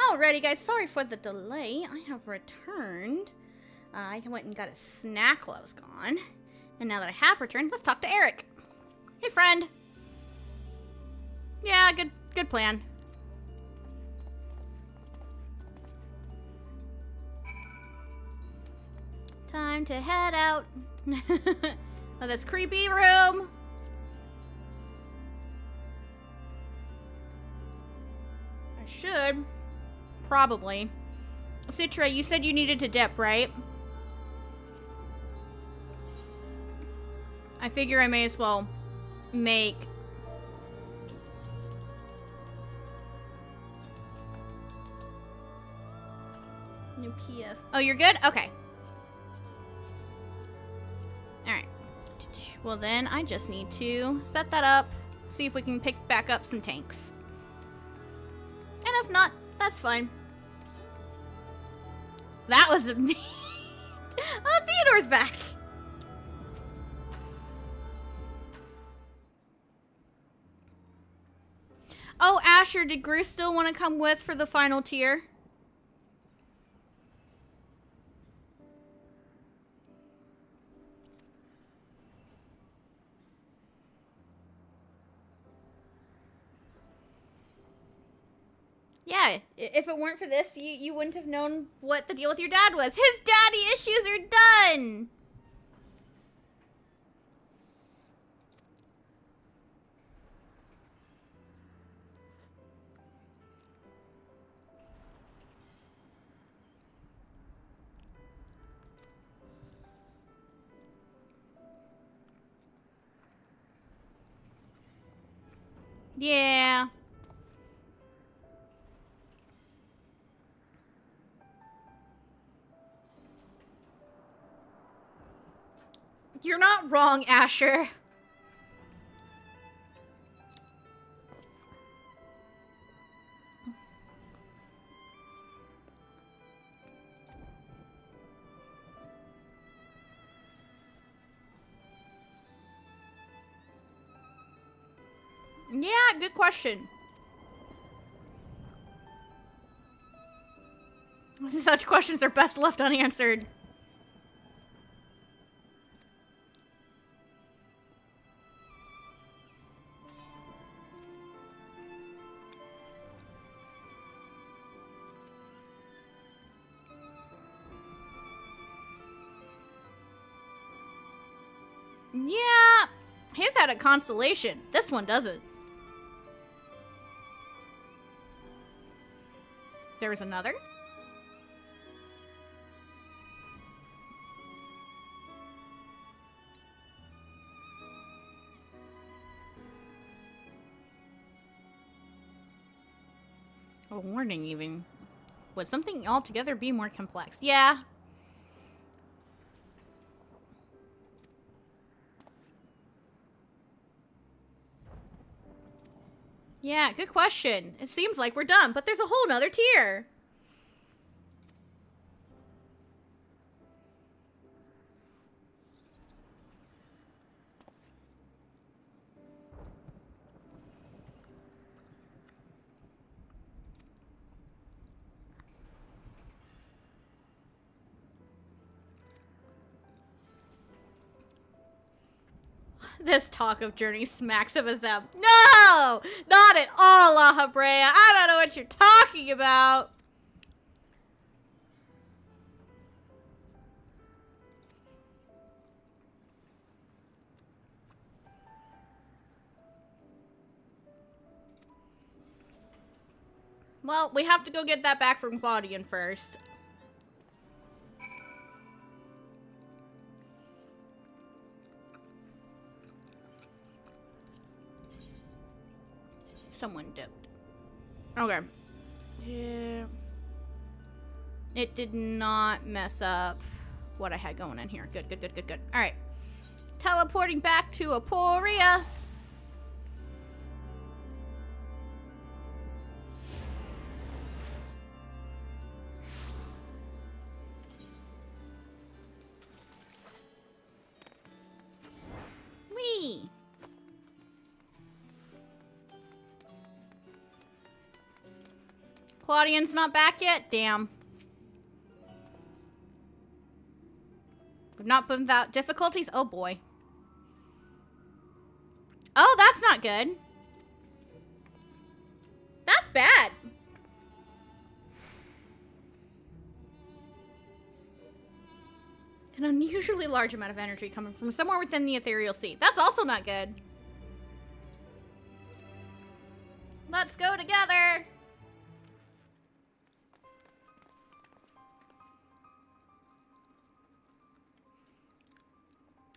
Alrighty, guys. Sorry for the delay. I have returned. I went and got a snack while I was gone. And now that I have returned, let's talk to Eric. Hey, friend. Yeah, good plan. Time to head out. Oh, this creepy room. I should. Probably. Citra, you said you needed to dip, right? I figure I may as well make... New PF. Oh, you're good? Okay. Alright. Well then, I just need to set that up. See if we can pick back up some tanks. And if not, that's fine. That was me. Oh, Theodore's back. Oh, Asher, did Gru still want to come with for the final tier? Yeah, if it weren't for this, you wouldn't have known what the deal with your dad was. His daddy issues are done! Yeah. You're not wrong, Asher. Yeah, good question. Such questions are best left unanswered. Yeah, his had a constellation. This one doesn't. There was another? A warning even. Would something altogether be more complex? Yeah. Yeah, good question. It seems like we're done, but there's a whole nother tier. This talk of Journey smacks of a Zem. No! Not at all, La Habrea. I don't know what you're talking about. Well, we have to go get that back from Claudian first. Someone dipped. Okay. Yeah. It did not mess up what I had going in here. Good, good, good, good, good. Alright. Teleporting back to Aporia. Whee! Claudian's not back yet? Damn. We've not been without difficulties? Oh boy. Oh, that's not good. That's bad. An unusually large amount of energy coming from somewhere within the ethereal sea. That's also not good. Let's go together.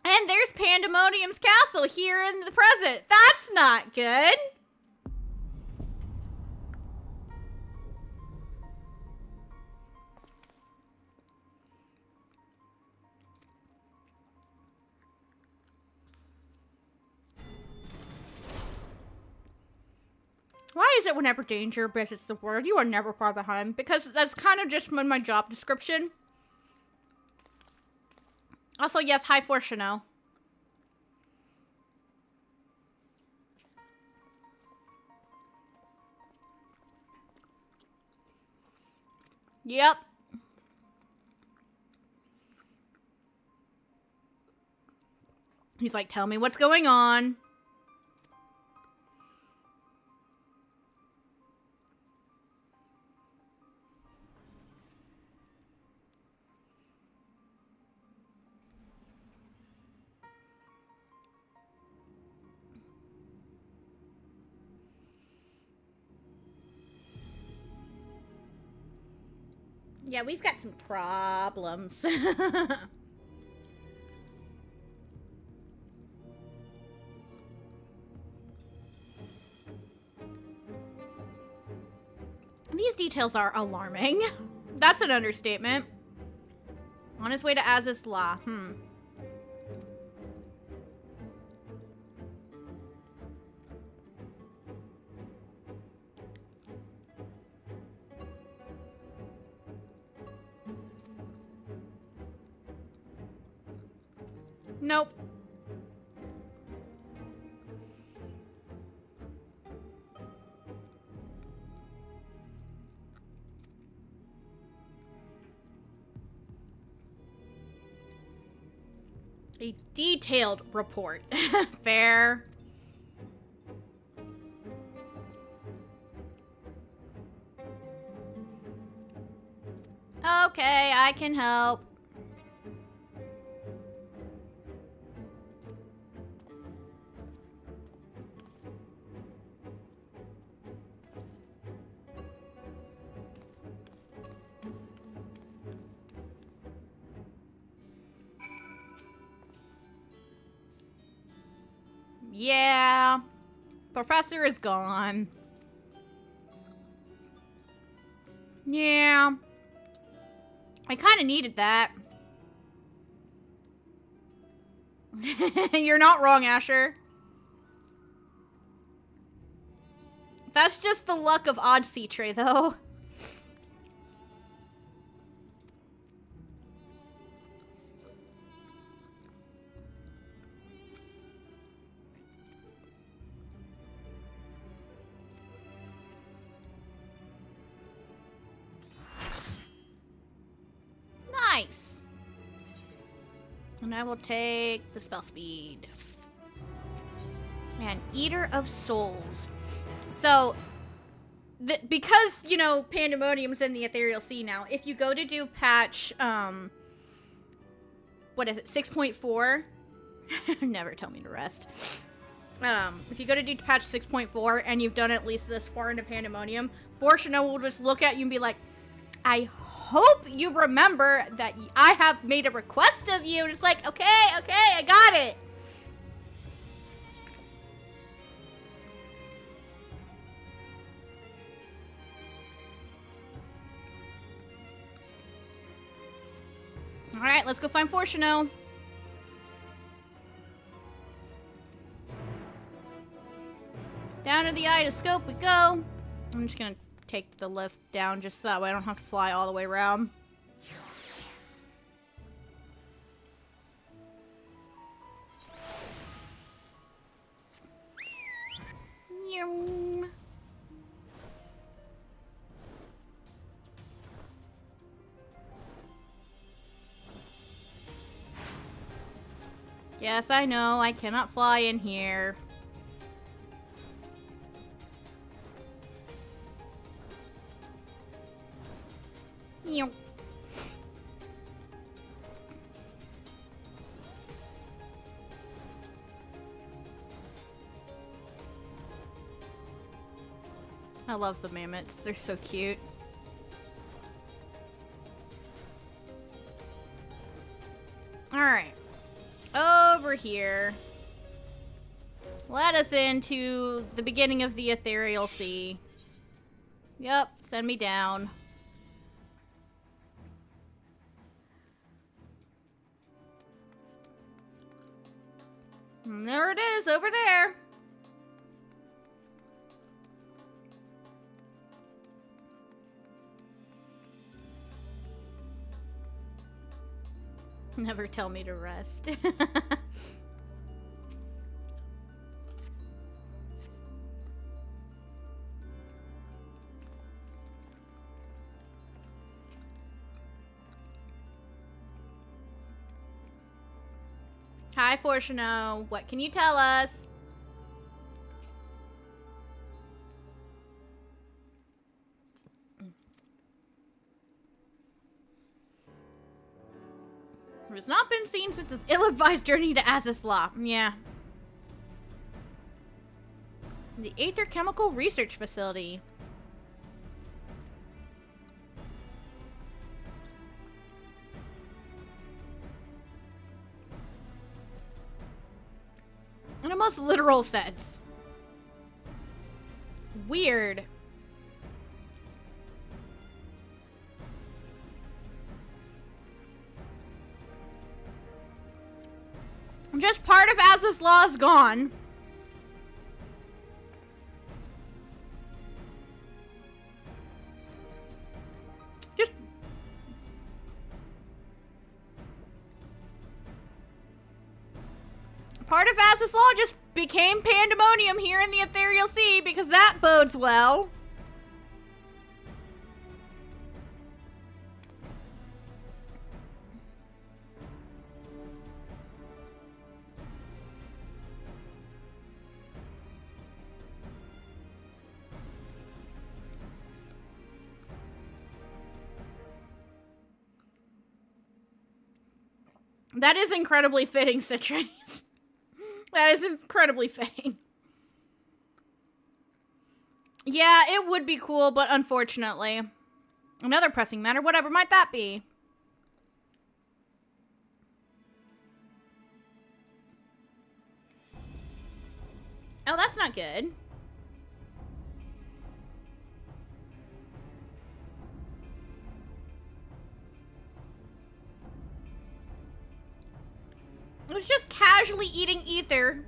And there's Pandaemonium's castle here in the present. That's not good. Why is it whenever danger visits the world, you are never far behind? Because that's kind of just my job description. Also, yes, hi for Chanel. Yep. He's like, tell me what's going on. Yeah, we've got some problems. These details are alarming. That's an understatement. On his way to Aziz's Law. Nope. A detailed report. Fair. Okay, I can help. Yeah. Professor is gone. Yeah. I kind of needed that. You're not wrong, Asher. That's just the luck of Odd Citre, though. Nice. And I will take the spell speed. And Eater of Souls. So, because, you know, Pandaemonium's in the Ethereal Sea now, if you go to do patch, what is it, 6.4? Never tell me to rest. If you go to do patch 6.4 and you've done at least this far into Pandaemonium, Fortuna will just look at you and be like, I hope you remember that I have made a request of you. And it's like, okay, I got it. All right, let's go find Fortuno. Down to the Idoscope we go. I'm just gonna take the lift down just so that way I don't have to fly all the way around. Yes, I know. I cannot fly in here. Meow. I love the mammoths. They're so cute. Alright. Over here. Let us into the beginning of the ethereal sea. Yep, send me down. And there it is, over there. Never tell me to rest. Hi, Fortuno. What can you tell us? It has not been seen since his ill-advised journey to Azizla. Yeah. The Aether Chemical Research Facility. In a most literal sense. Weird. Just part of Azizla is gone. Just... part of Azizla just became Pandaemonium here in the Ethereal Sea because that bodes well. That is incredibly fitting, Citrus. That is incredibly fitting. Yeah, it would be cool, but unfortunately. Another pressing matter, whatever might that be? Oh, that's not good. It was just casually eating ether.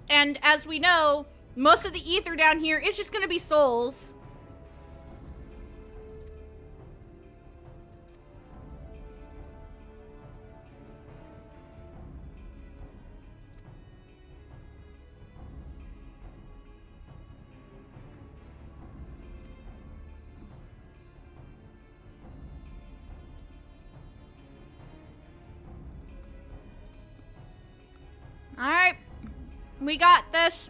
And as we know, most of the ether down here is just going to be souls. Alright. We got this.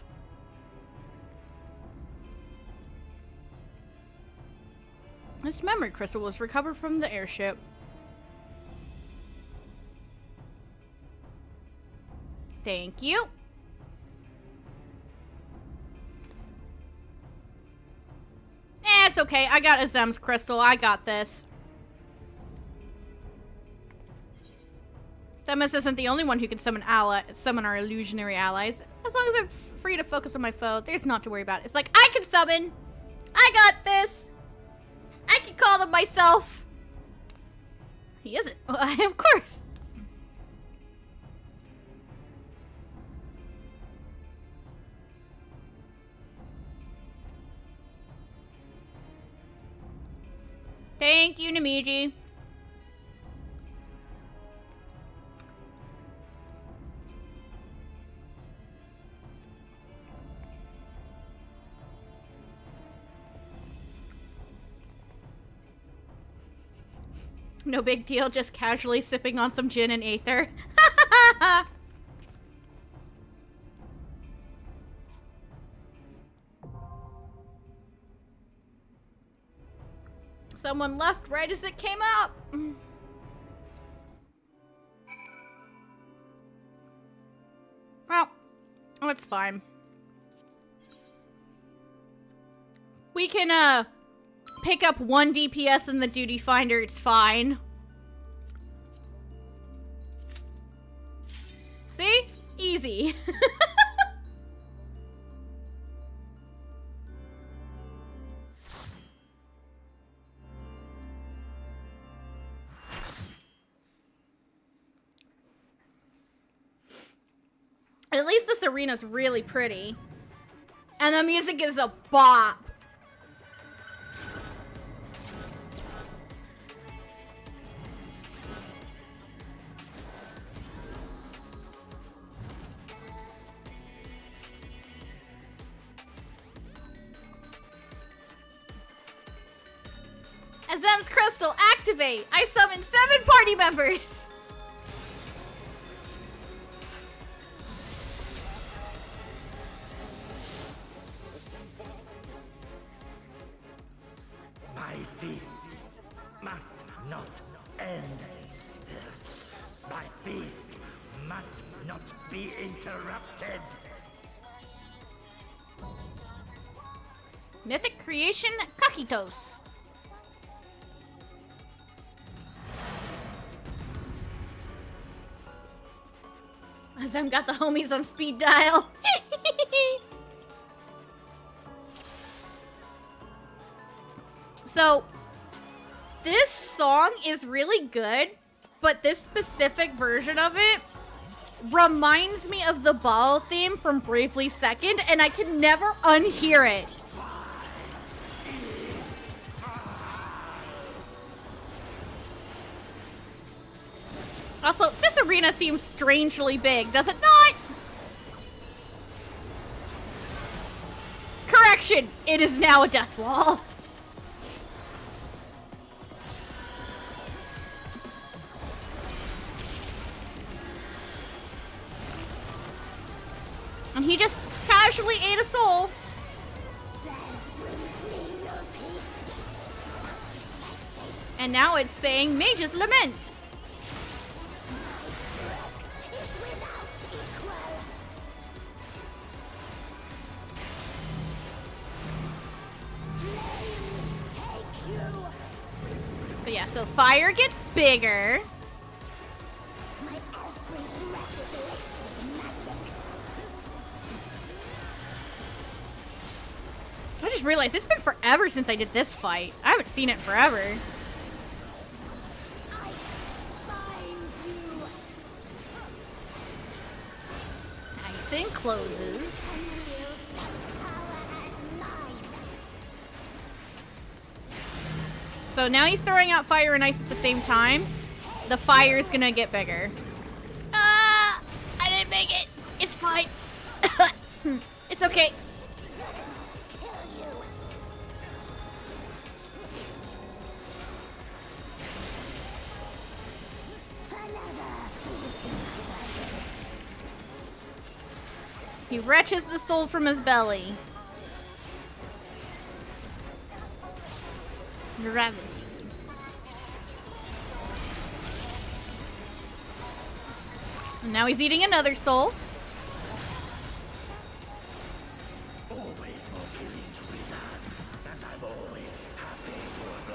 This memory crystal was recovered from the airship. Thank you. It's okay. I got Azem's crystal. I got this. Themis isn't the only one who can summon our illusionary allies. As long as I'm free to focus on my foe, there's not to worry about. It's like, I can summon. I got this. I can call them myself. He isn't. Well, of course. Thank you, Namiji. No big deal, just casually sipping on some gin and aether. Someone left right as it came up. Well, it's fine. We can, pick up 1 DPS in the duty finder. It's fine. See? Easy. At least this arena's really pretty. And the music is a bop. Azem's crystal, activate! I summoned 7 party members! My feast must not end. My feast must not be interrupted. Mythic creation, Kakitos. Azem got the homies on speed dial. So, this song is really good, but this specific version of it reminds me of the ball theme from Bravely Second, and I can never unhear it. Also, this arena seems strangely big, does it not? Correction, it is now a death wall. And he just casually ate a soul. And now it's saying Mage's Lament. But yeah, so fire gets bigger. I just realized it's been forever since I did this fight. I haven't seen it forever. Nice and closes. So now he's throwing out fire and ice at the same time. The fire is gonna get bigger. Ah! I didn't make it. It's fine. It's okay. He retches the soul from his belly. Gravity. And now he's eating another soul.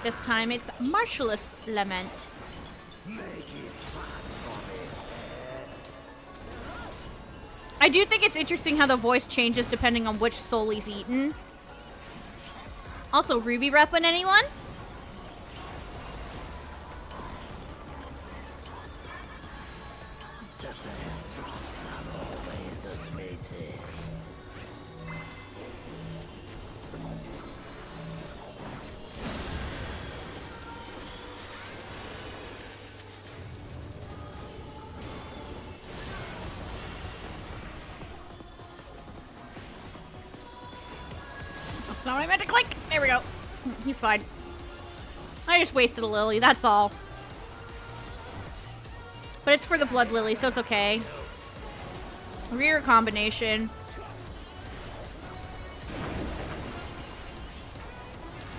This time it's Marshall's Lament. I do think it's interesting how the voice changes depending on which soul he's eaten. Also, Ruby repping anyone? That's not what I meant to click. There we go. He's fine. I just wasted a lily, that's all. But it's for the blood lily, so it's okay. Rear combination.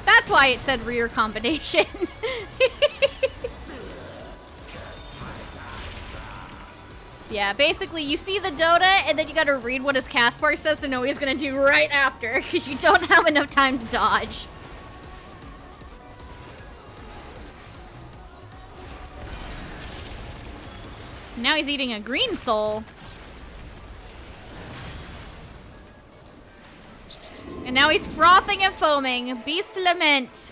That's that's why it said rear combination. Yeah, basically you see the Dota and then you gotta read what his cast bar says to know what he's gonna do right after, because you don't have enough time to dodge. Now he's eating a green soul. And now he's frothing and foaming. Beast Lament.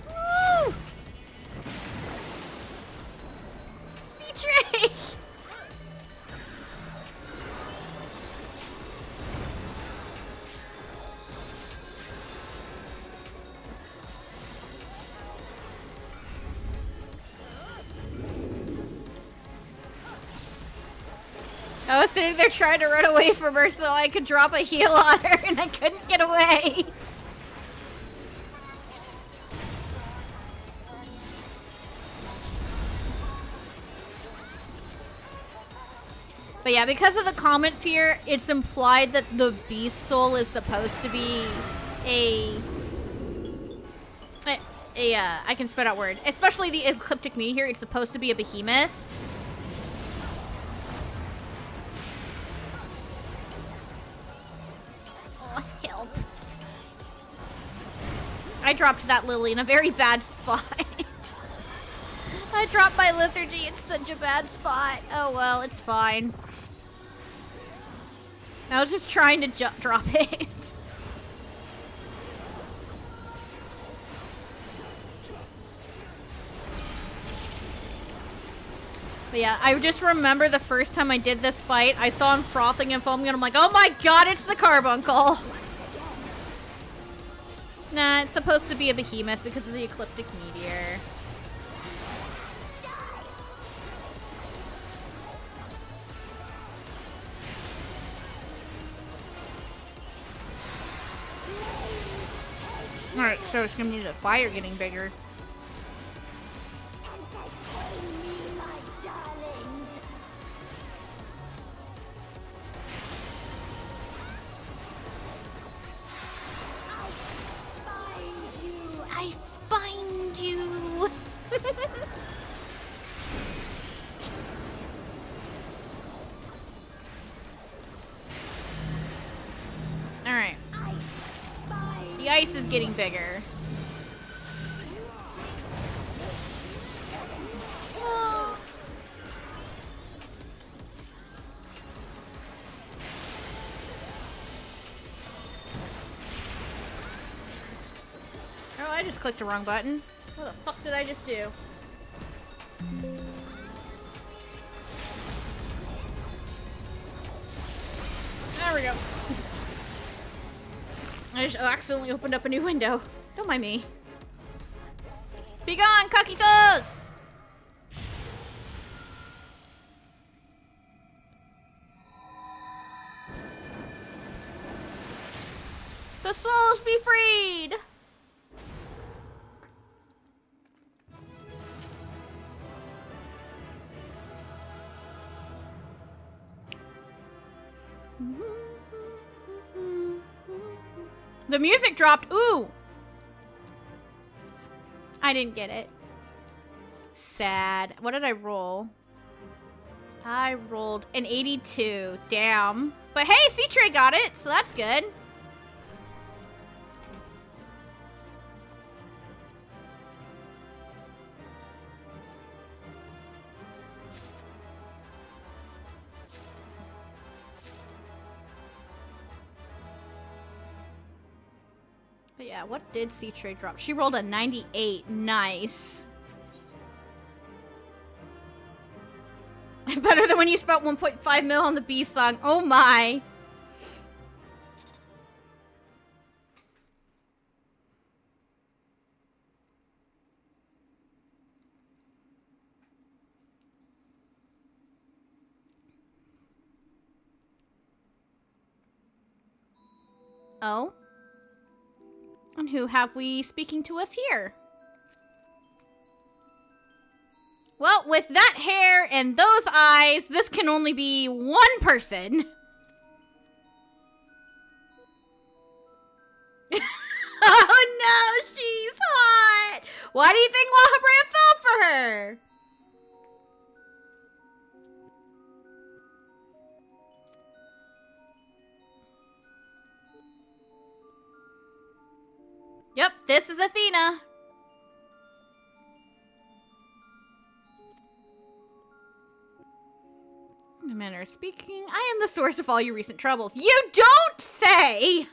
Woo! C-Tray! I was sitting there trying to run away from her so I could drop a heal on her and I couldn't get away. But yeah, because of the comments here, it's implied that the Beast Soul is supposed to be I can spit out word. Especially the Ecliptic Me here, it's supposed to be a behemoth. Help. I dropped that Lily in a very bad spot. I dropped my Lethargy in such a bad spot. Oh well, it's fine. I was just trying to drop it. But yeah, I just remember the first time I did this fight, I saw him frothing and foaming, and I'm like, oh my god, it's the Carbuncle! Nah, it's supposed to be a behemoth because of the Ecliptic Meteor. Alright, so it's gonna need the fire getting bigger. I spined you! Alright. The ice is getting bigger. Oh. Oh, I just clicked the wrong button. What the fuck did I just do? There we go. I just accidentally opened up a new window. Don't mind me. Be gone, Kakitos! The souls be freed! The music dropped. Ooh. I didn't get it. Sad. What did I roll? I rolled an 82. Damn. But hey, C-Tray got it, so that's good. But yeah, what did C-Tray drop? She rolled a 98. Nice. Better than when you spent 1.5 mil on the B song. Oh my. Oh? And who have we speaking to us here? Well, with that hair and those eyes, this can only be one person. Oh no, she's hot! Why do you think Lahabrea fell for her? Yep, this is Athena. In a manner of speaking, I am the source of all your recent troubles. You don't say!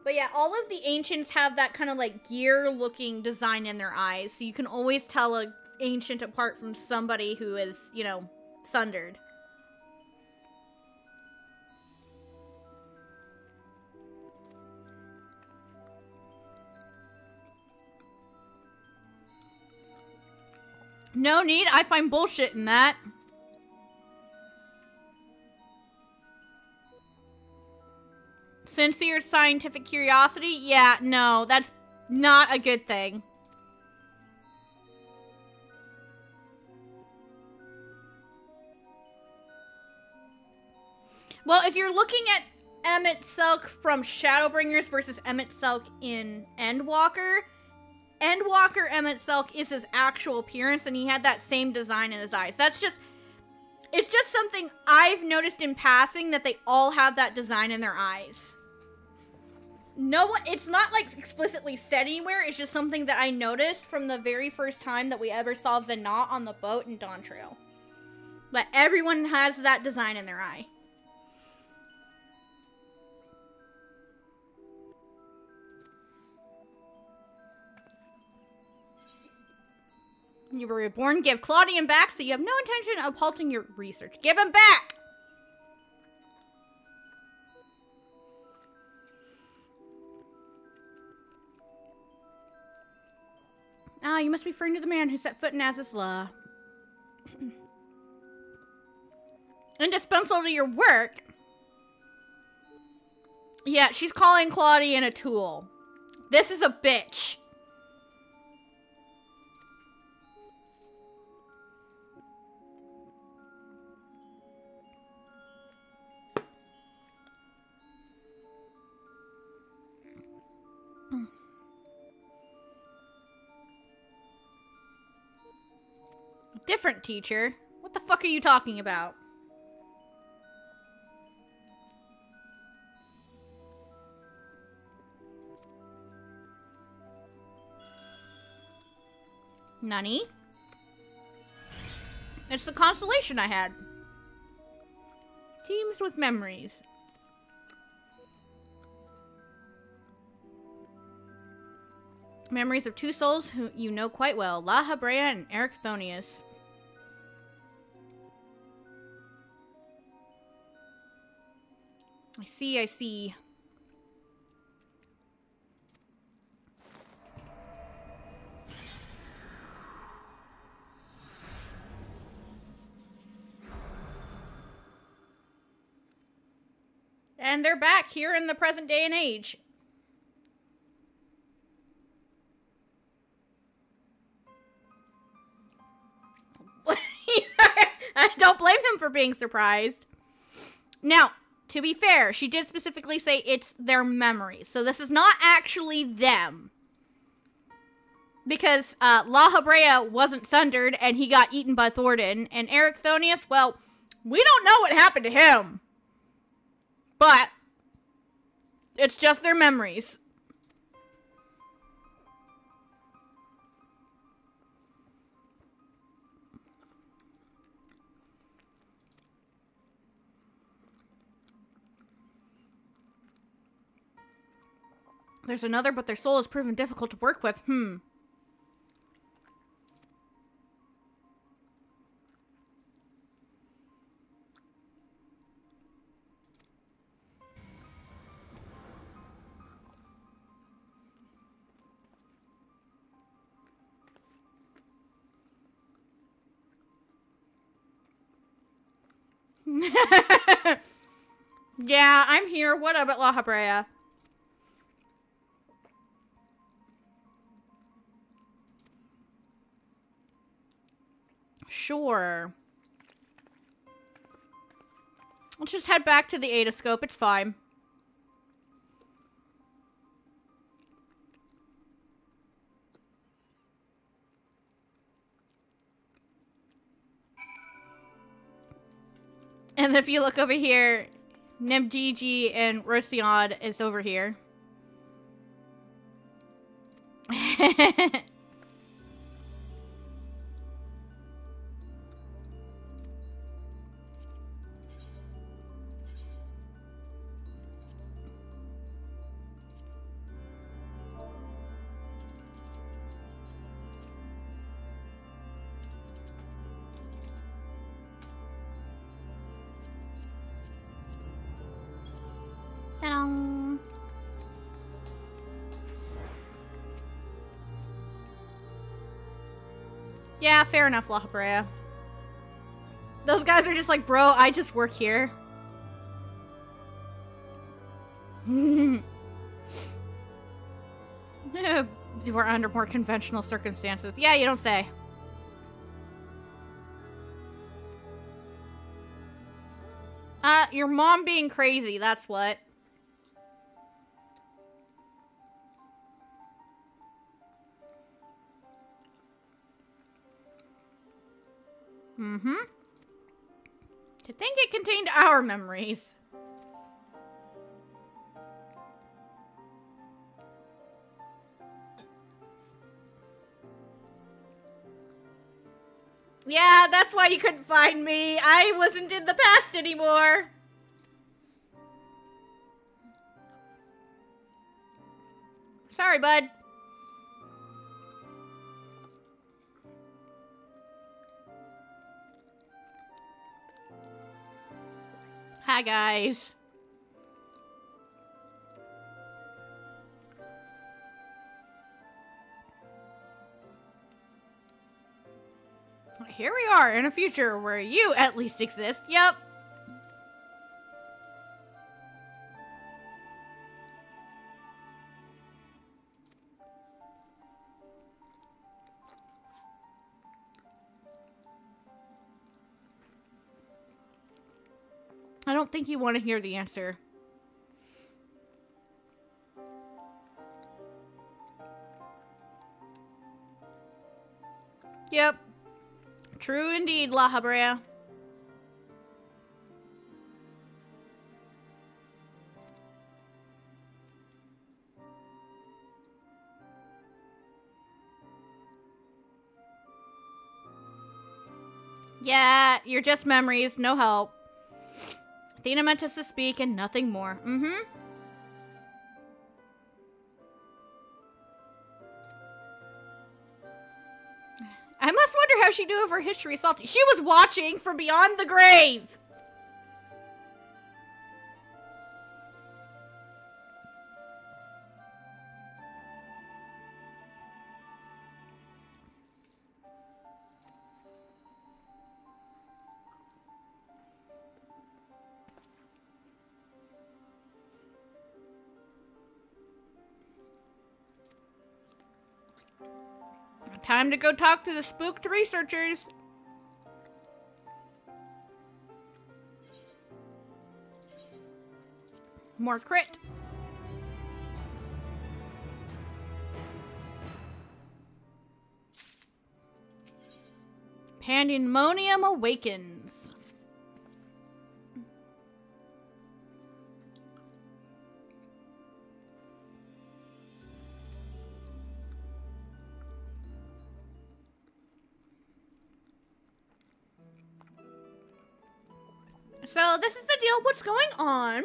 But yeah, all of the ancients have that kind of like gear-looking design in their eyes, so you can always tell an ancient apart from somebody who is, you know, thundered. No need, I find bullshit in that. Sincere scientific curiosity? Yeah, no, that's not a good thing. Well, if you're looking at Emmett Silk from Shadowbringers versus Emmett Silk in Endwalker, Endwalker Emmett Silk is his actual appearance, and he had that same design in his eyes. That's just... It's just something I've noticed in passing, that they all have that design in their eyes. No one, it's not like explicitly said anywhere, it's just something that I noticed from the very first time that we ever saw Venat on the boat in Dawn Trail. But everyone has that design in their eye. You were reborn, give Claudian back, so you have no intention of halting your research. Give him back! Ah, you must be referring to the man who set foot in Azizla. Indispensable to your work? Yeah, she's calling Claudian a tool. This is a bitch. Different teacher? What the fuck are you talking about? Nani? It's the constellation I had. Teams with memories. Memories of two souls who you know quite well. Lahabrea and Ericthonius. I see, I see. And they're back here in the present day and age. I don't blame him for being surprised. Now, to be fair, she did specifically say it's their memories. So this is not actually them. Because Lahabrea wasn't sundered and he got eaten by Thornton. And Ericthonius, well, we don't know what happened to him. But it's just their memories. There's another, but their soul has proven difficult to work with. Yeah, I'm here. What about Lahabrea? Sure. Let's just head back to the Adascope. It's fine. And if you look over here, Nimgigi and Rosiod is over here. Ta-dum. Yeah, fair enough, La Brea. Those guys are just like, bro, I just work here. We're under more conventional circumstances. Yeah, you don't say. Your mom being crazy, that's what. Mm-hmm. To think it contained our memories. Yeah, that's why you couldn't find me. I wasn't in the past anymore. Sorry, bud. Hi, guys. Here we are in a future where you at least exist. Yep. I don't think you want to hear the answer. Yep. True indeed, La Brea. Yeah, you're just memories, no help. Athena meant us to speak and nothing more. Mm-hmm. I must wonder how she knew of her history, Salty. She was watching from beyond the grave! Time to go talk to the spooked researchers. More crit. Pandaemonium awakens. So this is the deal. What's going on?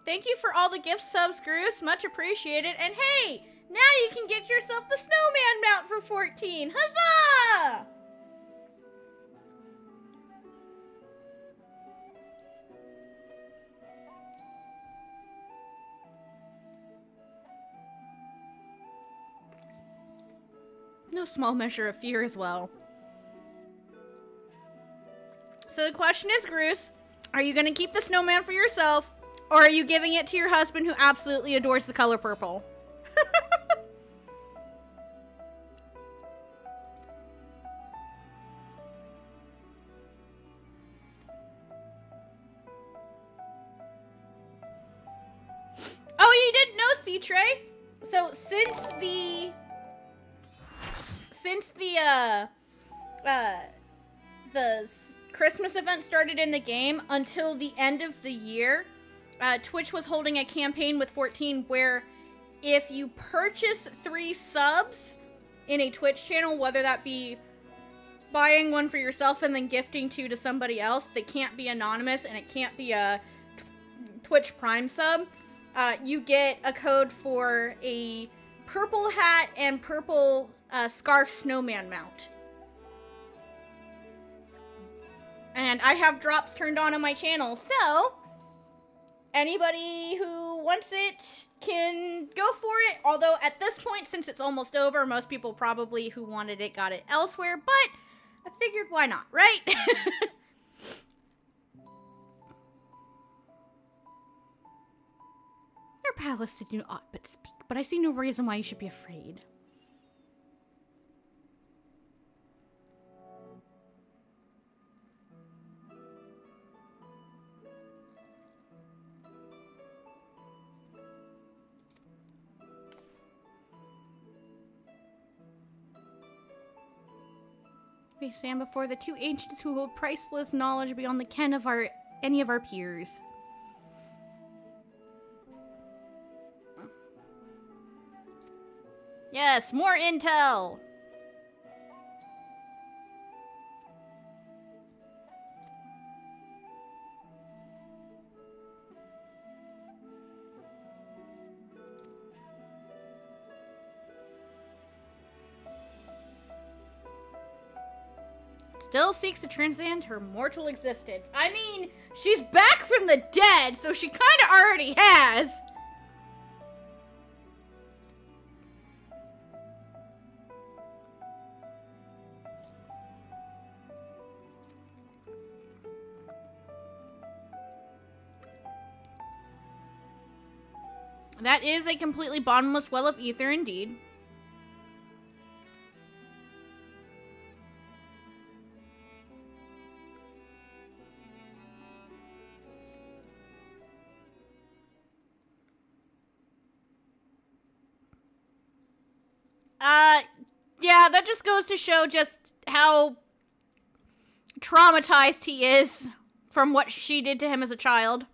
Thank you for all the gift subs, Groose. Much appreciated. And hey, now you can get yourself the snowman mount for 14. Huzzah! No small measure of fear as well. So the question is, Groose, are you going to keep the snowman for yourself? Or are you giving it to your husband who absolutely adores the color purple? Oh, you didn't know, C-Tray? So since the Christmas event started in the game until the end of the year, Twitch was holding a campaign with 14 where if you purchase 3 subs in a Twitch channel, whether that be buying one for yourself and then gifting 2 to somebody else, they can't be anonymous and it can't be a Twitch Prime sub, you get a code for a purple hat and purple scarf snowman mount. And I have drops turned on my channel, so anybody who wants it can go for it. Although at this point, since it's almost over, most people probably who wanted it got it elsewhere, but I figured why not, right? Your palace did you aught but speak, but I see no reason why you should be afraid. We stand before the 2 ancients who hold priceless knowledge beyond the ken of any of our peers. Yes, more intel! Still seeks to transcend her mortal existence. I mean, she's back from the dead, so she kind of already has. That is a completely bottomless well of ether indeed. Yeah, that just goes to show just how traumatized he is from what she did to him as a child.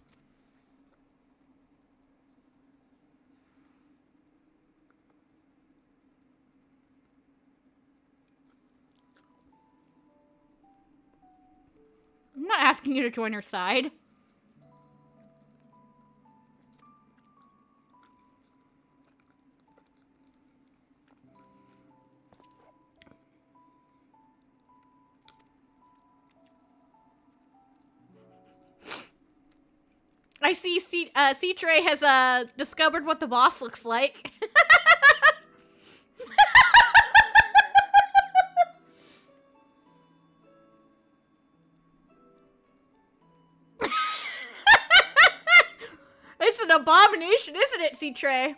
I'm not asking you to join her side. I see C-Tray has discovered what the boss looks like. It's an abomination, isn't it, C-Tray?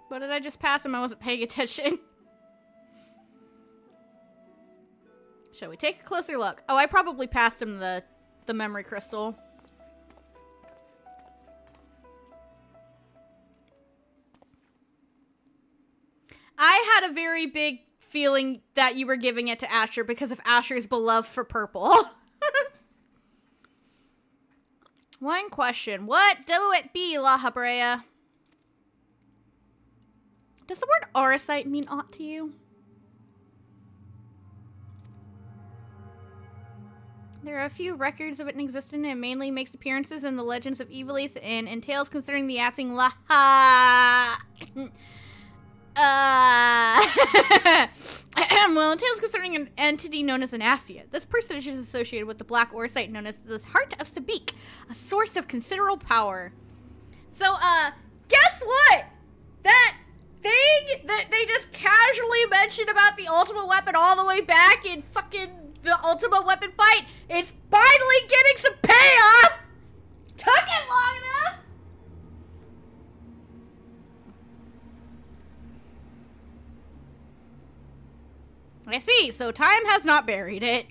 What did I just pass him? I wasn't paying attention. Shall we take a closer look? Oh, I probably passed him the memory crystal. I had a very big feeling that you were giving it to Asher because of Asher's beloved for purple. One question. What do it be, La Habrea? Does the word Auracite mean aught to you? There are a few records of it in existence, and it mainly makes appearances in the legends of Evilis and in tales concerning the Assing Well, it tales concerning an entity known as an Assia. This personage is associated with the black oracite known as the Heart of Sabik, a source of considerable power. So, guess what? That thing that they just casually mentioned about the ultimate weapon all the way back in fucking the ultimate weapon fight, it's finally getting some payoff! Took it long enough! I see, so time has not buried it.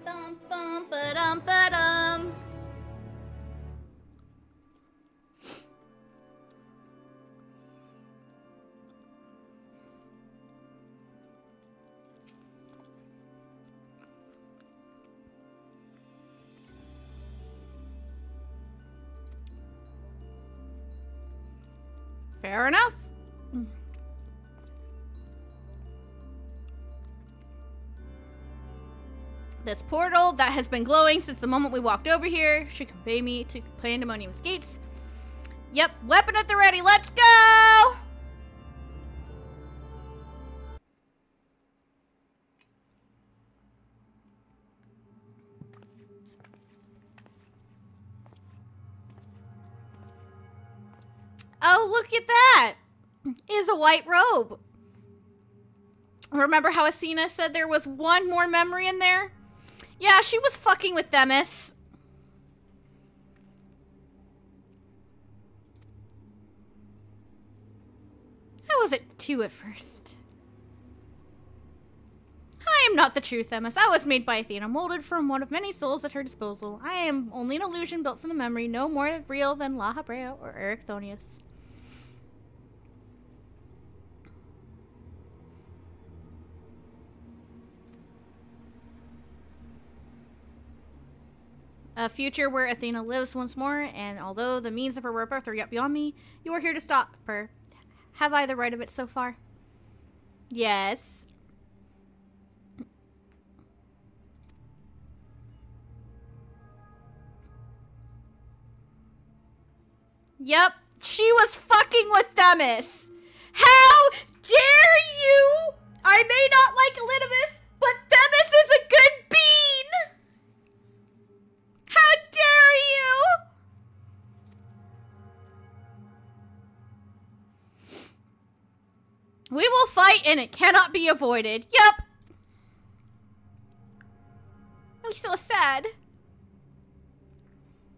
Bum, bum, ba-dum, ba-dum. Fair enough. This portal that has been glowing since the moment we walked over here should convey me to Pandaemonium's gates. Yep, weapon at the ready. Let's go! Oh, look at that! Is a white robe. Remember how Asina said there was one more memory in there? Yeah, she was fucking with Themis. I was at 2 at first. I am not the true Themis. I was made by Athena, molded from one of many souls at her disposal. I am only an illusion built from the memory, no more real than La Habrea or Ericthonius. A future where Athena lives once more, and although the means of her rebirth are yet beyond me, you are here to stop her. Have I the right of it so far? Yes. Yep, she was fucking with Themis. How dare you? I may not like Elidibus, but Themis is a good bean. How dare you? We will fight and it cannot be avoided. Yep. I'm so sad.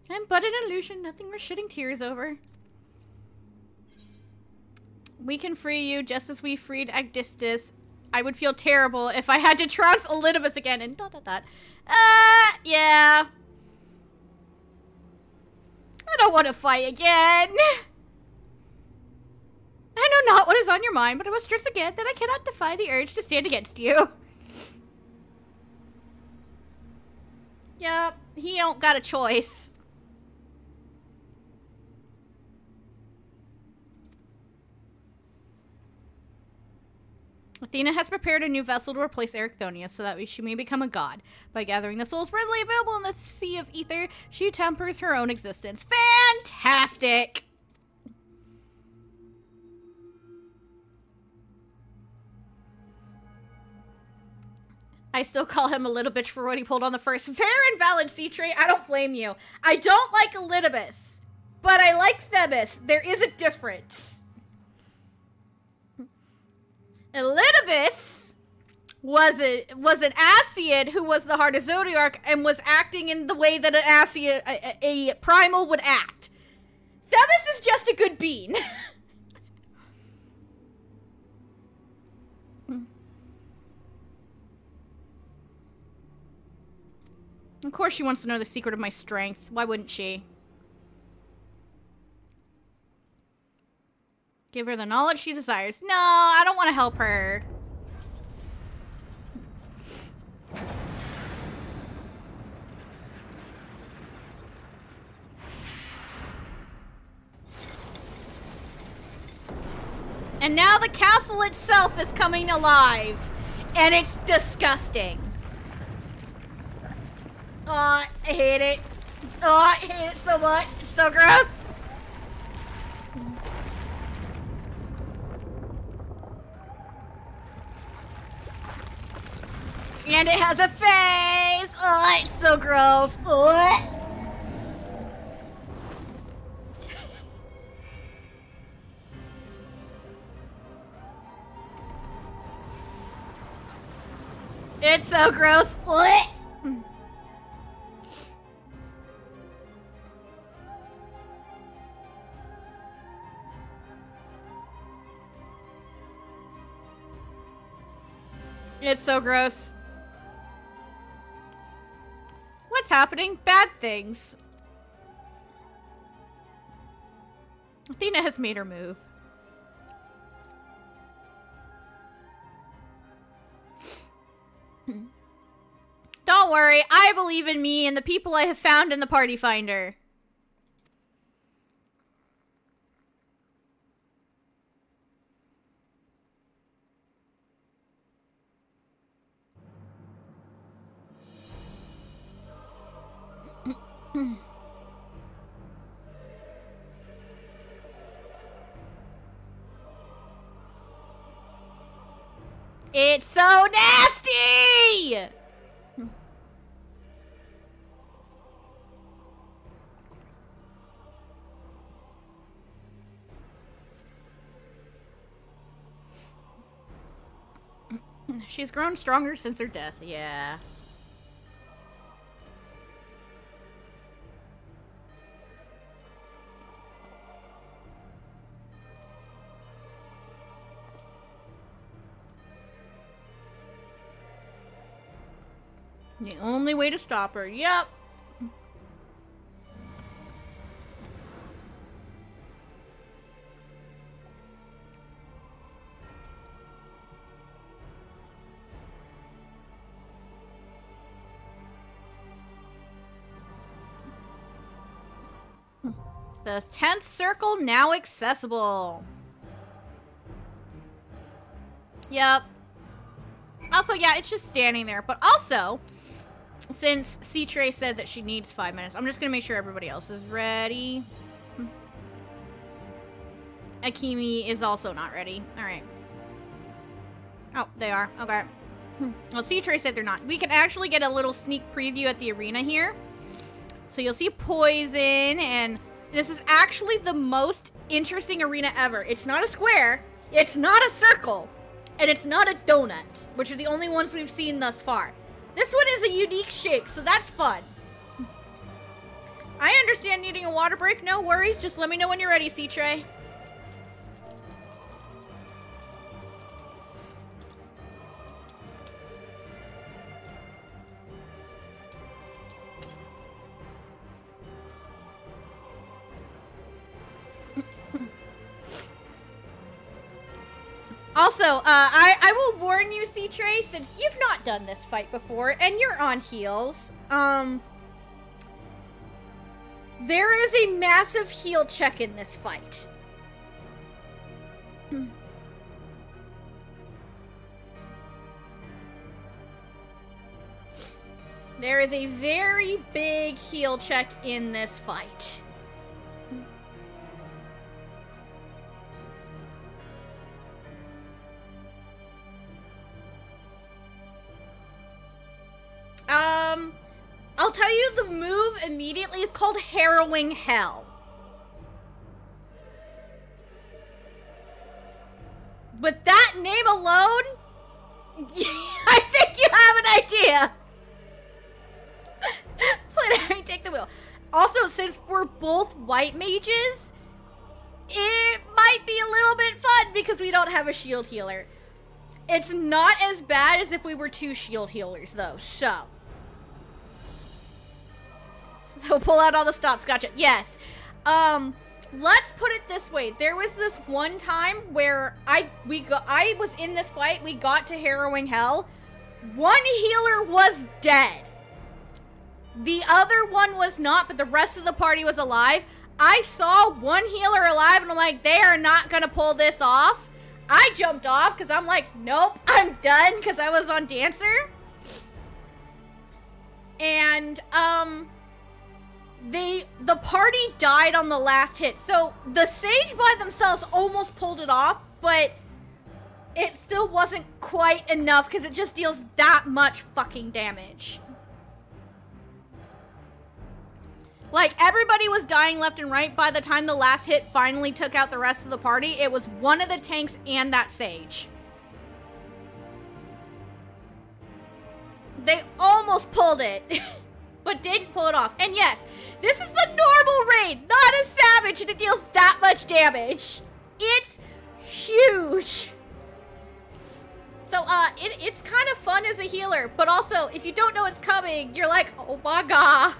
I'm but an illusion, nothing we're shedding tears over. We can free you just as we freed Agdistis. I would feel terrible if I had to trounce Elidibus again and ... yeah. I don't want to fight again. I know not what is on your mind, but I must stress again that I cannot defy the urge to stand against you. Yep, he don't got a choice. Athena has prepared a new vessel to replace Ericthonius so that she may become a god. By gathering the souls readily available in the Sea of Ether, she tempers her own existence. Fantastic! I still call him a little bitch for what he pulled on the first. Fair and valid, C-Tray. I don't blame you. I don't like Elidibus, but I like Themis. There is a difference. Elidibus was an Ascian who was the Heart of Zodiac and was acting in the way that an Ascian, a primal would act. Themis is just a good bean. Of course she wants to know the secret of my strength. Why wouldn't she? Give her the knowledge she desires. No, I don't want to help her. And now the castle itself is coming alive. And it's disgusting. Oh, I hate it. Oh, I hate it so much. It's so gross. And it has a face! Oh, it's so gross. Ugh. It's so gross. Ugh. It's so gross. What's happening? Bad things. Athena has made her move. Don't worry, I believe in me and the people I have found in the Party Finder. It's so nasty! She's grown stronger since her death, yeah. The only way to stop her, yep. The 10th circle now accessible. Yep. Also, yeah, it's just standing there. But also, since C-Tray said that she needs 5 minutes, I'm just going to make sure everybody else is ready. Akimi is also not ready. Alright. Oh, they are. Okay. Well, C-Tray said they're not. We can actually get a little sneak preview at the arena here. So you'll see Poison, and this is actually the most interesting arena ever. It's not a square, it's not a circle, and it's not a donut, which are the only ones we've seen thus far. This one is a unique shape, so that's fun. I understand needing a water break, no worries. Just let me know when you're ready, C-Tray. Also, I will warn you, C-Tray, since you've not done this fight before, and you're on heals, there is a massive heal check in this fight. There is a very big heal check in this fight. I'll tell you the move immediately is called Harrowing Hell. With that name alone, I think you have an idea. Planetary, take the wheel. Also, since we're both white mages, it might be a little bit fun because we don't have a shield healer. It's not as bad as if we were two shield healers, though, so. So pull out all the stops, gotcha. Yes. Let's put it this way. There was this one time where I was in this fight, we got to Harrowing Hell. One healer was dead. The other one was not, but the rest of the party was alive. I saw one healer alive, and I'm like, they are not gonna pull this off. I jumped off, because I'm like, nope, I'm done, because I was on Dancer. And, the party died on the last hit. So, the Sage by themselves almost pulled it off, but it still wasn't quite enough because it just deals that much fucking damage. Like, everybody was dying left and right. By the time the last hit finally took out the rest of the party, it was one of the tanks and that sage. They almost pulled it, but didn't pull it off. And yes, this is the normal raid, not a savage, and it deals that much damage. It's huge. So, it's kind of fun as a healer, but also, if you don't know it's coming, you're like, oh my god.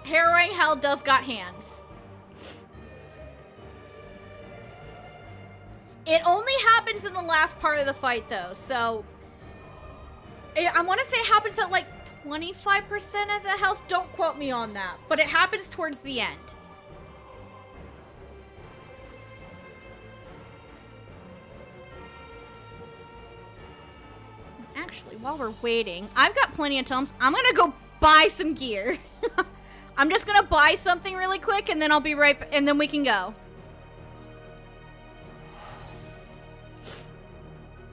Harrowing Hell does got hands. It only happens in the last part of the fight, though, so... I want to say it happens at, like, 25% of the health. Don't quote me on that, but it happens towards the end. Actually, while we're waiting, I've got plenty of tomes. I'm gonna go buy some gear. I'm just gonna buy something really quick, and then I'll be right, and then we can go.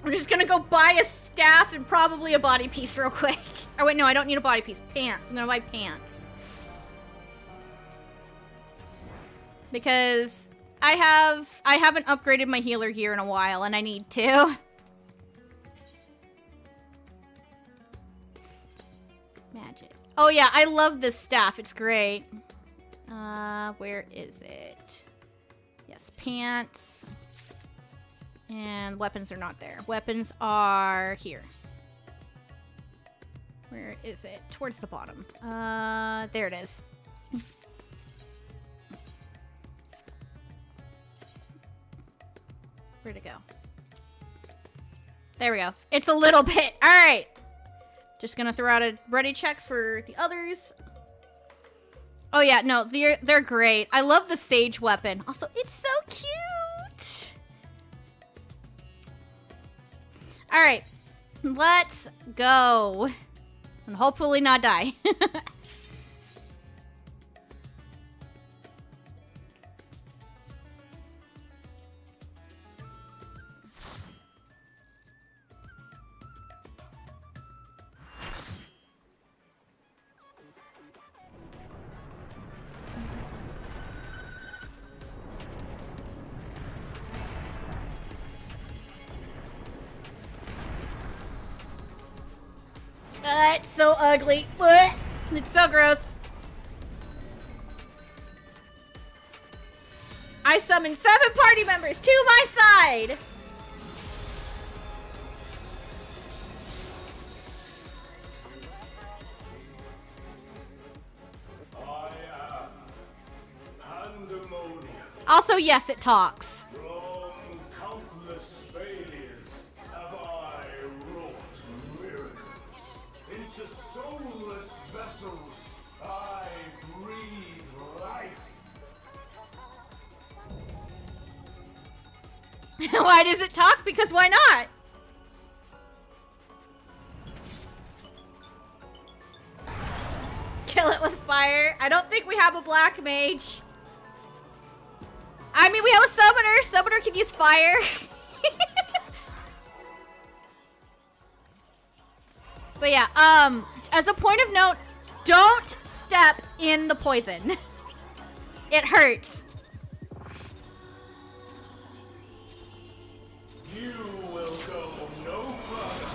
I'm just gonna go buy a staff and probably a body piece real quick. Oh wait, no, I don't need a body piece. Pants. I'm gonna buy pants. Because I haven't upgraded my healer gear in a while, and I need to. Magic. Oh yeah, I love this staff. It's great. Where is it? Yes, pants. And weapons are not there. Weapons are here. Where is it? Towards the bottom. There it is. Where'd it go? There we go. It's a little bit. All right. Just gonna throw out a ready check for the others. Oh yeah, no, they're great. I love the sage weapon. Also, it's so cute. All right, let's go. And hopefully not die. It's so ugly. Blech. It's so gross. I summoned 7 party members to my side. I am Pandaemonium. Also, yes, it talks. From countless failures have I wrought miracles. Into soulless vessels I breathe life. Why does it talk? Because why not? Kill it with fire. I don't think we have a black mage. I mean, we have a summoner. Summoner can use fire. But yeah, as a point of note, don't step in the poison. It hurts. You will go no further.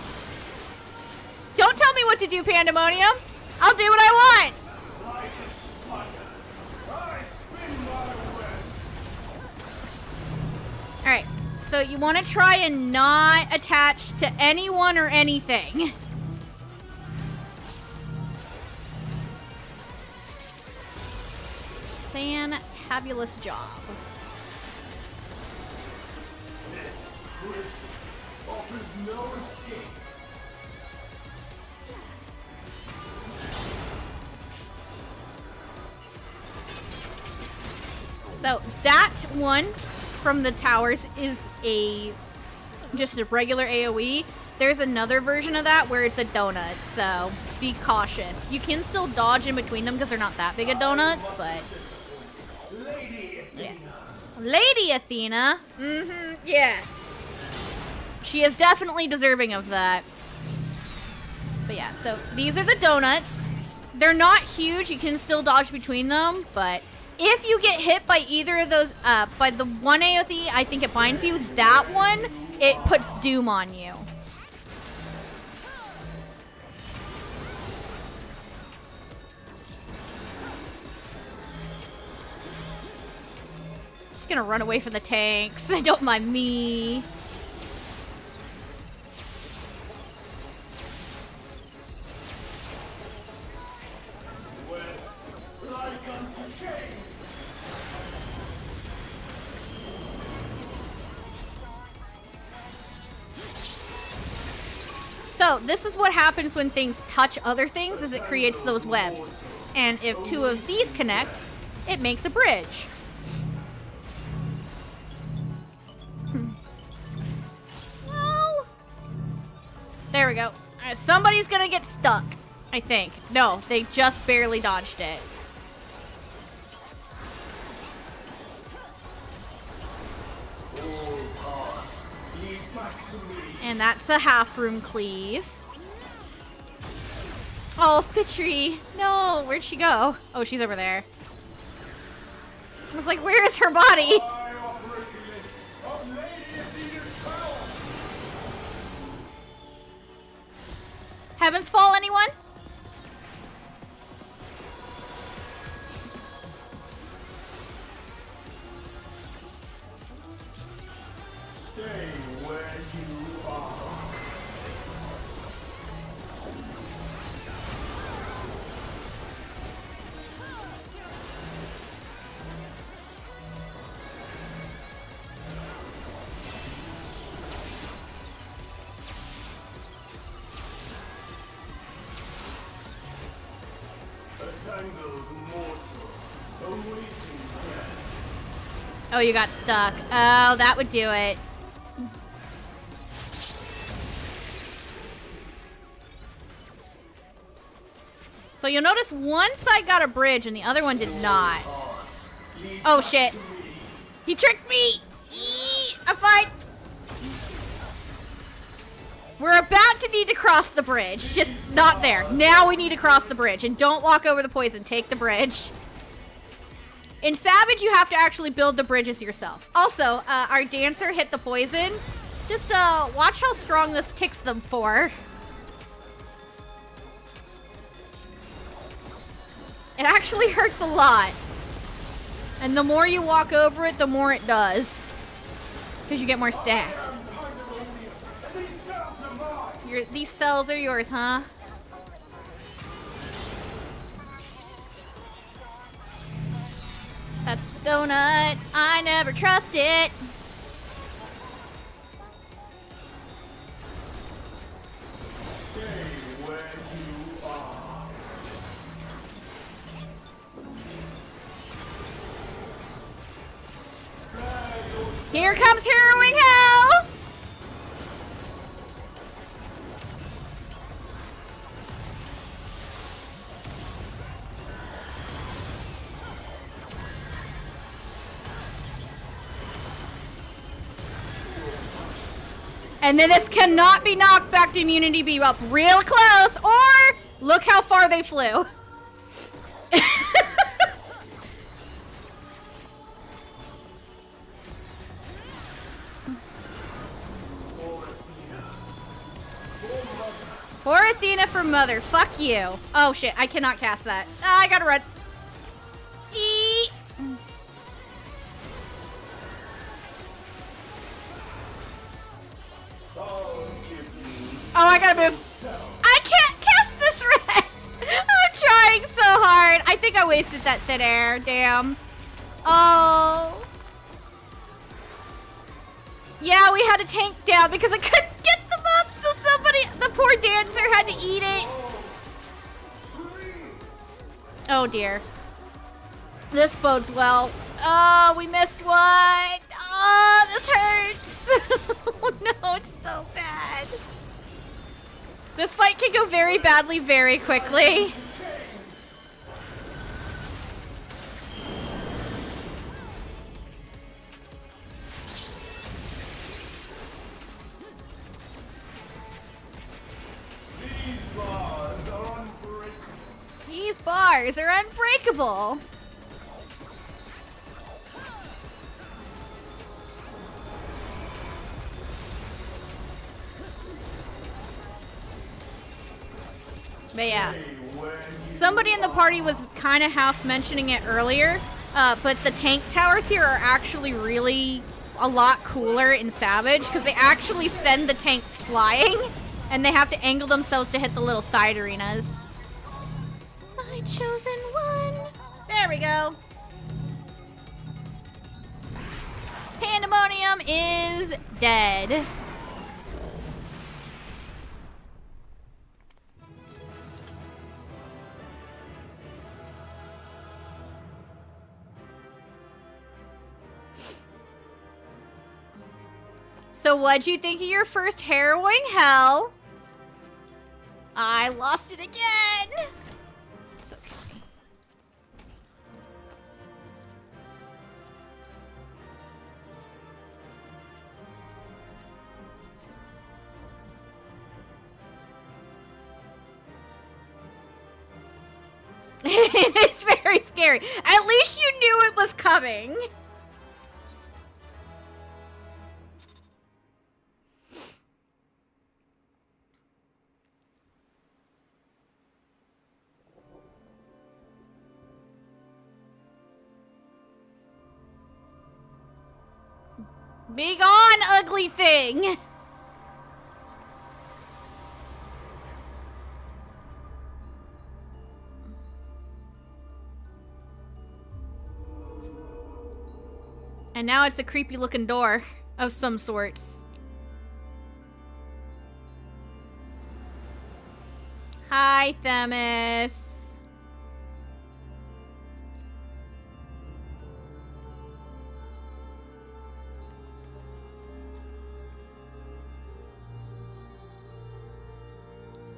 Don't tell me what to do, Pandaemonium. I'll do what I want. Like a spider, I spin my web. All right, so you want to try and not attach to anyone or anything. Fantabulous job. This prison offers no escape. So that one from the towers is just a regular AoE. There's another version of that where it's a donut, so be cautious. You can still dodge in between them because they're not that big of donuts, but... Lady Athena. Yeah. Lady Athena? Mm-hmm, yes. She is definitely deserving of that. But yeah, so these are the donuts. They're not huge. You can still dodge between them, but if you get hit by either of those, by the one AoE, I think it binds you. That one, it puts doom on you. Just gonna run away from the tanks. Don't mind me. So this is what happens when things touch other things, is it creates those webs. And if two of these connect, it makes a bridge. Well, there we go. Somebody's gonna get stuck, I think. No, they just barely dodged it. And that's a half room cleave. Oh, Citri. No, where'd she go? Oh, she's over there. I was like, where is her body? Heavens Fall, anyone? Stay where you are. A tangled morsel awaiting death. Oh, you got stuck. Oh, that would do it. So you'll notice one side got a bridge and the other one did not. Oh shit. He tricked me! Eee, I'm fine. We're about to need to cross the bridge. Just not there. Now we need to cross the bridge. And don't walk over the poison. Take the bridge. In Savage, you have to actually build the bridges yourself. Also, our dancer hit the poison. Just watch how strong this ticks them for. It actually hurts a lot. And the more you walk over it, the more it does. Because you get more stacks. These cells are yours, huh? That's the donut. I never trust it. Here comes harrowing hell! And then this cannot be knocked back to immunity, be up real close, or look how far they flew. For Athena for mother. Fuck you. Oh shit, I cannot cast that. I gotta run. Eee. Oh, I gotta move. I can't cast this rest. I'm trying so hard. I think I wasted that thin air. Damn. Oh. Yeah, we had a tank down because I couldn't get them up, so somebody, the poor dancer, had to eat it. Oh dear. This bodes well. Oh, we missed one. Oh, this hurts. Oh no, it's so bad. This fight can go very badly very quickly. bars are unbreakable. But yeah, somebody in the party was kind of half mentioning it earlier, but the tank towers here are actually really a lot cooler in Savage because they actually send the tanks flying and they have to angle themselves to hit the little side arenas. My chosen one. There we go. Pandaemonium is dead. So what'd you think of your first harrowing hell? I lost it again. It's okay. It's very scary. At least you knew it was coming. Be gone, ugly thing! And now it's a creepy looking door of some sorts. Hi, Themis.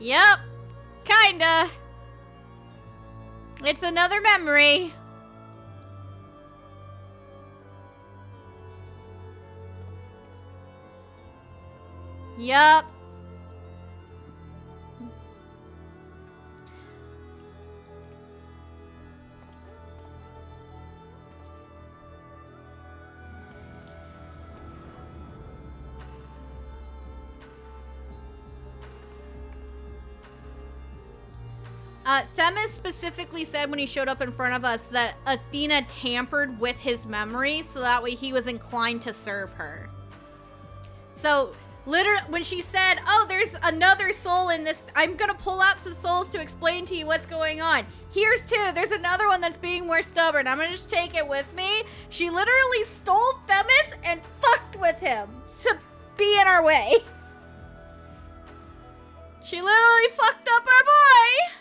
Yep, kinda. It's another memory. Yep. Themis specifically said when he showed up in front of us that Athena tampered with his memory so that way he was inclined to serve her. So, literally, when she said, oh, there's another soul in this, I'm gonna pull out some souls to explain to you what's going on. Here's two. There's another one that's being more stubborn. I'm gonna just take it with me. She literally stole Themis and fucked with him to be in our way. She literally fucked up our boy.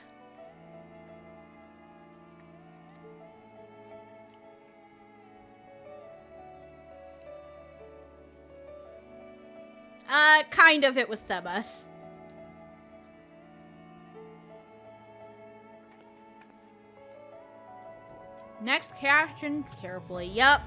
Kind of, it was Themis. Next question carefully. Yup.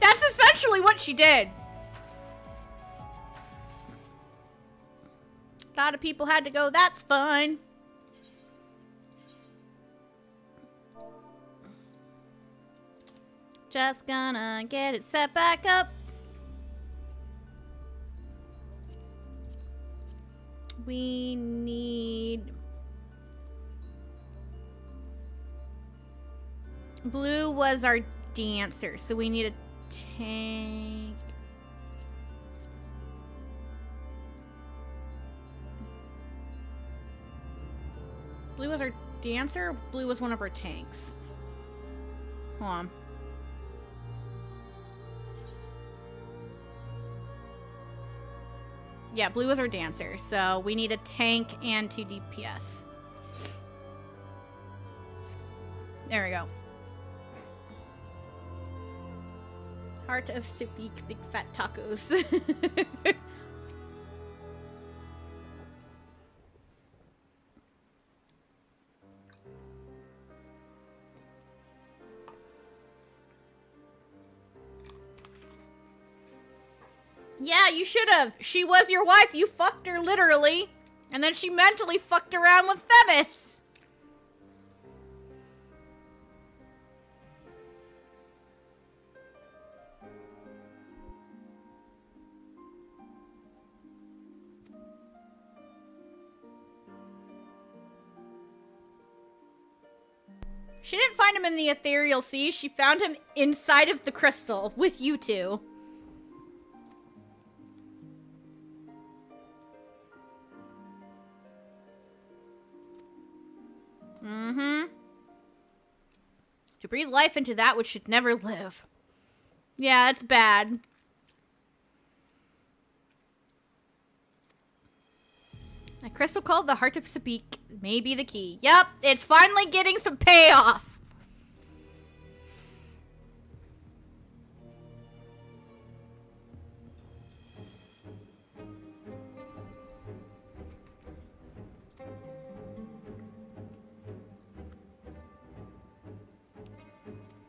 That's essentially what she did. A lot of people had to go, that's fun. Just gonna get it set back up. We need... Blue was our dancer, so we need a tank. Blue was our dancer, or Blue was one of our tanks? Hold on. Yeah, Blue was our dancer, so we need a tank and 2 DPS. There we go. Heart of Soupy, big fat tacos. Yeah, you should have. She was your wife. You fucked her literally. And then she mentally fucked around with Themis. She didn't find him in the ethereal sea. She found him inside of the crystal with you two. Mm-hmm. To breathe life into that which should never live. Yeah, it's bad. A crystal called the Heart of Sabik may be the key. Yep, it's finally getting some payoff.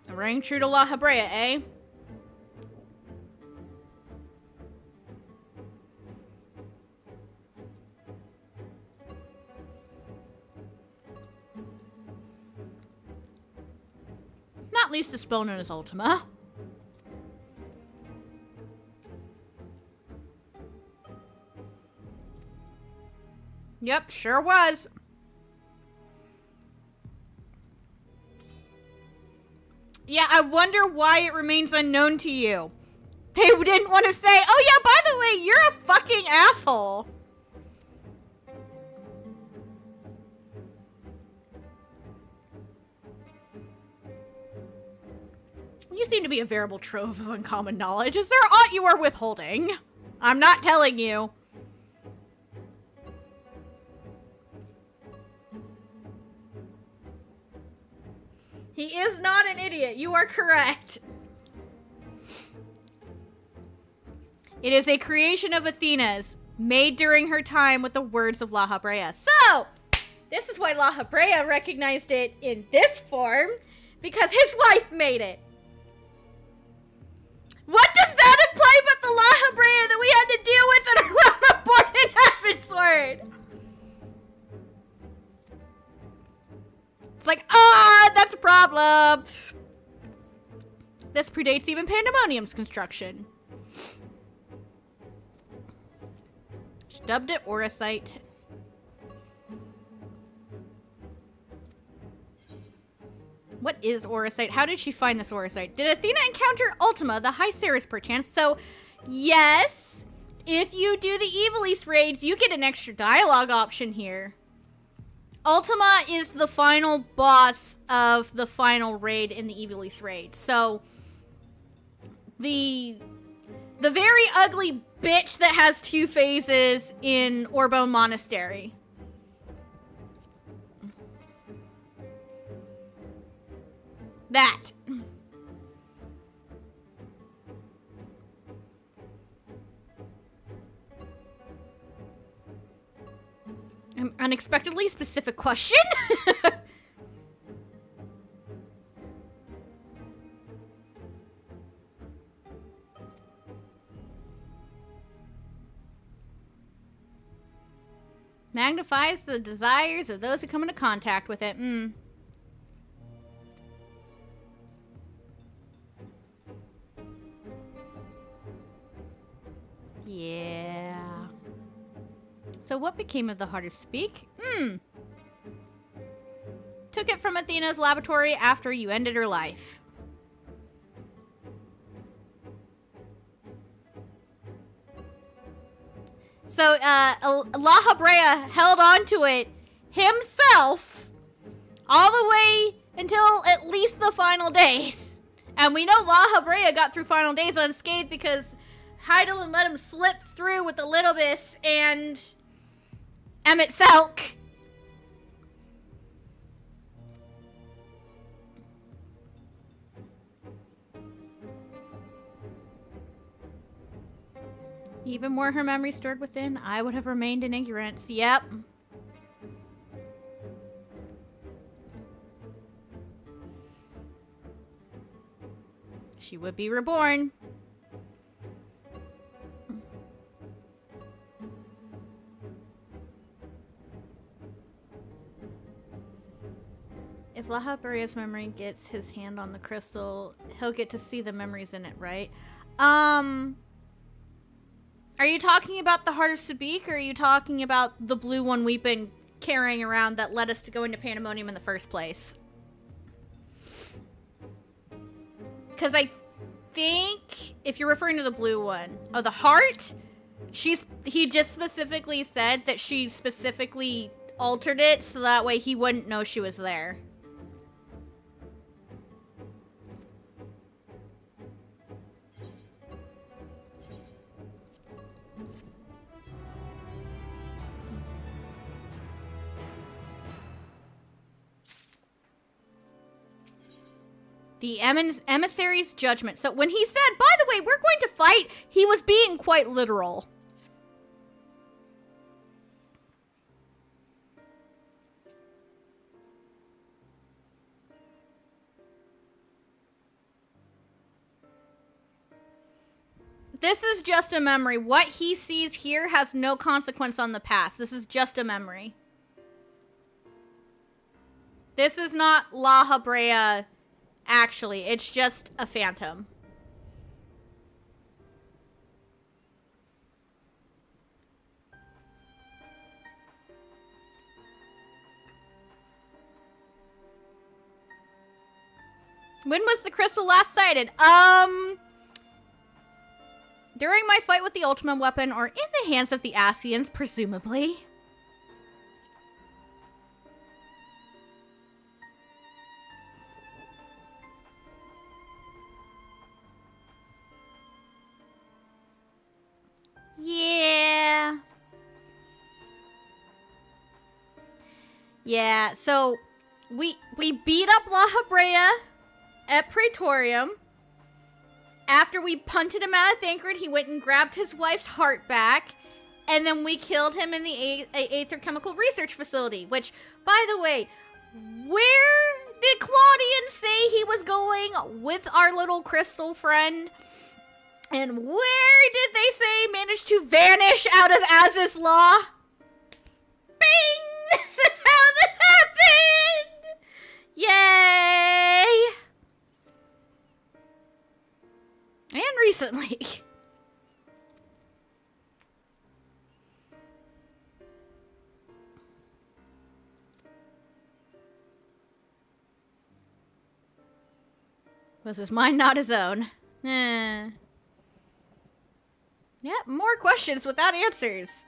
A ring true to La Habrea, eh? Not least the spell known as Ultima. Yep, sure was. Yeah, I wonder why it remains unknown to you. They didn't want to say, oh yeah, by the way, you're a fucking asshole. You seem to be a veritable trove of uncommon knowledge. Is there aught you are withholding? I'm not telling you. He is not an idiot. You are correct. It is a creation of Athena's, made during her time with the words of La Habrea. So, this is why La Habrea recognized it in this form, because his wife made it. What does that imply but the La Habrea that we had to deal with in our realm born in Heavensward? It's like, that's a problem. This predates even Pandaemonium's construction. She dubbed it Orosite. What is Orosite? How did she find this Orosite? Did Athena encounter Ultima, the High Ceres, perchance? So, yes, if you do the Evil East raids, you get an extra dialogue option here. Ultima is the final boss of the final raid in the Evil East raid. So, the very ugly bitch that has 2 phases in Orbone Monastery. That. An unexpectedly specific question? Magnifies the desires of those who come into contact with it. Yeah. So what became of the Heart of Speak? Took it from Athena's laboratory after you ended her life. So, La Habrea held on to it himself all the way until at least the final days. And we know La Habrea got through final days unscathed because Hydaelyn let him slip through with the Littlebis and Emmett Selk. Even were her memory stored within, I would have remained in ignorance. Yep. She would be reborn. If Lahabaria's memory gets his hand on the crystal, he'll get to see the memories in it, right? Are you talking about the Heart of Sabik, or are you talking about the blue one we've been carrying around that led us to go into Pandaemonium in the first place? Because I think, if you're referring to the blue one, oh, the heart, he just specifically said that she specifically altered it so that way he wouldn't know she was there. The emissary's judgment. So when he said, by the way, we're going to fight, he was being quite literal. This is just a memory. What he sees here has no consequence on the past. This is just a memory. This is not La Habrea. Actually, it's just a phantom. When was the crystal last sighted? During my fight with the Ultima weapon, or in the hands of the Asians, presumably. Yeah. Yeah, so we beat up La Habrea at Praetorium. After we punted him out of Thancred, he went and grabbed his wife's heart back. And then we killed him in the Aether Chemical Research Facility. Which, by the way, where did Claudian say he was going with our little crystal friend? And where did they say managed to vanish out of Az's Law? Bing! This is how this happened! Yay! And recently. Was his mind not his own? Eh. Yeah, more questions without answers.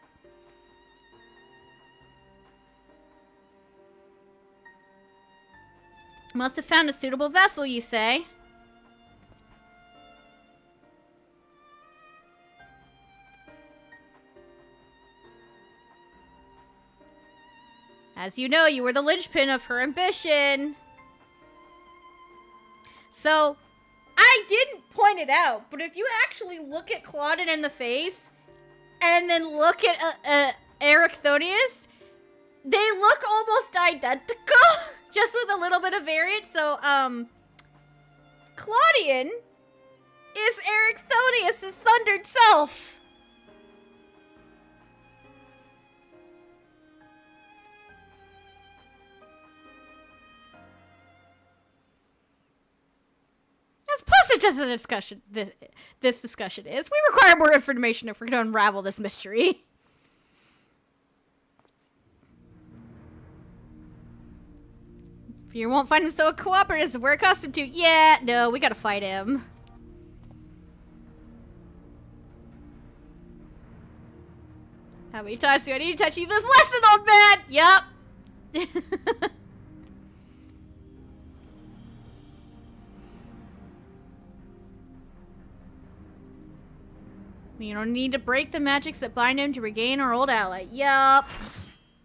Must have found a suitable vessel, you say? As you know, you were the linchpin of her ambition. So, I didn't point it out, but if you actually look at Claudin in the face, and then look at Erechthonius, they look almost identical, just with a little bit of variance. So, Claudian is Erechthonius' sundered self. As pleasant as the discussion, this discussion is, we require more information if we're going to unravel this mystery. You won't find him so cooperative as we're accustomed to. Yeah, no, we gotta fight him. How many times do I need to touch you? There's less than old man! Yup. You don't need to break the magics that bind him to regain our old ally. Yup.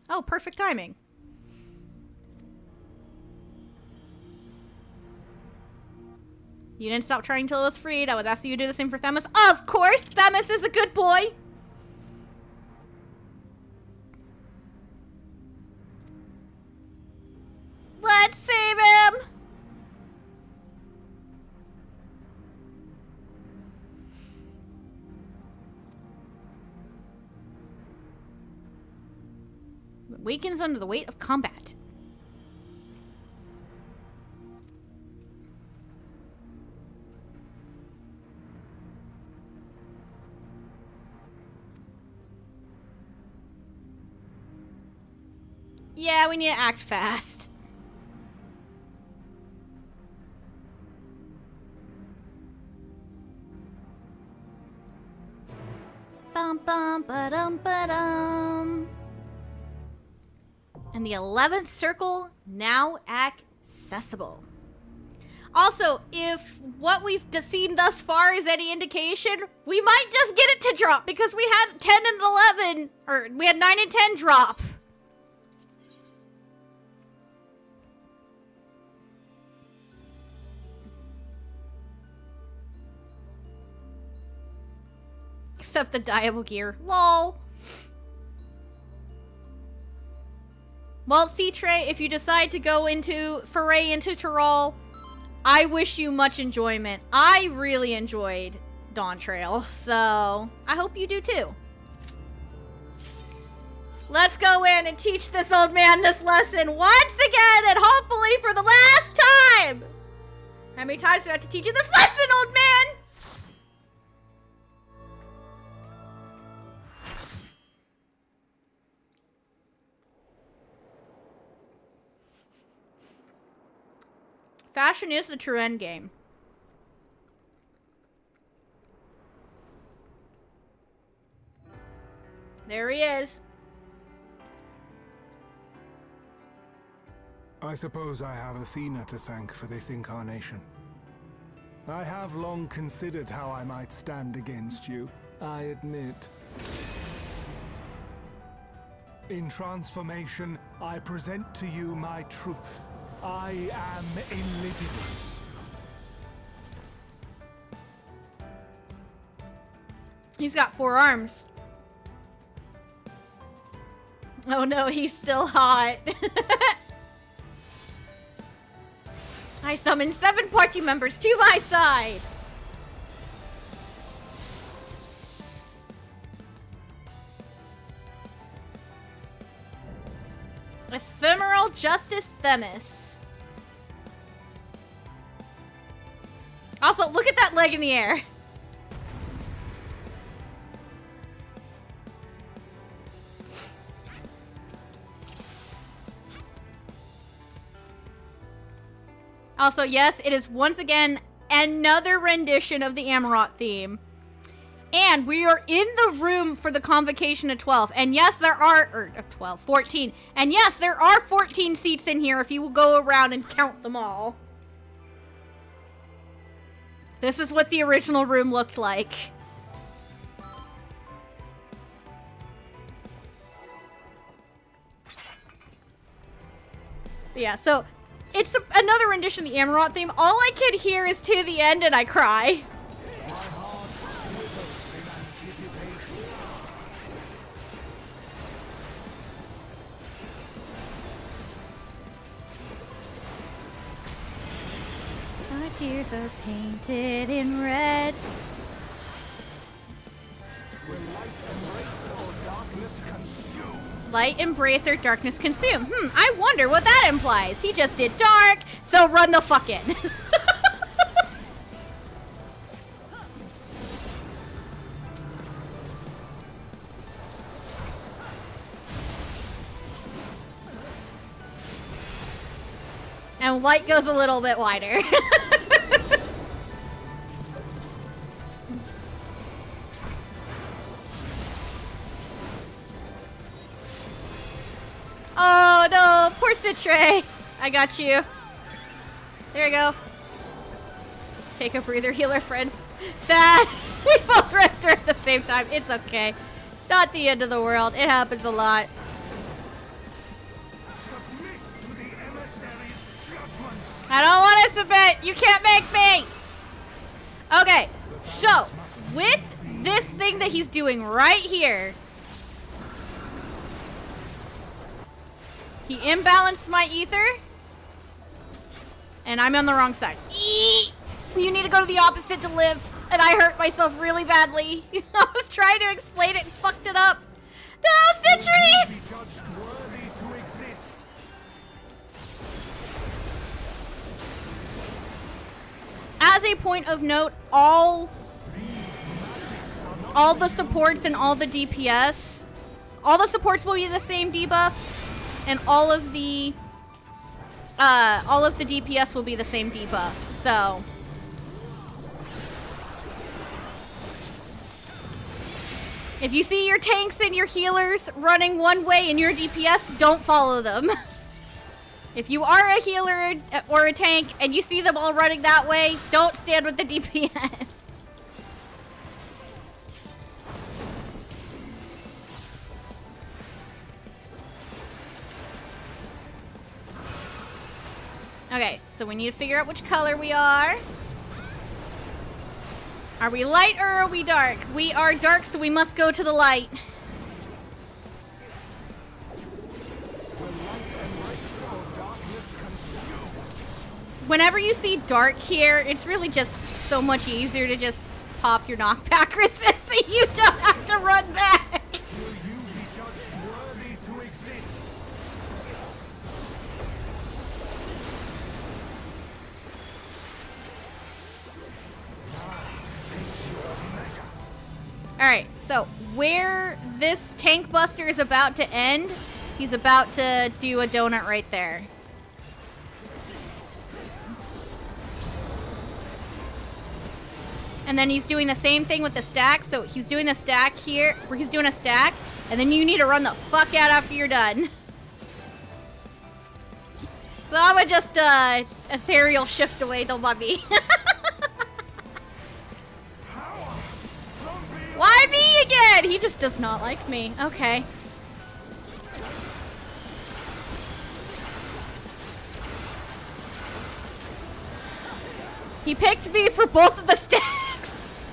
Oh, perfect timing. You didn't stop trying till it was freed. I would ask you to do the same for Themis. Of course! Themis is a good boy! Let's save him! Weakens under the weight of combat. Yeah, we need to act fast. Bum bum ba-dum ba-dum. And the 11th circle now accessible. Also, if what we've seen thus far is any indication, we might just get it to drop because we had 10 and 11, or we had 9 and 10 drop. Except the diable gear. LOL. Well, C-Tray, if you decide to go into foray into Tyrol, I wish you much enjoyment. I really enjoyed Dawn Trail, so I hope you do too. Let's go in and teach this old man this lesson once again, and hopefully for the last time. How many times do I have to teach you this lesson, old man? Fashion is the true end game. There he is. I suppose I have Athena to thank for this incarnation. I have long considered how I might stand against you, I admit. In transformation, I present to you my truth. I am Illidibus. He's got 4 arms. Oh no, he's still hot. I summon 7 party members to my side. Ephemeral Justice Themis. Also, look at that leg in the air. Also, yes, it is once again another rendition of the Amarot theme. And we are in the room for the convocation of 12. And yes, there are, or of 12, 14. And yes, there are 14 seats in here if you will go around and count them all. This is what the original room looked like. Yeah, so it's another rendition of the Amarot theme. All I can hear is "To the End" and I cry. My tears are painted in red. Light embrace or darkness consume. I wonder what that implies. He just did dark, so run the fuck in. And light goes a little bit wider. Oh no, poor Citray. I got you. There you go. Take a breather, healer friends. Sad. We both rest her at the same time. It's okay. Not the end of the world. It happens a lot. I don't want to submit. You can't make me. Okay, so with this thing that he's doing right here, he imbalanced my ether, and I'm on the wrong side. Eee! You need to go to the opposite to live, and I hurt myself really badly. I was trying to explain it and fucked it up. No, Citry! As a point of note, all the supports and all the DPS, all the supports will be the same debuff, and all of the DPS will be the same debuff. So if you see your tanks and your healers running one way and your DPS, don't follow them. If you are a healer or a tank and you see them all running that way, don't stand with the DPS. Okay, so we need to figure out which color we are. Are we light or are we dark? We are dark, so we must go to the light. Whenever you see dark here, it's really just so much easier to just pop your knockback resist so you don't have to run back. Alright, so where this tank buster is about to end, he's about to do a donut right there. And then he's doing the same thing with the stack, so he's doing a stack here, where he's doing a stack, and then you need to run the fuck out after you're done. So I would just ethereal shift away, don't mind me. Why me again? He just does not like me. Okay. He picked me for both of the stacks.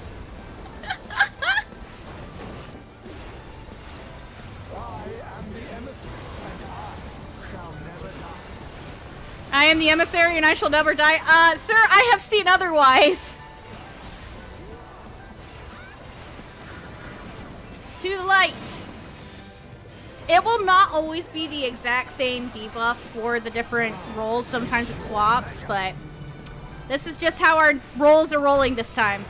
I am the emissary and I shall never die. Sir, I have seen otherwise. To the light. It will not always be the exact same debuff for the different rolls. Sometimes it swaps, but this is just how our rolls are rolling this time.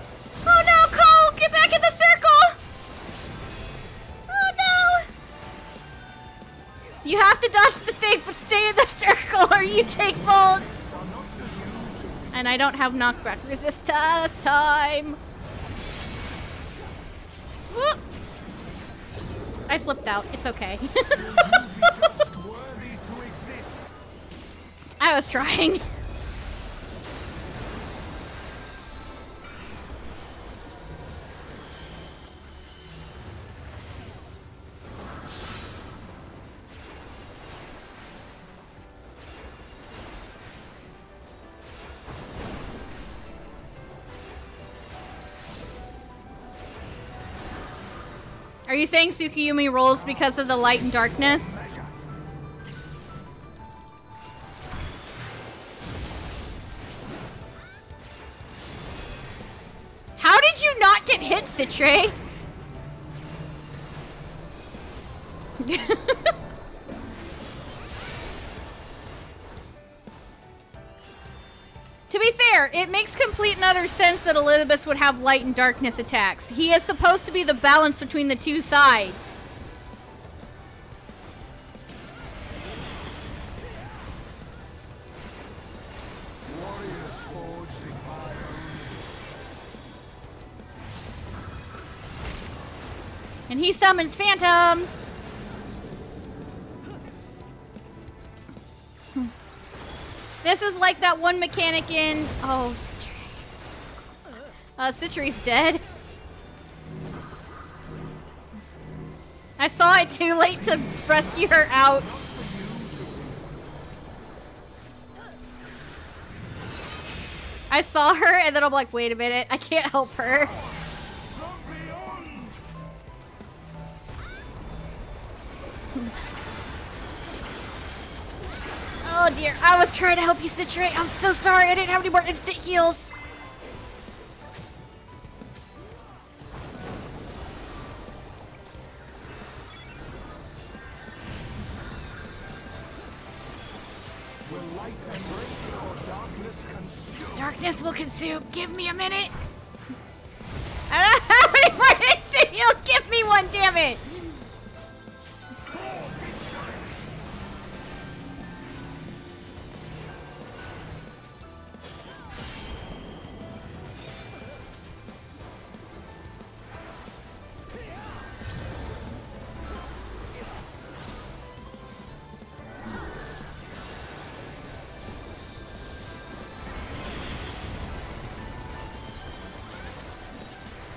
Oh no, Cole! Get back in the circle! Oh no! You have to dodge the thing, but stay in the circle or you take bolts! And I don't have knockback resist this time. Whoop. I slipped out. It's okay. I was trying. Are you saying Tsukiyumi rolls because of the light and darkness? How did you not get hit, Citre? To be fair, it makes complete and utter sense that Elidibus would have light and darkness attacks. He is supposed to be the balance between the two sides. And he summons phantoms. This is like that one mechanic in... Oh, Citre's dead. I saw it too late to rescue her out. I saw her and then I'm like, wait a minute, I can't help her. Oh dear, I was trying to help you, Citre. I'm so sorry, I didn't have any more instant heals. Will light embrace or darkness consume? Darkness will consume. Give me a minute. I don't have any more instant heals. Give me one, damn it.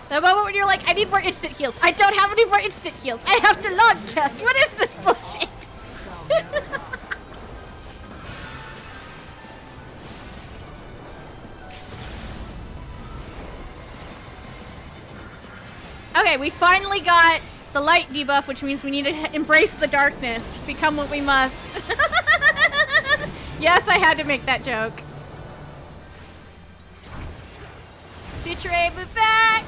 The moment when you're like, I need more instant heals. I don't have any more instant heals. I have to long cast. What is this bullshit? Okay, we finally got the light debuff, which means we need to embrace the darkness. Become what we must. Yes, I had to make that joke. Citray, move back!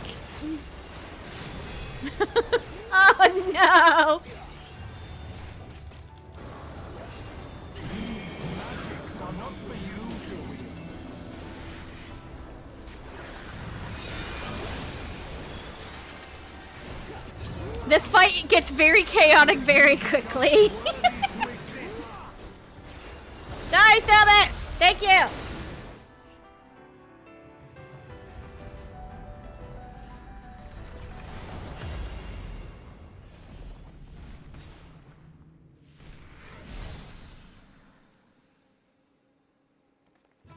Oh no! These magics are not for you, Joey. This fight gets very chaotic very quickly. Die, Thomas! Thank you!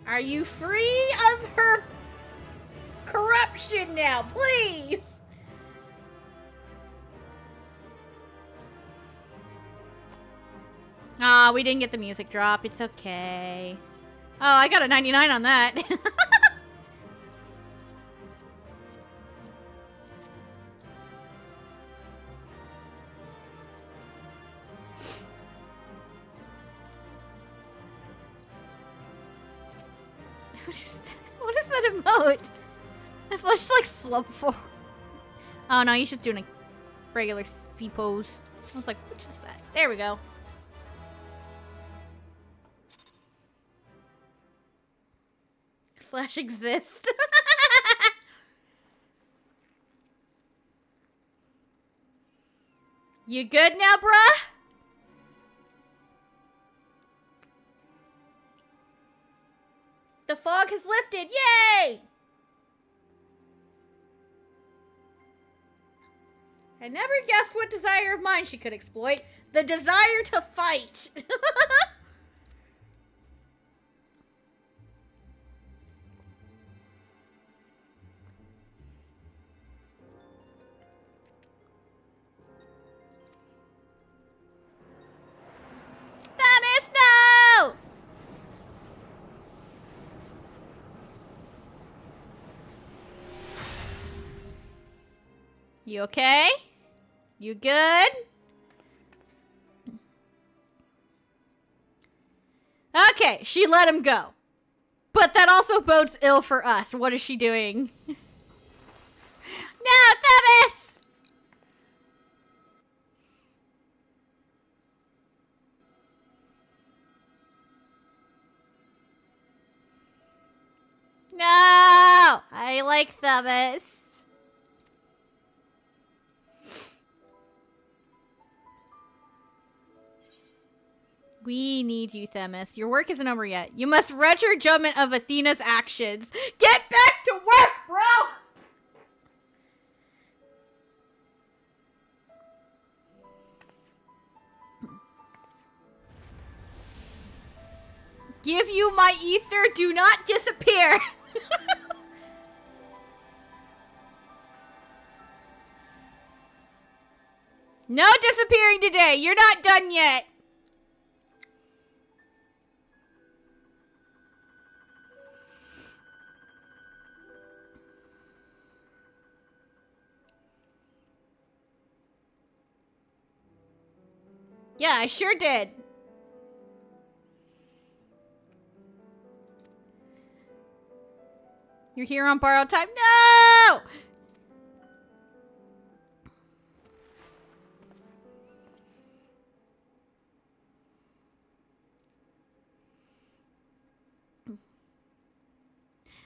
Are you free of her corruption now, please? Ah, we didn't get the music drop. It's okay. Oh, I got a 99 on that. What is that emote? It's just like slump for. Oh no, he's just doing a regular C pose. I was like, what is that? There we go. Slash exist. You good now, bruh? The fog has lifted. Yay! I never guessed what desire of mine she could exploit. The desire to fight. Thomas, no! You okay? You good? Okay, she let him go. But that also bodes ill for us. What is she doing? No, Thomas! No! I like Thomas. We need you, Themis. Your work isn't over yet. You must render judgment of Athena's actions. Get back to work, bro! Give you my ether. Do not disappear. No disappearing today. You're not done yet. Yeah, I sure did. You're here on borrowed time? No!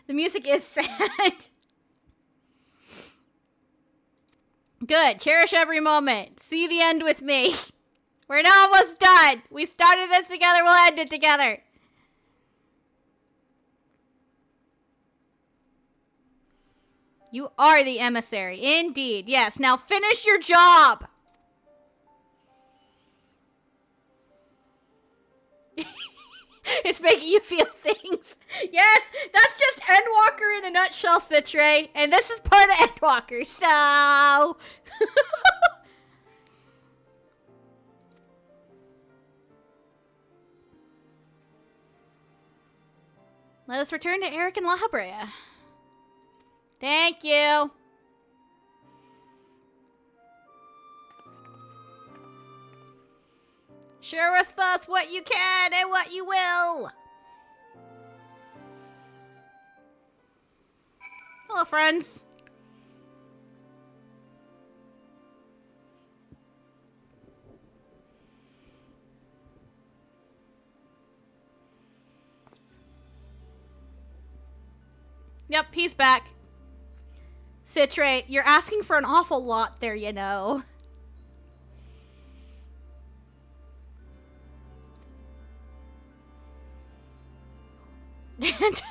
The music is sad. Good. Cherish every moment. See the end with me. We're almost done. We started this together. We'll end it together. You are the emissary. Indeed. Yes. Now finish your job. It's making you feel things. Yes. That's just Endwalker in a nutshell, Citre, and this is part of Endwalker, so... Let us return to Eric and La Habrea. Thank you. Share with us what you can and what you will. Hello, friends. Yep, he's back. Citrate, you're asking for an awful lot there, you know.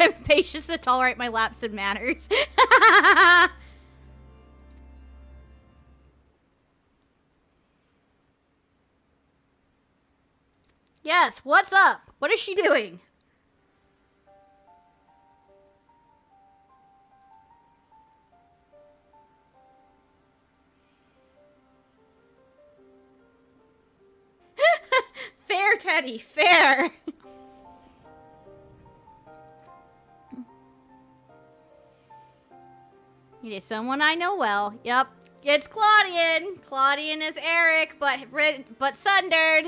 I'm patient to tolerate my lapse in manners. Yes, what's up? What is she doing? Fair, Teddy, fair. It is someone I know well. Yep, it's Claudian. Claudian is Eric, but sundered.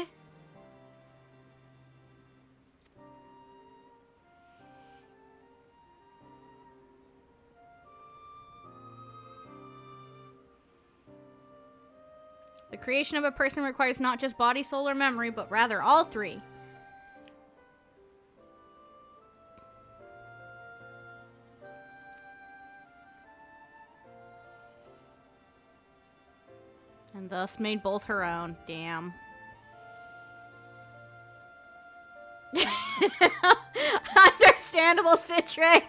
The creation of a person requires not just body, soul, or memory, but rather all three. And thus made both her own. Damn. Understandable, Citre.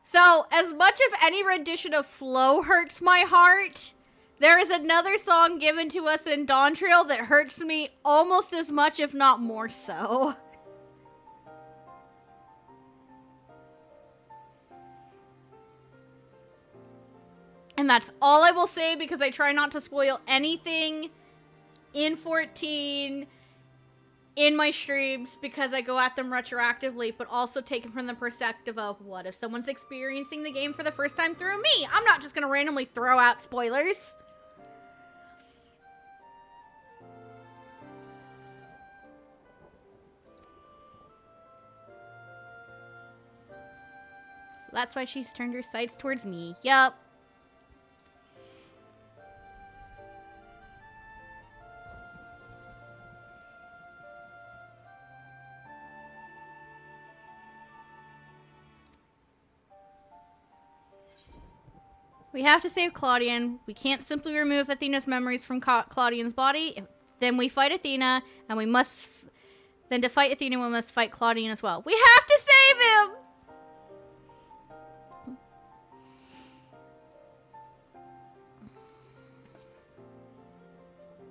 So, as much as any rendition of Flow hurts my heart, there is another song given to us in Dawntrail that hurts me almost as much, if not more so. And that's all I will say, because I try not to spoil anything in 14 in my streams, because I go at them retroactively, but also take it from the perspective of, what if someone's experiencing the game for the first time through me? I'm not just gonna randomly throw out spoilers. So that's why she's turned her sights towards me. Yup. We have to save Claudian. We can't simply remove Athena's memories from Claudian's body. Then we fight Athena, and we must... Then to fight Athena, we must fight Claudian as well. We have to save him!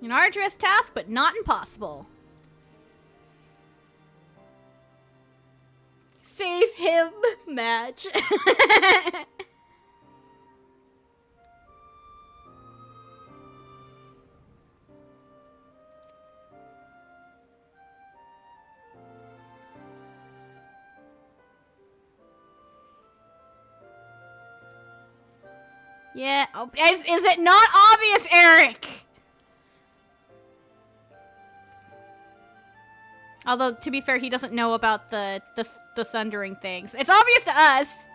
An arduous task, but not impossible. Save him, match. Yeah, oh, is it not obvious, Eric? Although, to be fair, he doesn't know about the sundering things. It's obvious to us.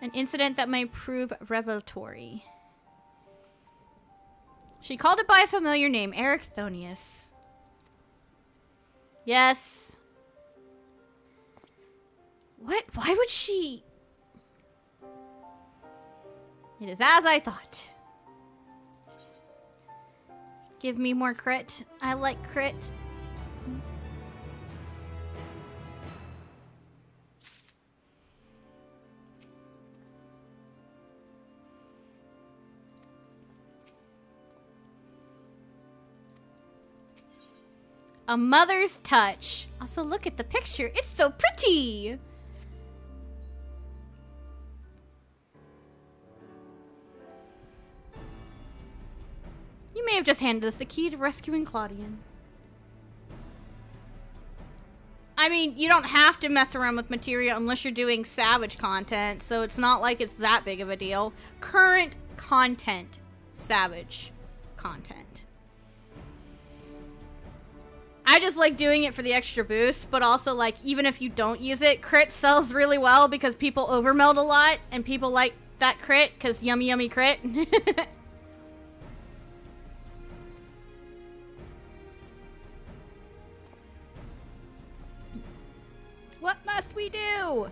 An incident that may prove revelatory. She called it by a familiar name, Eric Thonius. Yes. What? Why would she... It is as I thought. Give me more crit. I like crit. A mother's touch. Also, look at the picture. It's so pretty. You may have just handed us the key to rescuing Claudian. I mean, you don't have to mess around with materia unless you're doing Savage content, so it's not like it's that big of a deal. Current content. Savage content. I just like doing it for the extra boost, but also, like, even if you don't use it, crit sells really well because people overmeld a lot, and people like that crit because yummy yummy crit. What must we do?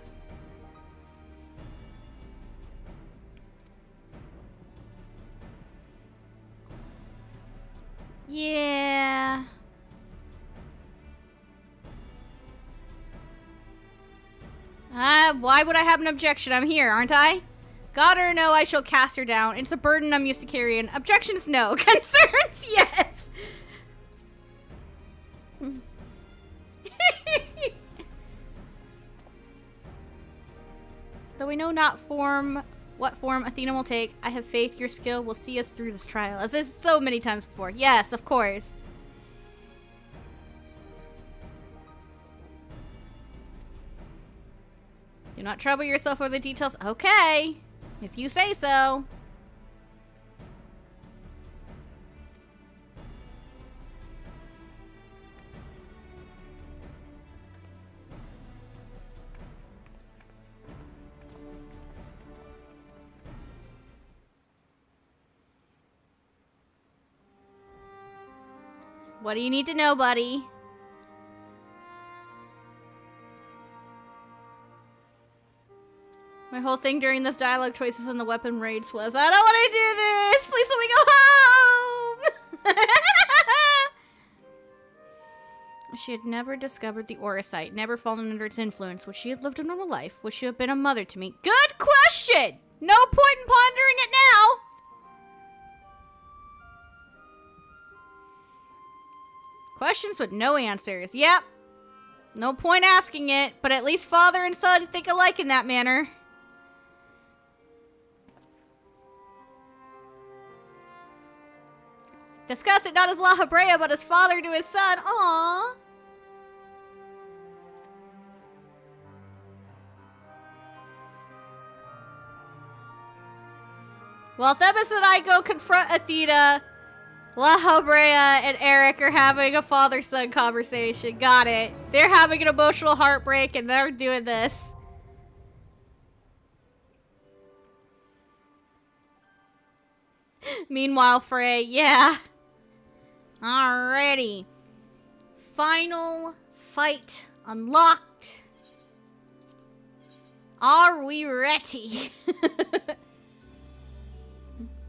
Yeah. Why would I have an objection? I'm here, aren't I? God or no, I shall cast her down. It's a burden I'm used to carrying. Objections, no. Concerns, yes. Though we know not what form Athena will take, I have faith your skill will see us through this trial. As this so many times before. Yes, of course. Do not trouble yourself with the details. Okay, if you say so. What do you need to know, buddy? My whole thing during this dialogue choices and the weapon raids was, I don't want to do this! Please let me go home! She had never discovered the aura site, never fallen under its influence. Would she have lived a normal life? Would she have been a mother to me? Good question! No point in pondering it now! Questions with no answers. Yep. No point asking it, but at least father and son think alike in that manner. Discuss it not as La Habrea, but as father to his son. Aww. Well, Thebus and I go confront Athena, La Habrea and Eric are having a father-son conversation. Got it. They're having an emotional heartbreak and they're doing this. Meanwhile, Frey, yeah. Alrighty. Final fight unlocked. Are we ready?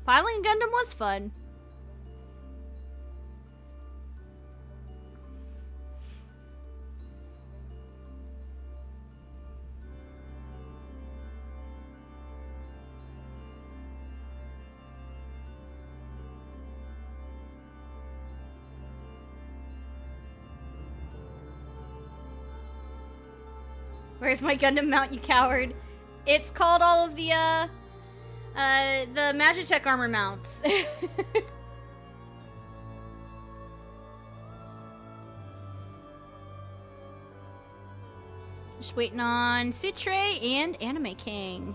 Piloting Gundam was fun. Where's my Gundam mount, you coward? It's called all of the Magitech armor mounts. Just waiting on Citre and Anime King.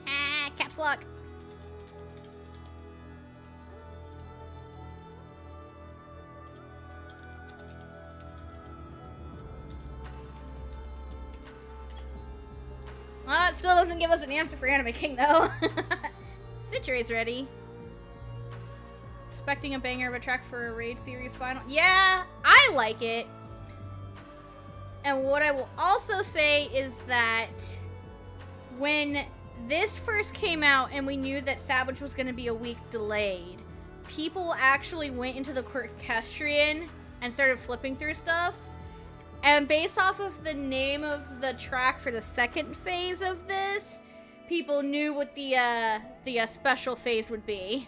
Ah, caps lock. Well, it still doesn't give us an answer for Anime King, though. Citre's ready. Expecting a banger of a track for a raid series final. Yeah, I like it. And what I will also say is that when this first came out and we knew that Savage was going to be a week delayed, people actually went into the Quirkestrian and started flipping through stuff. And based off of the name of the track for the second phase of this, people knew what the special phase would be.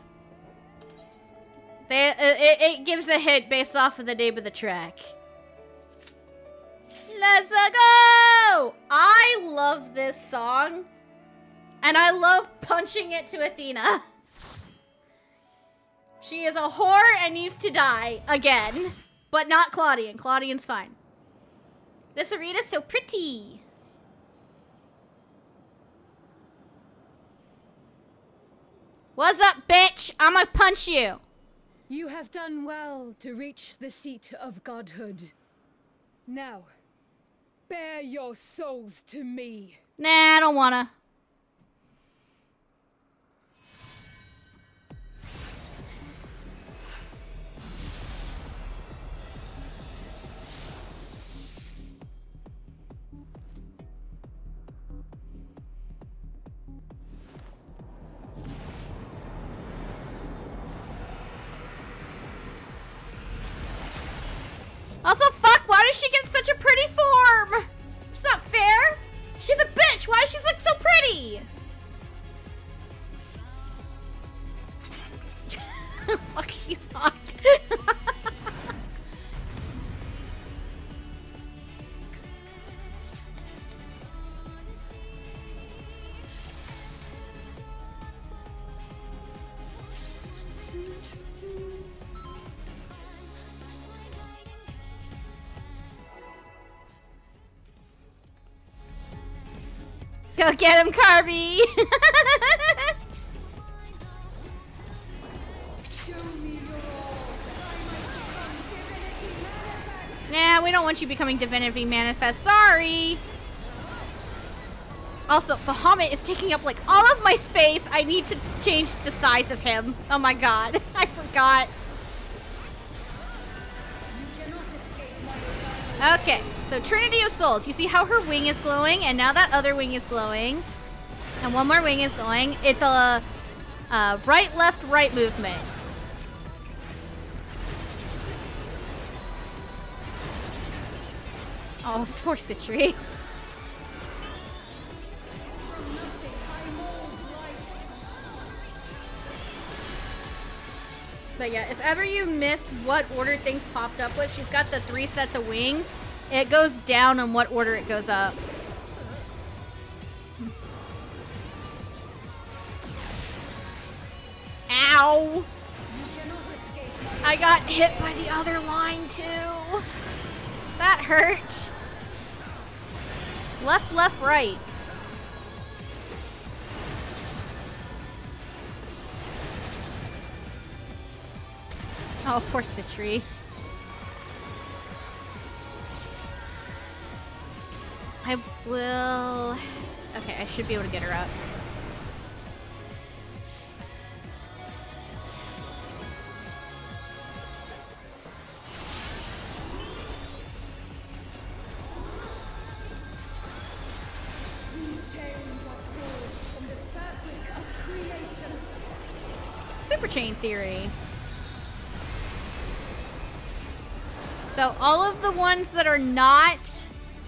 It gives a hint based off of the name of the track. Let's go! I love this song. And I love punching it to Athena. She is a whore and needs to die again. But not Claudian. Claudian's fine. This arena's so pretty. What's up, bitch? I'ma punch you. You have done well to reach the seat of godhood. Now, bear your souls to me. Nah, I don't wanna. Also, fuck, why does she get such a pretty form? It's not fair. She's a bitch. Why does she look so pretty? Fuck, she's hot. Go get him, Carby! Nah, we don't want you becoming Divinity Manifest. Sorry! Also, Bahamut is taking up, like, all of my space. I need to change the size of him. Oh my god. I forgot. Okay, so Trinity of Souls. You see how her wing is glowing, and now that other wing is glowing, and one more wing is glowing. It's a right, left, right movement. Oh, it's for Citri. But yeah, if ever you miss what order things popped up with, she's got the 3 sets of wings. It goes down in what order it goes up. Ow! I got hit by the other line too. That hurt. Left, left, right. Oh, poor Citri. I will... Okay, I should be able to get her up. Super chain theory. So all of the ones that are not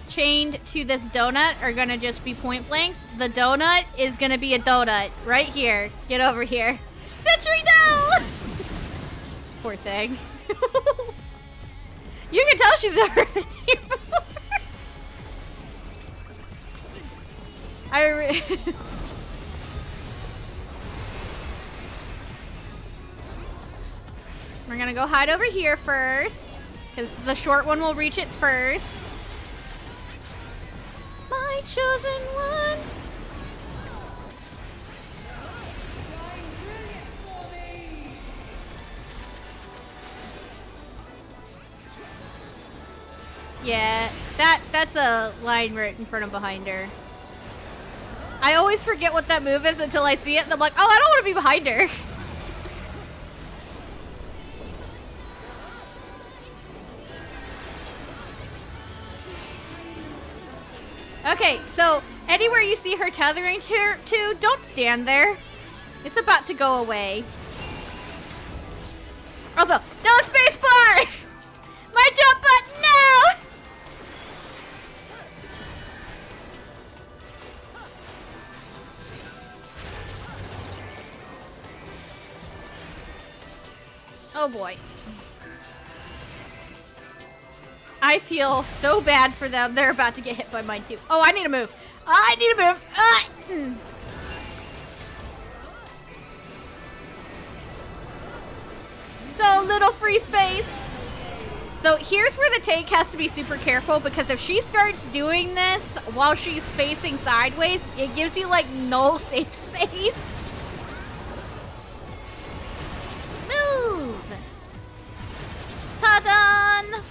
chained to this donut are gonna just be point blanks. The donut is gonna be a donut right here. Get over here. Citri, no! Poor thing. You can tell she's never been here before. We're gonna go hide over here first. Because the short one will reach its first. My chosen one. Yeah, that's a line right in front of behind her. I always forget what that move is until I see it and I'm like, oh, I don't want to be behind her. Okay, so anywhere you see her tethering to, don't stand there. It's about to go away. Also, no space bar! My jump button, no! Oh boy. I feel so bad for them. They're about to get hit by mine too. Oh, I need to move. I need to move. Ah! So little free space. So here's where the tank has to be super careful, because if she starts doing this while she's facing sideways, it gives you like no safe space. Move. Ta-done.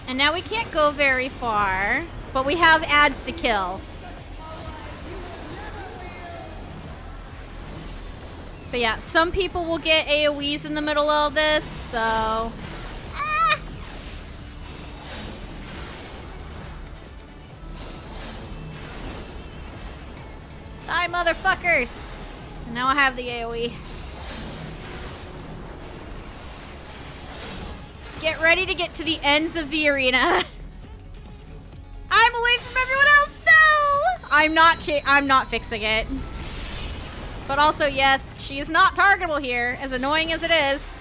And now we can't go very far, but we have ads to kill. But yeah, some people will get AoEs in the middle of this, so... Ah! Die, motherfuckers! And now I have the AoE. Get ready to get to the ends of the arena. I'm away from everyone else. No! I'm not fixing it. But also, yes, she is not targetable here, as annoying as it is.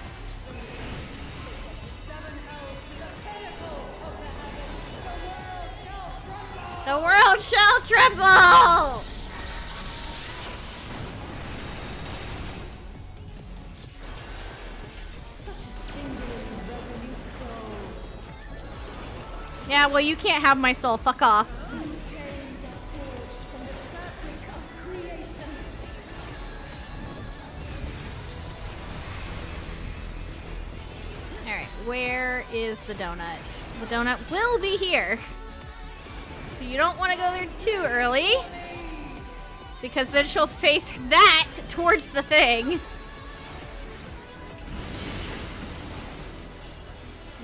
The world shall tremble! Yeah, well, you can't have my soul. Fuck off. Alright, where is the donut? The donut will be here. But you don't want to go there too early, because then she'll face that towards the thing.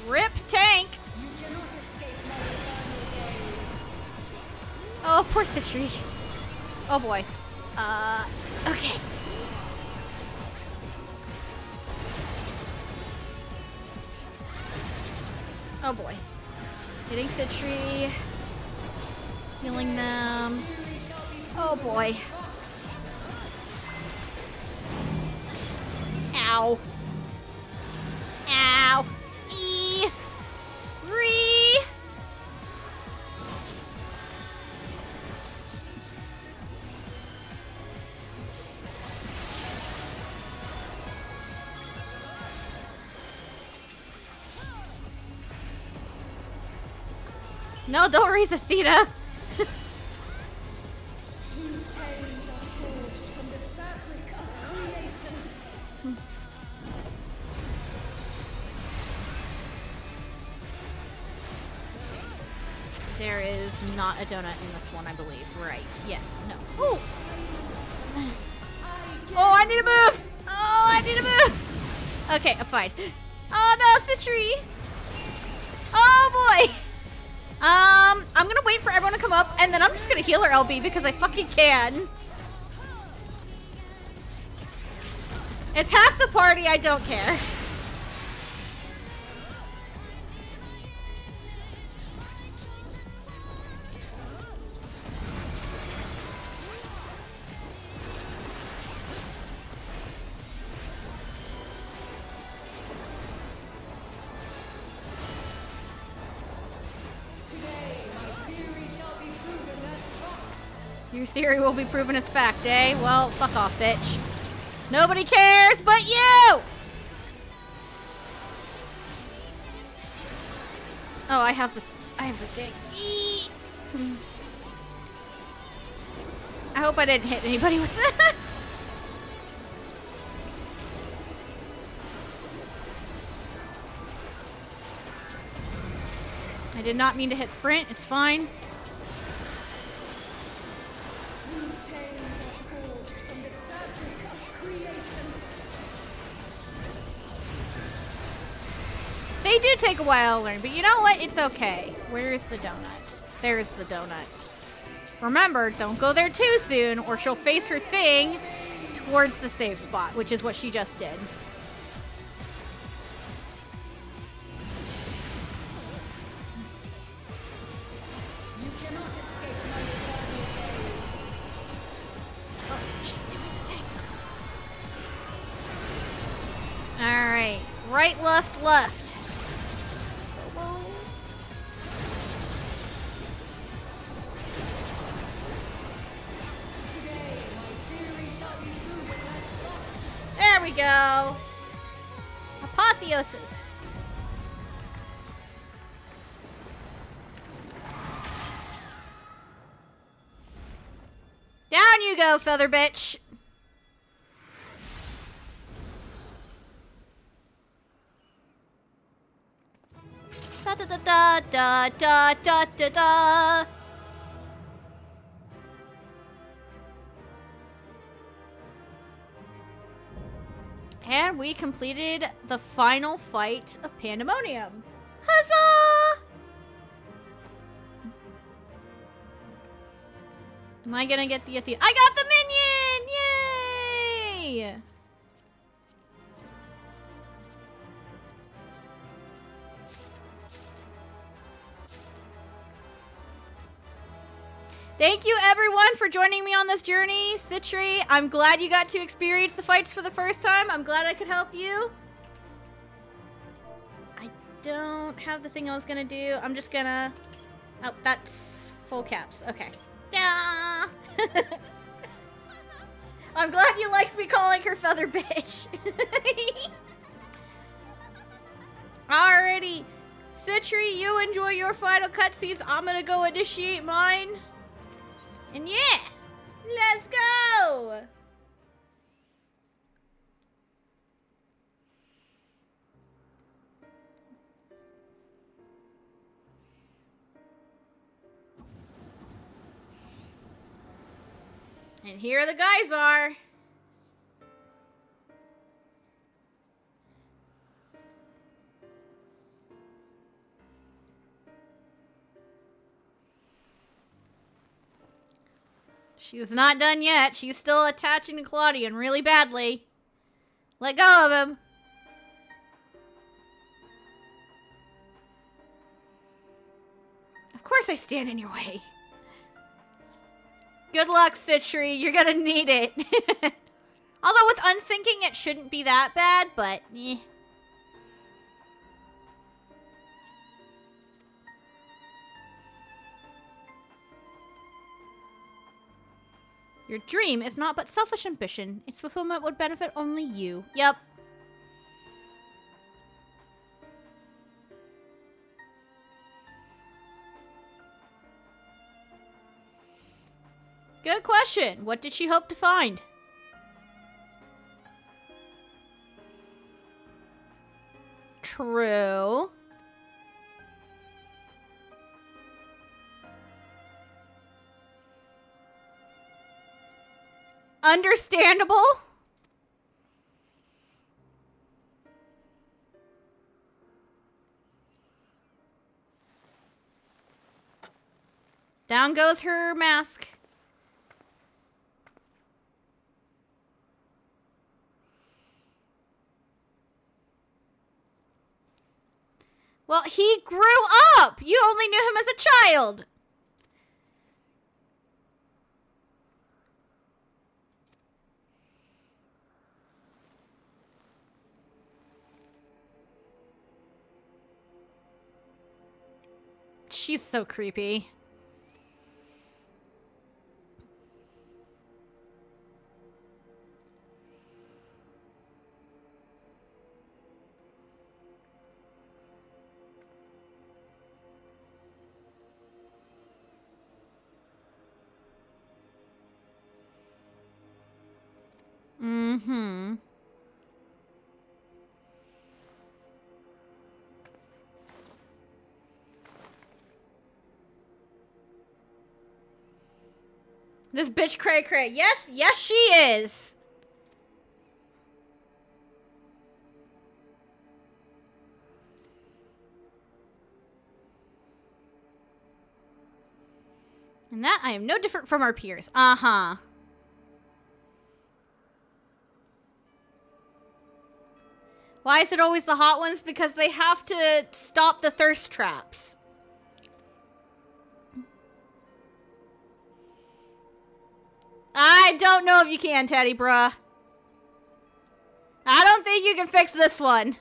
Rip tank! Oh, poor Citri. Oh boy. Okay. Oh boy. Hitting Citri. Healing them. Oh boy. Ow. Ow. E. Re. No, don't raise Athena. There is not a donut in this one, I believe. Right. Yes. No. Ooh. Oh, I need to move. Oh, I need to move. Okay, I'm fine. Oh, no, Citri. Oh, boy. I'm gonna wait for everyone to come up, and then I'm just gonna heal her LB because I fucking can. It's half the party, I don't care. Your theory will be proven as fact, eh? Well, fuck off, bitch. Nobody cares but you! Oh, I have the thing. Eee. I hope I didn't hit anybody with that. I did not mean to hit sprint. It's fine. They do take a while to learn, but you know what? It's okay. Where is the donut? There's the donut. Remember, don't go there too soon, or she'll face her thing towards the safe spot, which is what she just did. You cannot escape my eternal gaze. Oh, she's doing the thing. Alright. Right, left, left. There we go. Apotheosis. Down you go, feather bitch. Da da da da da da da da da. And we completed the final fight of Pandaemonium. Huzzah! Am I gonna get the Athena? I got the minion! Yay! Thank you everyone for joining me on this journey. Citri, I'm glad you got to experience the fights for the first time. I'm glad I could help you. I don't have the thing I was gonna do. I'm just gonna... Oh, that's full caps. Okay. Yeah. I'm glad you like me calling her feather bitch. Alrighty. Citri, you enjoy your final cutscenes. I'm gonna go initiate mine. And yeah, let's go! And here the guys are. She's not done yet. She's still attaching to Claudian really badly. Let go of him. Of course I stand in your way. Good luck, Citri. You're gonna need it. Although with unsyncing, it shouldn't be that bad, but eh. Your dream is not but selfish ambition. Its fulfillment would benefit only you. Yep. Good question. What did she hope to find? True. Understandable. Down goes her mask. Well, he grew up. You only knew him as a child. She's so creepy. Mm-hmm. This bitch cray cray. Yes, yes she is. And that I am no different from our peers. Uh-huh. Why is it always the hot ones? Because they have to stop the thirst traps. I don't know if you can, Teddy, bruh. I don't think you can fix this one.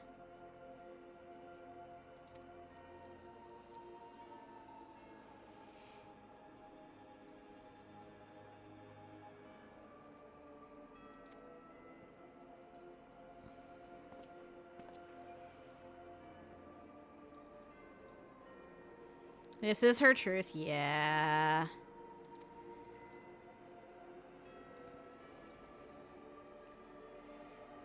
This is her truth, yeah.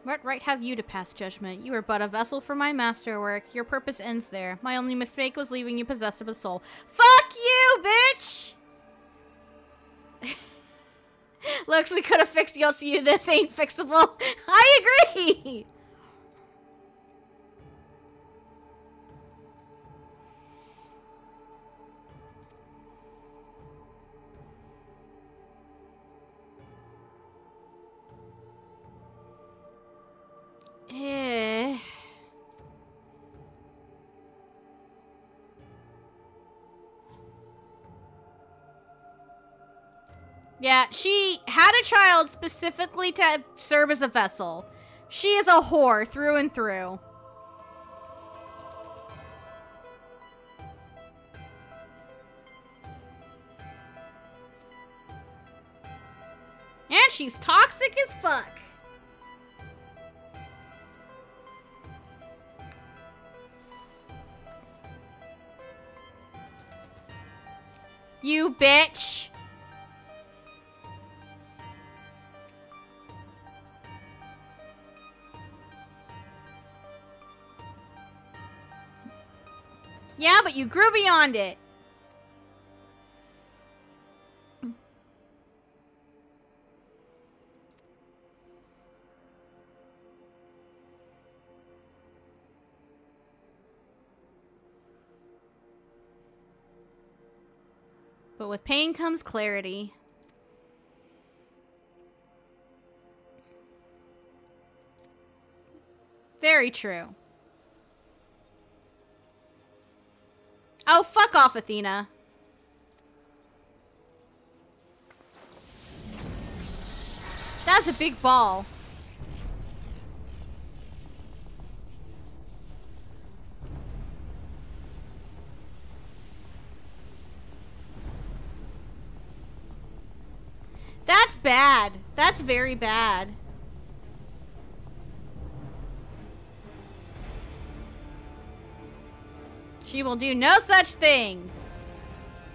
What right have you to pass judgment? You are but a vessel for my masterwork. Your purpose ends there. My only mistake was leaving you possessed of a soul. Fuck you, bitch! Looks, we could have fixed you. This ain't fixable. I agree! Yeah, she had a child specifically to serve as a vessel. She is a whore through and through. And she's toxic as fuck. You bitch. Yeah, but you grew beyond it. But with pain comes clarity. Very true. Oh, fuck off, Athena. That's a big ball. That's bad. That's very bad. She will do no such thing.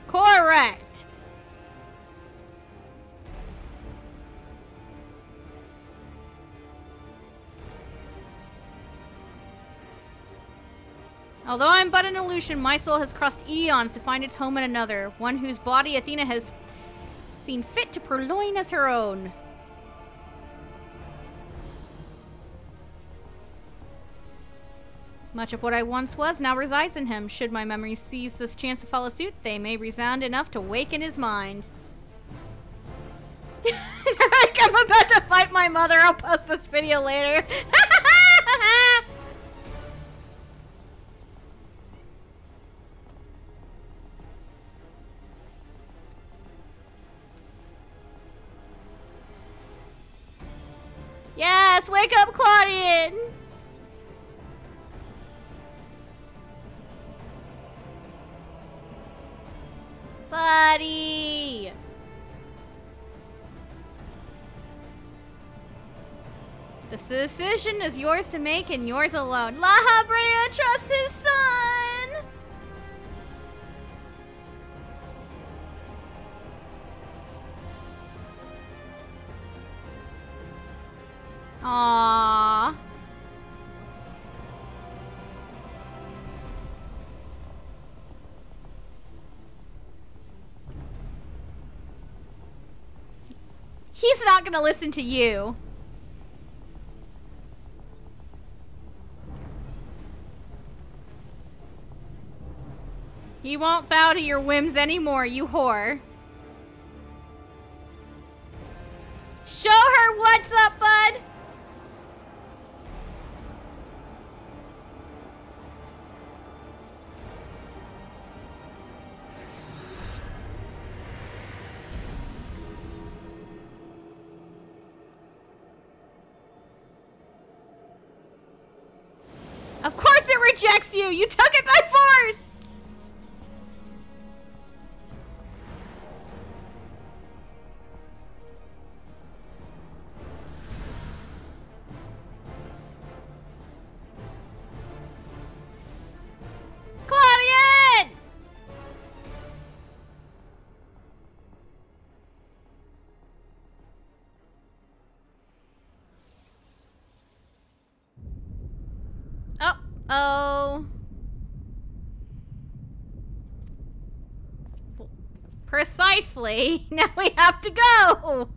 Correct. Although I'm but an illusion, my soul has crossed eons to find its home in another, one whose body Athena has seen fit to purloin as her own. Much of what I once was now resides in him. Should my memory seize this chance to follow suit, they may resound enough to waken his mind. Like I'm about to fight my mother. I'll post this video later. Yes, wake up, Claudian! Buddy! The decision is yours to make and yours alone. La Habrea trusts his son! Aww. He's not gonna listen to you. He won't bow to your whims anymore, you whore. rejects you! You took it by force! Claudian! Oh. Precisely. Now we have to go.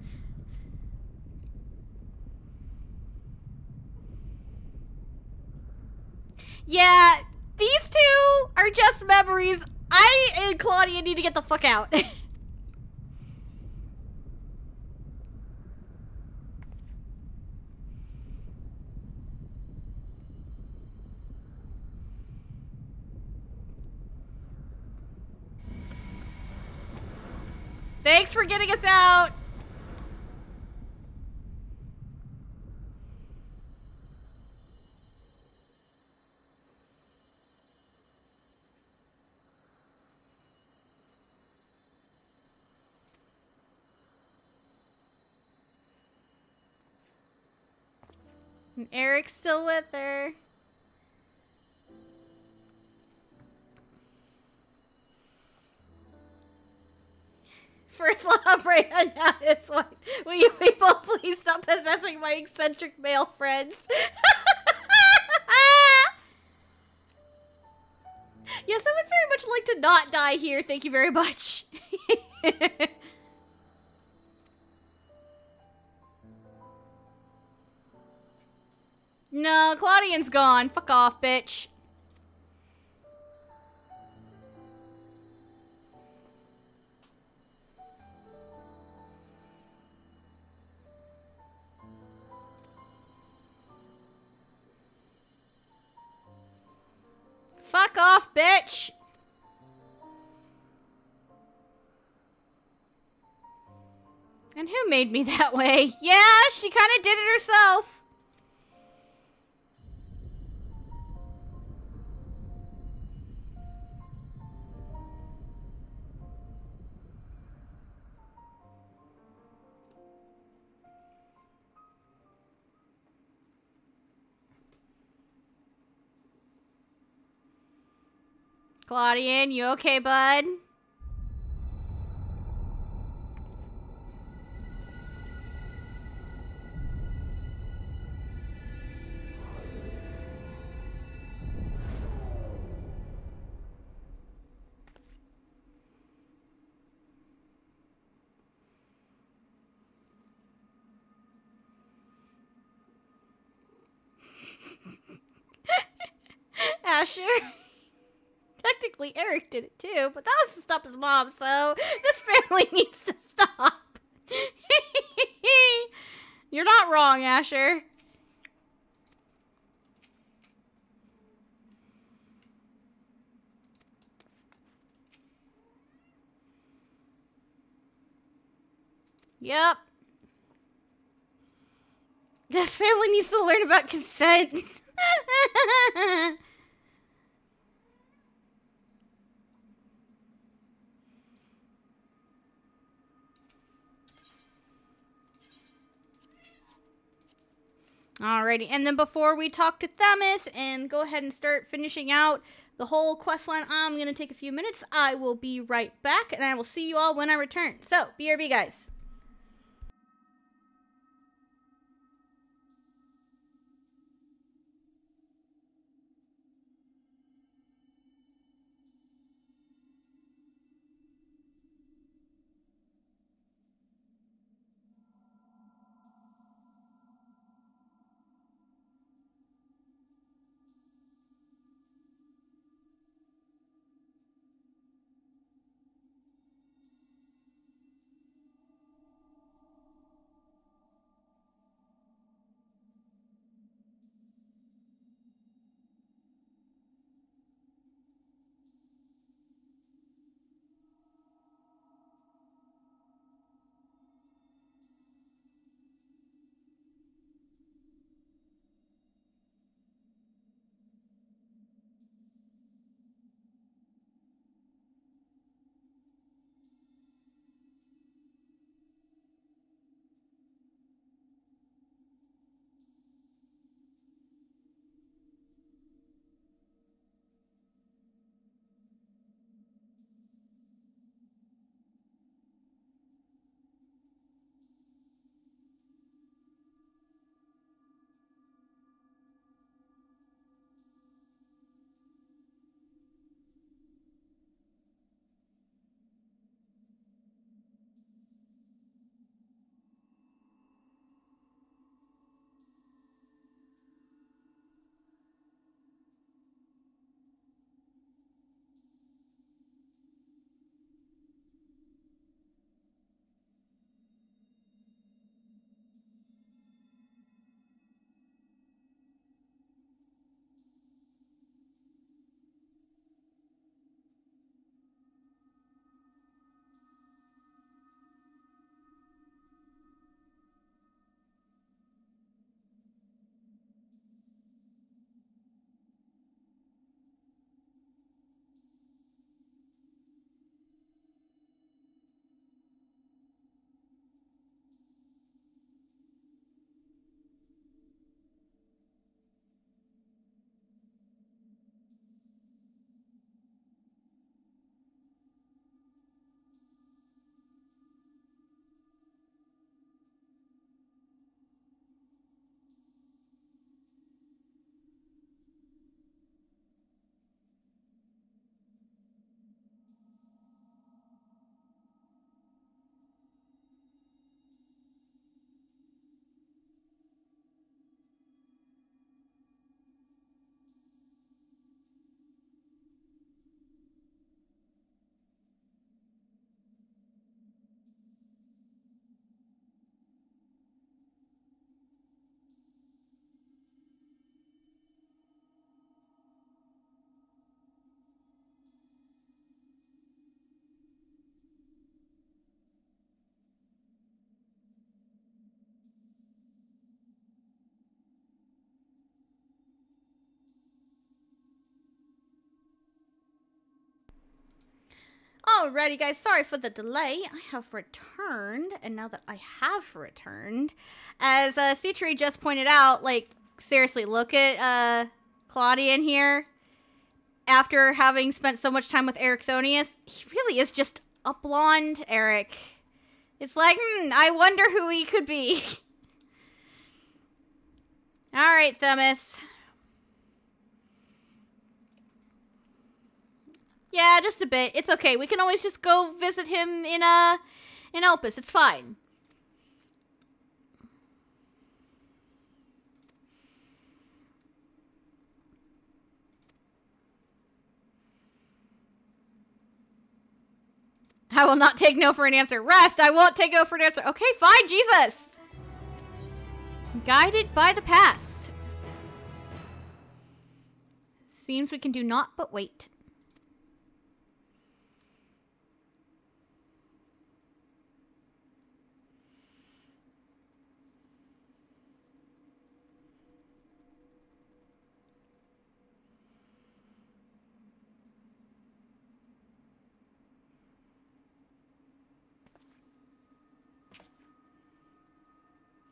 Yeah, these two are just memories. I and Claudia need to get the fuck out. Thanks for getting us out. And Eric's still with her. First law break on his wife. Will you people please stop possessing my eccentric male friends? Yes, I would very much like to not die here. Thank you very much. No, Claudian's gone. Fuck off, bitch. Fuck off, bitch! And who made me that way? Yeah, she kind of did it herself. Claudian, you okay, bud? Asher? Technically, Eric did it too, but that was to stop his mom, so this family needs to stop. You're not wrong, Asher. Yep. This family needs to learn about consent. Alrighty, and then before we talk to Themis and go ahead and start finishing out the whole quest line, I'm going to take a few minutes. I will be right back, and I will see you all when I return. So, BRB, guys. Alrighty, guys. Sorry for the delay. I have returned, and now that I have returned, as Citri just pointed out, like, seriously, look at Claudia in here. After having spent so much time with Ericthonius, he really is just a blonde Eric. It's like, I wonder who he could be. Alright, Themis. Yeah, just a bit. It's okay. We can always just go visit him in Elpis. It's fine. I will not take no for an answer. Rest! I won't take no for an answer. Okay, fine, Jesus! Guided by the past. Seems we can do naught but wait.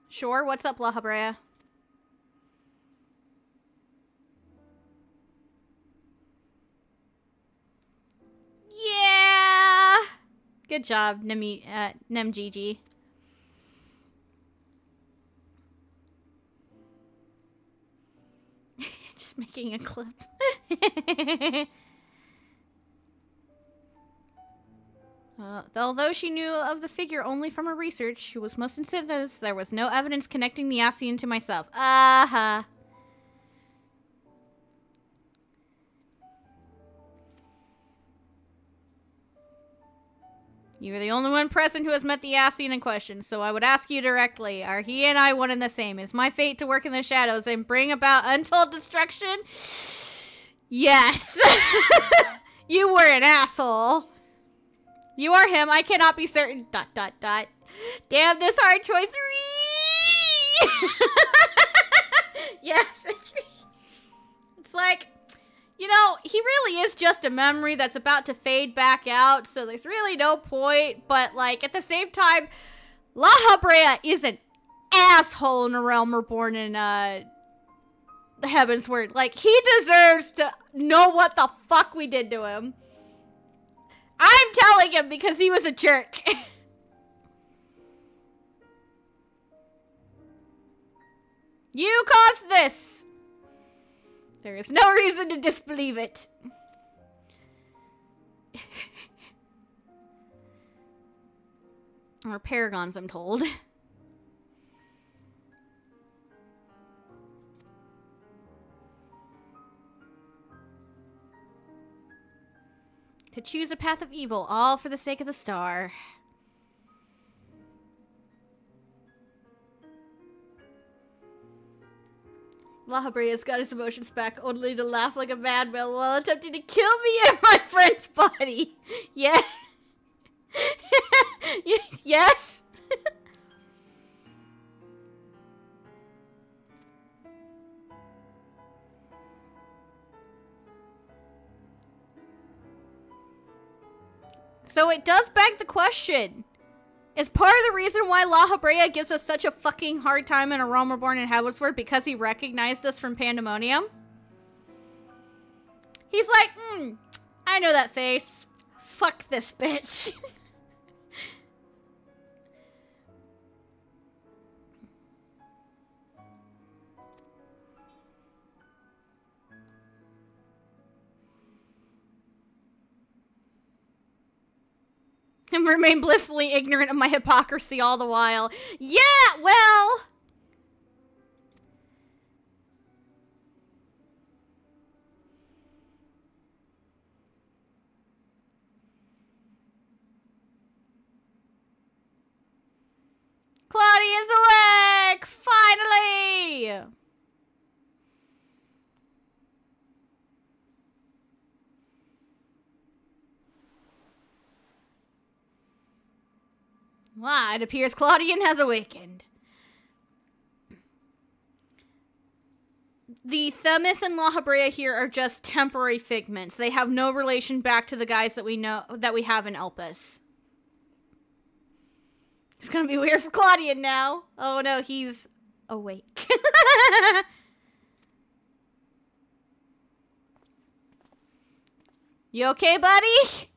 Sure, what's up, La Habrea? Yeah! Good job, Nemgigi. Just making a clip. Although she knew of the figure only from her research, she was most insistent there was no evidence connecting the Ascian to myself. Aha. You are the only one present who has met the Ascian in question, so I would ask you directly, are he and I one and the same? Is my fate to work in the shadows and bring about untold destruction? Yes. You were an asshole. You are him. I cannot be certain. ... Damn this hard choice. Yes. It's like, you know, he really is just a memory that's about to fade back out, so there's really no point. But, like, at the same time, La Habrea is an asshole in A Realm Reborn in, the Heavensward. Like, he deserves to know what the fuck we did to him. I'm telling him because he was a jerk. You caused this. There is no reason to disbelieve it. Or paragons, I'm told. To choose a path of evil, all for the sake of the star. La Habrea's got his emotions back, only to laugh like a madman while attempting to kill me and my friend's body. Yeah. Yes. So it does beg the question. Is part of the reason why La Habrea gives us such a fucking hard time in A Realm Reborn and Heavensward because he recognized us from Pandaemonium? He's like, I know that face. Fuck this bitch. And remain blissfully ignorant of my hypocrisy all the while. Yeah, well... Claudia's awake! Finally! Well, it appears Claudian has awakened. the Themis and La Habrea here are just temporary figments. They have no relation back to the guys that we know that we have in Elpis. It's gonna be weird for Claudian now. Oh no, he's awake. You okay, buddy?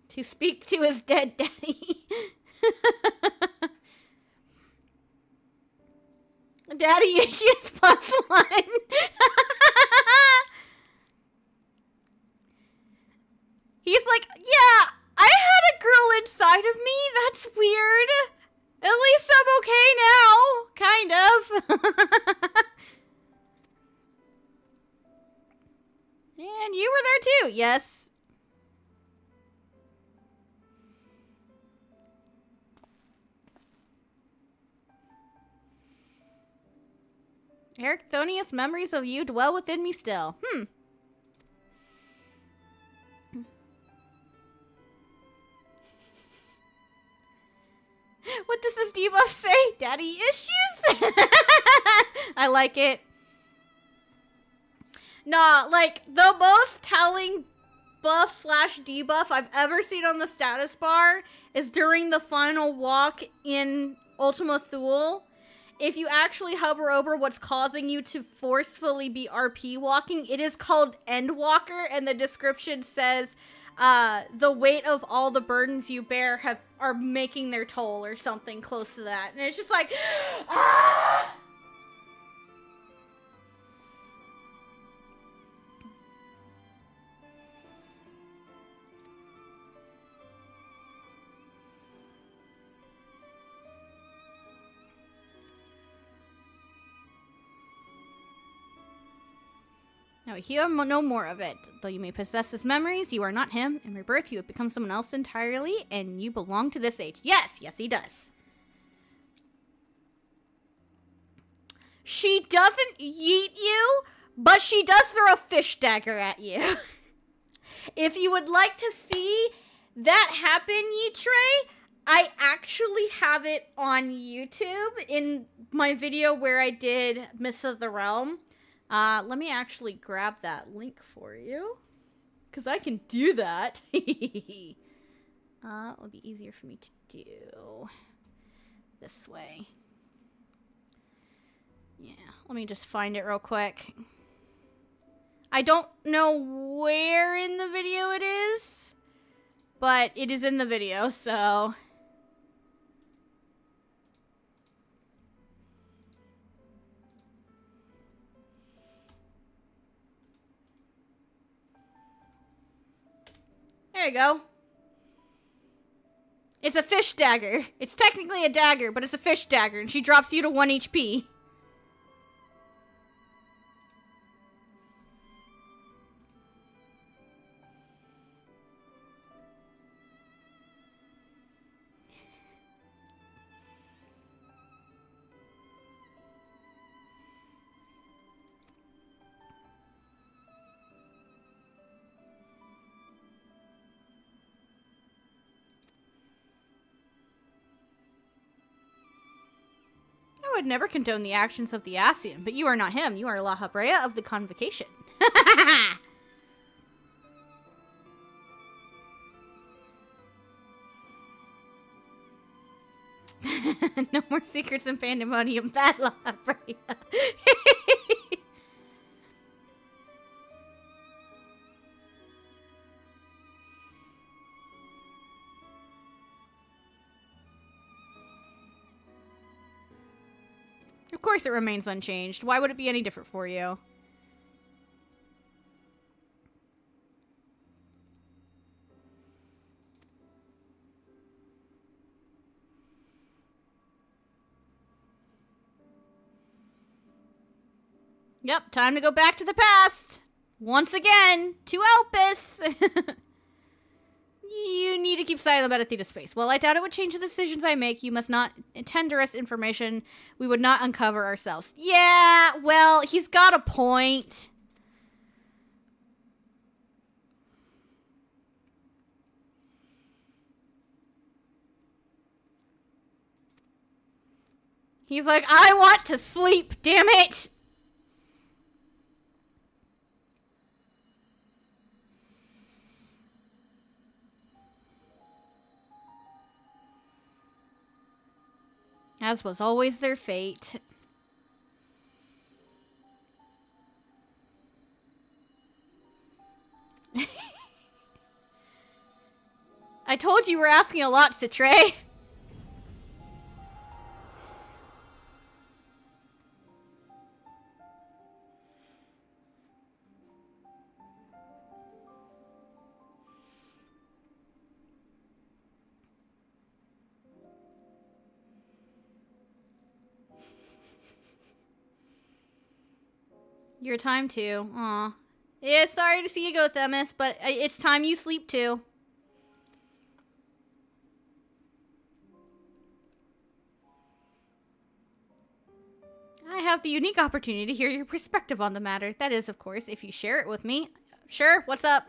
To speak to his dead daddy. Daddy issues +1. He's like, yeah, I had a girl inside of me. That's weird. At least I'm okay now. Kind of. And you were there too. Yes. Ericthonius, memories of you dwell within me still. What does this debuff say? Daddy issues? I like it. Nah, like, the most telling buff / debuff I've ever seen on the status bar is during the final walk in Ultima Thule. If you actually hover over what's causing you to forcefully be RP walking, it is called Endwalker, and the description says, the weight of all the burdens you bear are making their toll, or something close to that. And it's just like, ah! Now, hear no more of it. Though you may possess his memories, you are not him. In rebirth, you have become someone else entirely, and you belong to this age. Yes, yes, he does. She doesn't yeet you, but she does throw a fish dagger at you. If you would like to see that happen, Yitre, I actually have it on YouTube in my video where I did Miss of the Realm. Let me actually grab that link for you, because I can do that. It'll be easier for me to do this way. Yeah, let me just find it real quick. I don't know where in the video it is, but it is in the video, so... There you go. It's a fish dagger. It's technically a dagger, but it's a fish dagger, and she drops you to 1 HP. I would never condone the actions of the Ascian, but you are not him. You are La Habrea of the Convocation. No more secrets in Pandaemonium. Bad La Habrea. Of course it remains unchanged. Why would it be any different for you? Yep, time to go back to the past. Once again, to Elpis. You need to keep silent about Athena's face. Well, I doubt it would change the decisions I make. You must not tender us information we would not uncover ourselves. Yeah, well, he's got a point. He's like, I want to sleep, damn it! As was always their fate. I told you we're asking a lot, Citré. Your time too. Aw. Yeah, sorry to see you go, Themis, but it's time you sleep too. I have the unique opportunity to hear your perspective on the matter. That is, of course, if you share it with me. Sure, what's up?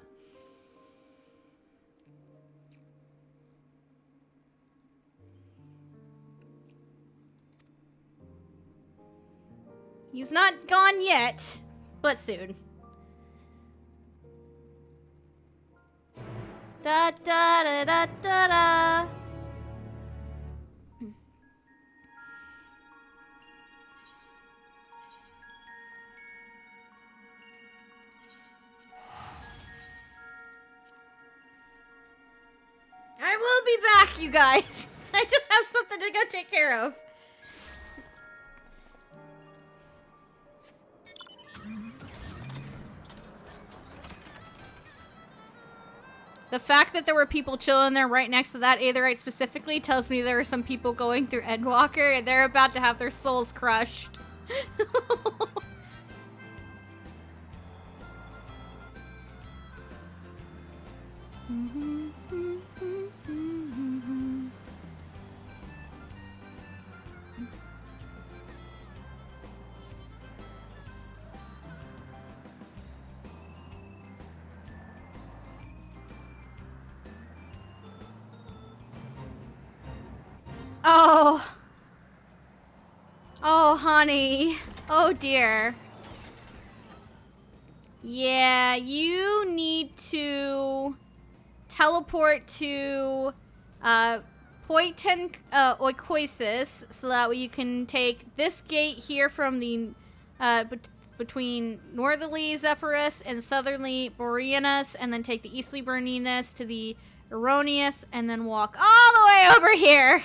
He's not gone yet, but soon. Da da da da da da. I will be back, you guys. I just have something to go take care of. The fact that there were people chilling there right next to that Aetherite specifically tells me there were some people going through Endwalker and they're about to have their souls crushed. Oh. Oh, honey. Oh, dear. Yeah, you need to teleport to Poiten Oikoisis so that way you can take this gate here from the between northerly Zephyrus and southerly Boreanus, and then take the easterly Berninus to the Erroneous, and then walk all the way over here.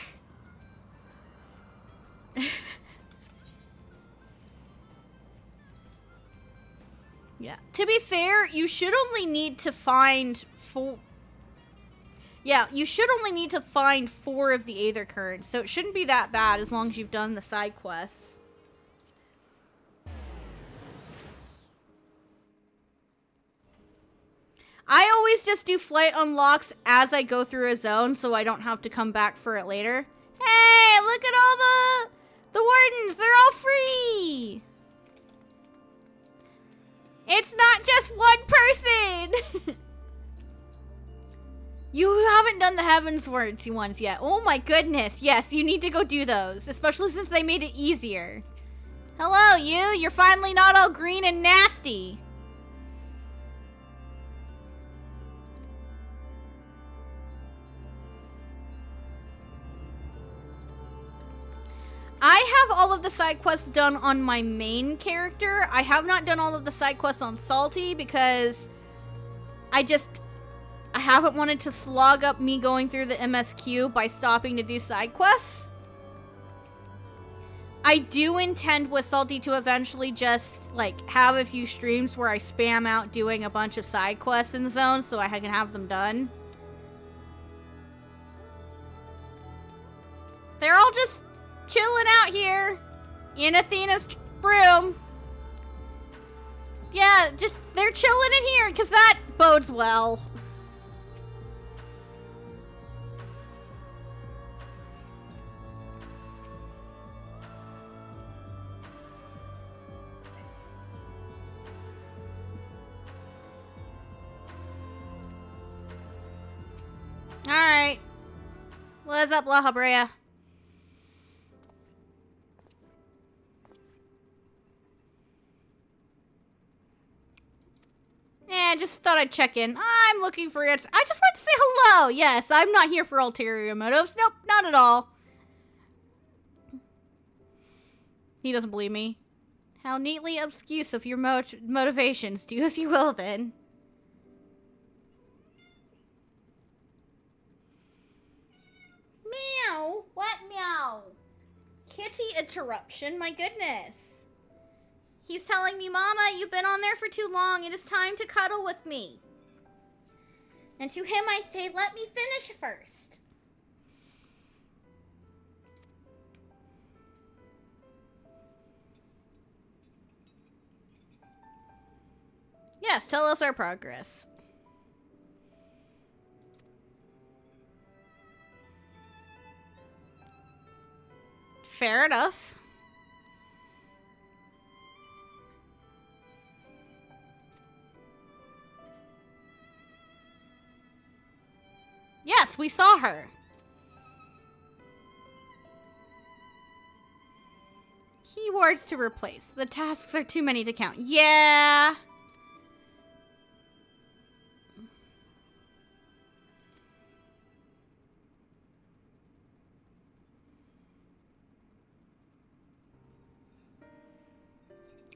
Yeah. To be fair, you should only need to find four. Yeah, you should only need to find 4 of the Aether Currents, so it shouldn't be that bad as long as you've done the side quests. I always just do flight unlocks as I go through a zone, so I don't have to come back for it later. Hey, look at all the wardens. They're all free. It's not just one person. You haven't done the Heavensward ones yet. Oh my goodness. Yes, you need to go do those, especially since they made it easier. Hello, you. You're finally not all green and nasty. I have all of the side quests done on my main character. I have not done all of the side quests on Salty because I haven't wanted to slog up me going through the MSQ by stopping to do side quests. I do intend with Salty to eventually just like have a few streams where I spam out doing a bunch of side quests in zones so I can have them done. They're all just chilling out here in Athena's room. Yeah, just they're chilling in here because that bodes well. Alright. What's up, La Habrea? thought I'd check in. I'm looking for it. I just wanted to say hello. Yes, I'm not here for ulterior motives. Nope, not at all. He doesn't believe me. How neatly obscuse of your motivations. Do as you will, then. Meow. What meow? Kitty interruption? My goodness. He's telling me, Mama, you've been on there for too long. It is time to cuddle with me. And to him I say, let me finish first. Yes, tell us our progress. Fair enough. Yes, we saw her. Keywords to replace. The tasks are too many to count. Yeah.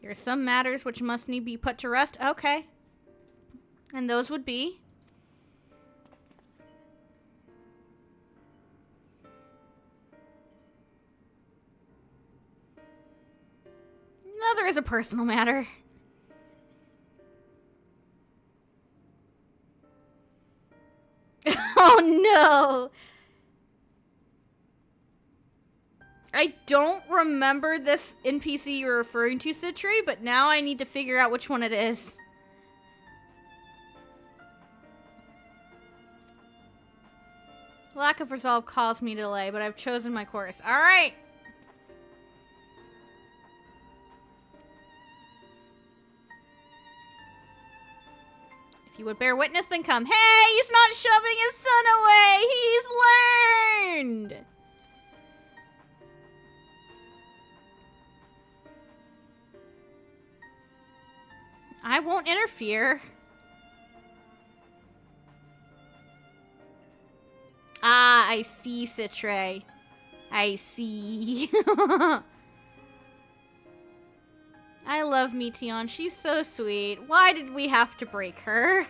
There are some matters which must need be put to rest. Okay. And those would be? Another is a personal matter. Oh no! I don't remember this NPC you're referring to, Citri, but now I need to figure out which one it is. Lack of resolve caused me to delay, but I've chosen my course. Alright! If you would bear witness, then come. Hey, he's not shoving his son away! He's learned! I won't interfere. Ah, I see, Citray. I see. I love Meteon. She's so sweet. Why did we have to break her?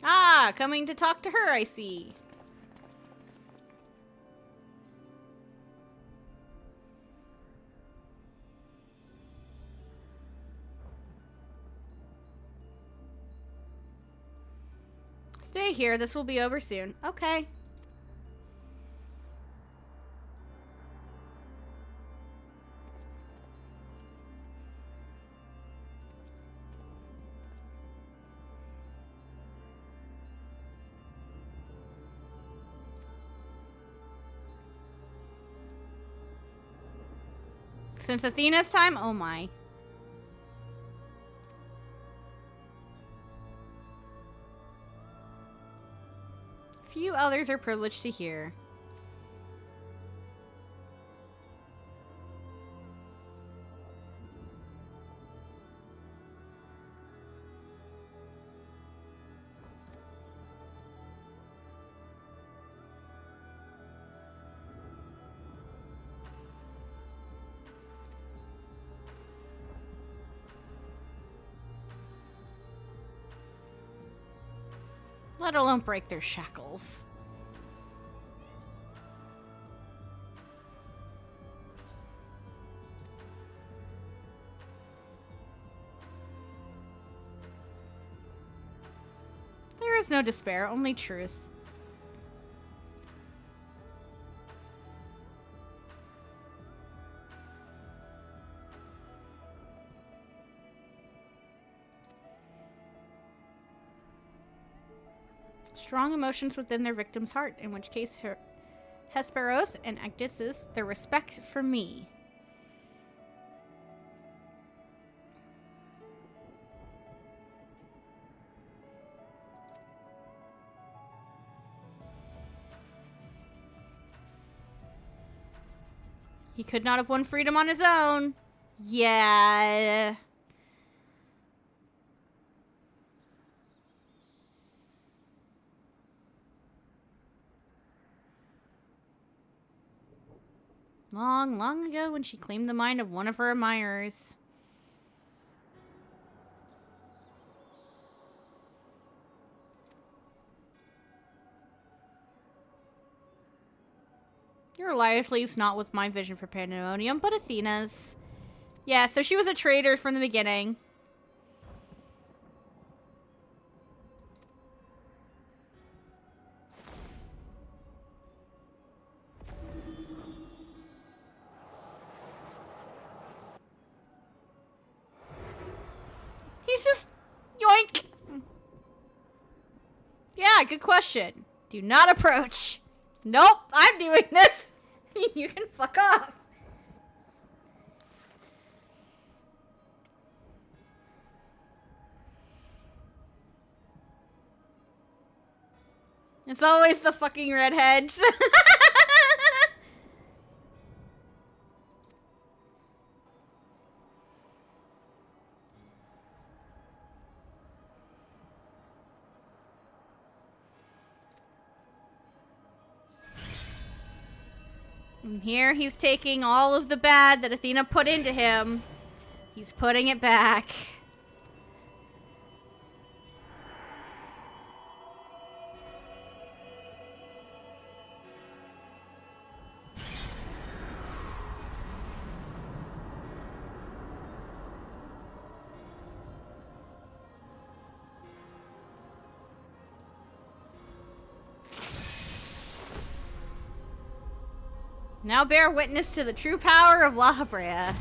Ah, coming to talk to her, I see. Stay here. This will be over soon. Okay. Since Athena's time? Oh my. Few others are privileged to hear. Let alone break their shackles. There is no despair, only truth. Strong emotions within their victim's heart, in which case Hesperos and Agdissus, their respect for me. He could not have won freedom on his own. Yeah. Long, long ago when she claimed the mind of one of her admirers. You're likely not with my vision for Pandaemonium, but Athena's. Yeah, so she was a traitor from the beginning. He's just... yoink! Yeah, good question. Do not approach. Nope, I'm doing this. You can fuck off. It's always the fucking redheads. And here he's taking all of the bad that Athena put into him. He's putting it back. Now bear witness to the true power of La Habrea.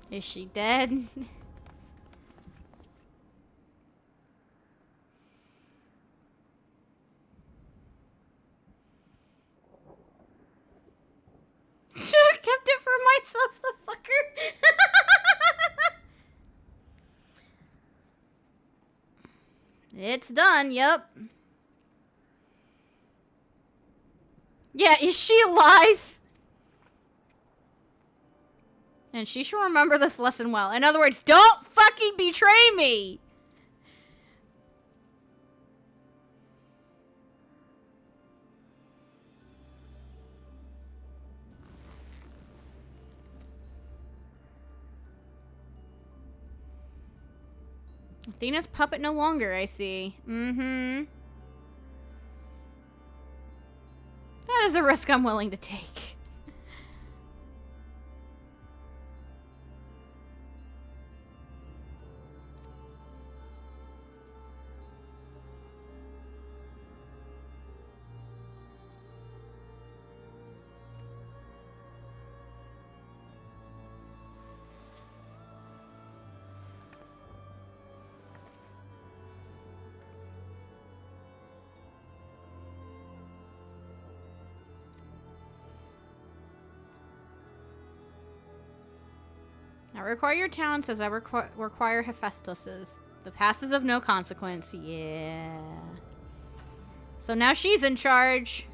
Is she dead? Should've kept it for myself, the fucker. It's done, yep. Yeah, is she alive? And she should remember this lesson well. In other words, don't fucking betray me! Athena's puppet no longer, I see. Mm-hmm. That is a risk I'm willing to take. I require your talents as I require Hephaestus's. The past is of no consequence. Yeah. So now she's in charge.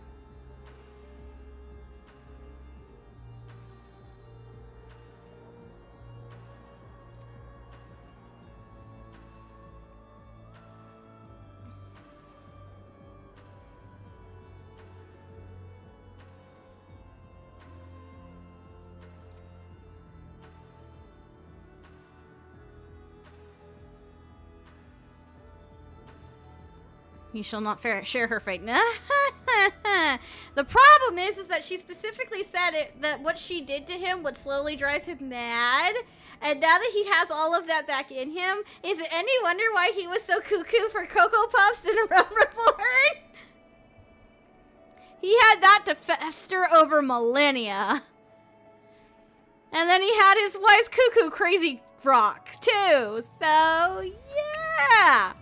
You shall not share her fate. The problem is that she specifically said that what she did to him would slowly drive him mad. And now that he has all of that back in him, is it any wonder why he was so cuckoo for Cocoa Puffs in a Realm Reborn? He had that to fester over millennia. And then he had his wise cuckoo crazy rock, too. So, yeah.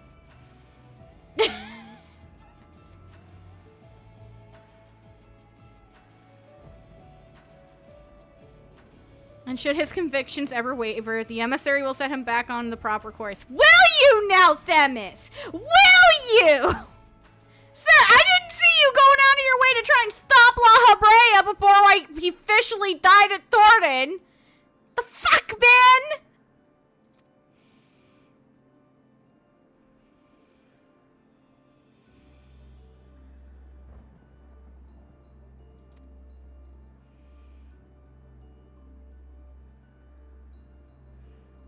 And should his convictions ever waver, the emissary will set him back on the proper course. Will you now, Themis? Will you? Sir, I didn't see you going out of your way to try and stop La Habrea before he officially died at Thornton. The fuck, man?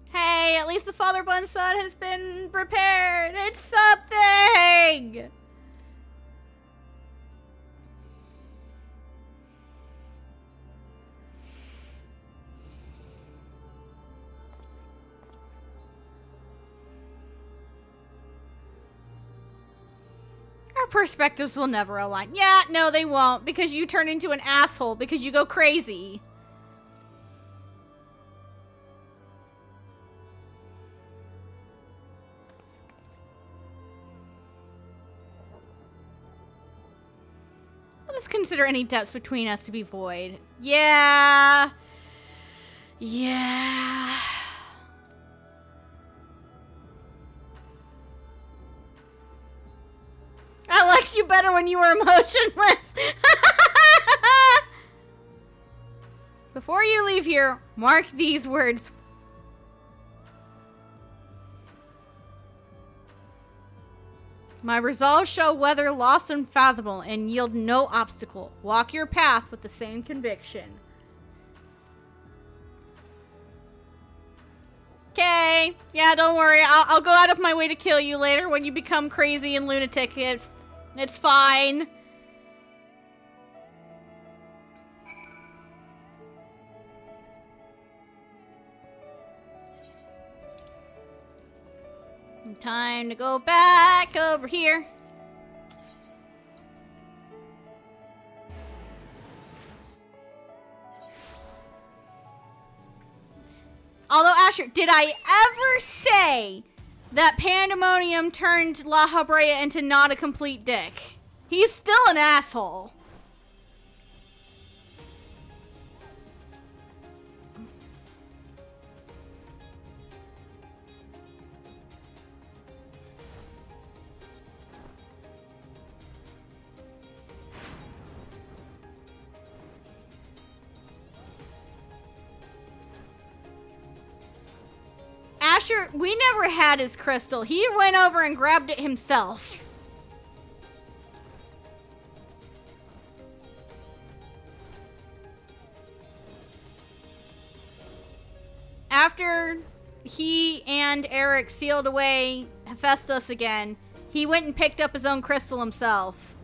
Hey, at least the father-born son has been prepared. It's something. Our perspectives will never align. Yeah, no, they won't, because you turn into an asshole because you go crazy. Just consider any depths between us to be void. Yeah. Yeah. I liked you better when you were emotionless. Before you leave here, mark these words. My resolve shall weather loss unfathomable and yield no obstacle. Walk your path with the same conviction. Okay. Yeah, don't worry. I'll go out of my way to kill you later when you become crazy and lunatic. It's fine. Time to go back over here. Although, Asher, did I ever say that Pandaemonium turned La Habrea into not a complete dick? He's still an asshole. Asher, we never had his crystal. He went over and grabbed it himself. After he and Eric sealed away Hephaestus again, he went and picked up his own crystal himself.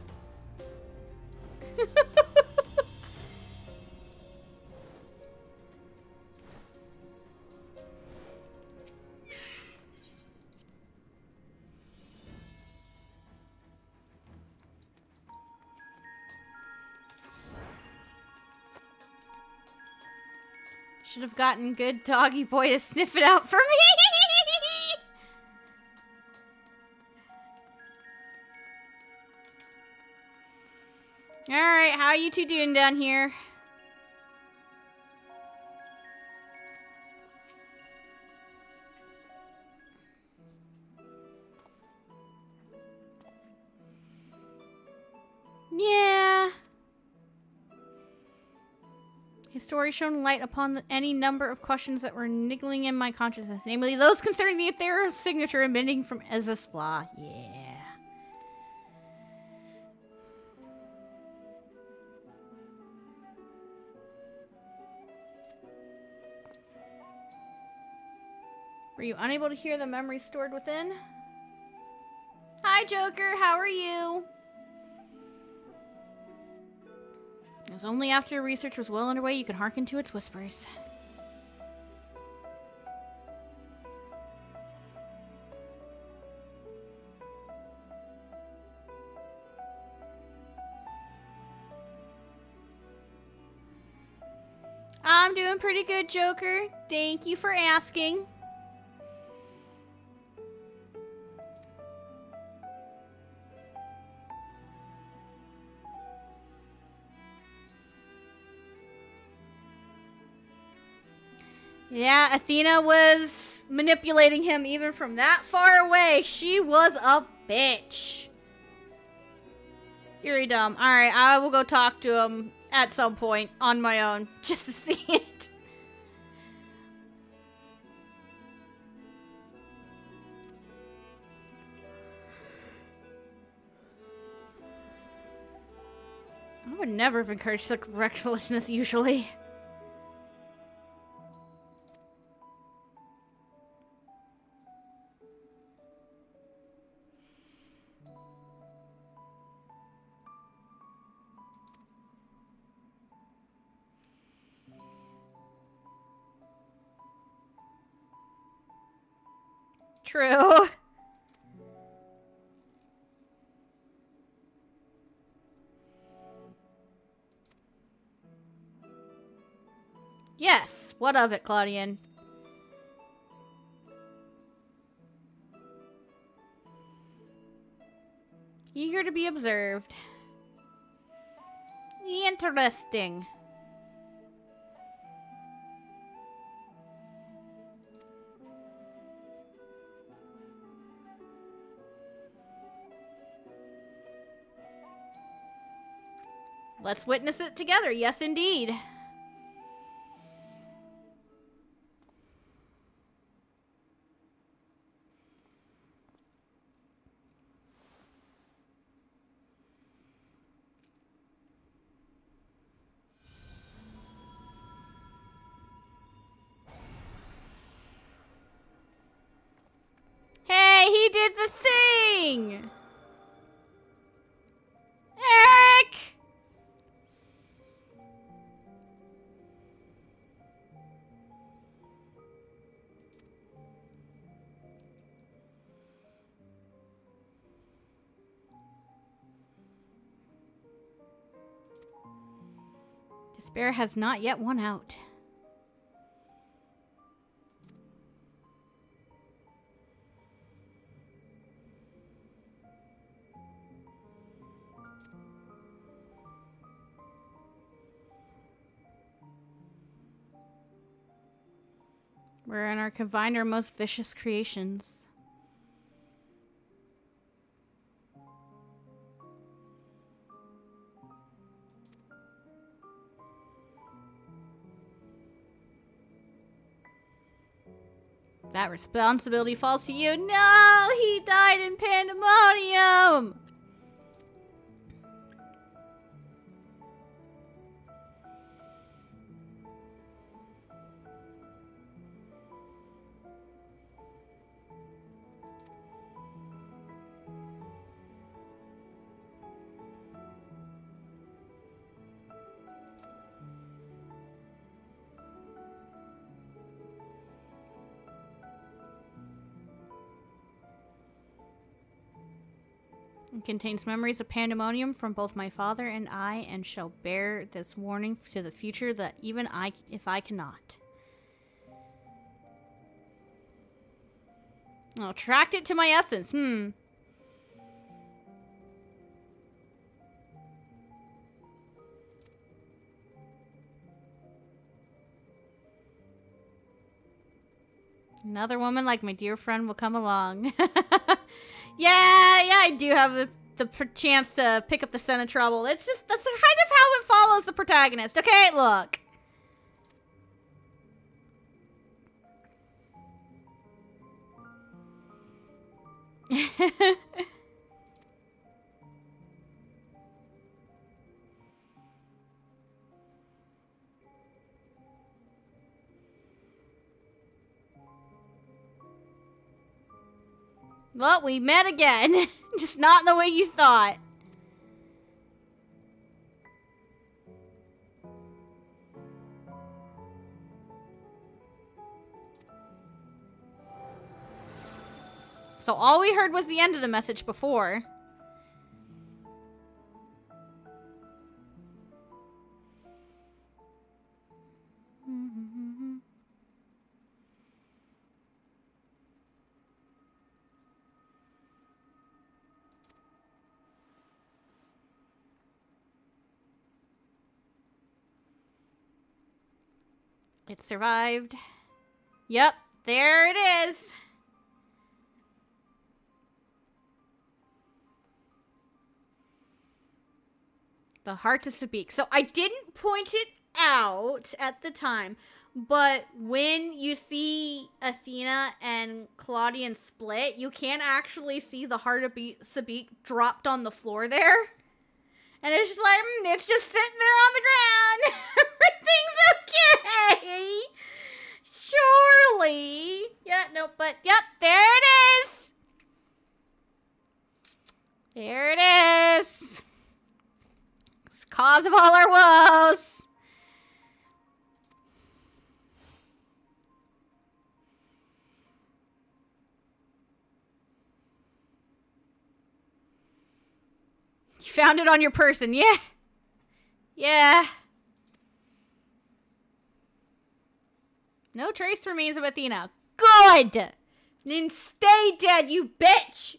Should have gotten good doggy boy to sniff it out for me. Alright, how are you two doing down here? Yeah. His story shone light upon any number of questions that were niggling in my consciousness, namely those concerning the ethereal signature emitting from Ezesla. Yeah. Were you unable to hear the memory stored within? Hi, Joker. How are you? It was only after research was well underway you could hearken to its whispers. I'm doing pretty good, Joker. Thank you for asking. Yeah, Athena was manipulating him even from that far away. She was a bitch. You're dumb. Alright, I will go talk to him at some point on my own just to see it. I would never have encouraged such recklessness usually. True. Yes, what of it, Claudian? Eager to be observed. Interesting. Let's witness it together. Yes, indeed. Hey, he did the thing! Eric! Despair has not yet won out. Wherein are confined our most vicious creations. That responsibility falls to you. No! He died in Pandaemonium! It contains memories of Pandaemonium from both my father and I, and shall bear this warning to the future that even if I cannot. I'll attract it to my essence. Another woman like my dear friend will come along. Yeah, I do have the chance to pick up the scent of trouble. It's just, that's kind of how it follows the protagonist. Okay, look. Well, we met again. Just not in the way you thought. So all we heard was the end of the message before. It survived. Yep, there it is. The heart of Sabik. So I didn't point it out at the time, but when you see Athena and Claudian split, you can actually see the heart of Sabik dropped on the floor there. And it's just like, it's just sitting there on the ground. Everything's okay. Surely. Yeah, no, but, yep, there it is. There it is. It's the cause of all our woes. You found it on your person, yeah. Yeah. No trace remains of Athena. Good! Then stay dead, you bitch!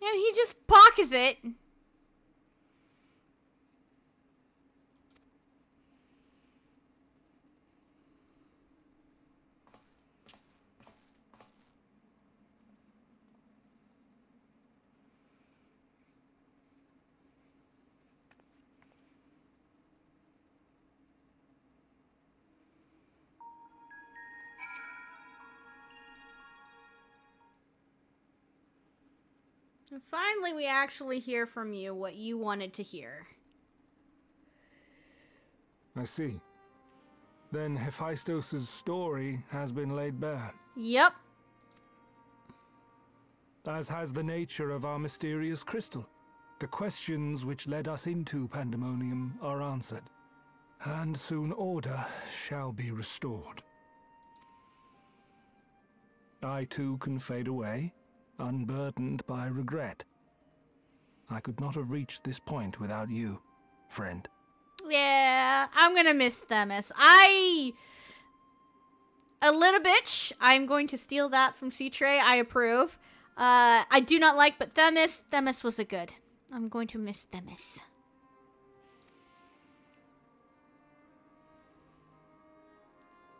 And he just pockets it. And finally, we actually hear from you what you wanted to hear. I see. Then Hephaestus' story has been laid bare. Yep. As has the nature of our mysterious crystal. The questions which led us into Pandaemonium are answered, and soon order shall be restored. I too can fade away, unburdened by regret. I could not have reached this point without you, friend. Yeah, I'm gonna miss Themis. A little bitch. I'm going to steal that from C-Tray. I approve. I do not like, but Themis was a good. I'm going to miss Themis.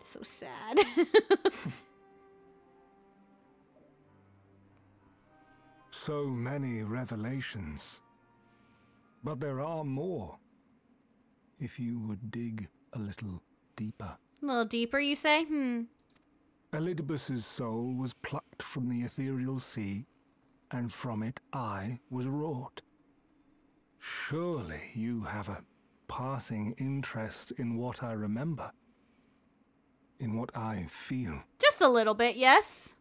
So sad. So many revelations. But there are more. If you would dig a little deeper. A little deeper, you say? Elidibus's soul was plucked from the ethereal sea, and from it I was wrought. Surely you have a passing interest in what I remember. In what I feel. Just a little bit, yes.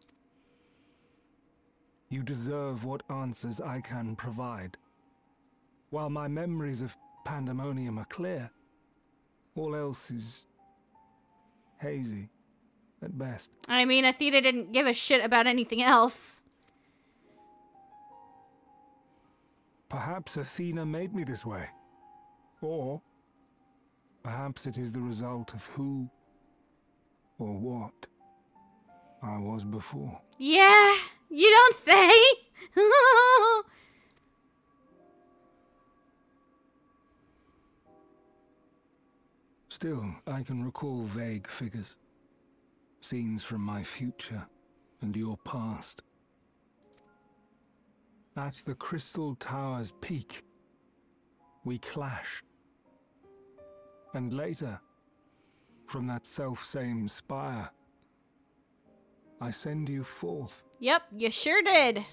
You deserve what answers I can provide. While my memories of Pandaemonium are clear, all else is hazy at best. I mean, Athena didn't give a shit about anything else. Perhaps Athena made me this way. Or perhaps it is the result of who or what I was before. Yeah, you don't say. Still, I can recall vague figures. Scenes from my future and your past. At the Crystal Tower's peak, we clash. And later, from that self-same spire, I send you forth. Yep, you sure did.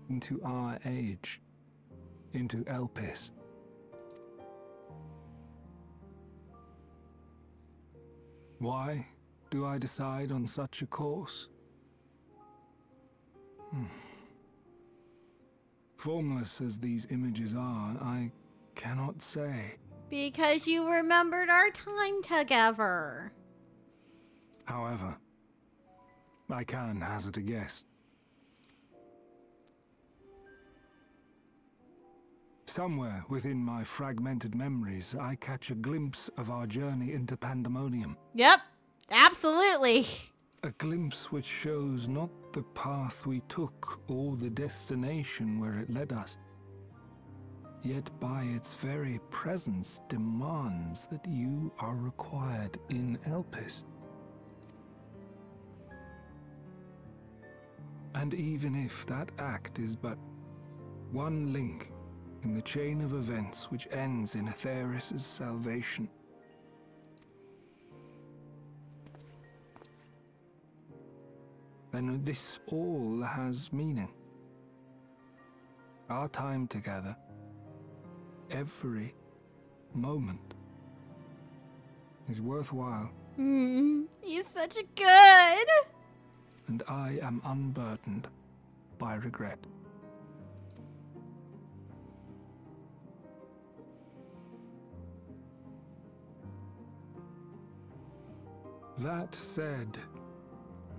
Into our age. Into Elpis. Why do I decide on such a course? Formless as these images are, I cannot say. Because you remembered our time together. However, I can hazard a guess. Somewhere within my fragmented memories, I catch a glimpse of our journey into Pandaemonium. Yep, absolutely. A glimpse which shows not the path we took or the destination where it led us. yet by its very presence demands that you are required in Elpis. And even if that act is but one link in the chain of events which ends in Atheris' salvation, then this all has meaning. Our time together, every moment, is worthwhile. He's such a good. And I am unburdened by regret. That said,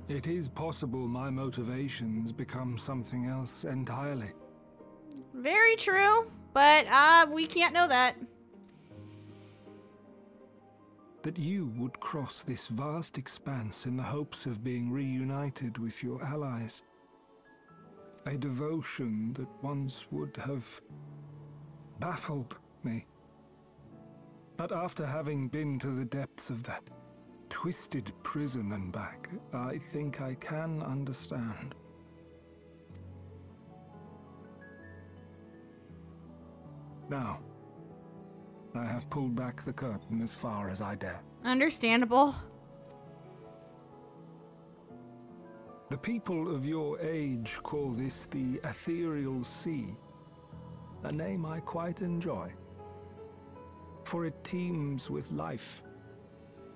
it is possible my motivations become something else entirely. Very true, but we can't know that. That you would cross this vast expanse in the hopes of being reunited with your allies. A devotion that once would have baffled me. But after having been to the depths of that twisted prison and back, I think I can understand. Now, I have pulled back the curtain as far as I dare. Understandable. The people of your age call this the Ethereal Sea, a name I quite enjoy, for it teems with life,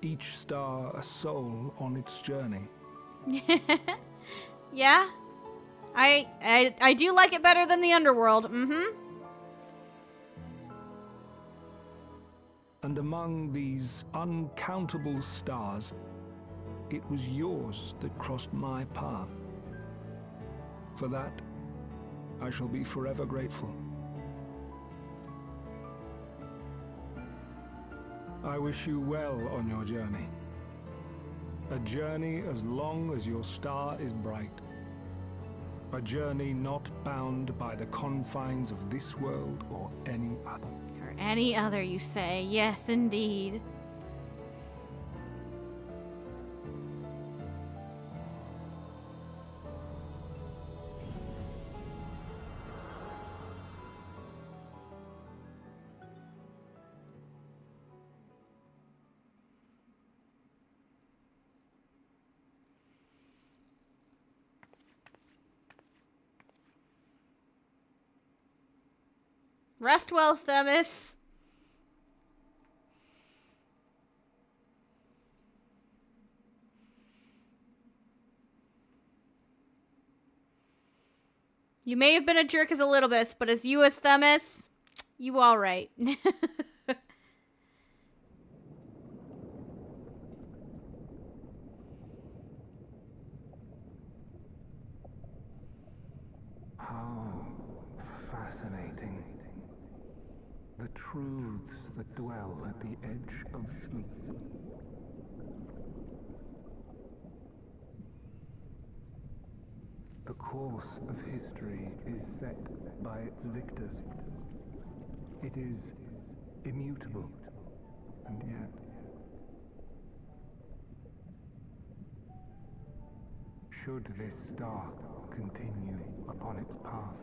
each star a soul on its journey. Yeah, I do like it better than the underworld. And among these uncountable stars, it was yours that crossed my path. For that, I shall be forever grateful. I wish you well on your journey. A journey as long as your star is bright. A journey not bound by the confines of this world or any other. Or any other, you say. Yes, indeed. Rest well, Themis. You may have been a jerk as Elidibus, but as you as Themis, you all right. How fascinating. The truths that dwell at the edge of sleep. The course of history is set by its victors. It is immutable, and yet should this star continue upon its path,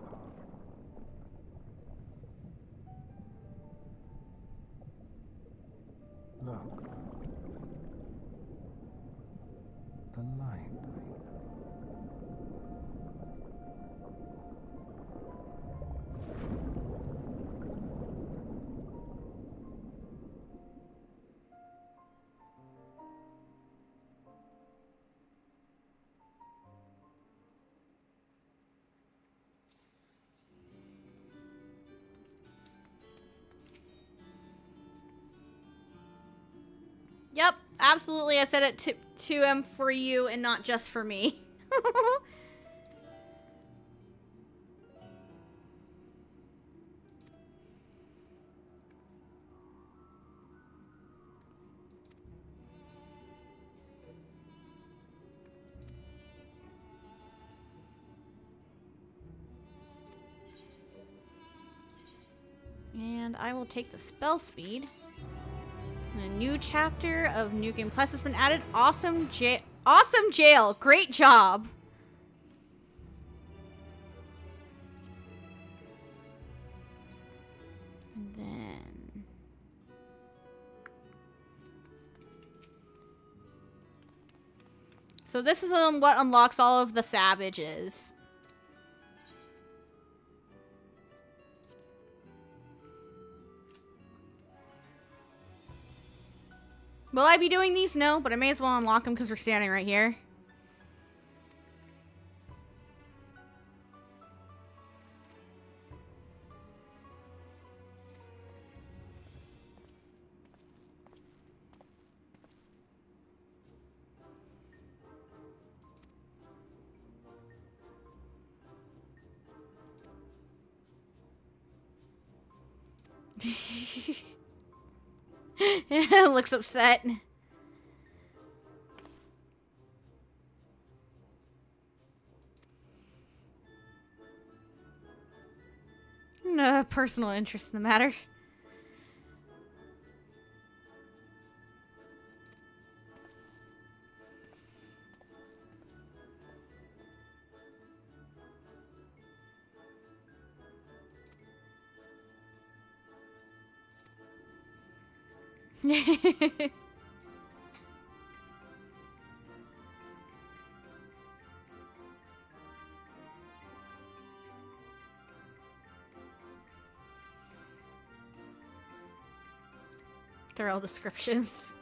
look, the light. Yep, absolutely. I said it to him for you and not just for me. And I will take the spell speed. And a new chapter of New Game Plus has been added. Awesome jail. Great job. And then... So this is what unlocks all of the savages. Will I be doing these? No, but I may as well unlock them because we're standing right here. Looks upset. No personal interest in the matter. They're all descriptions.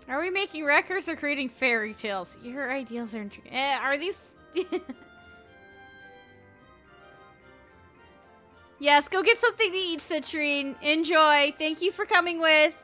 Are we making records or creating fairy tales? Your ideals are... are these... Yes, go get something to eat, Citrine. Enjoy. Thank you for coming with.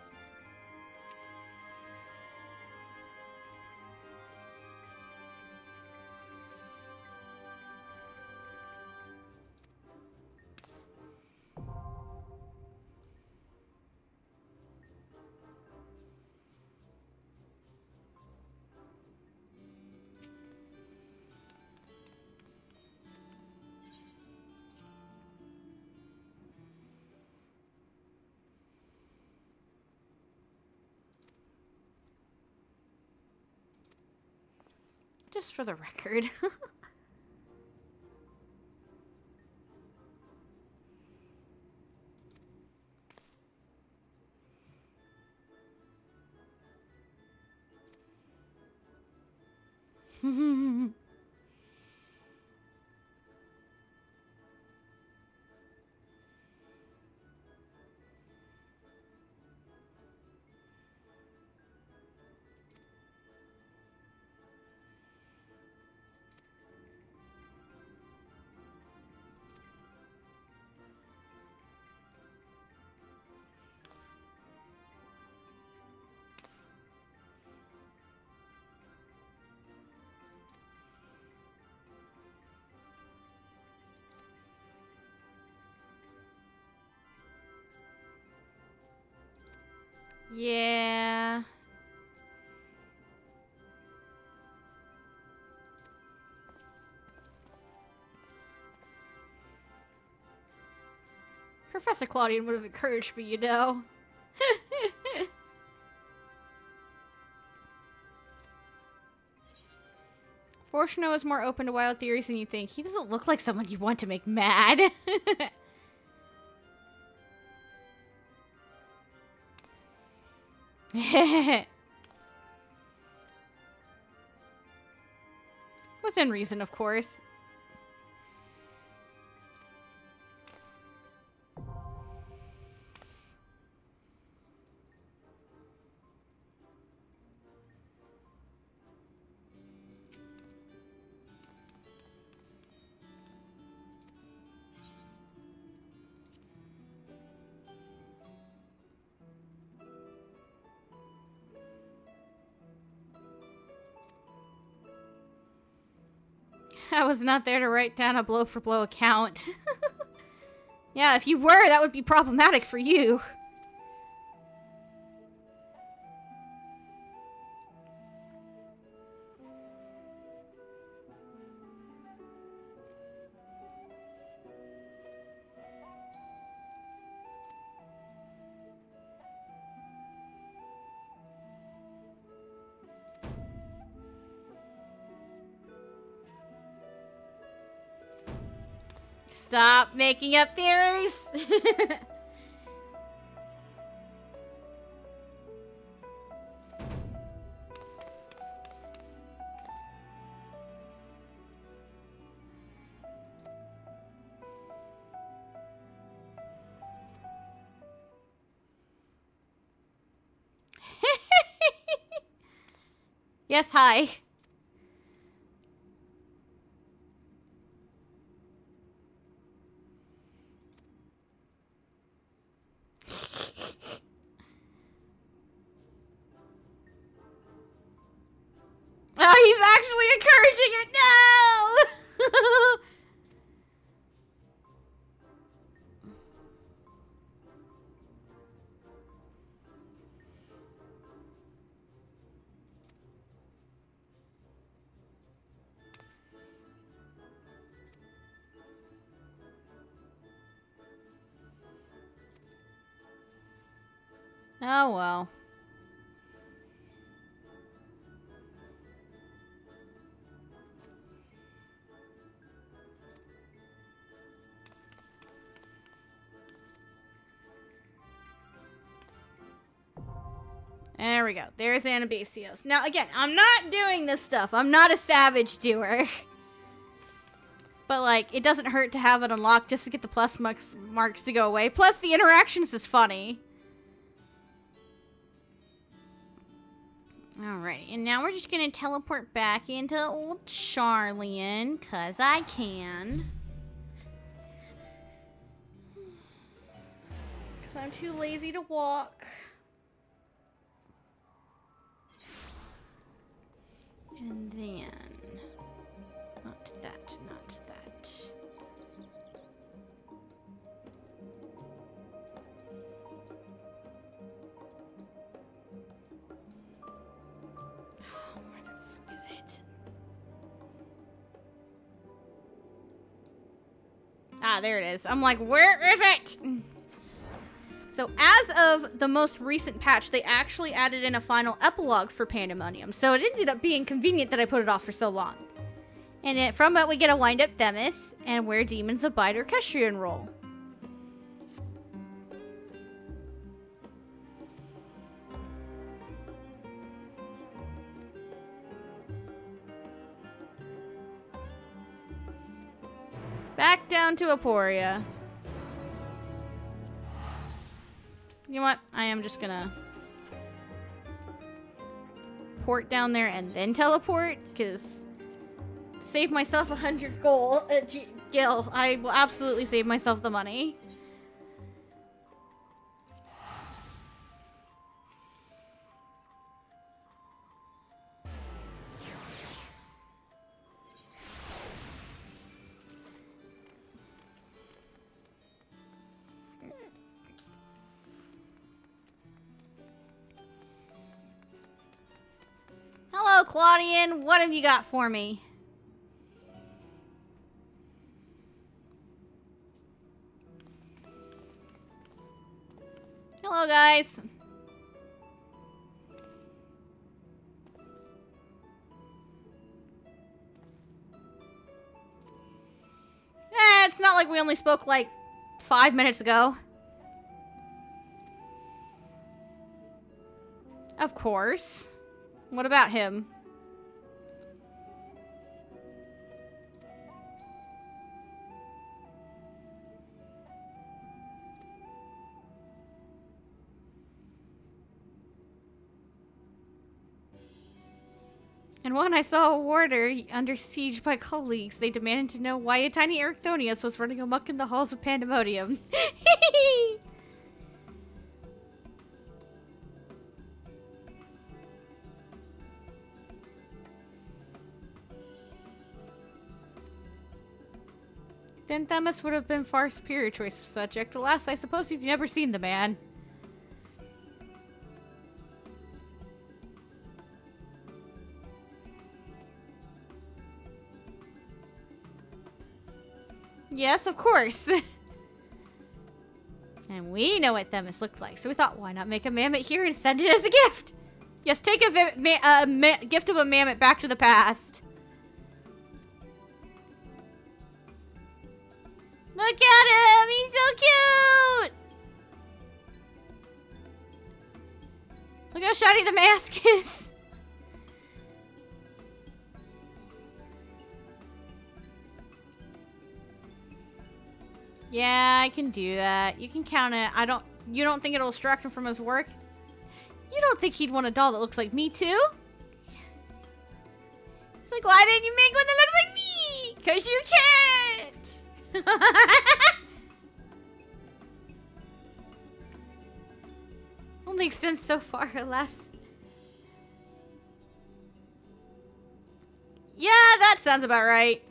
Just for the record. Yeah. Professor Claudian would have encouraged me, you know. Fortuno is more open to wild theories than you think. He doesn't look like someone you want to make mad. Within reason, of course. I was not there to write down a blow-for-blow account. Yeah, if you were, that would be problematic for you. Stop making up theories! Yes, hi. Oh, he's actually encouraging it now! Oh, well. There we go. There's Anabasios. Now, again, I'm not doing this stuff. I'm not a savage doer. But, like, it doesn't hurt to have it unlocked just to get the plus marks to go away. Plus, the interactions is funny. Alright, and now we're just gonna teleport back into old Charlian, 'cause I can. 'Cause I'm too lazy to walk. And then... Not that, not that. Where the fuck is it? Ah, there it is. I'm like, where is it? So as of the most recent patch, they actually added in a final epilogue for Pandaemonium. So it ended up being convenient that I put it off for so long. And from it, we get a wind-up Themis and Where Demons Abide Orchestrion roll. Back down to Aporia. You know what? I am just gonna port down there and then teleport, because save myself 100 gold. Gil, I will absolutely save myself the money. Hello, Claudian. What have you got for me? Hello, guys. It's not like we only spoke like 5 minutes ago. Of course. What about him? And when I saw a warder under siege by colleagues, they demanded to know why a tiny Ericthonius was running amok in the halls of Pandaemonium. Then Themis would have been far superior choice of subject. Alas, I suppose you've never seen the man. Yes, of course. And we know what Themis looked like, so we thought, why not make a mammoth here and send it as a gift? Yes, take a gift of a mammoth back to the past. Look at him! He's so cute! Look how shiny the mask is. Yeah, I can do that. You can count it. You don't think it'll distract him from his work? You don't think he'd want a doll that looks like me too? It's like, why didn't you make one that looks like me? 'Cause you can't! Only extends so far, alas. Yeah, that sounds about right.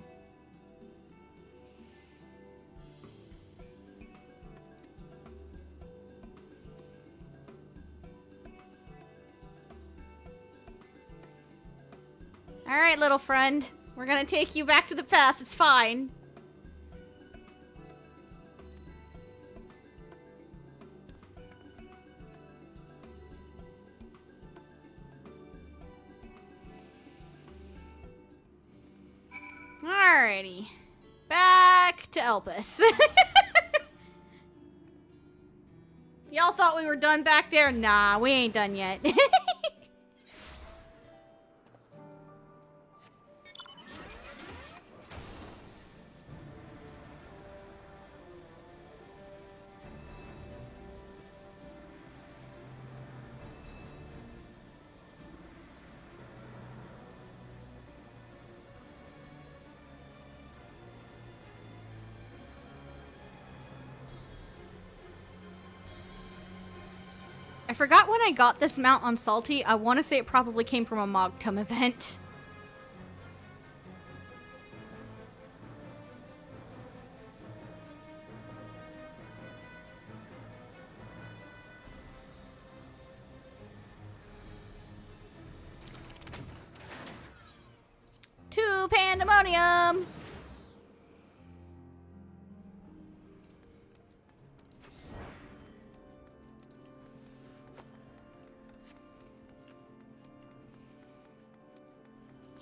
Alright, little friend. We're gonna take you back to the past. It's fine. Alrighty. Back to Elpis. Y'all thought we were done back there? Nah, we ain't done yet. I forgot when I got this mount on Salty. I want to say it probably came from a Mogtum event. To Pandaemonium!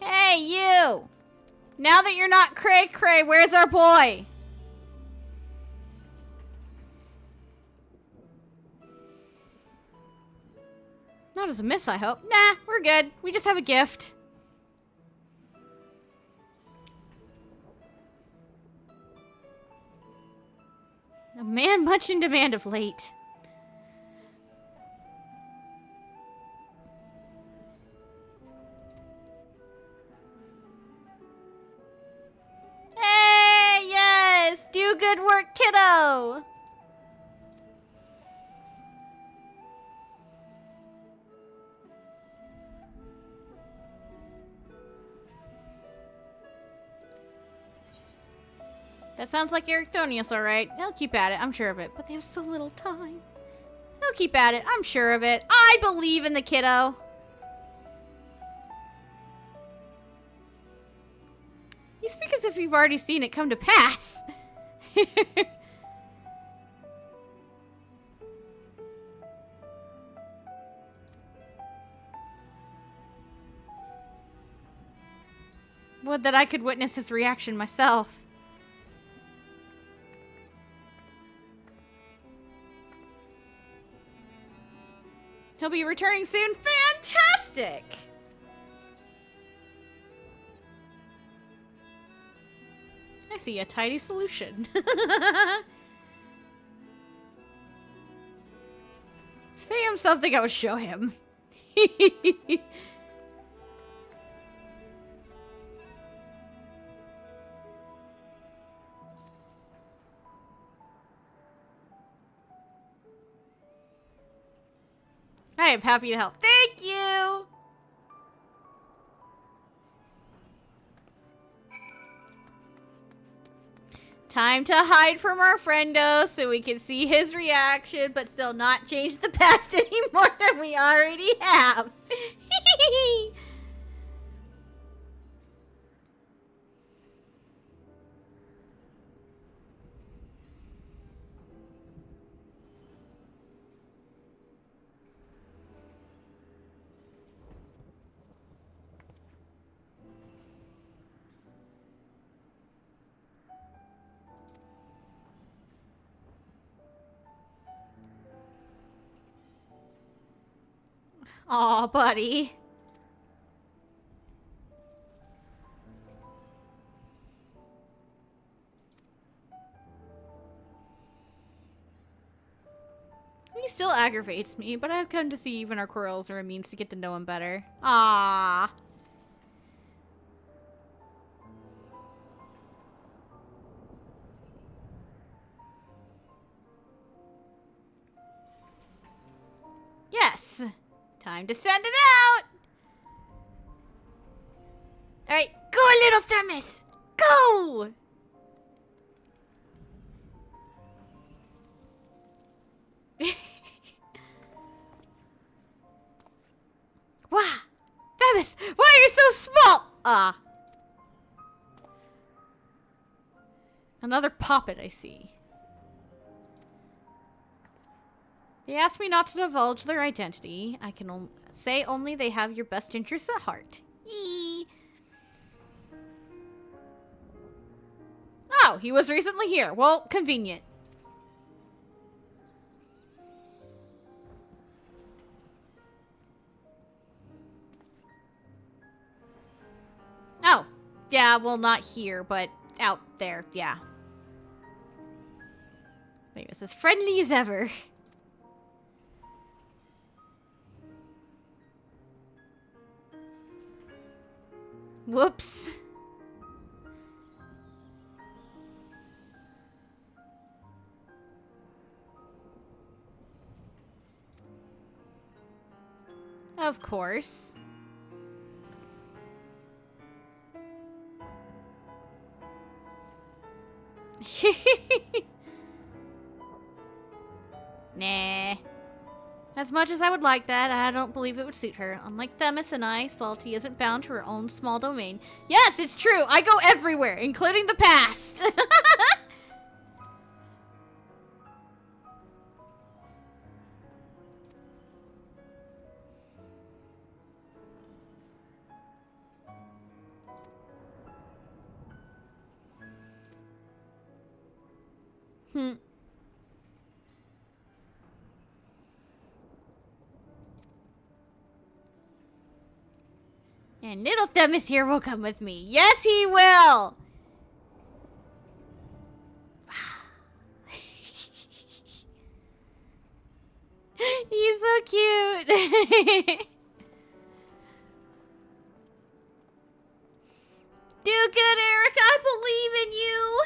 Hey, you! Now that you're not Cray Cray, where's our boy? Not as a miss, I hope. Nah, we're good. We just have a gift. A man much in demand of late. Hey, yes! Do good work, kiddo! That sounds like Ericthonius, alright. He'll keep at it, I'm sure of it. But they have so little time. He'll keep at it, I'm sure of it. I believe in the kiddo. You speak as if you've already seen it come to pass. Would that I could witness his reaction myself. He'll be returning soon. Fantastic! I see a tidy solution. Say him something, I would show him. I am happy to help. Thank you! Time to hide from our friendo so we can see his reaction, but still not change the past any more than we already have. Aw, buddy. He still aggravates me, but I've come to see even our quarrels are a means to get to know him better. Ah. Yes. Time to send it out! Alright, go little Themis! Go! Wow! Themis, why are you so small? Ah. Another poppet, I see. They asked me not to divulge their identity. I can say only they have your best interests at heart. Eee. Oh, he was recently here. Well, convenient. Oh, yeah, well, not here, but out there, yeah. He was as friendly as ever. Whoops. Of course. Nah. As much as I would like that, I don't believe it would suit her. Unlike Themis and I, Salty isn't bound to her own small domain. Yes, it's true! I go everywhere, including the past! And little Themis here will come with me. Yes, he will! He's so cute! Do good, Eric! I believe in you!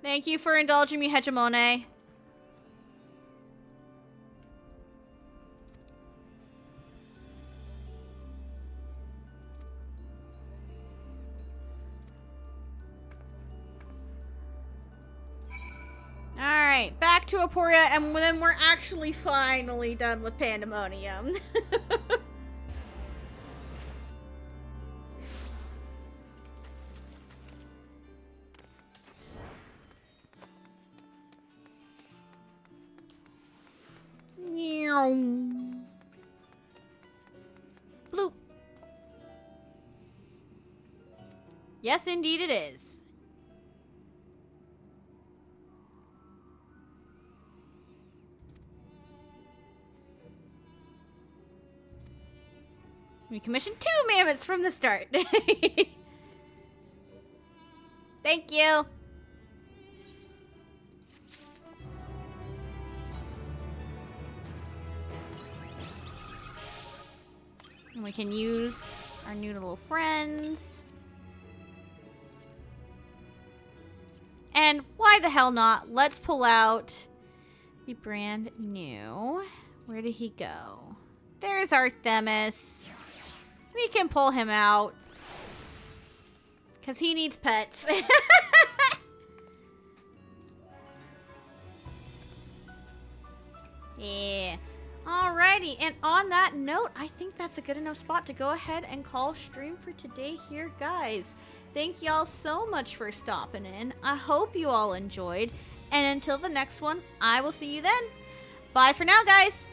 Thank you for indulging me, Hegemone. Alright, back to Aporia, and then we're actually finally done with Pandaemonium. Bloop. Yes, indeed it is. We commissioned 2 mammoths from the start. Thank you. And we can use our new little friends. And why the hell not? Let's pull out the brand new. Where did he go? There's our Themis. We can pull him out. Because he needs pets. Yeah. Alrighty, and on that note, I think that's a good enough spot to go ahead and call stream for today here, guys. Thank y'all so much for stopping in. I hope you all enjoyed. And until the next one, I will see you then. Bye for now, guys.